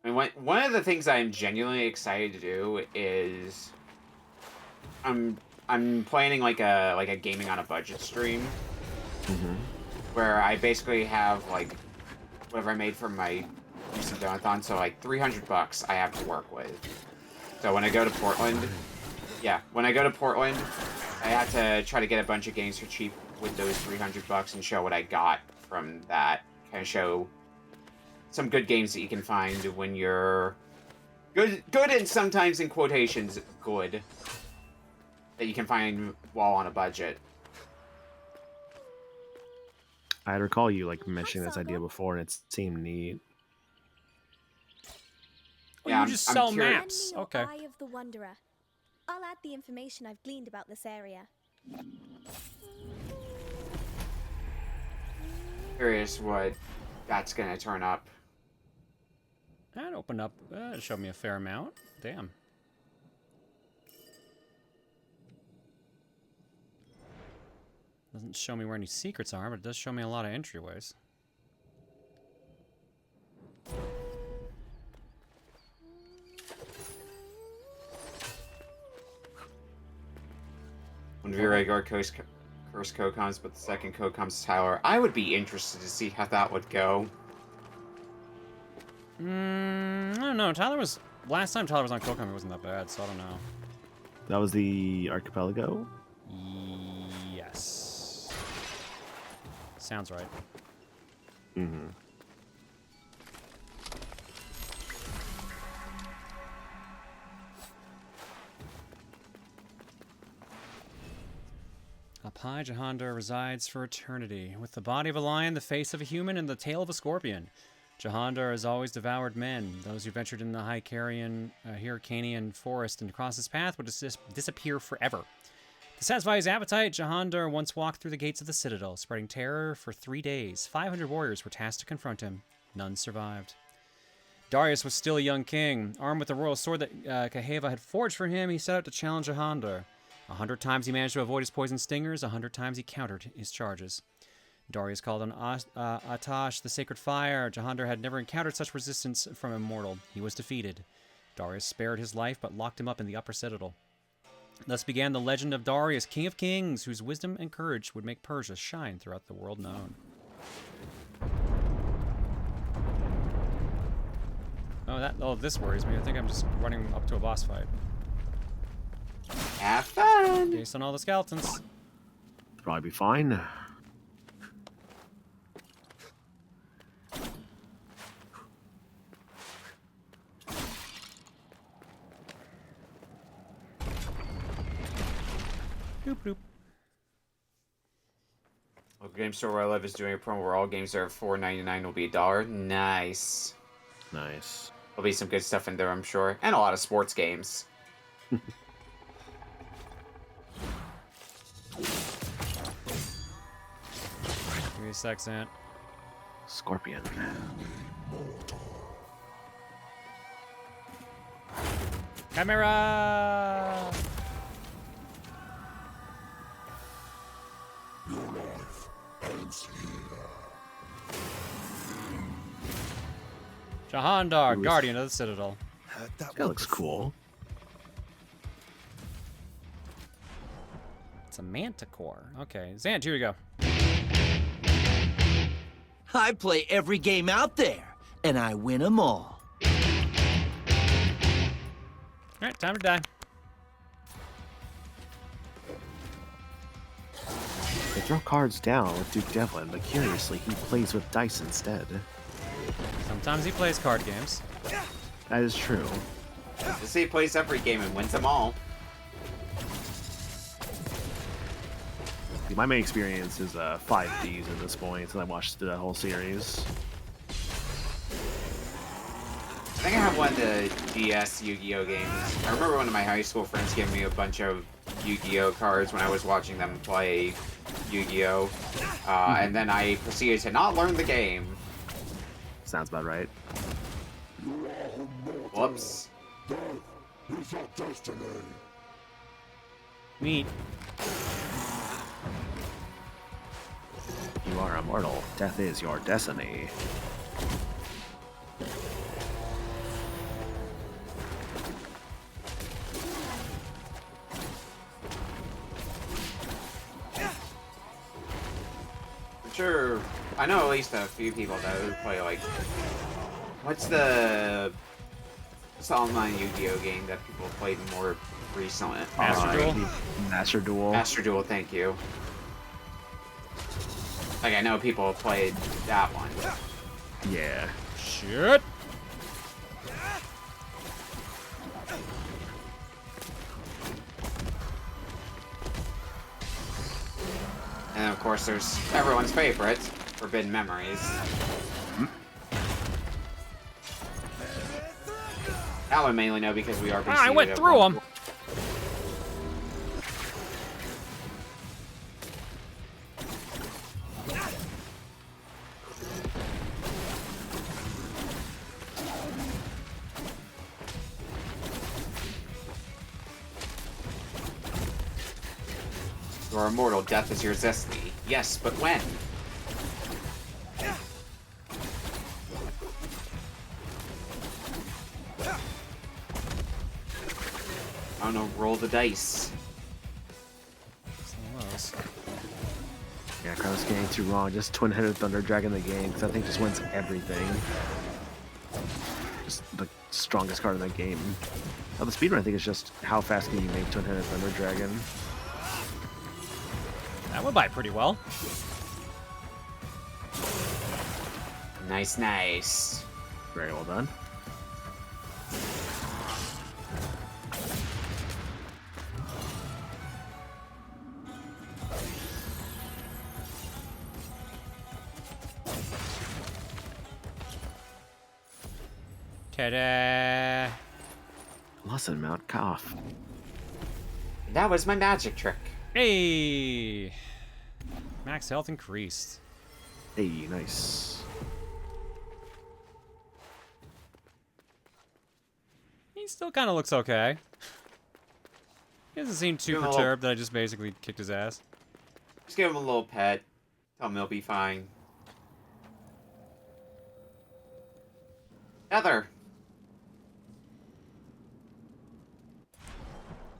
I mean, one of the things I'm genuinely excited to do is I'm planning like a gaming on a budget stream where I basically have like whatever I made from my recent donathon, so like $300 I have to work with. So when I go to Portland, I have to try to get a bunch of games for cheap with those $300 and show what I got from that. Kind of show some good games that you can find when you're good and sometimes in quotations good that you can find while on a budget. I recall you like mentioning this idea before, and it seemed neat. Well, you just sell Lend maps. me your Okay. Eye of the Wanderer. I'll add the information I've gleaned about this area. Curious what that's gonna turn up. That opened up. It showed me a fair amount. Damn. Doesn't show me where any secrets are, but it does show me a lot of entryways. One of your regular first code comes, but the second code comes to Tyler. I would be interested to see how that would go. I don't know. Last time Tyler was on Kokam, it wasn't that bad, so I don't know. That was the archipelago. Yes. Sounds right. Mm-hmm. Up high, Jahandar resides for eternity, with the body of a lion, the face of a human, and the tail of a scorpion. Jahandar has always devoured men. Those who ventured in the Hyrcanian forest and crossed his path would disappear forever. To satisfy his appetite, Jahandar once walked through the gates of the citadel, spreading terror for 3 days. 500 warriors were tasked to confront him. None survived. Darius was still a young king. Armed with the royal sword that Kaheva had forged for him, he set out to challenge Jahandar. 100 times he managed to avoid his poison stingers, 100 times he countered his charges. Darius called on Atash, the sacred fire. Jahandar had never encountered such resistance from a mortal. He was defeated. Darius spared his life, but locked him up in the upper citadel. Thus began the legend of Darius, King of Kings, whose wisdom and courage would make Persia shine throughout the world known. Oh, this worries me. I think I'm just running up to a boss fight. Have fun! Based on all the skeletons. Probably be fine. Boop, boop. Local game store where I live is doing a promo where all games are $4.99 will be $1. Nice. Nice. There'll be some good stuff in there, I'm sure. And a lot of sports games. Give me a sec, Sant. Scorpion. Camera! Your life ends here. Jahandar, Guardian of the Citadel. That looks cool. It's a manticore. Okay, Zant, here we go. I play every game out there, and I win them all. Alright, time to die. They throw cards down with Duke Devlin, but curiously, he plays with dice instead. Sometimes he plays card games. That is true. Just he plays every game and wins them all. My main experience is 5Ds at this point, since I watched the whole series. I think I have one of the DS Yu-Gi-Oh games. I remember one of my high school friends giving me a bunch of Yu-Gi-Oh cards when I was watching them play Yu-Gi-Oh! And then I proceeded to not learn the game. Sounds about right. Whoops. Death is your destiny. Neat. You are immortal. Death is your destiny. I'm sure I know at least a few people that play like what's the online Yu-Gi-Oh game that people played more recently? Master Duel. Master Duel. Master Duel, thank you. Like I know people have played that one. Yeah. Shit. And of course there's everyone's favorite, Forbidden Memories. That one mainly know because we are. I went through them. You are immortal, death is your destiny. Yes, but when? I don't know, roll the dice. Yeah, Carlos getting too wrong. Just twin-headed Thunder Dragon the game, because I think just wins everything. Just the strongest card in the game. Now, the speedrun, I think, is just how fast can you make twin-headed Thunder Dragon. That went by pretty well. Nice, nice. Very well done. Ta-da! Lesson Mount Koff. That was my magic trick. Hey! Max health increased. Hey, nice. still kind of looks okay. He doesn't seem too Give him a perturbed that I just basically kicked his ass. Just give him a little pet. Tell him he'll be fine. Heather.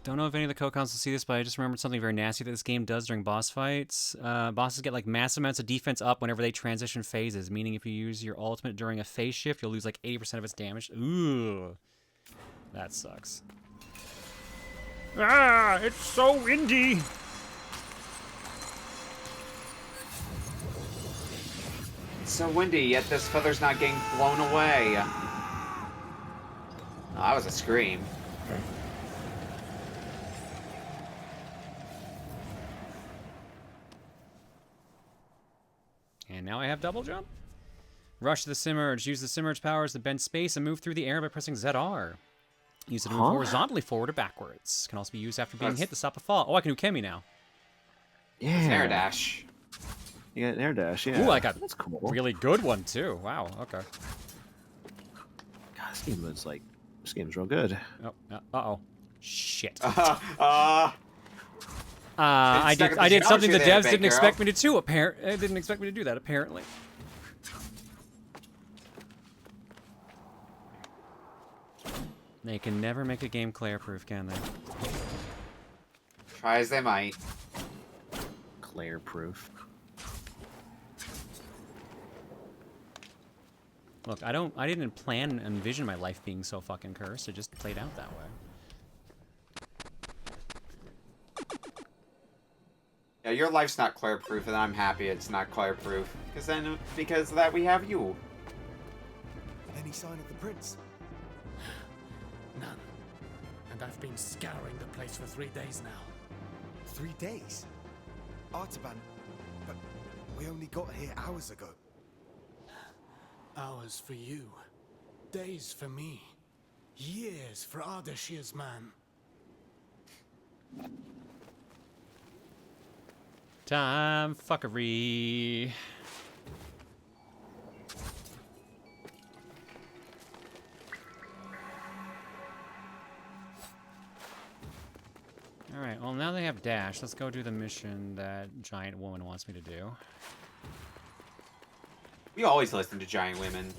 Don't know if any of the co-cons will see this, but I just remembered something very nasty that this game does during boss fights. Bosses get like massive amounts of defense up whenever they transition phases, meaning if you use your ultimate during a phase shift, you'll lose like 80% of its damage. Ooh. That sucks. Ah, it's so windy. It's so windy, yet this feather's not getting blown away. Oh, that was a scream. And now I have double jump. Rush to the Simmerge. Use the Simmerge powers to bend space and move through the air by pressing ZR. Use it to move horizontally forward or backwards. Can also be used after being hit to stop a fall. Oh, I can do Kemi now. Yeah. It's an air dash. You got an air dash, yeah. Ooh, I got That's cool. really good one too. Wow, okay. God, this game is like, this game's real good. Oh, uh-oh. Shit. I did something the devs didn't expect me to do. Didn't expect me to do that, apparently. They can never make a game Claire-proof, can they? Try as they might. Claire-proof. Look, I didn't plan and envision my life being so fucking cursed. It just played out that way. Yeah, your life's not Claire-proof, and I'm happy it's not Claire-proof. Because of that, we have you. Any sign of the prince? None. And I've been scouring the place for 3 days now. 3 days? Artaban, but we only got here hours ago. Hours for you. Days for me. Years for Ardashir's man. Time fuckery. Alright, well now they have dash. Let's go do the mission that giant woman wants me to do. We always listen to giant women.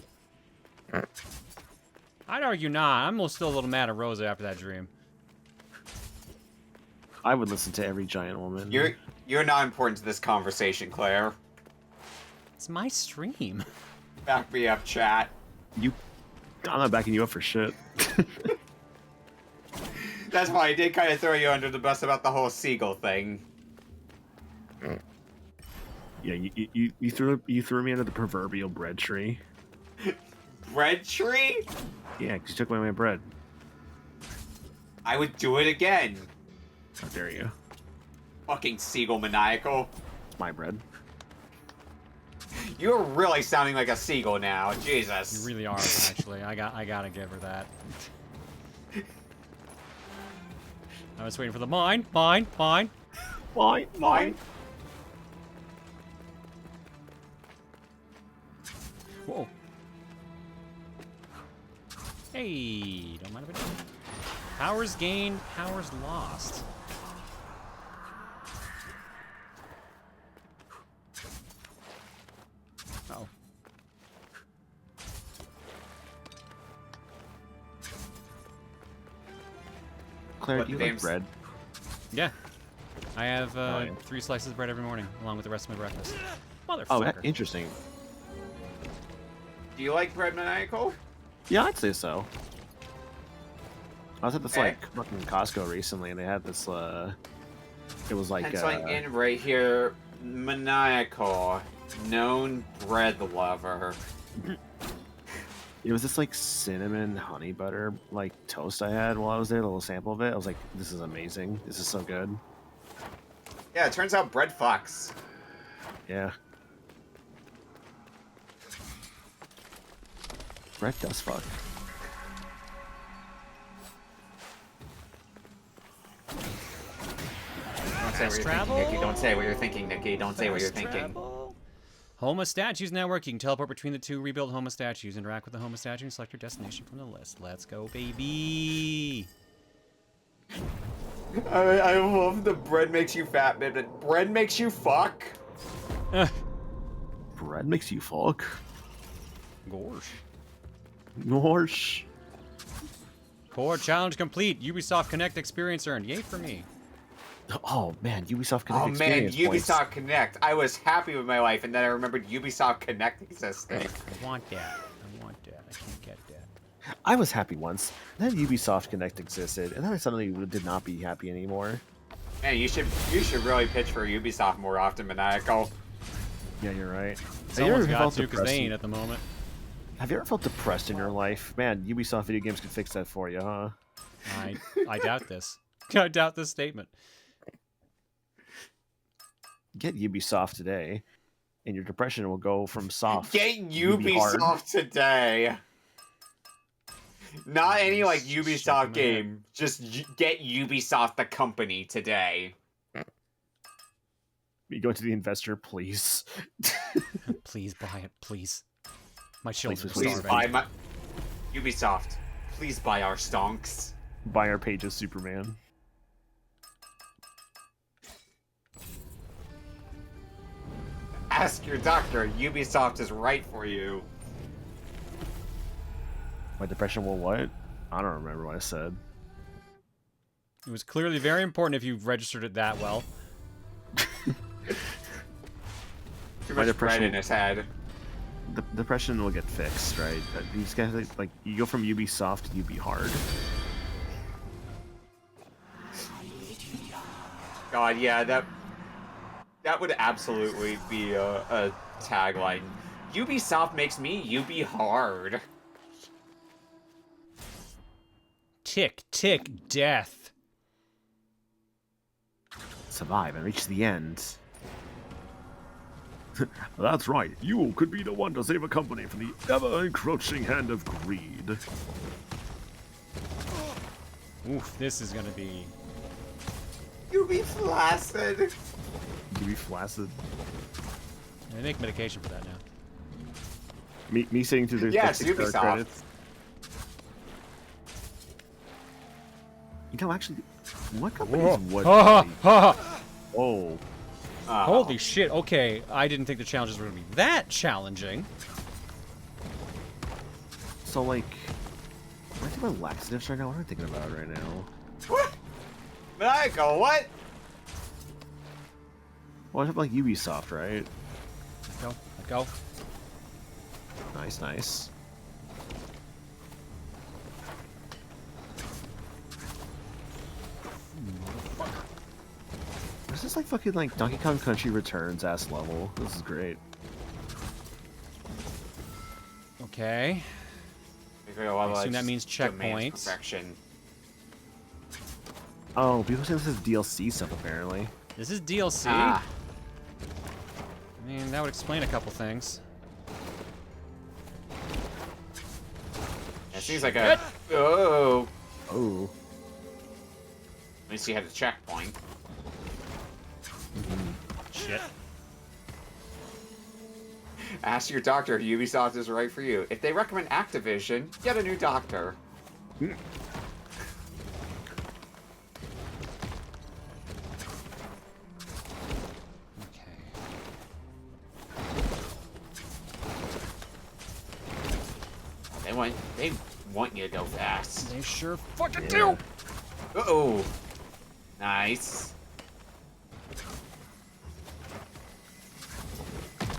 I'd argue not. I'm still a little mad at Rosa after that dream. I would listen to every giant woman. You're not important to this conversation, Claire. It's my stream. Back me up, chat. I'm not backing you up for shit. That's why I did kind of throw you under the bus about the whole seagull thing. Yeah, you threw me under the proverbial bread tree. Bread tree? Yeah, 'cause you took away my bread. I would do it again. How dare you? Fucking seagull maniacal. It's my bread. You're really sounding like a seagull now. Jesus. You really are, actually. I gotta give her that. I was waiting for the mine. Whoa. Hey, don't mind if I do. Powers gained, powers lost. Uh-oh. Claire, do you like bread? Yeah. I have 3 slices of bread every morning, along with the rest of my breakfast. Motherfucker. Oh, interesting. Do you like bread maniacal? Yeah, I'd say so. I was at this like fucking Costco recently, and they had this. It was like. Penciling in right here, maniacal, known bread lover. It was this like cinnamon honey butter like toast I had while I was there. A little sample of it. I was like, "This is amazing. This is so good." Yeah, it turns out bread fucks. Yeah. Bread does fuck. Don't say what you're thinking, Nikki. Don't say what you're thinking, Nikki. Don't say what you're thinking. Homa statues now work. You can teleport between the two rebuild Homa statues. Interact with the Homa statue and select your destination from the list. Let's go, baby. I love the bread makes you fat bit, but bread makes you fuck. Bread makes you fuck. Gorsh. Gorsh. Core challenge complete. Ubisoft Connect experience earned. Yay for me. Oh man, Ubisoft Connect experience Ubisoft points. Connect. I was happy with my life, and then I remembered Ubisoft Connect existed. I want that. I want that. I can't get that. I was happy once. Then Ubisoft Connect existed, and then I suddenly did not be happy anymore. Man, you should really pitch for Ubisoft more often, Maniacal. Yeah, you're right. Someone's got to, because they ain't at the moment. Have you ever felt depressed in your life? Man, Ubisoft video games can fix that for you, huh? I doubt this. I doubt this statement. Get Ubisoft today, and your depression will go from soft. Get to be hard. Ubisoft today. Not any like Ubisoft game. Just get Ubisoft the company today. You go to the investor, please. Please buy it, please. My children are Please starving. buy my Ubisoft. Please buy our stonks. Buy our page of Superman. Ask your doctor. Ubisoft is right for you. My depression will what? I don't remember what I said. It was clearly very important if you registered it that well. Too much bread in his head. The depression will get fixed, right? These guys, like, you go from Ubisoft to Ubi hard. God, yeah, that would absolutely be a tagline. Ubisoft makes me Ubi hard. Tick, tick, death. Survive and reach the end. That's right. You could be the one to save a company from the ever-encroaching hand of greed. Oof, this is gonna be... Ubi flaccid. Ubi flaccid. They make medication for that now. Me sitting through their Yes, 6 Ubisoft. credits. You know, actually, what companies would... Oh. Holy shit, okay. I didn't think the challenges were going to be that challenging. So, like... Am I thinking about laxatives right now? What am I thinking about right now? What? Michael, what? Well, I have, like, Ubisoft, right? Let go. Nice, nice. This is like fucking like Donkey Kong Country Returns ass level. This is great. Okay. I assume that means checkpoints. Perfection. Oh, people say this is DLC stuff apparently. This is DLC? I mean, that would explain a couple things. It seems like a... Oh. Oh. Let me see how the checkpoint. Shit. Ask your doctor if Ubisoft is right for you. If they recommend Activision, get a new doctor. They want you to go fast. They sure fucking do. Uh-oh. Nice.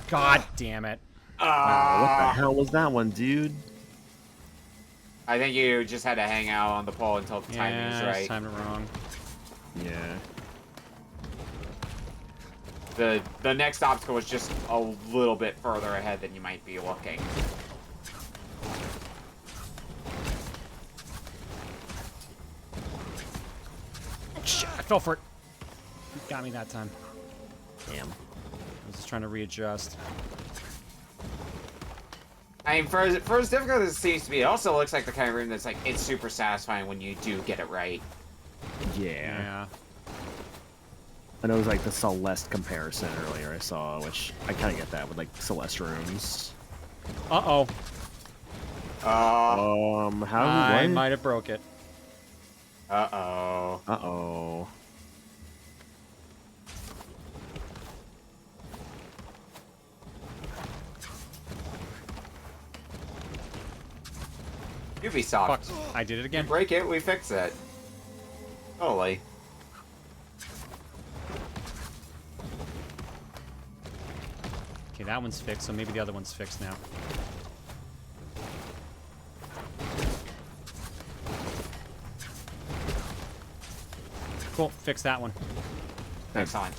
God damn it. Wow, what the hell was that one, dude? I think you just had to hang out on the pole until the timing is right. Timed it wrong. Yeah. The next obstacle was just a little bit further ahead than you might be looking. Shit, I fell for it. Got me that time. Damn. I was just trying to readjust. I mean, for as difficult as it seems to be, it also looks like the kind of room that's like, it's super satisfying when you do get it right. Yeah. I know it was like the Celeste comparison earlier I saw, which I kind of get that with like Celeste rooms. Uh-oh. I might have broke it. Uh-oh. Uh-oh. Ubisoft. Fuck. I did it again. You break it, we fix it. Totally. Okay, that one's fixed, so maybe the other one's fixed now. Cool, fix that one. Excellent.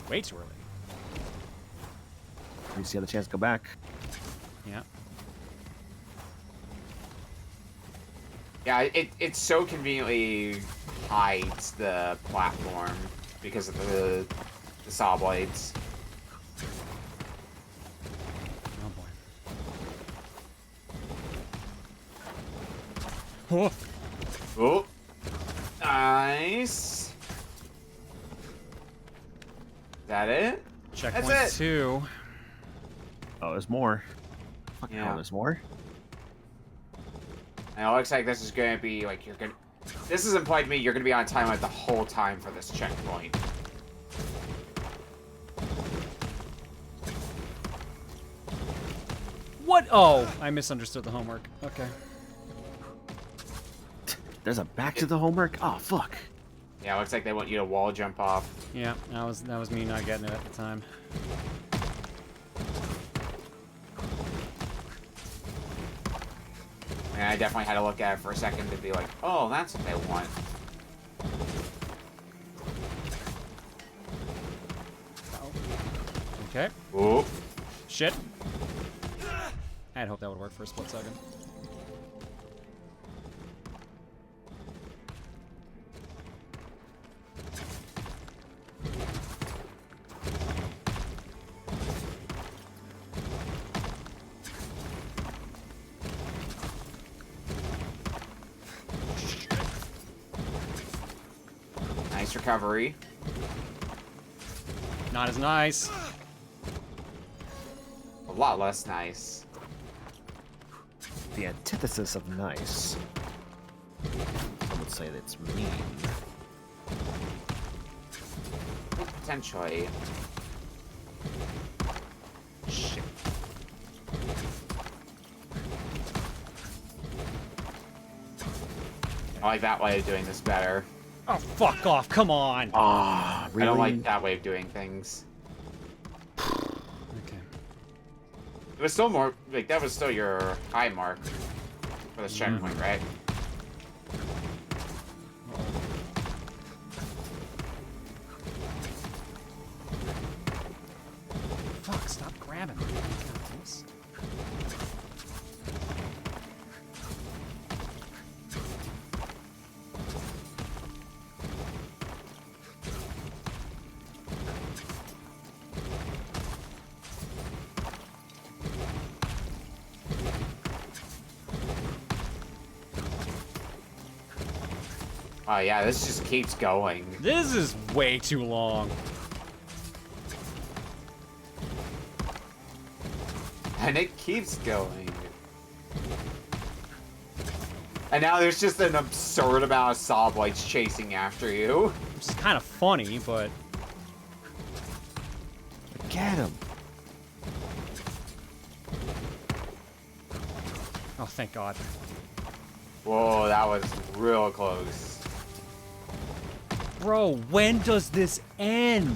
Way too early. You see the chance to go back. Yeah. Yeah, it so conveniently hides the platform because of the saw blades. Oh boy. Oh. Nice. Is that it? Checkpoint That's it. 2. Oh, there's more. Fucking hell, there's more? And it looks like this is gonna be like you're gonna. This is implied to me you're gonna be on time like the whole time for this checkpoint. What? Oh, I misunderstood the homework. Okay. There's a back to the homework? Oh, fuck. Yeah, it looks like they want you to wall jump off. Yeah, that was me not getting it at the time. And I definitely had to look at it for a second to be like, oh, that's what they want. Okay. Ooh. Shit. I'd hoped that would work for a split second. Nice recovery. Not as nice. A lot less nice. The antithesis of nice. I would say that's mean. Potentially. Shit. I like that way of doing this better. Oh, fuck off. Come on. Ah, really? I don't like that way of doing things. Okay. It was still more, like, that was still your high mark for this checkpoint, right? Fuck, stop grabbing me. Please. Oh yeah, this just keeps going. This is way too long. And it keeps going. And now there's just an absurd amount of saw blades chasing after you. Which is kind of funny, but... Get him. Oh, thank God. Whoa, that was real close. Bro, when does this end?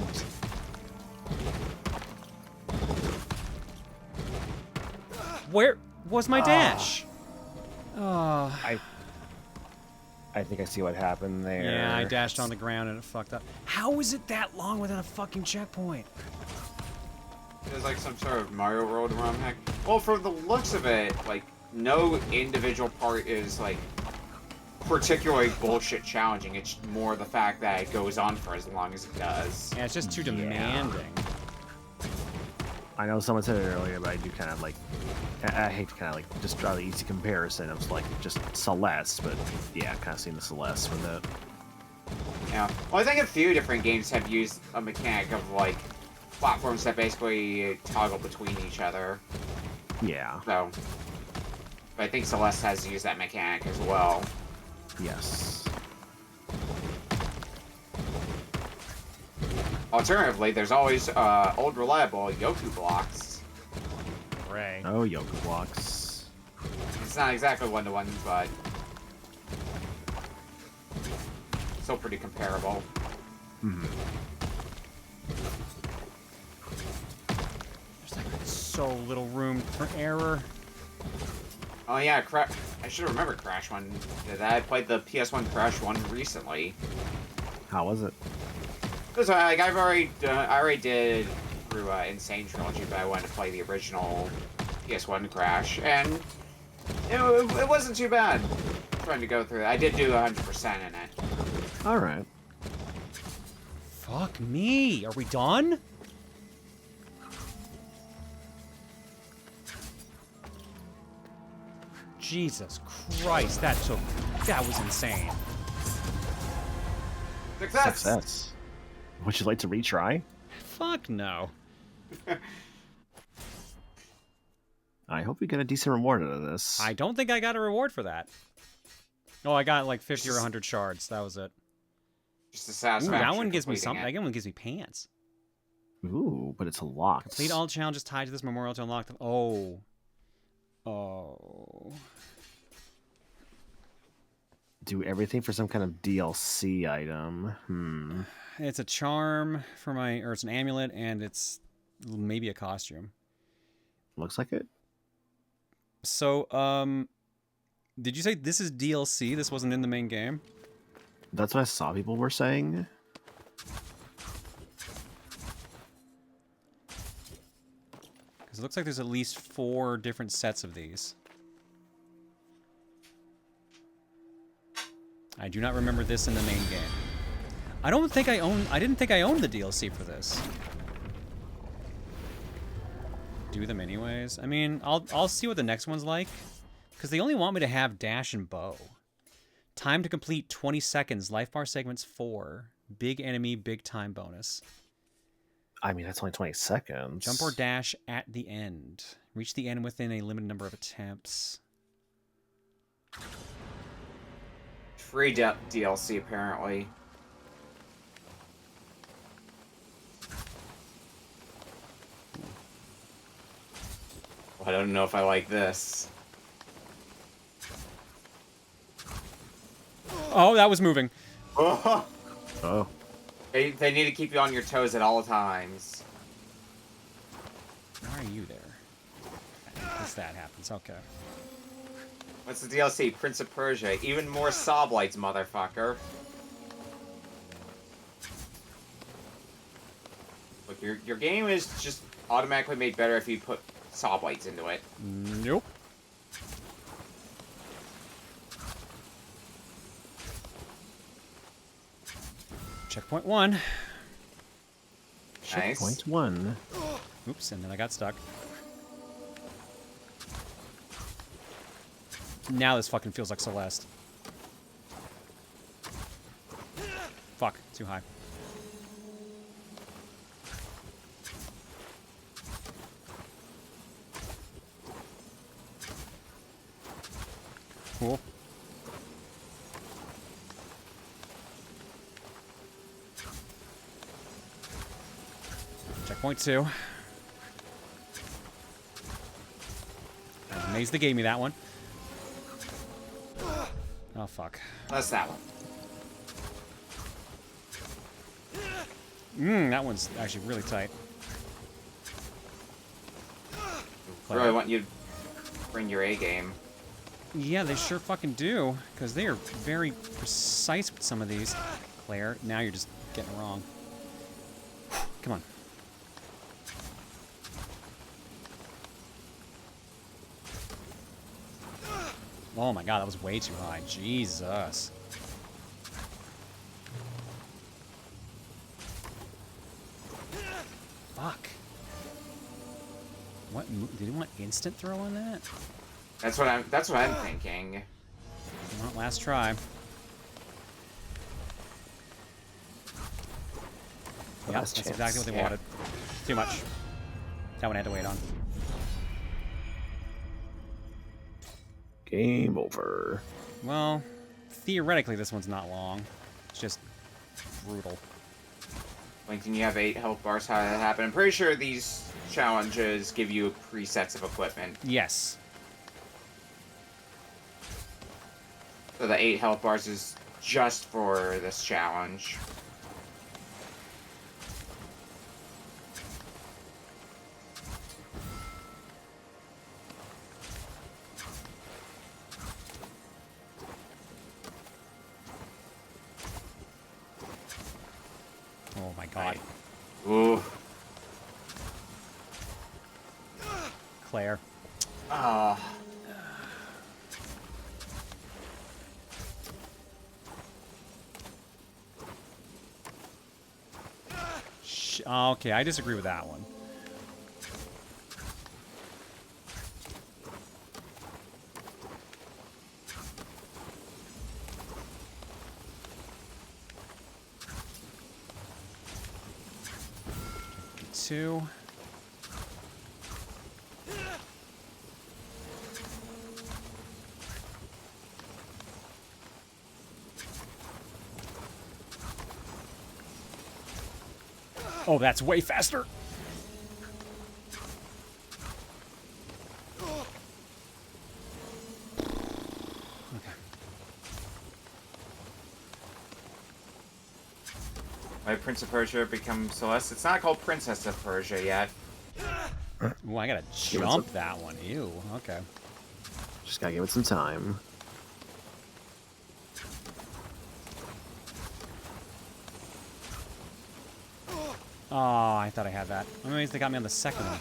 Where was my dash? I think I see what happened there. Yeah, I dashed on the ground and it fucked up. How is it that long without a fucking checkpoint? There's like some sort of Mario World ROM hack. Well, from the looks of it, like, no individual part is, like, particularly bullshit challenging. It's more the fact that it goes on for as long as it does. Yeah, it's just too demanding. I know someone said it earlier, but I do kind of like, I hate to kind of like just draw the easy comparison of like just Celeste, but yeah, I've kind of seen the Celeste with it. Yeah. Well, I think a few different games have used a mechanic of like platforms that basically toggle between each other. Yeah. So, but I think Celeste has used that mechanic as well. Yes. Alternatively, there's always old reliable Yoku blocks. Hooray. Oh, Yoku blocks. It's not exactly one-to-one, but still pretty comparable. Hmm. There's like so little room for error. Oh yeah, I should remember Crash 1. I played the PS1 Crash 1 recently. How was it? Because like I already did through Insane Trilogy, but I wanted to play the original PS1 Crash, and it wasn't too bad. Trying to go through it, I did do 100% in it. All right. Fuck me. Are we done? Jesus Christ, that was insane. Success. Would you like to retry? Fuck no. I hope you get a decent reward out of this. I don't think I got a reward for that. Oh, I got like 50 or 100 shards. That was it. Just a satisfaction. Ooh, that one gives me completing something. That one gives me pants. Ooh, but it's locked. Complete all challenges tied to this memorial to unlock the... Oh. Oh. Do everything for some kind of DLC item. It's a charm for or it's an amulet, and it's maybe a costume. Looks like it. So, did you say this is DLC? This wasn't in the main game? That's what I saw people were saying. Because it looks like there's at least 4 different sets of these. I do not remember this in the main game. I didn't think I owned the DLC for this. Do them anyways. I mean, I'll see what the next one's like, because they only want me to have dash and bow. Time to complete 20 seconds. Life bar segments 4. Big enemy, big time bonus. I mean, that's only 20 seconds. Jump or dash at the end. Reach the end within a limited number of attempts. Free DLC, apparently. Well, I don't know if I like this. Oh, that was moving. Oh. Oh. They need to keep you on your toes at all times. Why are you there? I guess that happens. Okay. What's the DLC? Prince of Persia. Even more sob lights, motherfucker. Look, your game is just automatically made better if you put sob lights into it. Nope. Checkpoint 1. Nice. Checkpoint 1. Oops, and then I got stuck. Now this fucking feels like Celeste. Fuck, too high. Cool. Checkpoint 2. I was amazed they gave me that one. Oh, fuck. That's that one. That one's actually really tight. Really want you to bring your A game. Yeah, they sure fucking do, because they are very precise with some of these. Claire, now you're just getting it wrong. Come on. Oh my god, that was way too high. Jesus. Fuck. What? Did he want instant throw on that? That's what I'm thinking. Well, last try. Yep, Last that's chance. exactly what they wanted. Too much. That one I had to wait on. Game over. Well, theoretically, this one's not long. It's just brutal. Lincoln, you have 8 health bars. How did that happen? I'm pretty sure these challenges give you presets of equipment. Yes. So the 8 health bars is just for this challenge. Oh my god. Ooh. Claire. Ah. Okay, I disagree with that one. Two. Oh, that's way faster. Okay. Why Prince of Persia become Celeste? It's not called Princess of Persia yet. Ooh, I gotta jump that one. Ew. Okay. Just gotta give it some time. Oh, I thought I had that. I'm amazed they got me on the second one.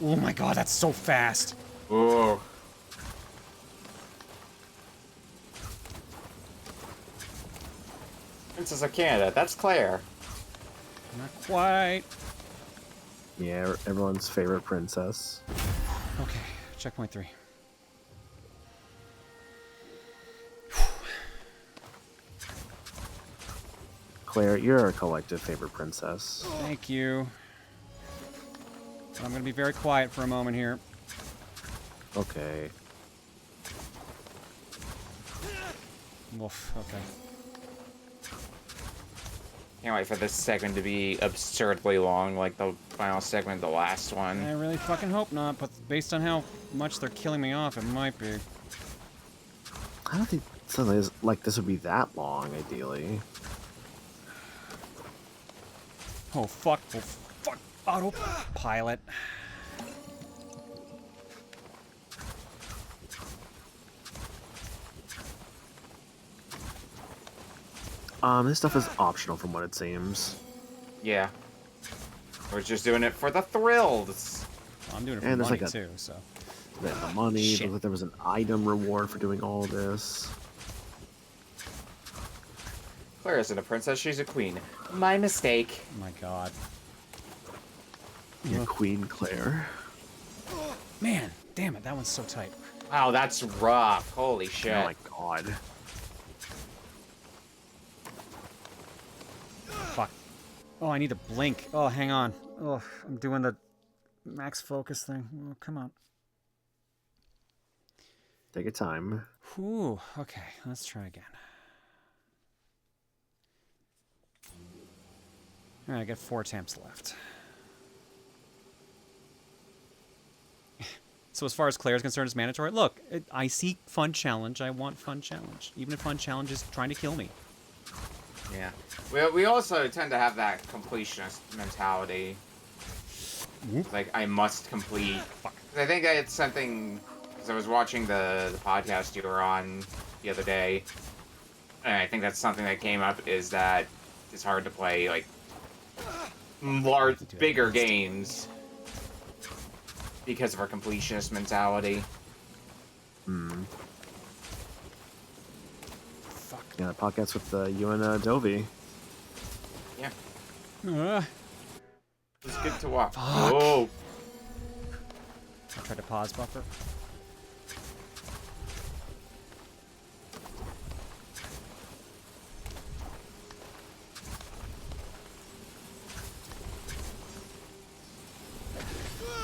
Oh my god, that's so fast. Ooh. Princess of Canada, that's Claire. Not quite. Yeah, everyone's favorite princess. Okay, checkpoint 3. Claire, you're our collective favorite princess. Thank you. I'm gonna be very quiet for a moment here. Okay. Oof, okay. Can't wait for this segment to be absurdly long, like the final segment of the last one. I really fucking hope not, but based on how much they're killing me off, it might be. I don't think something like this would be that long, ideally. Oh fuck, oh fuck, autopilot. This stuff is optional from what it seems. Yeah. We're just doing it for the thrills. Well, I'm doing it for And there's money like too, so. The money, Shit. looked like there was an item reward for doing all this. Claire isn't a princess, she's a queen. My mistake. Oh my god. Your Queen Claire. Man, damn it, that one's so tight. Wow, that's rough. Holy shit. Oh my god. Fuck. Oh, I need to blink. Oh, hang on. Oh, I'm doing the max focus thing. Oh, come on. Take your time. Whew. Okay, let's try again. Alright, I got 4 attempts left. So as far as Claire's concerned, it's mandatory. Look, I seek fun challenge. I want fun challenge. Even if fun challenge is trying to kill me. Yeah. We also tend to have that completionist mentality. Like, I must complete. Fuck. I think it's something, because I was watching the podcast you were on the other day, and I think that's something that came up, is that it's hard to play, like, bigger games because of our completionist mentality. Hmm. Yeah, pockets with you and Dovey. Yeah. It's good to walk. Fuck. Oh. I tried to pause buffer.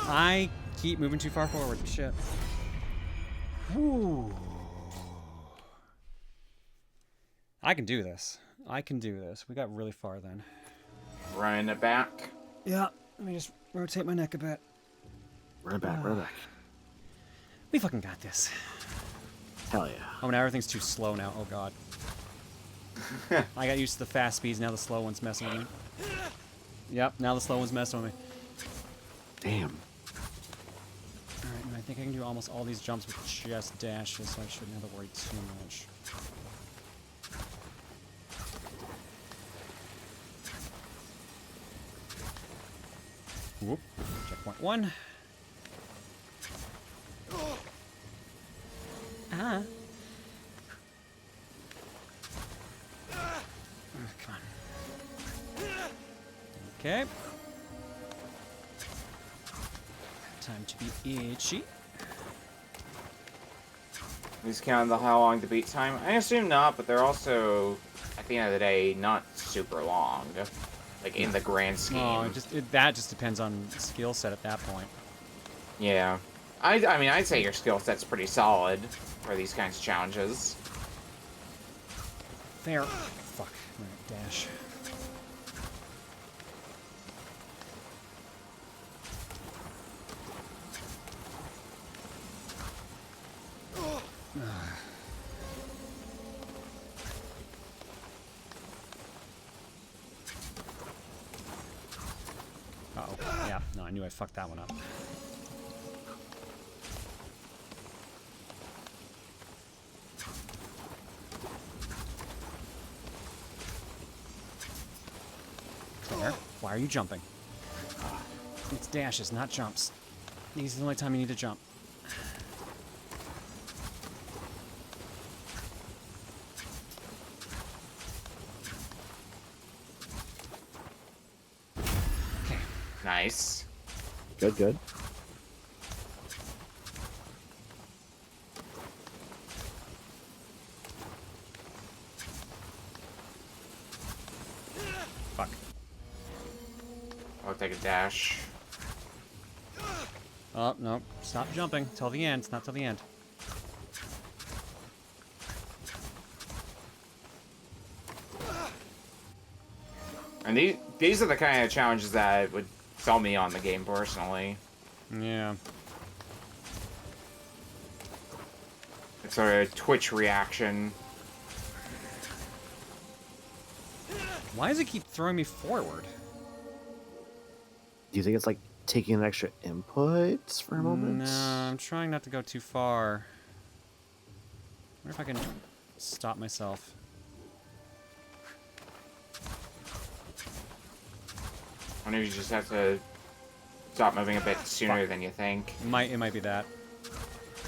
I keep moving too far forward. Shit. Ooh. I can do this. I can do this. We got really far then. Running it back. Yeah. Let me just rotate my neck a bit. Run it back, run it back. We fucking got this. Hell yeah. Oh, now everything's too slow now. Oh, God. I got used to the fast speeds. Now the slow one's messing with me. Yep, now the slow one's messing with me. Damn. Alright, and I think I can do almost all these jumps with just dashes, so I shouldn't have to worry too much. Whoop. Checkpoint 1. Ah. Come on. Okay. Time to be itchy. Who's counting how long the beat time? I assume not, but they're also, at the end of the day, not super long. Like, in the grand scheme. Oh, that just depends on skill set at that point. Yeah. I mean, I'd say your skill set's pretty solid for these kinds of challenges. Fair. Fuck. Right, dash. Uh-oh. Yeah, no, I knew I fucked that one up. There. Why are you jumping? It's dashes, not jumps. This is the only time you need to jump. Okay. Nice. Good, good. Fuck. I'll take a dash. Oh, no. Stop jumping. Till the end. It's not till the end. And these are the kind of challenges that would sell me on the game personally. Yeah. It's sort of Twitch reaction. Why does it keep throwing me forward? Do you think it's like taking an extra input for a moment? No, I'm trying not to go too far. I wonder if I can stop myself. I wonder if you just have to stop moving a bit sooner than you think. It might be that.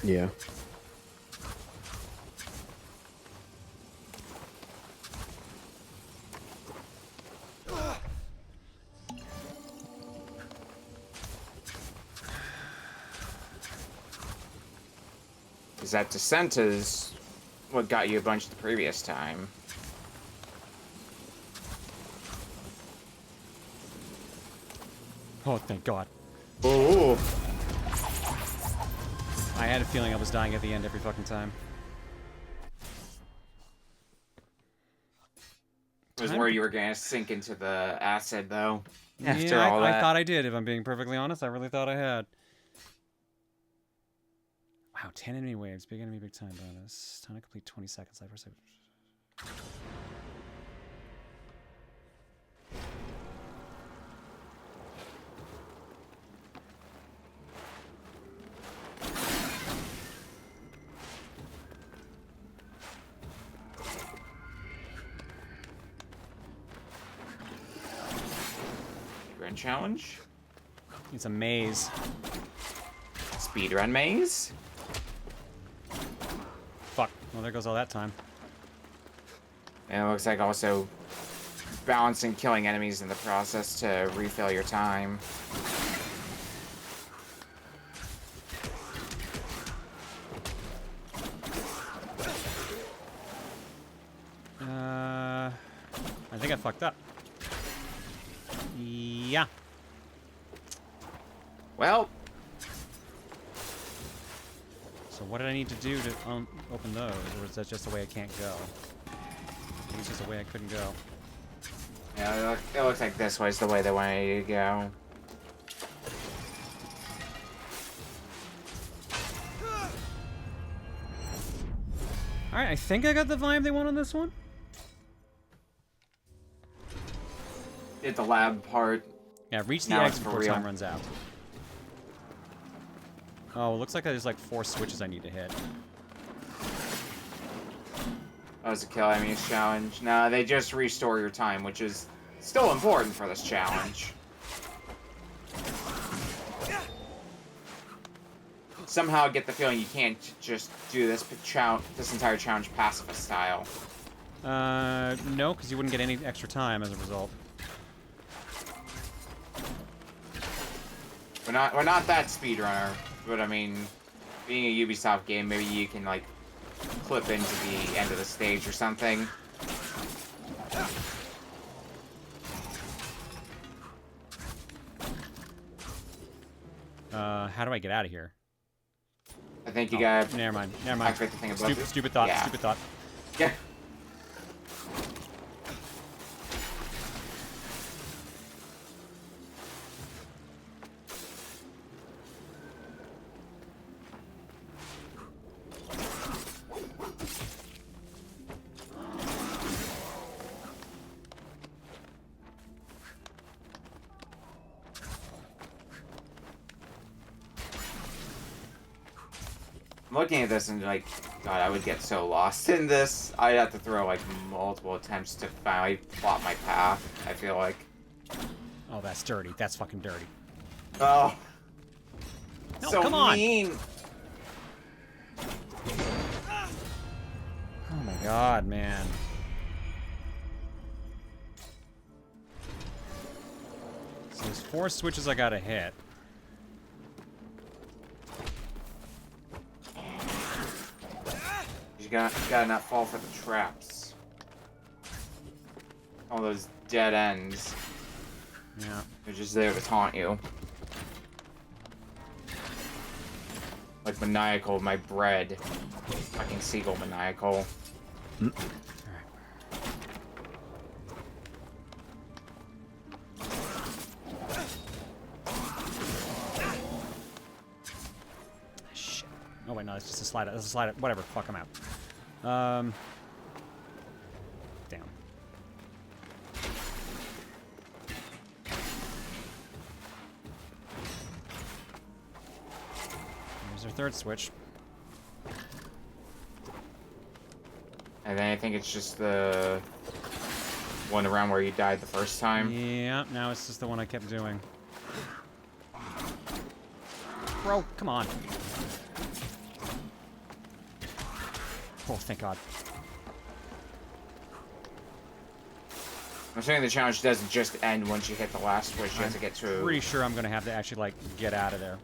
Yeah. Is that descent is what got you a bunch the previous time. Oh, thank God. Ooh. I had a feeling I was dying at the end every fucking time. It was where you were gonna sink into the acid, though. After Yeah, all that. I thought I did, if I'm being perfectly honest. I really thought I had. Wow, 10 enemy waves. Big enemy, big time bonus. Time to complete 20 seconds. Life first. Grand challenge? It's a maze. Speedrun maze? Fuck. Well, there goes all that time. And it looks like also balancing killing enemies in the process to refill your time. I think I fucked up. Yeah. Well. So what did I need to do to open those? Or is that just the way I can't go? It's just the way I couldn't go. Yeah, it looks like this way is the way they wanted you to go. Alright, I think I got the vibe they want on this one. Did the lab part. Yeah, reach the Now exit it's for before real. time runs out. Oh, it looks like there's like 4 switches I need to hit. That was a kill enemies challenge. No, they just restore your time, which is still important for this challenge. Somehow I get the feeling you can't just do this entire challenge pacifist style. No, because you wouldn't get any extra time as a result. We're not that speedrunner, but I mean, being a Ubisoft game, maybe you can like clip into the end of the stage or something. How do I get out of here? I think you gotta. Never mind. Never mind. Activate the thing above you. Stupid thought. Yeah. Stupid thought. Yeah. I'm looking at this and like, God, I would get so lost in this. I'd have to throw like multiple attempts to finally plot my path, I feel like. Oh, that's dirty. That's fucking dirty. Oh. No, so come on. mean. Oh my god, man. So there's 4 switches I gotta hit. You gotta not fall for the traps. All those dead ends. Yeah. They're just there to taunt you. Like maniacal, my bread. Fucking seagull maniacal. Shit. Oh wait, no, it's just a slide. That's a slide. Whatever. Fuck, I'm out. Damn. There's our 3rd switch. And then I think it's just the one around where you died the first time. Yeah, now it's just the one I kept doing. Bro, come on. Oh, thank God. I'm assuming the challenge doesn't just end once you hit the last switch. You have to get to. Pretty sure I'm gonna have to actually like get out of there.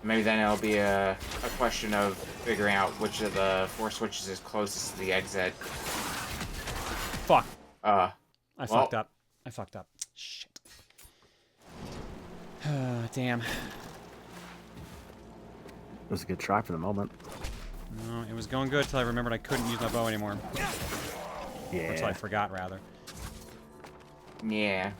Maybe then it'll be a question of figuring out which of the 4 switches is closest to the exit. Fuck. I fucked up. I fucked up. Shit. Damn. It was a good try for the moment. No, it was going good till I remembered I couldn't use my bow anymore. Yeah. Until I forgot, rather. Yeah.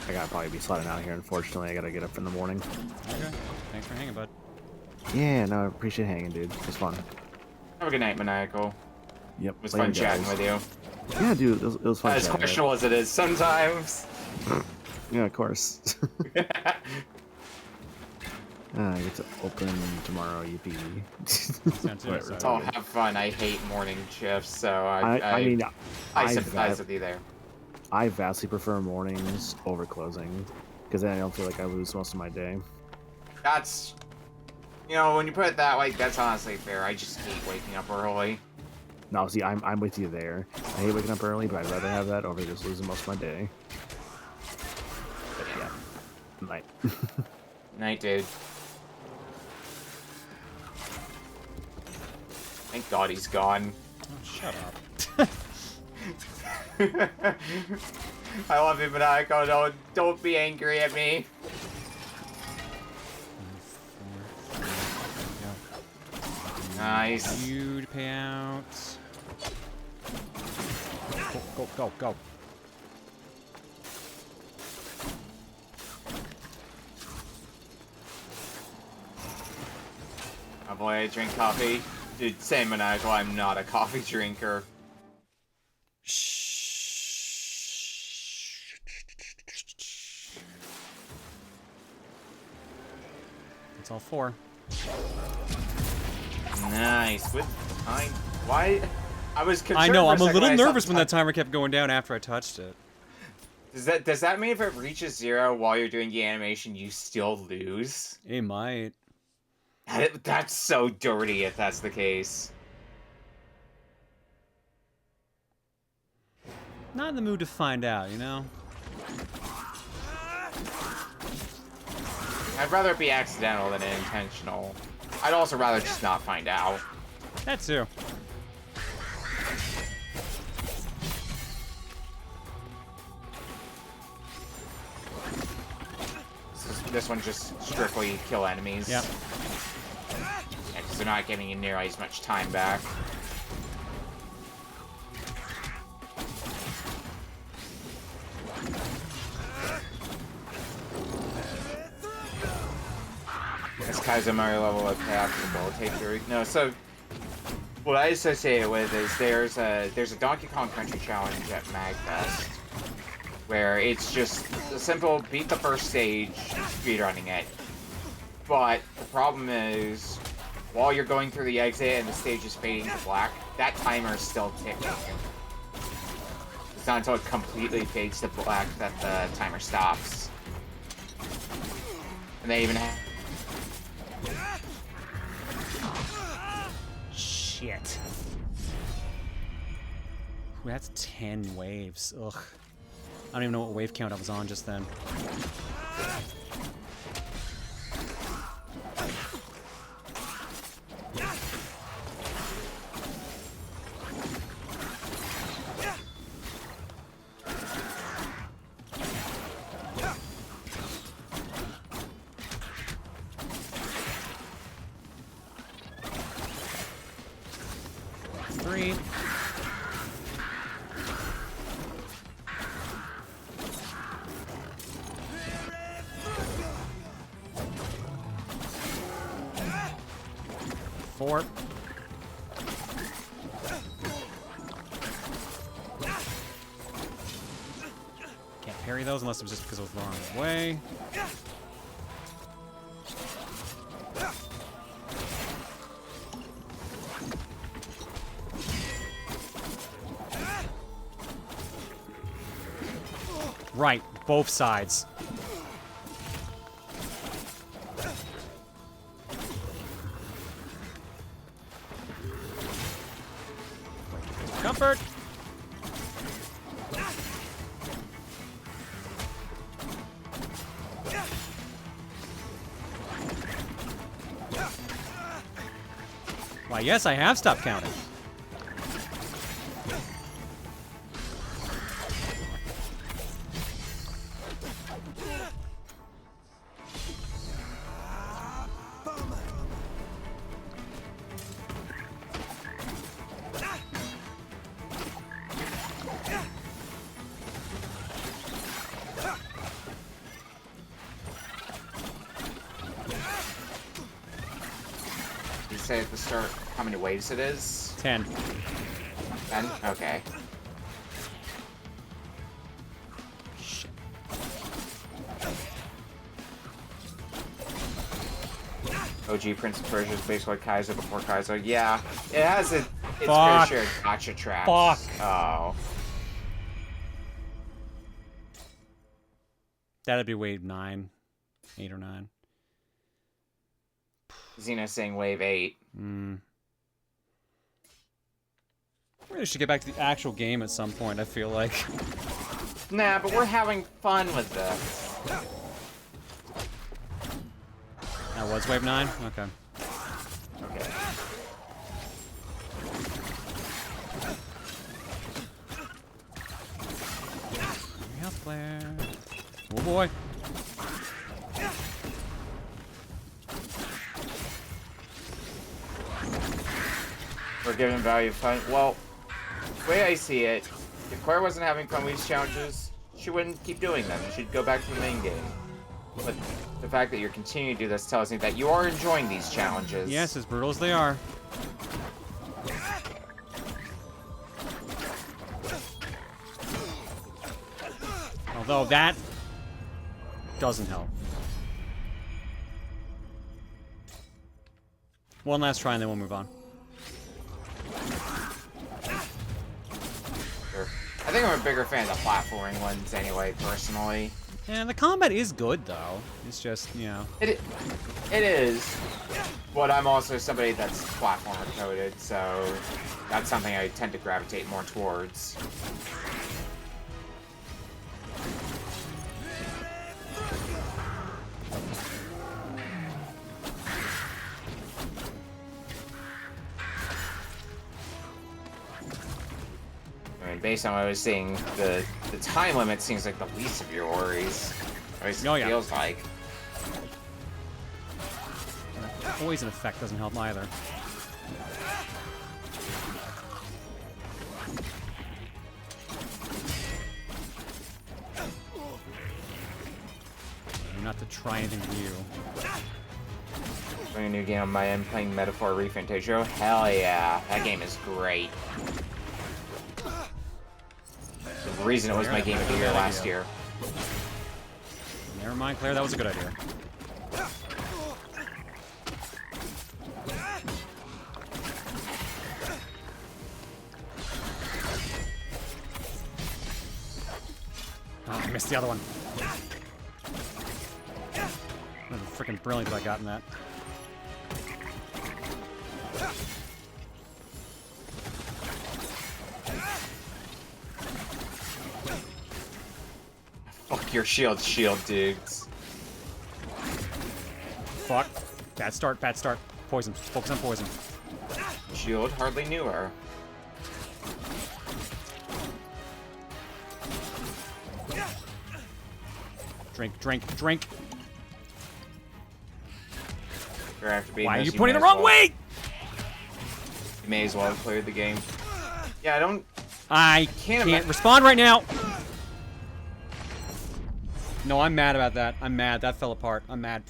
I gotta probably be sliding out of here, unfortunately. I gotta get up in the morning. Okay. Thanks for hanging, bud. Yeah, no, I appreciate hanging, dude. It was fun. Have a good night, Maniacal. Yep. It was later, fun chatting guys. with you. Yeah, dude, it was fun. As questionable as it is sometimes. Yeah, of course. I get to open tomorrow, yippee. Oh, have fun. I hate morning shifts, so I mean, I sympathize with you there. I vastly prefer mornings over closing, because then I don't feel like I lose most of my day. That's... You know, when you put it that way, that's honestly fair. I just hate waking up early. No, see, I'm with you there. I hate waking up early, but I'd rather have that over just losing most of my day. But yeah. Night. Night, dude. Thank God he's gone. Oh, shut up. I love you, Manako. Don't be angry at me. Nice. Huge payout. Go, go, go, go. Oh boy, I drink coffee. Dude, same Manako, I'm not a coffee drinker. It's all 4. Nice. With time. Why? I was concerned. I know. I'm a for little second I nervous saw when that timer kept going down after I touched it. Does that mean if it reaches 0 while you're doing the animation, you still lose? It might. That's so dirty if that's the case. Not in the mood to find out, you know? I'd rather it be accidental than intentional. I'd also rather just not find out. That too. This one just strictly kill enemies. Yep. Yeah, because they're not giving you nearly as much time back. This Kaiser Mario level up half debilitate. No, so what I associate it with is there's a Donkey Kong Country challenge at MagFest where it's just a simple beat the first stage, speedrunning it. But the problem is, while you're going through the exit and the stage is fading to black, that timer is still ticking. It's not until it completely fades to black that the timer stops. And they even have... Shit. Ooh, that's 10 waves. Ugh. I don't even know what wave count I was on just then. Can't parry those unless it was just because it was the wrong way. Right, both sides. Comfort. Why, yes, I have stopped counting. Say at the start how many waves it is? 10. 10? Okay. Shit. OG Prince of Persia is basically Kaiser before Kaiser. Yeah, it has its fair Fuck. share of gotcha traps. Fuck. Oh. That'd be wave 9. 8 or 9. Xena saying wave 8. We should get back to the actual game at some point, I feel like. Nah, but we're having fun with this. That was wave 9? Okay. Okay. Health flare. Oh boy. We're giving value fun. Well, the way I see it, if Claire wasn't having fun with these challenges, she wouldn't keep doing them. She'd go back to the main game. But the fact that you're continuing to do this tells me that you are enjoying these challenges. Yes, as brutal as they are. Although that doesn't help. One last try and then we'll move on. Sure. I think I'm a bigger fan of the platforming ones anyway, personally. And the combat is good, though. It's just, you know. It is. But I'm also somebody that's platformer coded, so that's something I tend to gravitate more towards. I mean, based on what I was seeing, the time limit seems like the least of your worries. At least it feels like. The poison effect doesn't help either. Not to try anything with you. Playing a new game on my end, playing Metaphor ReFantasio. Hell yeah, that game is great. The reason it was my game of the year last year. Never mind, Claire, that was a good idea. Oh, I missed the other one. What a freaking brilliant that I got in that. Fuck your shield, dudes. Fuck. Bad start, bad start. Poison. Focus on poison. Shield hardly knew her. Drink, drink, drink. Why are you pointing the wrong way? You may as well have cleared the game. Yeah, I can't respond right now. No, I'm mad about that. I'm mad. That fell apart. I'm mad.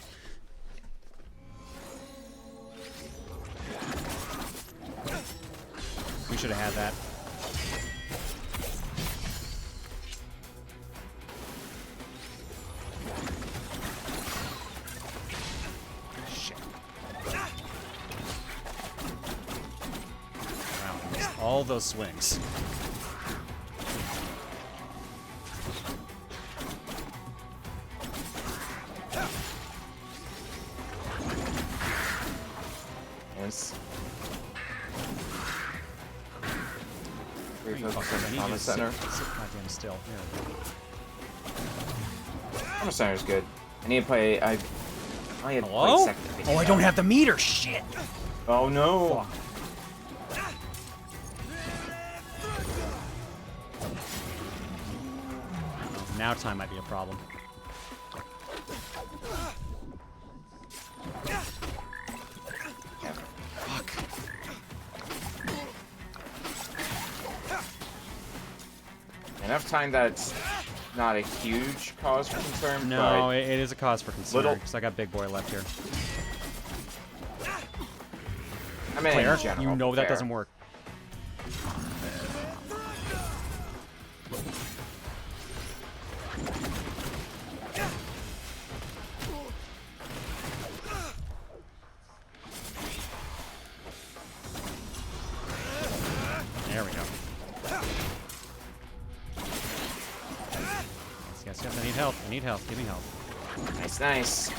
We should have had that. Shit. Wow, I missed all those swings. Yes. On the center. Sit goddamn still. Trauma Center is good. I need to play. I only had Hello? played second. Oh, I don't have the meter. Shit. Oh no. Fuck. Now time might be a problem. Fuck. Enough time that's not a huge cause for concern. No, but it is a cause for concern because I got big boy left here. I mean, Claire, in general, you know that fair. doesn't work. There we go. Yes, yes, I need help. I need help. Give me help. Nice, nice.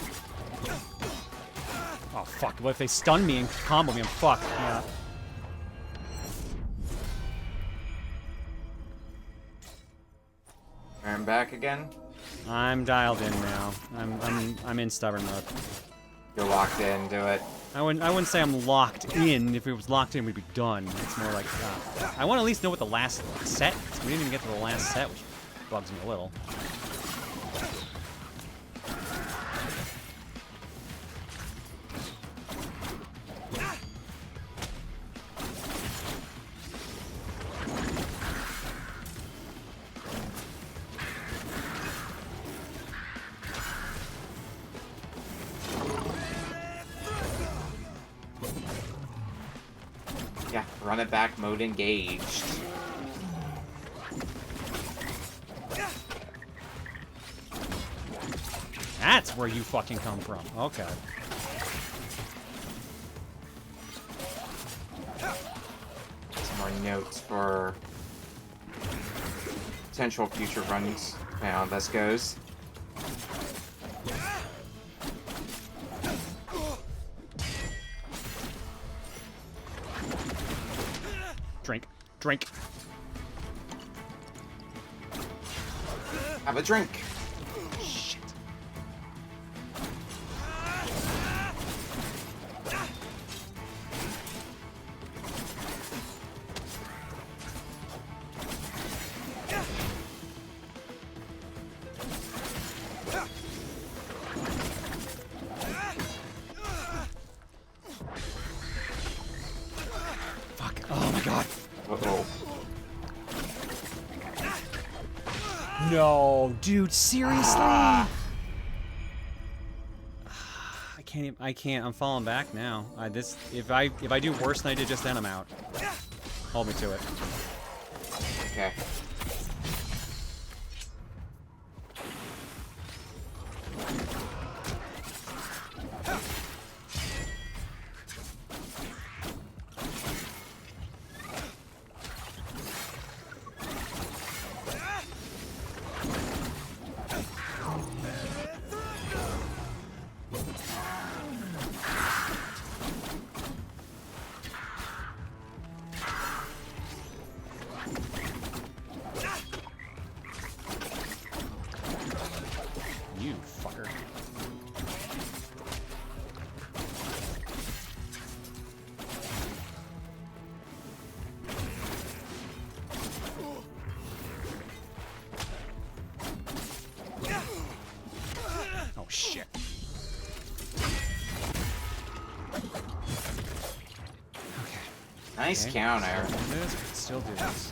Oh, fuck. What if they stun me and combo me? I'm fucked. Yeah. I'm back again. I'm dialed in now. I'm in stubborn mode. You're locked in. Do it. I wouldn't say I'm locked in. If it was locked in, we'd be done. It's more like I want to at least know what the last set is. We didn't even get to the last set, which bugs me a little. Yeah, run it back mode engaged. That's where you fucking come from. Okay. Some more notes for potential future runs. How this goes. Drink. Have a drink. Shit. Fuck. Oh my god. Uh-oh. No, dude, seriously? I can't. I'm falling back now. If I do worse than I did just then, I'm out. Hold me to it. Okay. You fucker. Oh shit. Okay. Nice counter. Still do this.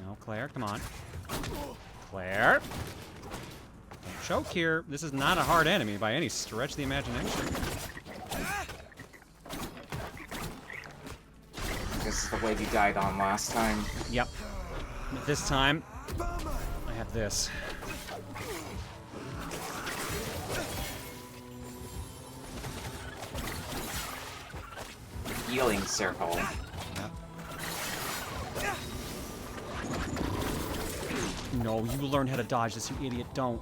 No, Claire, come on. Claire. Don't choke here. This is not a hard enemy by any stretch of the imagination. This is the way you died on last time. Yep. But this time, I have this. Healing circle. No, you learn how to dodge this, you idiot. Don't.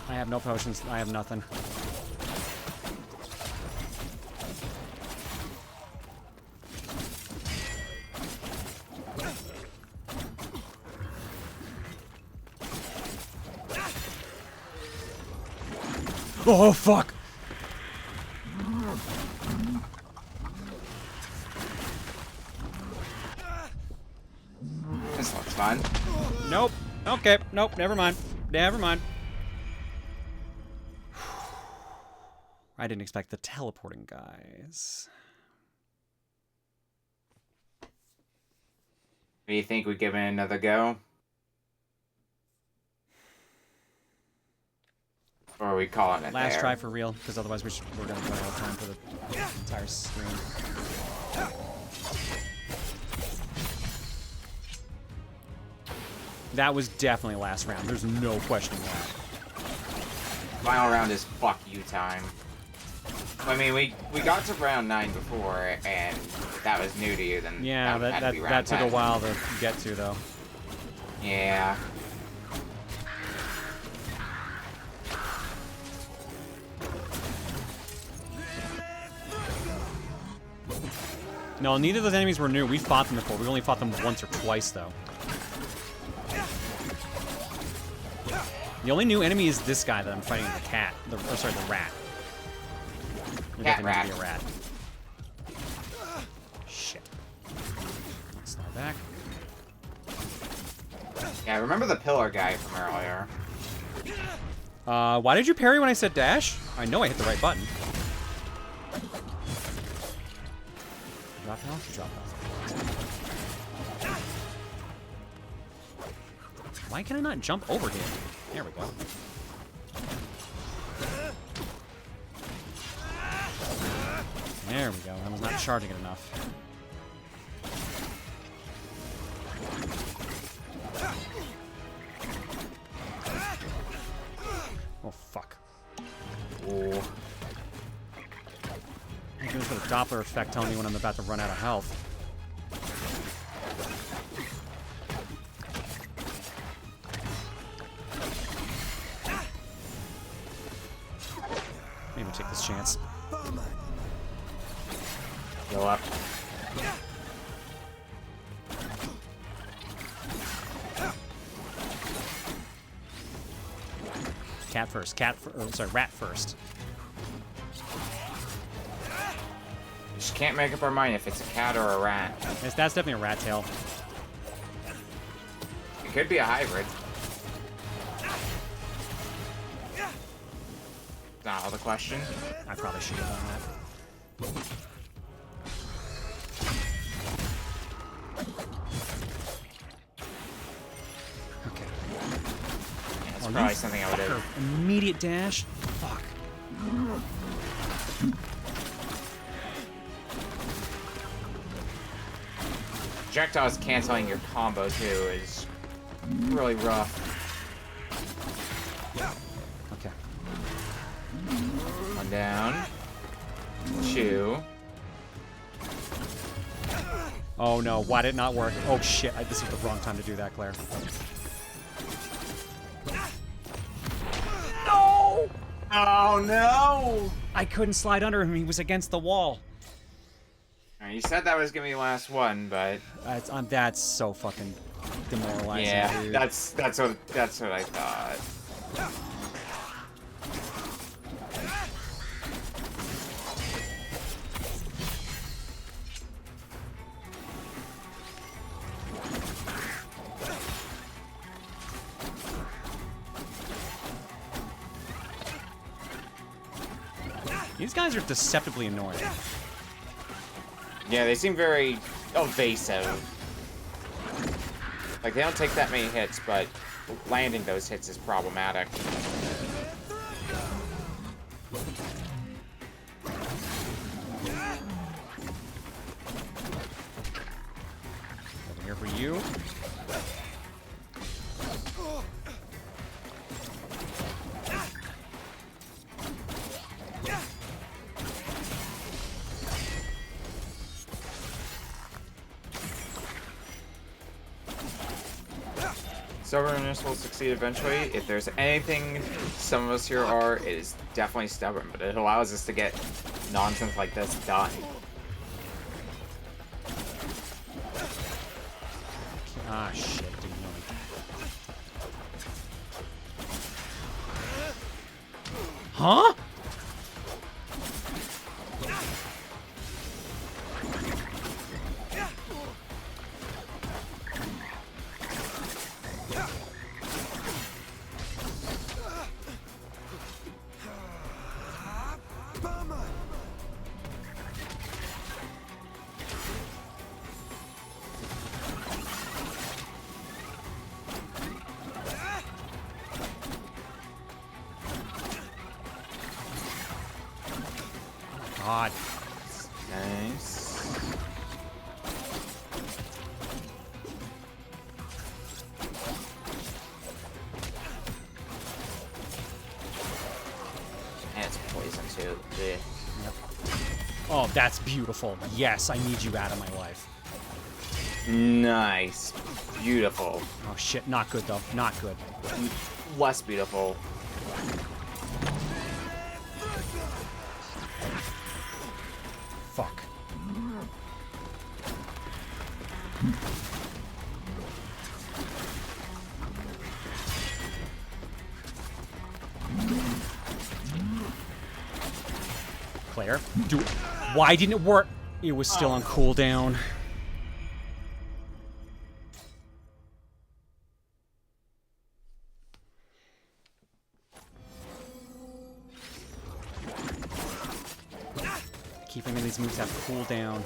I have no potions. I have nothing. Oh, fuck! This looks fun. Nope. Okay. Nope. Never mind. Never mind. I didn't expect the teleporting guys. Do you think we give it another go? Or are we calling it Last there? try for real, because otherwise we're going to run out of time for the entire stream. That was definitely last round. There's no questioning that. Final round is fuck you time. I mean, we got to round 9 before, and if that was new to you, then Yeah, that took a while to get to, though. Yeah. No, neither of those enemies were new. We fought them before. We only fought them once or twice, though. The only new enemy is this guy that I'm fighting, the cat. The rat. Cat rat. Be a rat. Shit. Slide back. Yeah, I remember the pillar guy from earlier. Why did you parry when I said dash? I know I hit the right button. Drop health? Drop health. Why can I not jump over here? There we go. There we go. I was not charging it enough. Oh, fuck. Oh. I'm going for the Doppler effect telling me when I'm about to run out of health. Maybe take this chance. Go up. Cat first. Rat first. Just can't make up our mind if it's a cat or a rat. Yes, that's definitely a rat tail. It could be a hybrid. Not all the question. I probably should have done that. Okay. Yeah, it's probably something I would have. Immediate dash. Fuck. Projectiles canceling your combo too is really rough. Okay. One down. 2. Oh no, why did it not work? Oh shit, this is the wrong time to do that, Claire. No! Oh no! I couldn't slide under him, he was against the wall. You said that was gonna be the last one, but that's so fucking demoralizing. yeah, dude. that's what I thought. These guys are deceptively annoying. Yeah, they seem very evasive. Like, they don't take that many hits, but landing those hits is problematic. Over here for you. Stubbornness will succeed eventually. If there's anything some of us here are, it is definitely stubborn, but it allows us to get nonsense like this done. Ah, shit, didn't know. Huh? God. Nice. And it's poison too. Ugh. Yep. Oh, that's beautiful. Yes, I need you out of my life. Nice. Beautiful. Oh shit, not good though. Not good. Less beautiful. Fuck. Claire, do it. Why didn't it work? It was still on cooldown. Keeping these moves have cooldown.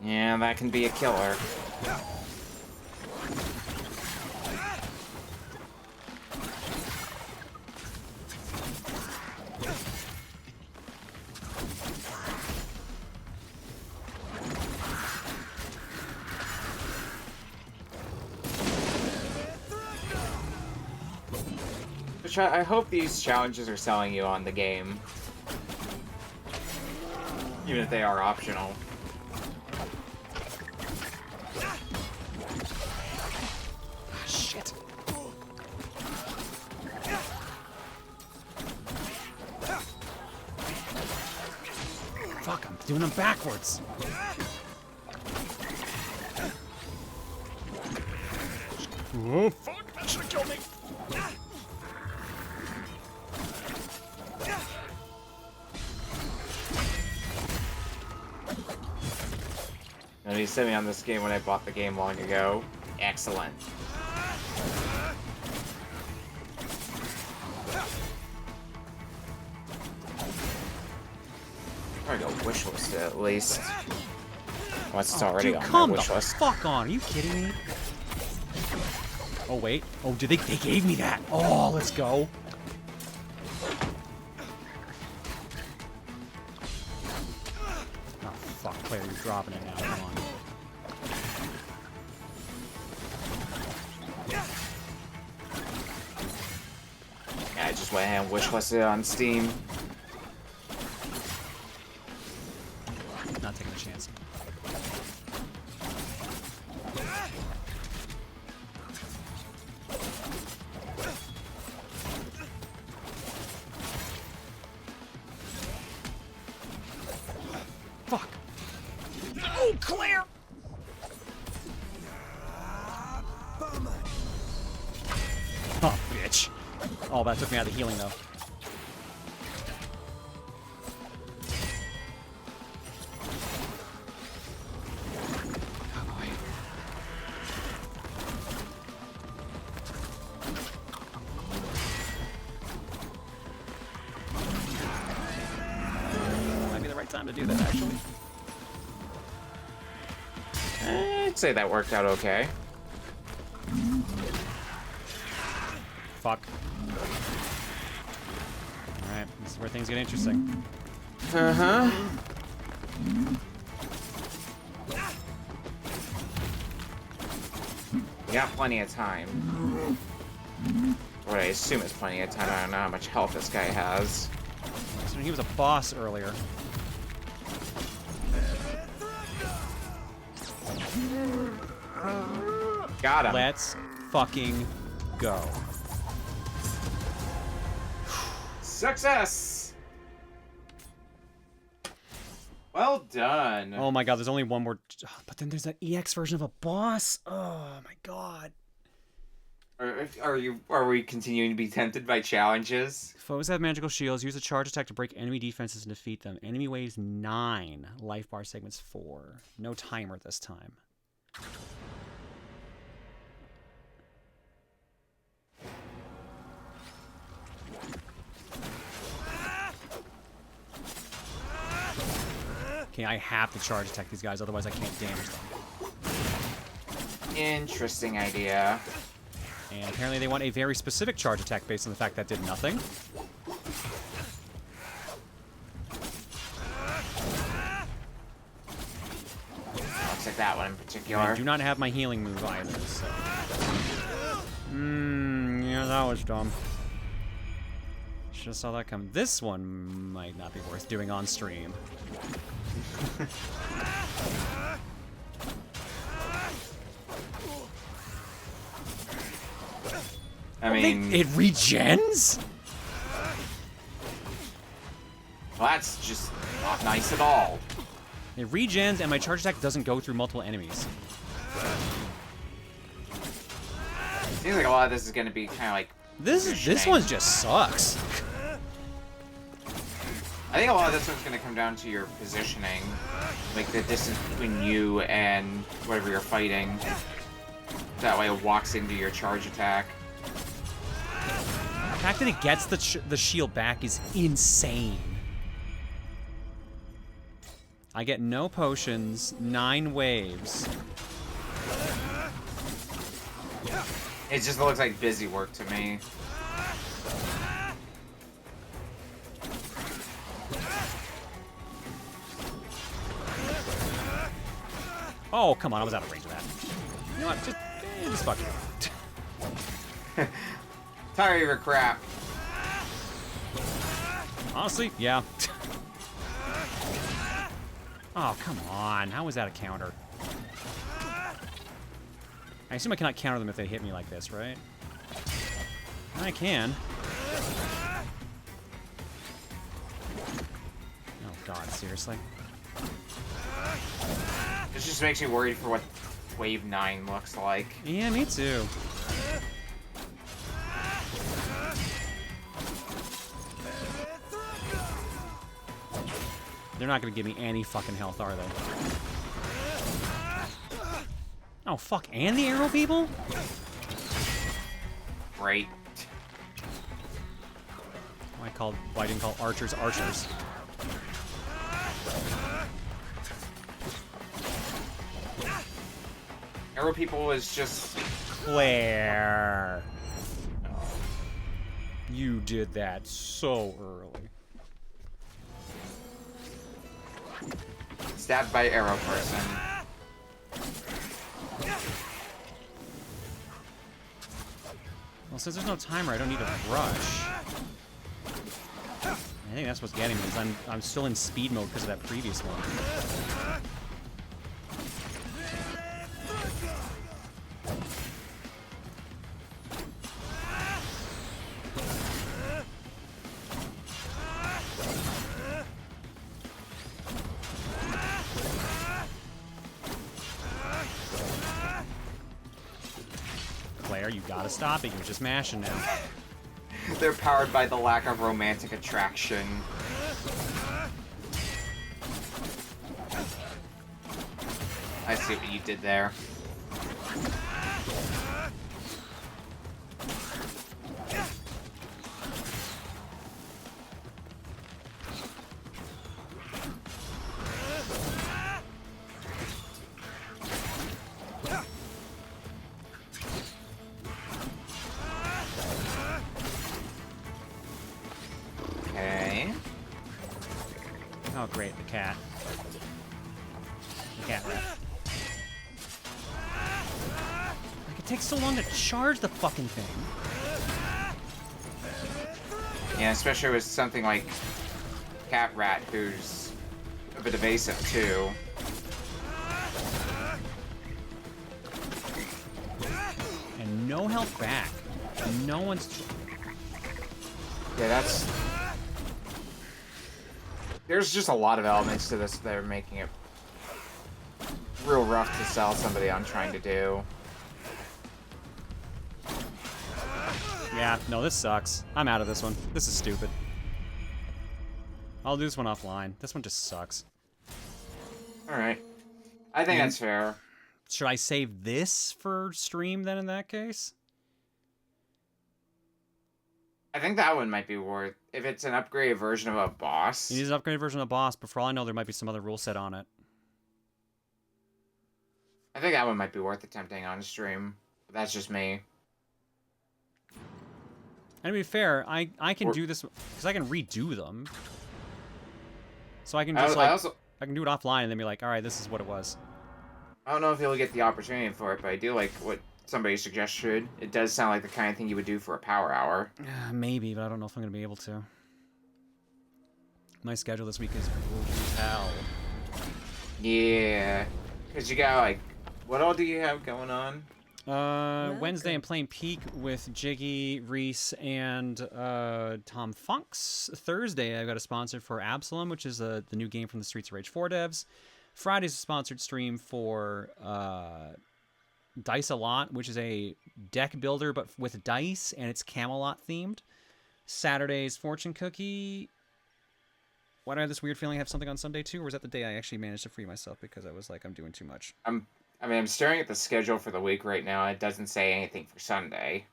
Yeah, that can be a killer. Which I hope these challenges are selling you on the game. Even if they are optional. Shit. Fuck, I'm doing them backwards. Oh, fuck, that should've killed me. And he sent me on this game when I bought the game long ago. Excellent. Probably go wish list it at least. Once it's already on my wish list. Fuck on, are you kidding me? Oh wait. Oh, did they gave me that. Oh, let's go. Oh fuck, Claire, you're dropping it now. Come on. Yeah, I just went ahead and wish listed it on Steam. Not taking a chance. Fuck. Oh, Claire! Oh, bitch. Oh, that took me out of the healing, though. Might be the right time to do that, actually. I'd say that worked out okay. Fuck. Alright, this is where things get interesting. Uh-huh. We got plenty of time. What I assume is plenty of time. I don't know how much health this guy has. So he was a boss earlier. Got him. Let's fucking go. Success! Well done. Oh my god, there's only one more. But then there's an EX version of a boss. Oh my god. Are we continuing to be tempted by challenges? Foes have magical shields. Use a charge attack to break enemy defenses and defeat them. Enemy waves 9. Life bar segments 4. No timer this time. Okay, I have to charge attack these guys, otherwise I can't damage them. Interesting idea. And apparently they want a very specific charge attack based on the fact that did nothing. Looks like that one in particular. I do not have my healing move either, so... yeah, that was dumb. Should have saw that come. This one might not be worth doing on stream. I mean... It regens? Well, that's just not nice at all. It regens, and my charge attack doesn't go through multiple enemies. Seems like a lot of this is going to be kind of like... This one just sucks. I think a lot of this one's going to come down to your positioning. Like the distance between you and whatever you're fighting. That way it walks into your charge attack. The fact that it gets the shield back is insane. I get no potions, 9 waves. It just looks like busy work to me. Oh, come on, I was out of range of that. You know what, just fuck you. Tired of your crap. Honestly, yeah. Oh, come on. How was that a counter? I assume I cannot counter them if they hit me like this, right? I can. Oh, God, seriously? This just makes me worried for what Wave 9 looks like. Yeah, me too. They're not gonna give me any fucking health, are they? Oh, fuck, and the arrow people? Great. Why I didn't call archers archers? Arrow people is just... Claire. You did that so early. Stabbed by arrow person. Well, since there's no timer, I don't need a rush. I think that's what's getting me, is I'm still in speed mode because of that previous one. Claire, you gotta stop it. You're just mashing it. They're powered by the lack of romantic attraction. I see what you did there. Okay. Oh, great, the cat. The cat rat. Like, it takes so long to charge the fucking thing. Yeah, especially with something like Cat Rat, who's a bit evasive too. And no health back. No one's... Yeah, that's... There's just a lot of elements to this that are making it real rough to sell somebody on trying to do. Yeah, no, this sucks. I'm out of this one. This is stupid. I'll do this one offline. This one just sucks. Alright. I think that's fair. Should I save this for stream then in that case? I think that one might be worth, if it's an upgraded version of a boss. It is an upgraded version of the boss, but for all I know, there might be some other rule set on it. I think that one might be worth attempting on stream. But that's just me. And to be fair, I can do this because I can redo them. So I can just I can do it offline and then be like, all right, this is what it was. I don't know if you'll get the opportunity for it, but I do like what somebody suggested. It does sound like the kind of thing you would do for a power hour. Maybe, but I don't know if I'm going to be able to. My schedule this week is brutal. Yeah. Because you got, like, what all do you have going on? Wednesday, I'm playing Peak with Jiggy, Reese, and Tom Funks. Thursday, I've got a sponsor for Absalom, which is the new game from the Streets of Rage 4 devs. Friday's a sponsored stream for Dice a Lot, which is a deck builder, but with dice, and it's Camelot themed. Saturday's Fortune Cookie. Why do I have this weird feeling I have something on Sunday too, or is that the day I actually managed to free myself because I was like, I'm doing too much? I'm staring at the schedule for the week right now. It doesn't say anything for Sunday.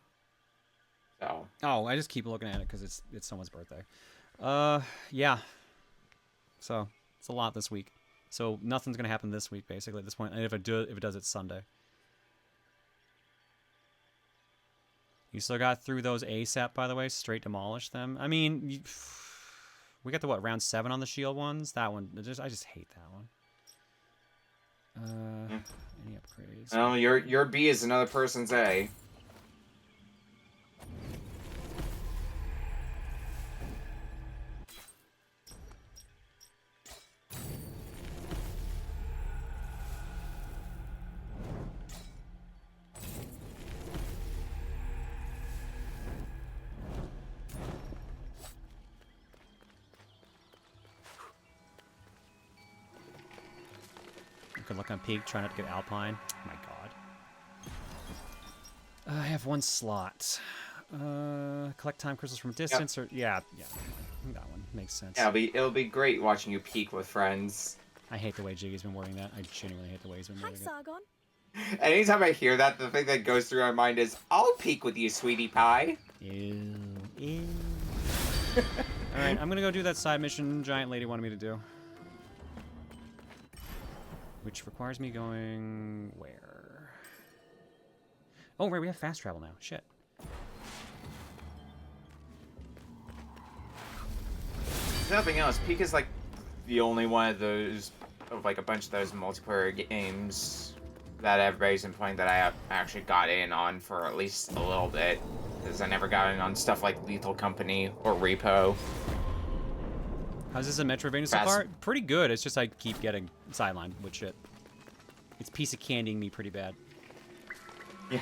So. Oh, I just keep looking at it because it's someone's birthday. Yeah. So it's a lot this week. So nothing's gonna happen this week basically at this point. And if it does, it's Sunday. You still got through those ASAP, by the way. Straight demolish them. I mean, we got to what, round 7 on the shield ones. That one, I just hate that one. Any upgrades? Well, your B is another person's A. Good luck on Peak. Try not to get Alpine. Oh my god. I have 1 slot. Collect time crystals from distance, or yeah, that one makes sense. Yeah, it'll be great watching you peek with friends. I hate the way Jiggy's been wording that. I genuinely hate the way he's been wording it. Sargon. Anytime I hear that, the thing that goes through my mind is, I'll peek with you, sweetie pie. Ew. Alright, I'm gonna go do that side mission Giant Lady wanted me to do. Which requires me going where? Oh, right, we have fast travel now. Shit. If nothing else, Peak is like the only one of those, of like a bunch of those multiplayer games that everybody's been playing that I actually got in on for at least a little bit. Because I never got in on stuff like Lethal Company or Repo. How's this in Metroidvania so far? Pretty good. It's just I keep getting sidelined with shit. It's piece of candying me pretty bad. Yeah.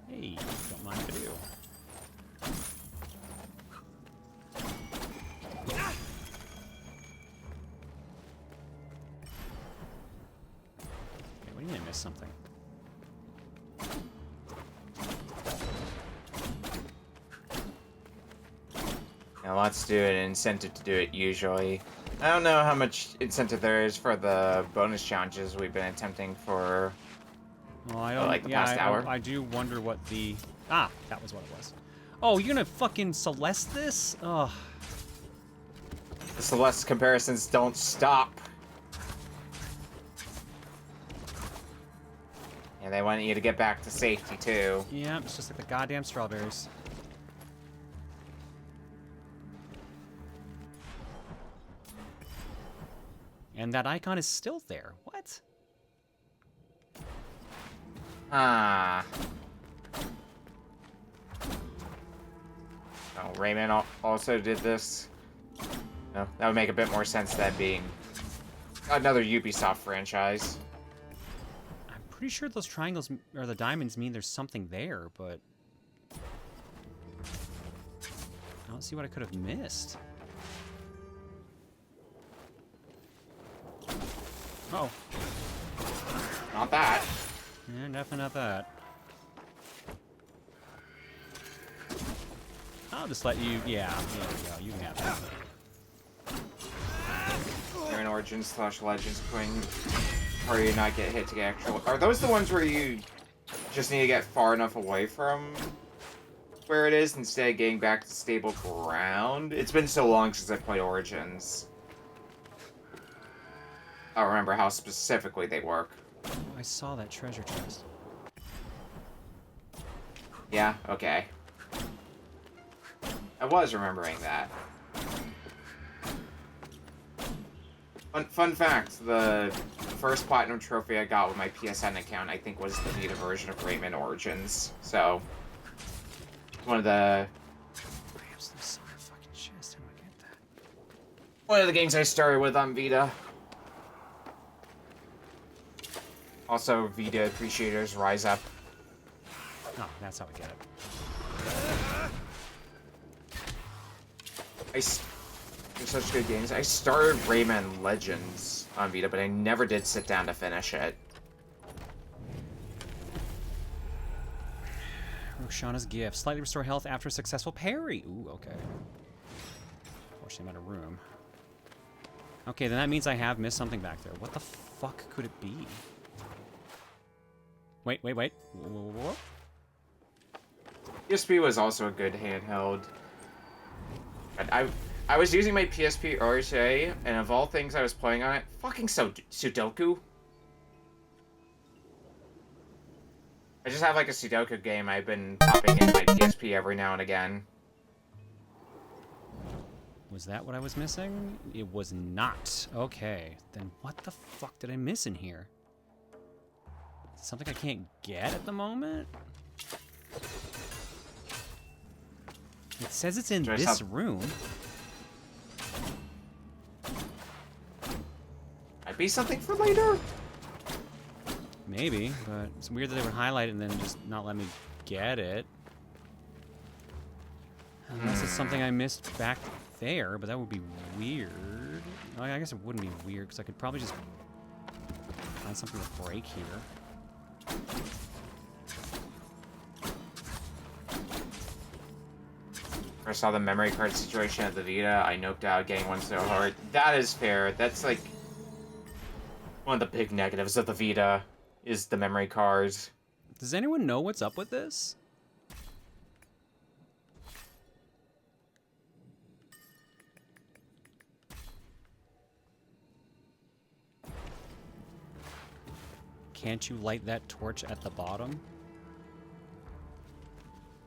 Hey, don't mind if I do. What do you mean I missed something? Now let's do an incentive to do it usually. I don't know how much incentive there is for the bonus challenges we've been attempting for like the past hour. I do wonder what the... Ah, that was what it was. Oh, you're gonna fucking Celeste this? Ugh. The Celeste comparisons don't stop. And they want you to get back to safety too. Yeah, it's just like the goddamn strawberries. And that icon is still there. What? Ah. Oh, Rayman also did this. No, that would make a bit more sense than being another Ubisoft franchise. I'm pretty sure those triangles or the diamonds mean there's something there, but I don't see what I could have missed. Oh. Not that. Yeah, definitely not that. I'll just let you... Yeah, there you go. You can have that. They're in Origins / Legends Queen. Or you not get hit to get actual... Are those the ones where you just need to get far enough away from where it is instead of getting back to stable ground? It's been so long since I played Origins. I don't remember how specifically they work. Oh, I saw that treasure chest. Yeah, okay. I was remembering that. Fun fact, the first Platinum Trophy I got with my PSN account, I think, was the Vita version of Rayman Origins. So, one of the... One of the games I started with on Vita. Also, Vita appreciators rise up. Oh, that's how we get it. They're such good games. I started Rayman Legends on Vita, but I never did sit down to finish it. Roshana's gift. Slightly restore health after a successful parry. Ooh, okay. Fortunately, I'm out of room. Okay, then that means I have missed something back there. What the fuck could it be? Wait. Whoa. PSP was also a good handheld. But I was using my PSP earlier today, and of all things I was playing on it, fucking Sudoku. I just have like a Sudoku game I've been popping in my PSP every now and again. Was that what I was missing? It was not. Okay, then what the fuck did I miss in here? Is it something I can't get at the moment? It says it's in this room. Might be something for later. Maybe, but it's weird that they would highlight it and then just not let me get it. Unless it's something I missed back there, but that would be weird. Oh, I guess it wouldn't be weird, because I could probably just find something to break here. I saw the memory card situation at the Vita, I noped out getting one so hard. That is fair. That's like one of the big negatives of the Vita is the memory cards. Does anyone know what's up with this? Can't you light that torch at the bottom?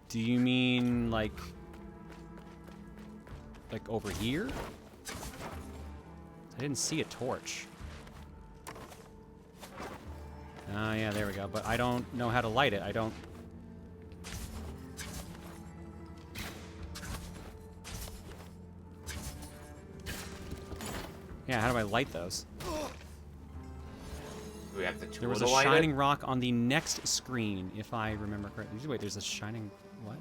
Do you mean like over here? I didn't see a torch. Oh yeah, there we go. But I don't know how to light it. I don't... Yeah, how do I light those? Do we have the tool There was to a light shining it? rock on the next screen, if I remember correctly. Wait, there's a shining... what?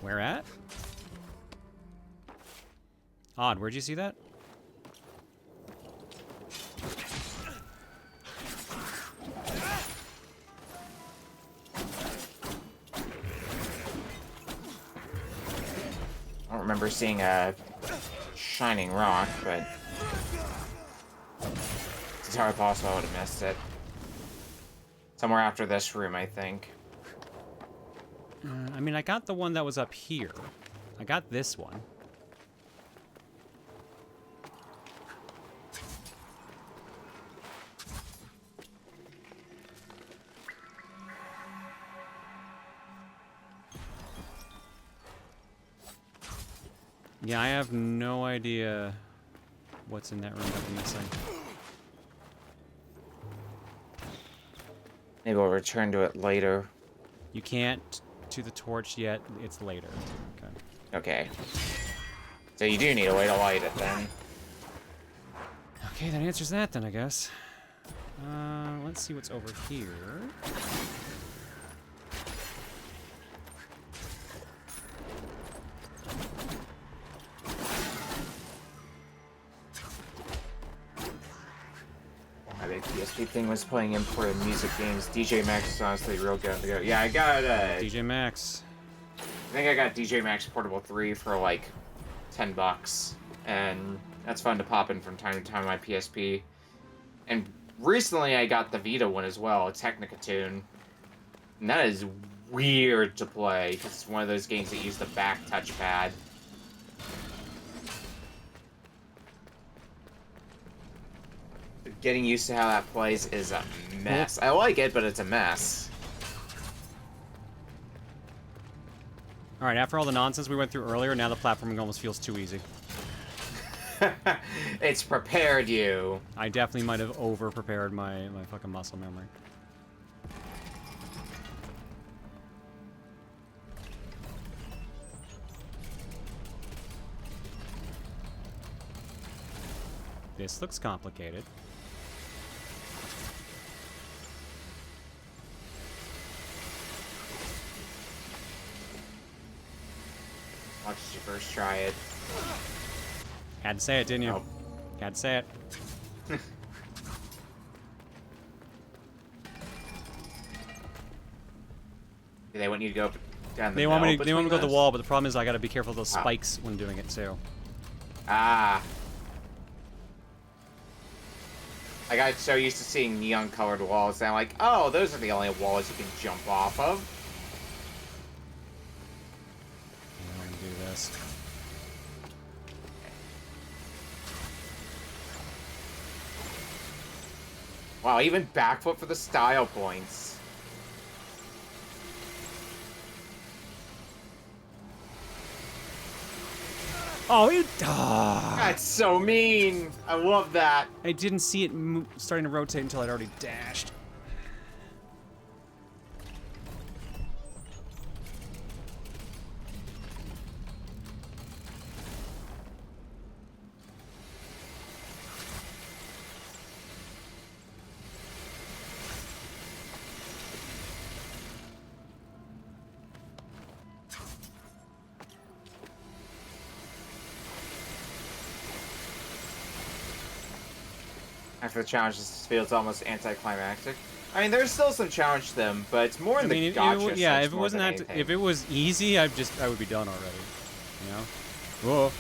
Where at? Odd, where'd you see that? I don't remember seeing a shining rock, but it's entirely possible I would have missed it. Somewhere after this room, I think. I mean, I got the one that was up here. I got this one. Yeah, I have no idea what's in that room that I'm missing. Maybe we'll return to it later. You can't to the torch yet. It's later. Okay. Okay. So you do need a way to light it then. Okay, that answers that then, I guess. Let's see what's over here. My big PSP thing was playing imported music games. DJ Max is honestly real good to go. Yeah, I got DJ Max. I think I got DJ Max Portable 3 for like $10, and that's fun to pop in from time to time on my PSP. And recently I got the Vita one as well, Technica Tune. And that is weird to play, because it's one of those games that use the back touchpad. getting used to how that plays is a mess. I like it, but it's a mess. All right, after all the nonsense we went through earlier, now the platforming almost feels too easy. It's prepared you. I definitely might have over-prepared my fucking muscle memory. This looks complicated. Watch you first try it. Had to say it, didn't you? Nope. Had to say it. They want you to go down the They want me to go to the those? wall, but the problem is I gotta be careful of those spikes when doing it too. Ah. I got so used to seeing neon-colored walls that I'm like, oh, those are the only walls you can jump off of. I'm gonna do this. Wow, even backflip for the style points. Oh, you... That's so mean. I love that. I didn't see it starting to rotate until I'd already dashed. After the challenge, this feels almost anticlimactic. I mean, there's still some challenge to them, but it's more in the gotcha yeah, sense if it more wasn't than that, anything. if it was easy, I would be done already. You know? Whoa.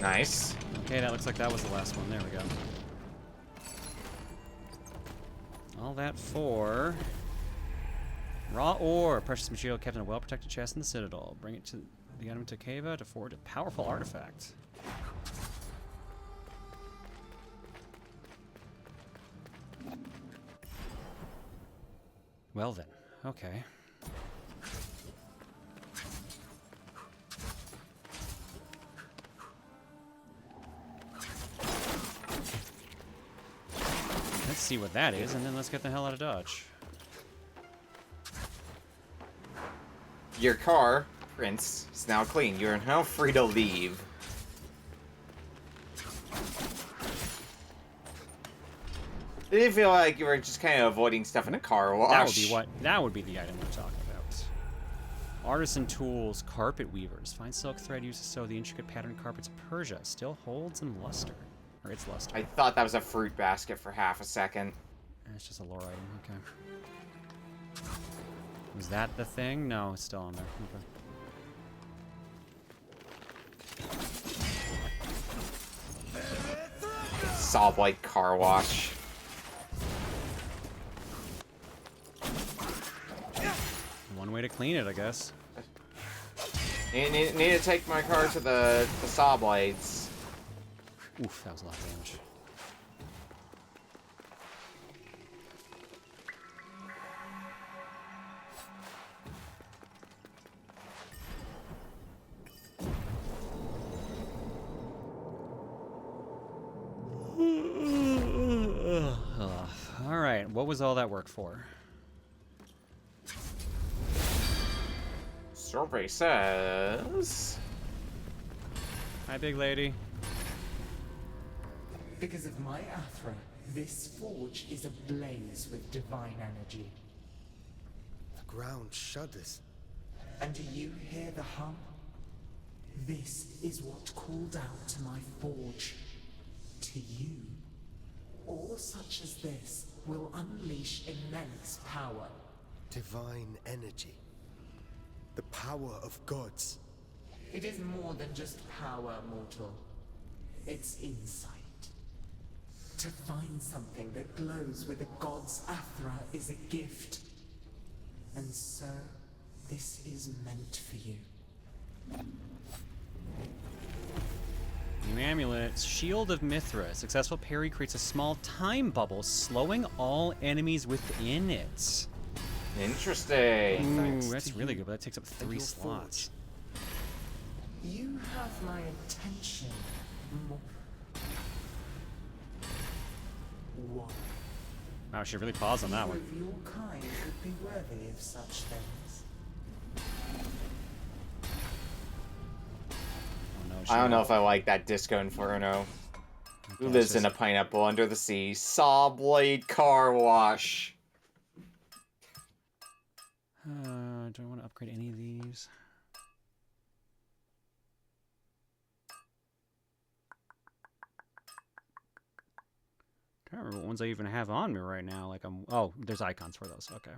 Nice. Okay, that looks like that was the last one. There we go. All that for raw ore, precious material kept in a well-protected chest in the Citadel. Bring it to the enemy to Cava to forge a powerful artifact. Well then, okay. Let's see what that is, and then let's get the hell out of Dodge. Your car, Prince, is now clean. You are now free to leave. It did feel like you were just kind of avoiding stuff in a car wash. That would be the item we're talking about. Artisan tools, carpet weavers. Fine silk thread used to sew the intricate patterned carpets of Persia. Still holds in luster. Or its luster. I thought that was a fruit basket for half a second. It's just a lore item, okay. Was that the thing? No, it's still on there. Okay. Saw Blade car wash. One way to clean it, I guess. Need to take my car to the saw blades. Oof, that was a lot of damage. All right, what was all that work for? Survey says... Hi, big lady. Because of my Athra, this forge is ablaze with divine energy. The ground shudders. And do you hear the hum? This is what called out to my forge. To you. Ore such as this will unleash immense power. Divine energy. The power of gods. It is more than just power, mortal. It's insight. To find something that glows with a god's Athra is a gift. And so, this is meant for you. New amulet. Shield of Mithra. Successful parry creates a small time bubble, slowing all enemies within it. Interesting. Ooh, that's really good, but that takes up 3 slots. You have my attention. One. Wow, she really paused on that Few one. of your kind would be worthy of such things. I don't know if I like that Disco Inferno. Who Okay, lives in a just- pineapple under the sea? Saw Blade Car Wash. Do I want to upgrade any of these? I can't remember what ones I even have on me right now. Like oh, there's icons for those. Okay.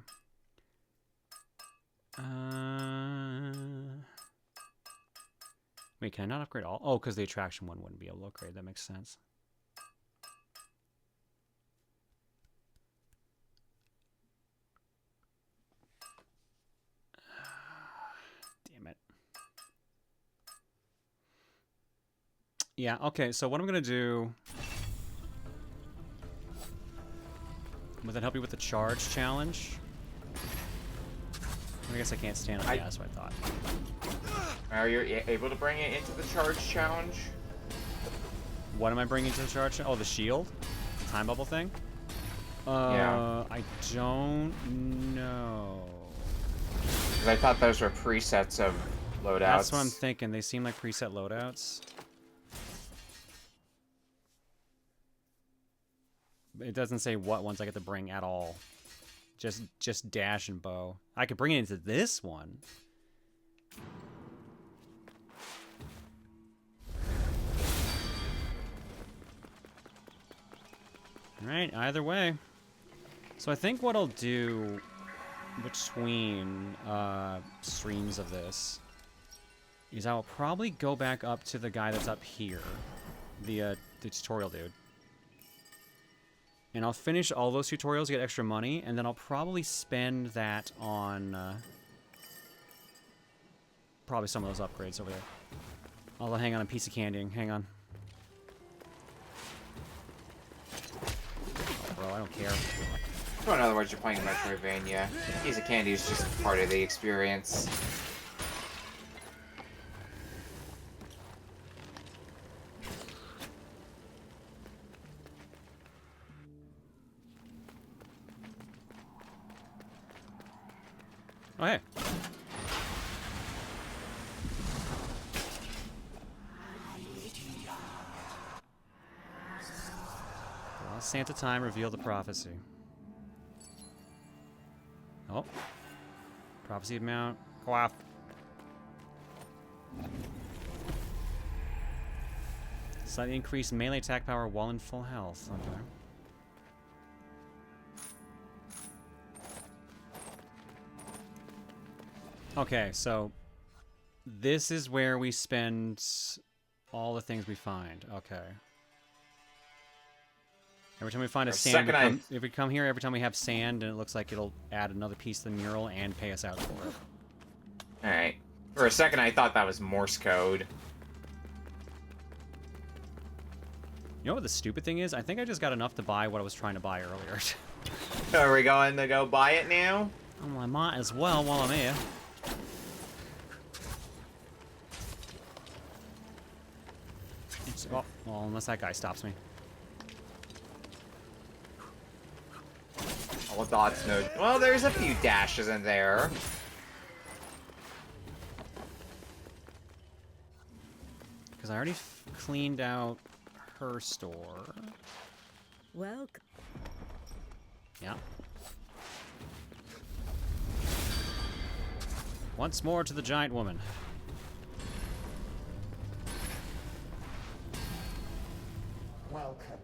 Wait, can I not upgrade all? Oh, because the attraction one wouldn't be able to upgrade. That makes sense. Damn it. Yeah, okay, so what I'm going to do... Would that help you with the charge challenge? I guess I can't stand on the that's what I thought. Are you able to bring it into the charge challenge? What am I bringing to the charge? Oh, the shield? The time bubble thing? Yeah. I don't know. Because I thought those were presets of loadouts. That's what I'm thinking. They seem like preset loadouts. It doesn't say what ones I get to bring at all. Just dash and bow. I could bring it into this one. Alright, either way. So I think what I'll do between streams of this is I'll probably go back up to the guy that's up here. The tutorial dude. And I'll finish all those tutorials, get extra money, and then I'll probably spend that on probably some of those upgrades over there. I'll hang on a piece of candy. Hang on. Oh, bro, I don't care. So in other words, you're playing Metroidvania. Piece of candy is just part of the experience. Oh, hey. Well, Santa time revealed the prophecy. Oh. Prophecy of Mount Quaff. Slightly increased melee attack power while in full health. Okay. Okay, so this is where we spend all the things we find. Okay. Every time we find a sand, if we come here, every time we have sand, and it looks like it'll add another piece to the mural and pay us out for it. Alright. For a second, I thought that was Morse code. You know what the stupid thing is? I think I just got enough to buy what I was trying to buy earlier. Are we going to go buy it now? Well, I might as well while I'm here. Oh, well, unless that guy stops me. All dots, no. Well, there's a few dashes in there. Because I already cleaned out her store. Welcome. Yeah. Once more to the giant woman. Welcome.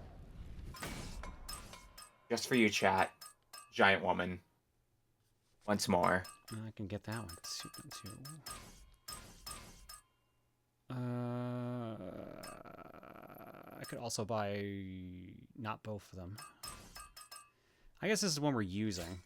Just for you, chat. Giant woman. Once more. I can get that one too. I could also buy not both of them. I guess this is the one we're using.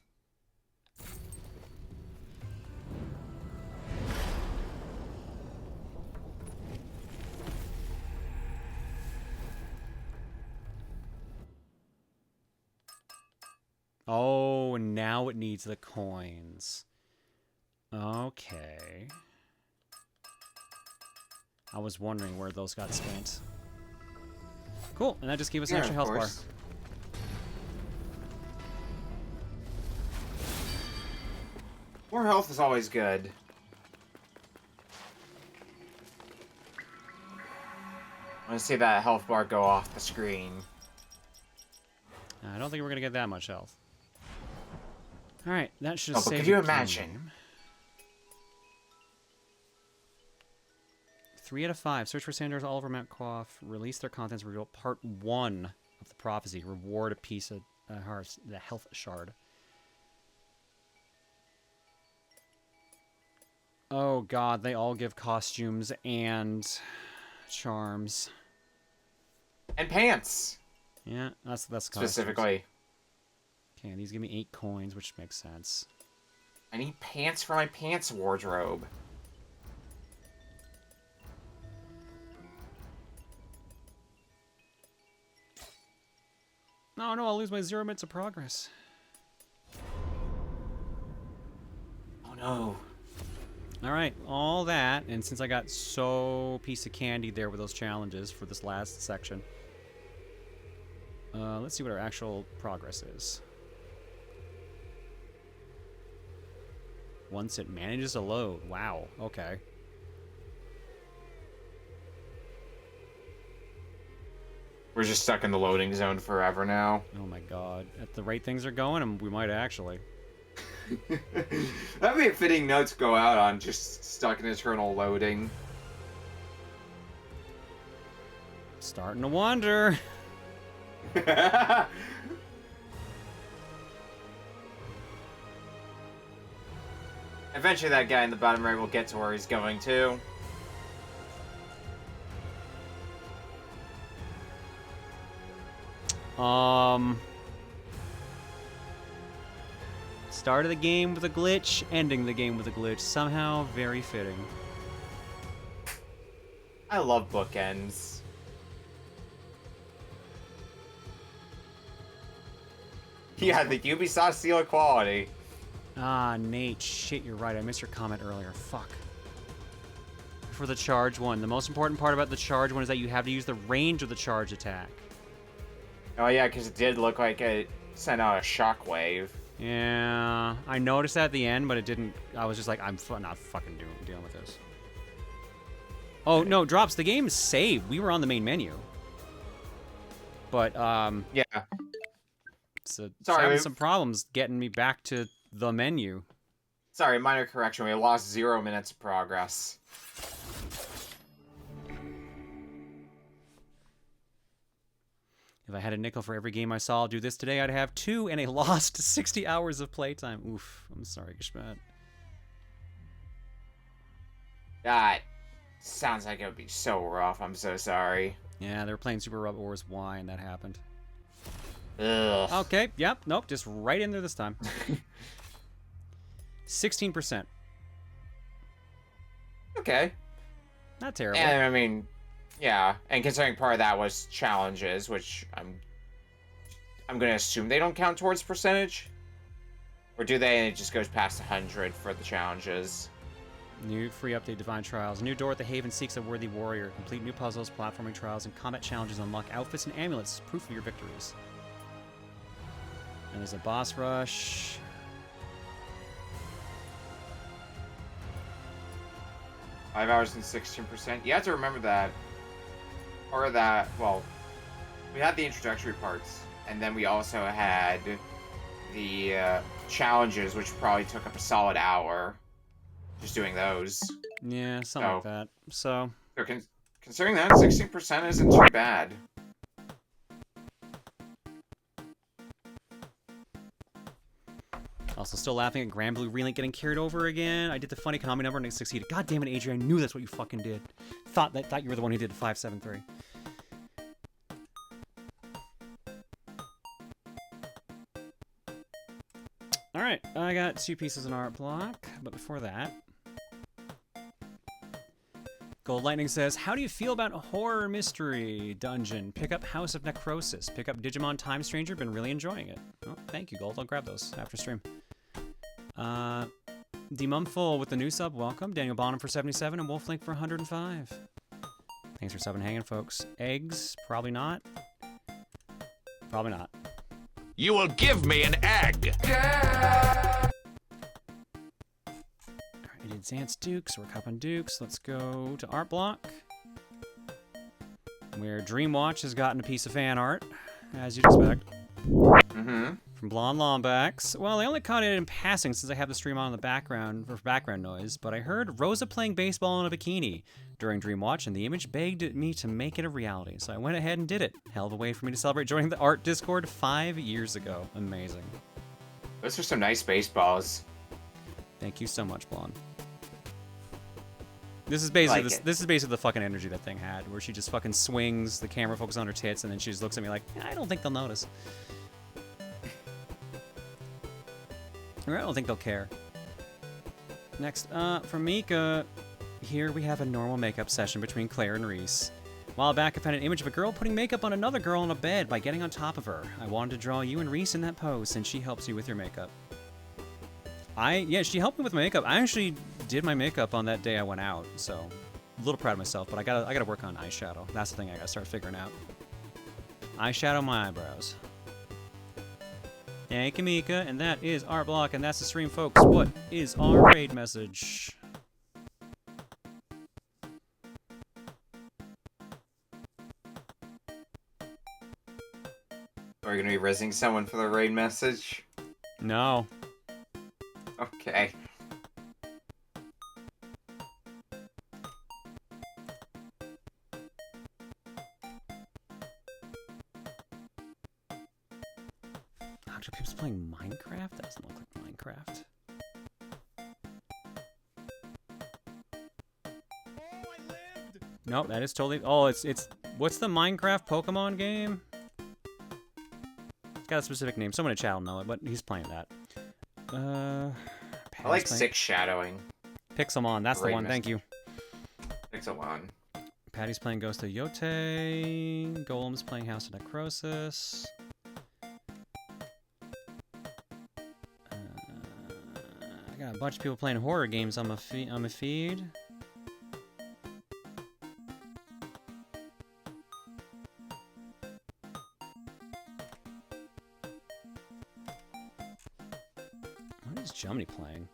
Oh, and now it needs the coins. Okay. I was wondering where those got spent. Cool, and that just gave us an extra health bar. More health is always good. I want to see that health bar go off the screen. I don't think we're gonna get that much health. All right, that should Oh, save. but could you the imagine? game. 3 out of 5. Search for Sanders, Oliver, Mount Quaff. Release their contents. Reveal part 1 of the prophecy. Reward a piece of hearts. The health shard. Oh god, they all give costumes and charms. And pants. Yeah, that's specifically. Okay, and these give me 8 coins, which makes sense. I need pants for my pants wardrobe. No, no, I'll lose my 0 minutes of progress. Oh no. Alright, all that, and since I got so piece of candy there with those challenges for this last section, let's see what our actual progress is. Once it manages to load. Wow, okay. We're just stuck in the loading zone forever now. Oh my god. At the rate things are going, we might actually. That'd be a fitting note to go out on, just stuck in eternal loading. Starting to wonder. Eventually that guy in the bottom right will get to where he's going to. Start of the game with a glitch, ending the game with a glitch. Somehow very fitting. I love bookends. Yeah, the Ubisoft seal of quality. Ah, Nate, shit, you're right. I missed your comment earlier. Fuck. For the charge one, the most important part about the charge one is that you have to use the range of the charge attack. Oh yeah, because it did look like it sent out a shockwave. Yeah, I noticed that at the end, but it didn't. I was just like, I'm not fucking dealing with this. Oh no, drops. The game is saved. We were on the main menu. But yeah. So Sorry, having some problems getting me back to the menu. Sorry, minor correction. We lost 0 minutes of progress. If I had a nickel for every game I saw I'll do this today, I'd have 2 and a lost 60 hours of playtime. Oof, I'm sorry, Gishmat. That sounds like it would be so rough. I'm so sorry. Yeah, they were playing Super Robot Wars Y and that happened. Ugh. Okay, yep, nope, just right in there this time. 16%. Okay. Not terrible. And I mean, yeah, and considering part of that was challenges, which I'm gonna assume they don't count towards percentage, or do they? And it just goes past 100 for the challenges. New free update, Divine Trials. New door at the Haven seeks a worthy warrior. Complete new puzzles, platforming trials, and combat challenges. Unlock outfits and amulets. Proof of your victories. And there's a boss rush. $5 hours and 16%. You have to remember that. Or that, well, we had the introductory parts, and then we also had the challenges, which probably took up a solid hour just doing those. Yeah, something like that. So considering that, 16% isn't too bad. Also, still laughing at Grand Blue Relink getting carried over again. I did the funny Konami number and it succeeded. God damn it, Adrian! I knew that's what you fucking did. Thought you were the one who did 573. All right, I got 2 pieces in art block, but before that, Gold Lightning says, how do you feel about horror mystery dungeon? Pick up House of Necrosis. Pick up Digimon Time Stranger. Been really enjoying it. Oh, thank you, Gold. I'll grab those after stream. Demumful with the new sub. Welcome. Daniel Bonham for 77 and Wolflink for 105. Thanks for subbing and hanging, folks. Eggs? Probably not. Probably not. You will give me an egg! I did Zance Dukes. We're cupping Dukes. Let's go to Art Block, where Dreamwatch has gotten a piece of fan art, as you'd expect. From Blonde Lombax. Well, I only caught it in passing since I have the stream on in the background for background noise, but I heard Rosa playing baseball in a bikini during Dreamwatch, and the image begged me to make it a reality, so I went ahead and did it. Hell of a way for me to celebrate joining the art Discord 5 years ago. Amazing. Those are some nice baseballs. Thank you so much, Blonde. This is basically this is basically the fucking energy that thing had, where she just fucking swings, the camera focuses on her tits, and then she just looks at me like, I don't think they'll notice. Or I don't think they'll care. Next, from Mika, here we have a normal makeup session between Claire and Reese. A while back, I found an image of a girl putting makeup on another girl on a bed by getting on top of her. I wanted to draw you and Reese in that pose since she helps you with your makeup. Yeah, she helped me with my makeup. I actually did my makeup on that day I went out, so a little proud of myself, but I gotta work on eyeshadow. That's the thing I gotta start figuring out. Eyeshadow my eyebrows. Thank you, Mika, and that is our block, and that's the stream, folks. What is our raid message? Are you gonna be rizzing someone for the raid message? No. Okay. Octopus playing Minecraft? That doesn't look like Minecraft. Nope, that is totally. Oh, it's what's the Minecraft Pokemon game? It's got a specific name. Someone in chat will know it, but he's playing that. I like Six Shadowing. Pixelmon, that's the one. Thank you. Pixelmon. Patty's playing Ghost of Yote. Golem's playing House of Necrosis. I got a bunch of people playing horror games on my feed. What is Jumny playing?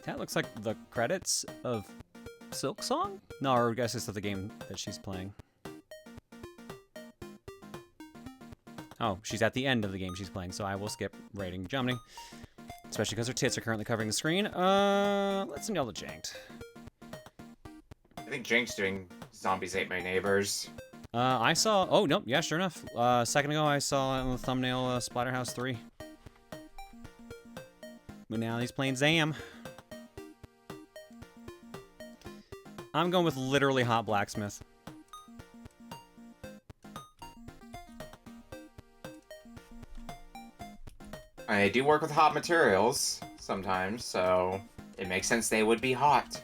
That looks like the credits of Silk Song? No, or I guess it's of the game that she's playing. Oh, she's at the end of the game she's playing, so I will skip rating Jumny. Especially because her tits are currently covering the screen. Let's yell at Janked. I think Jank's doing Zombies Ate My Neighbors. I saw... Oh, nope, yeah, sure enough. A second ago, I saw on the thumbnail Splatterhouse 3. But now he's playing Zam. I'm going with literally Hot Blacksmith. I do work with hot materials sometimes, so it makes sense they would be hot.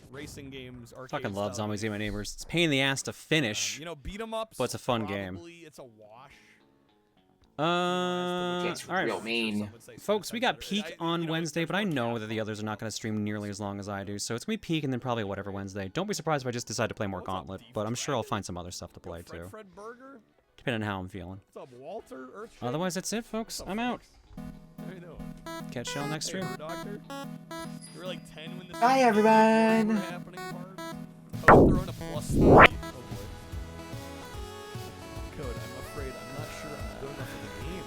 Racing games, arcade Fucking love style Zombies Ate My Neighbors. It's a pain in the ass to finish. You know, beat 'em ups. But it's a fun game. It's a wash. It's all right, real mean. Folks, we got Peak on Wednesday, but I know that the others are not going to stream nearly as long as I do, so it's going to be Peak and then probably whatever Wednesday. Don't be surprised if I just decide to play more Gauntlet, but I'm sure I'll find some other stuff to play too. Depending on how I'm feeling. What's up, Walter? Otherwise, that's it, folks. I'm out. How you doing? Catch y'all next stream. Doctor? You were like 10 when this Bye, everyone. happening part. Oh, throwing a plus 3. Oh boy. Code, I'm afraid I'm not sure I'm good enough for the game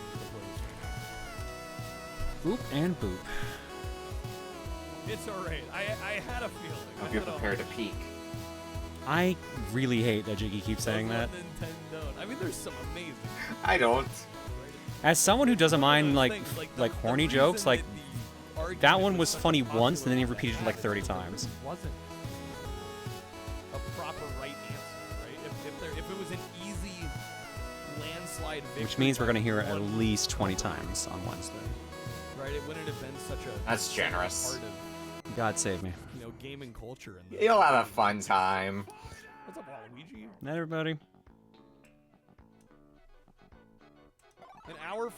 to Boop and boop. It's alright. I had a feeling. Hope you're prepared to peak. I really hate that Jiggy keeps saying that. Nintendo. I mean, there's some amazing. I don't. As someone who doesn't mind like horny jokes, like that one was funny once and then he repeated it like 30 times. Wasn't a proper right answer, right? If it was an easy landslide victory, Which means we're gonna hear it at least 20 times on Wednesday. right? It wouldn't have been such a That's generous. part of, God save me. you know, gaming culture. And You'll have a fun time. What's up, Waluigi? Night, everybody. An hour for